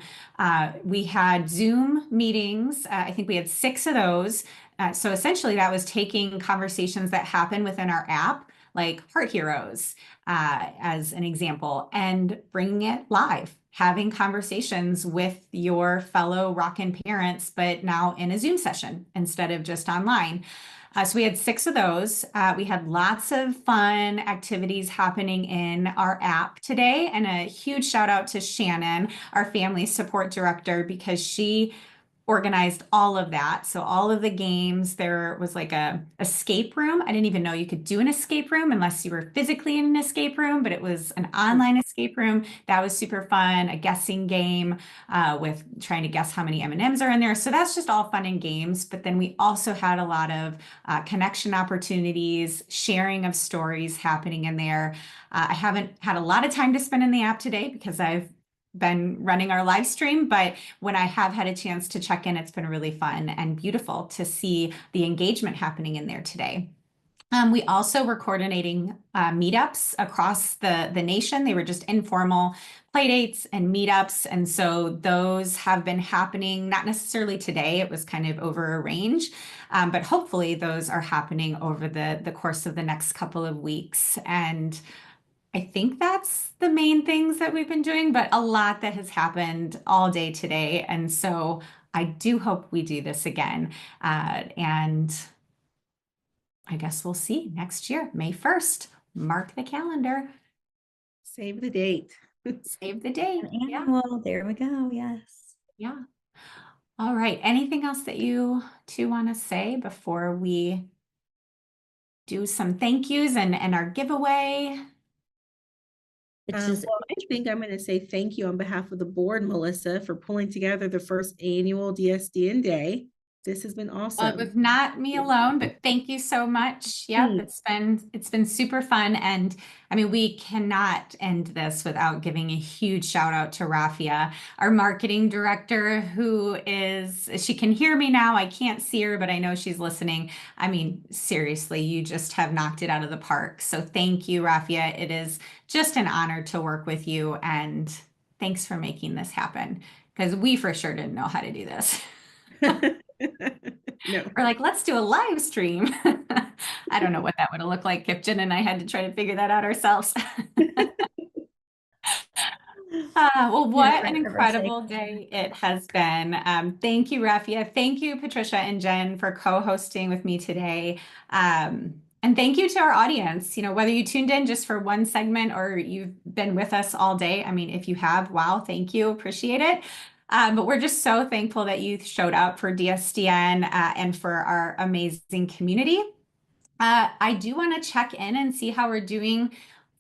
we had Zoom meetings. I think we had 6 of those. So essentially that was taking conversations that happen within our app, like Heart Heroes, as an example, and bringing it live, having conversations with your fellow Rockin' parents, but now in a Zoom session instead of just online. So we had 6 of those. We had lots of fun activities happening in our app today, and a huge shout out to Shannon, our family support director, because she organized all of that. So all of the games, there was like a escape room. I didn't even know you could do an escape room unless you were physically in an escape room, but it was an online escape room. That was super fun. A guessing game with trying to guess how many M&Ms are in there. So that's just all fun and games. But then we also had a lot of connection opportunities, sharing of stories happening in there. I haven't had a lot of time to spend in the app today because I've been running our live stream, but when I have had a chance to check in, it's been really fun and beautiful to see the engagement happening in there today. We also were coordinating meetups across the nation. They were just informal playdates and meetups. And so those have been happening, not necessarily today, it was kind of over a range, but hopefully those are happening over the course of the next couple of weeks. And I think that's the main things that we've been doing, but a lot that has happened all day today. And so I do hope we do this again. And I guess we'll see next year, May 1st. Mark the calendar. Save the date. Save the date. Annual. There we go. Yes. Yeah. All right. Anything else that you two want to say before we do some thank yous and our giveaway? I think I'm going to say thank you on behalf of the board, Melissa, for pulling together the first annual DSDN Day. This has been awesome. Well, it was not me alone, but thank you so much. Yep, it's been super fun. And I mean, we cannot end this without giving a huge shout out to Rafia, our marketing director, she can hear me now. I can't see her, but I know she's listening. I mean, seriously, you just have knocked it out of the park. So thank you, Rafia. It is just an honor to work with you. And thanks for making this happen, because we for sure didn't know how to do this. No. We're like, let's do a live stream. I don't know what that would have looked like if Jen and I had to try to figure that out ourselves. Well, what an incredible day it has been. Thank you, Rafia. Thank you, Patricia and Jen, for co-hosting with me today. And thank you to our audience. Whether you tuned in just for one segment or you've been with us all day. I mean, if you have, wow, thank you. Appreciate it. But we're just so thankful that you showed up for DSDN and for our amazing community. I do want to check in and see how we're doing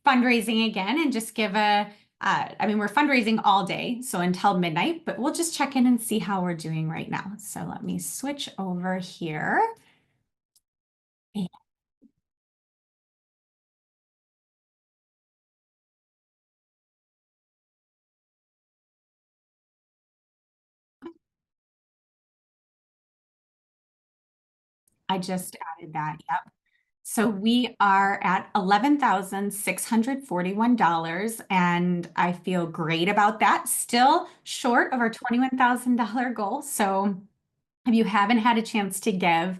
fundraising again and just give we're fundraising all day, so until midnight, but we'll just check in and see how we're doing right now. So let me switch over here. I just added that. Yep. So we are at $11,641, and I feel great about that. Still short of our $21,000 goal. So if you haven't had a chance to give,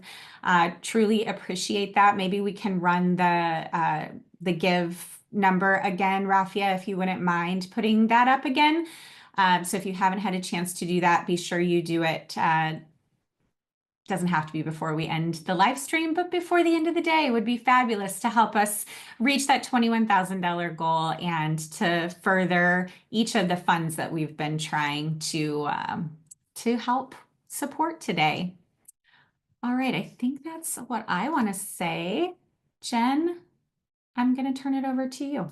truly appreciate that. Maybe we can run the give number again, Rafia, if you wouldn't mind putting that up again. So if you haven't had a chance to do that, be sure you do it. Doesn't have to be before we end the live stream, but before the end of the day would be fabulous to help us reach that $21,000 goal and to further each of the funds that we've been trying to help support today. All right, I think that's what I want to say. Jen, I'm going to turn it over to you.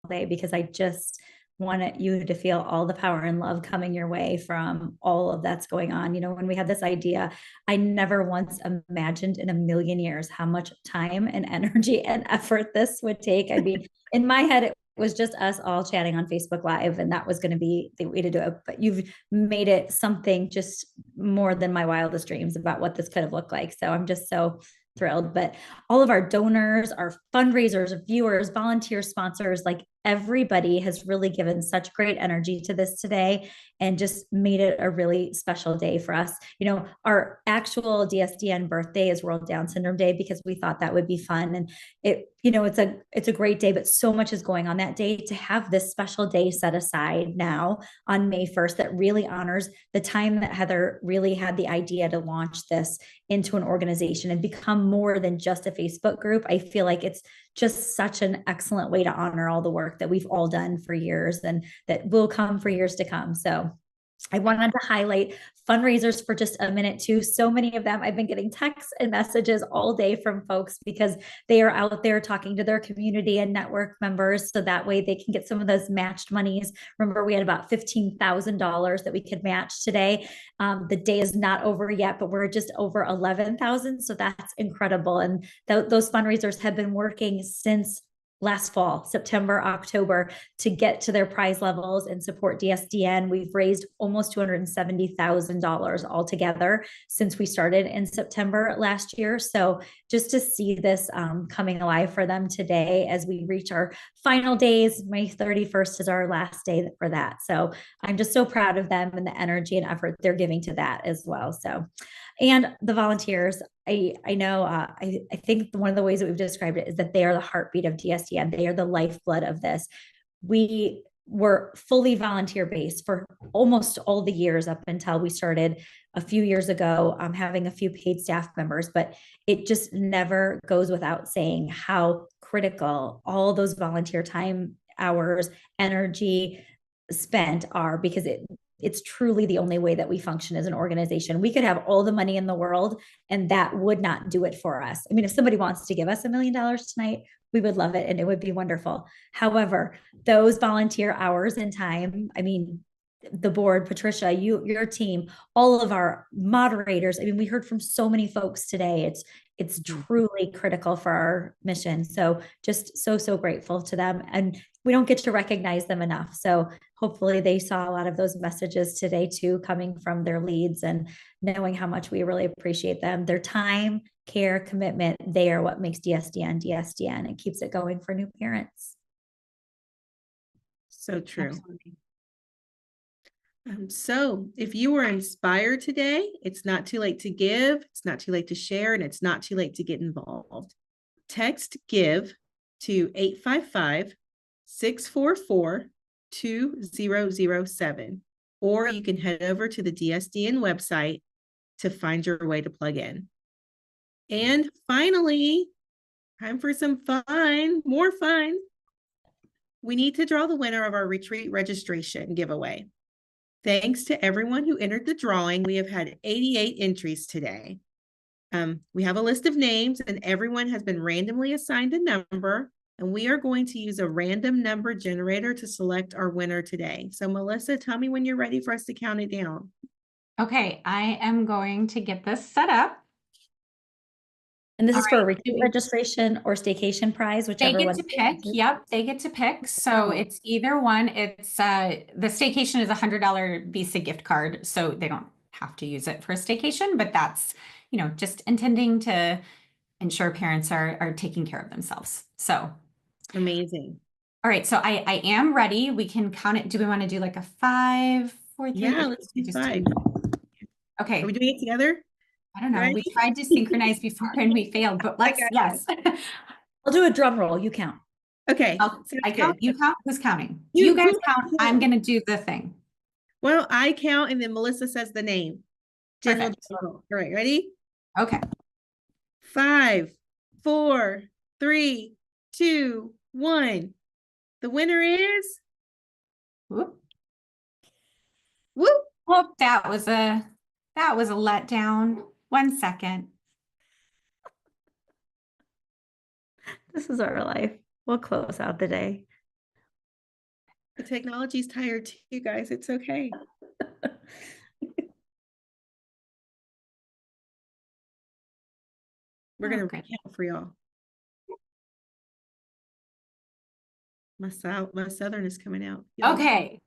Because I just wanted you to feel all the power and love coming your way from all of that's going on. You know, when we had this idea, I never once imagined in a million years how much time and energy and effort this would take. I mean, in my head, it was just us all chatting on Facebook Live, and that was going to be the way to do it. But you've made it something just more than my wildest dreams about what this could have looked like. So I'm just so thrilled. But all of our donors, our fundraisers, viewers, volunteer sponsors, like everybody has really given such great energy to this today and just made it a really special day for us. You know, our actual DSDN birthday is World Down Syndrome Day because we thought that would be fun. And it, you know, it's a great day, but so much is going on that day. To have this special day set aside now on May 1st that really honors the time that Heather really had the idea to launch this into an organization and become more than just a Facebook group. I feel like it's just such an excellent way to honor all the work that we've all done for years and that will come for years to come. So I wanted to highlight fundraisers for just a minute too. So many of them, I've been getting texts and messages all day from folks because they are out there talking to their community and network members. So that way they can get some of those matched monies. Remember, we had about $15,000 that we could match today. The day is not over yet, but we're just over 11,000. So that's incredible. And those fundraisers have been working since last fall, September, October, to get to their prize levels and support DSDN. We've raised almost $270,000 altogether since we started in September last year. So just to see this coming alive for them today as we reach our final days, May 31st is our last day for that. So I'm just so proud of them and the energy and effort they're giving to that as well. So, and the volunteers, I know, I think one of the ways that we've described it is that they are the heartbeat of DSDN. They are the lifeblood of this. We were fully volunteer based for almost all the years up until we started a few years ago, having a few paid staff members, but it just never goes without saying how critical all those volunteer time, hours, energy spent are, because it's truly the only way that we function as an organization. We could have all the money in the world and that would not do it for us. I mean, if somebody wants to give us $1 million tonight, we would love it and it would be wonderful. However, those volunteer hours and time, I mean, the board, Patricia, your team, all of our moderators. I mean, we heard from so many folks today. It's truly critical for our mission. So just so grateful to them. And we don't get to recognize them enough. So hopefully they saw a lot of those messages today too, coming from their leads and knowing how much we really appreciate them. Their time, care, commitment, they are what makes DSDN and keeps it going for new parents. So true. Absolutely. So if you were inspired today, it's not too late to give, it's not too late to share, and it's not too late to get involved. Text GIVE to 855-644-2007, or you can head over to the DSDN website to find your way to plug in. And finally, time for some fun, more fun. We need to draw the winner of our retreat registration giveaway. Thanks to everyone who entered the drawing. We have had 88 entries today. We have a list of names and everyone has been randomly assigned a number, and we are going to use a random number generator to select our winner today. So Melissa, tell me when you're ready for us to count it down. Okay, I am going to get this set up. And this is for a retreat registration or staycation prize, whichever they one. get to pick. Yep, they get to pick. So it's either one. It's the staycation is $100 Visa gift card, so they don't have to use it for a staycation, but that's, just intending to ensure parents are taking care of themselves. So amazing. All right, so I am ready. We can count it. Do we want to do like a 5, 4, 3? Yeah, let's do 5. Okay. Are we doing it together? I don't know. Ready? We tried to synchronize before and we failed, but yes. I'll do a drum roll. You count. Okay. I count, you count. Who's counting? You You guys count. I'm going to do the thing. Well, I count and then Melissa says the name. General. All right, ready? Okay. 5, 4, 3, 2, 1. The winner is. Whoop. Whoop. Whoop. That was a letdown. 1 second. This is our life. We'll close out the day. The technology's tired too, you guys. It's okay. We're going to recount for y'all. My Southern is coming out. Yeah. Okay.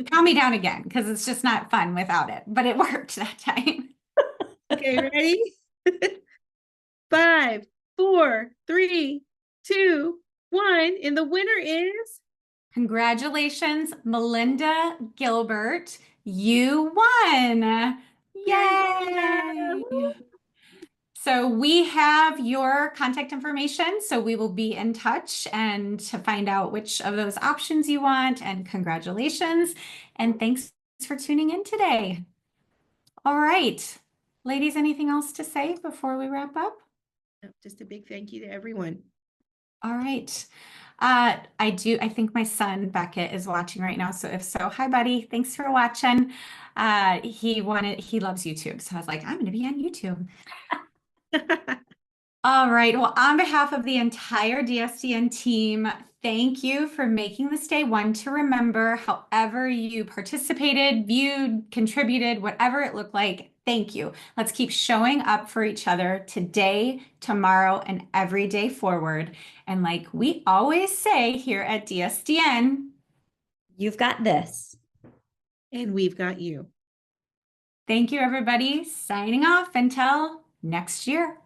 Count me down again because it's just not fun without it, but it worked that time. Okay, ready? 5, 4, 3, 2, 1. And the winner is. Congratulations, Melinda Gilbert. You won. Yay! So we have your contact information, so we will be in touch and to find out which of those options you want. And congratulations. And thanks for tuning in today. All right. Ladies, anything else to say before we wrap up? Just a big thank you to everyone. All right. I think my son Beckett is watching right now. So if so, hi buddy. Thanks for watching. He loves YouTube. So I was like, I'm going to be on YouTube. All right. Well, on behalf of the entire DSDN team, thank you for making this day one to remember. However you participated, viewed, contributed, whatever it looked like, thank you. Let's keep showing up for each other today, tomorrow, and every day forward. And like we always say here at DSDN, you've got this. And we've got you. Thank you, everybody. Signing off until next year.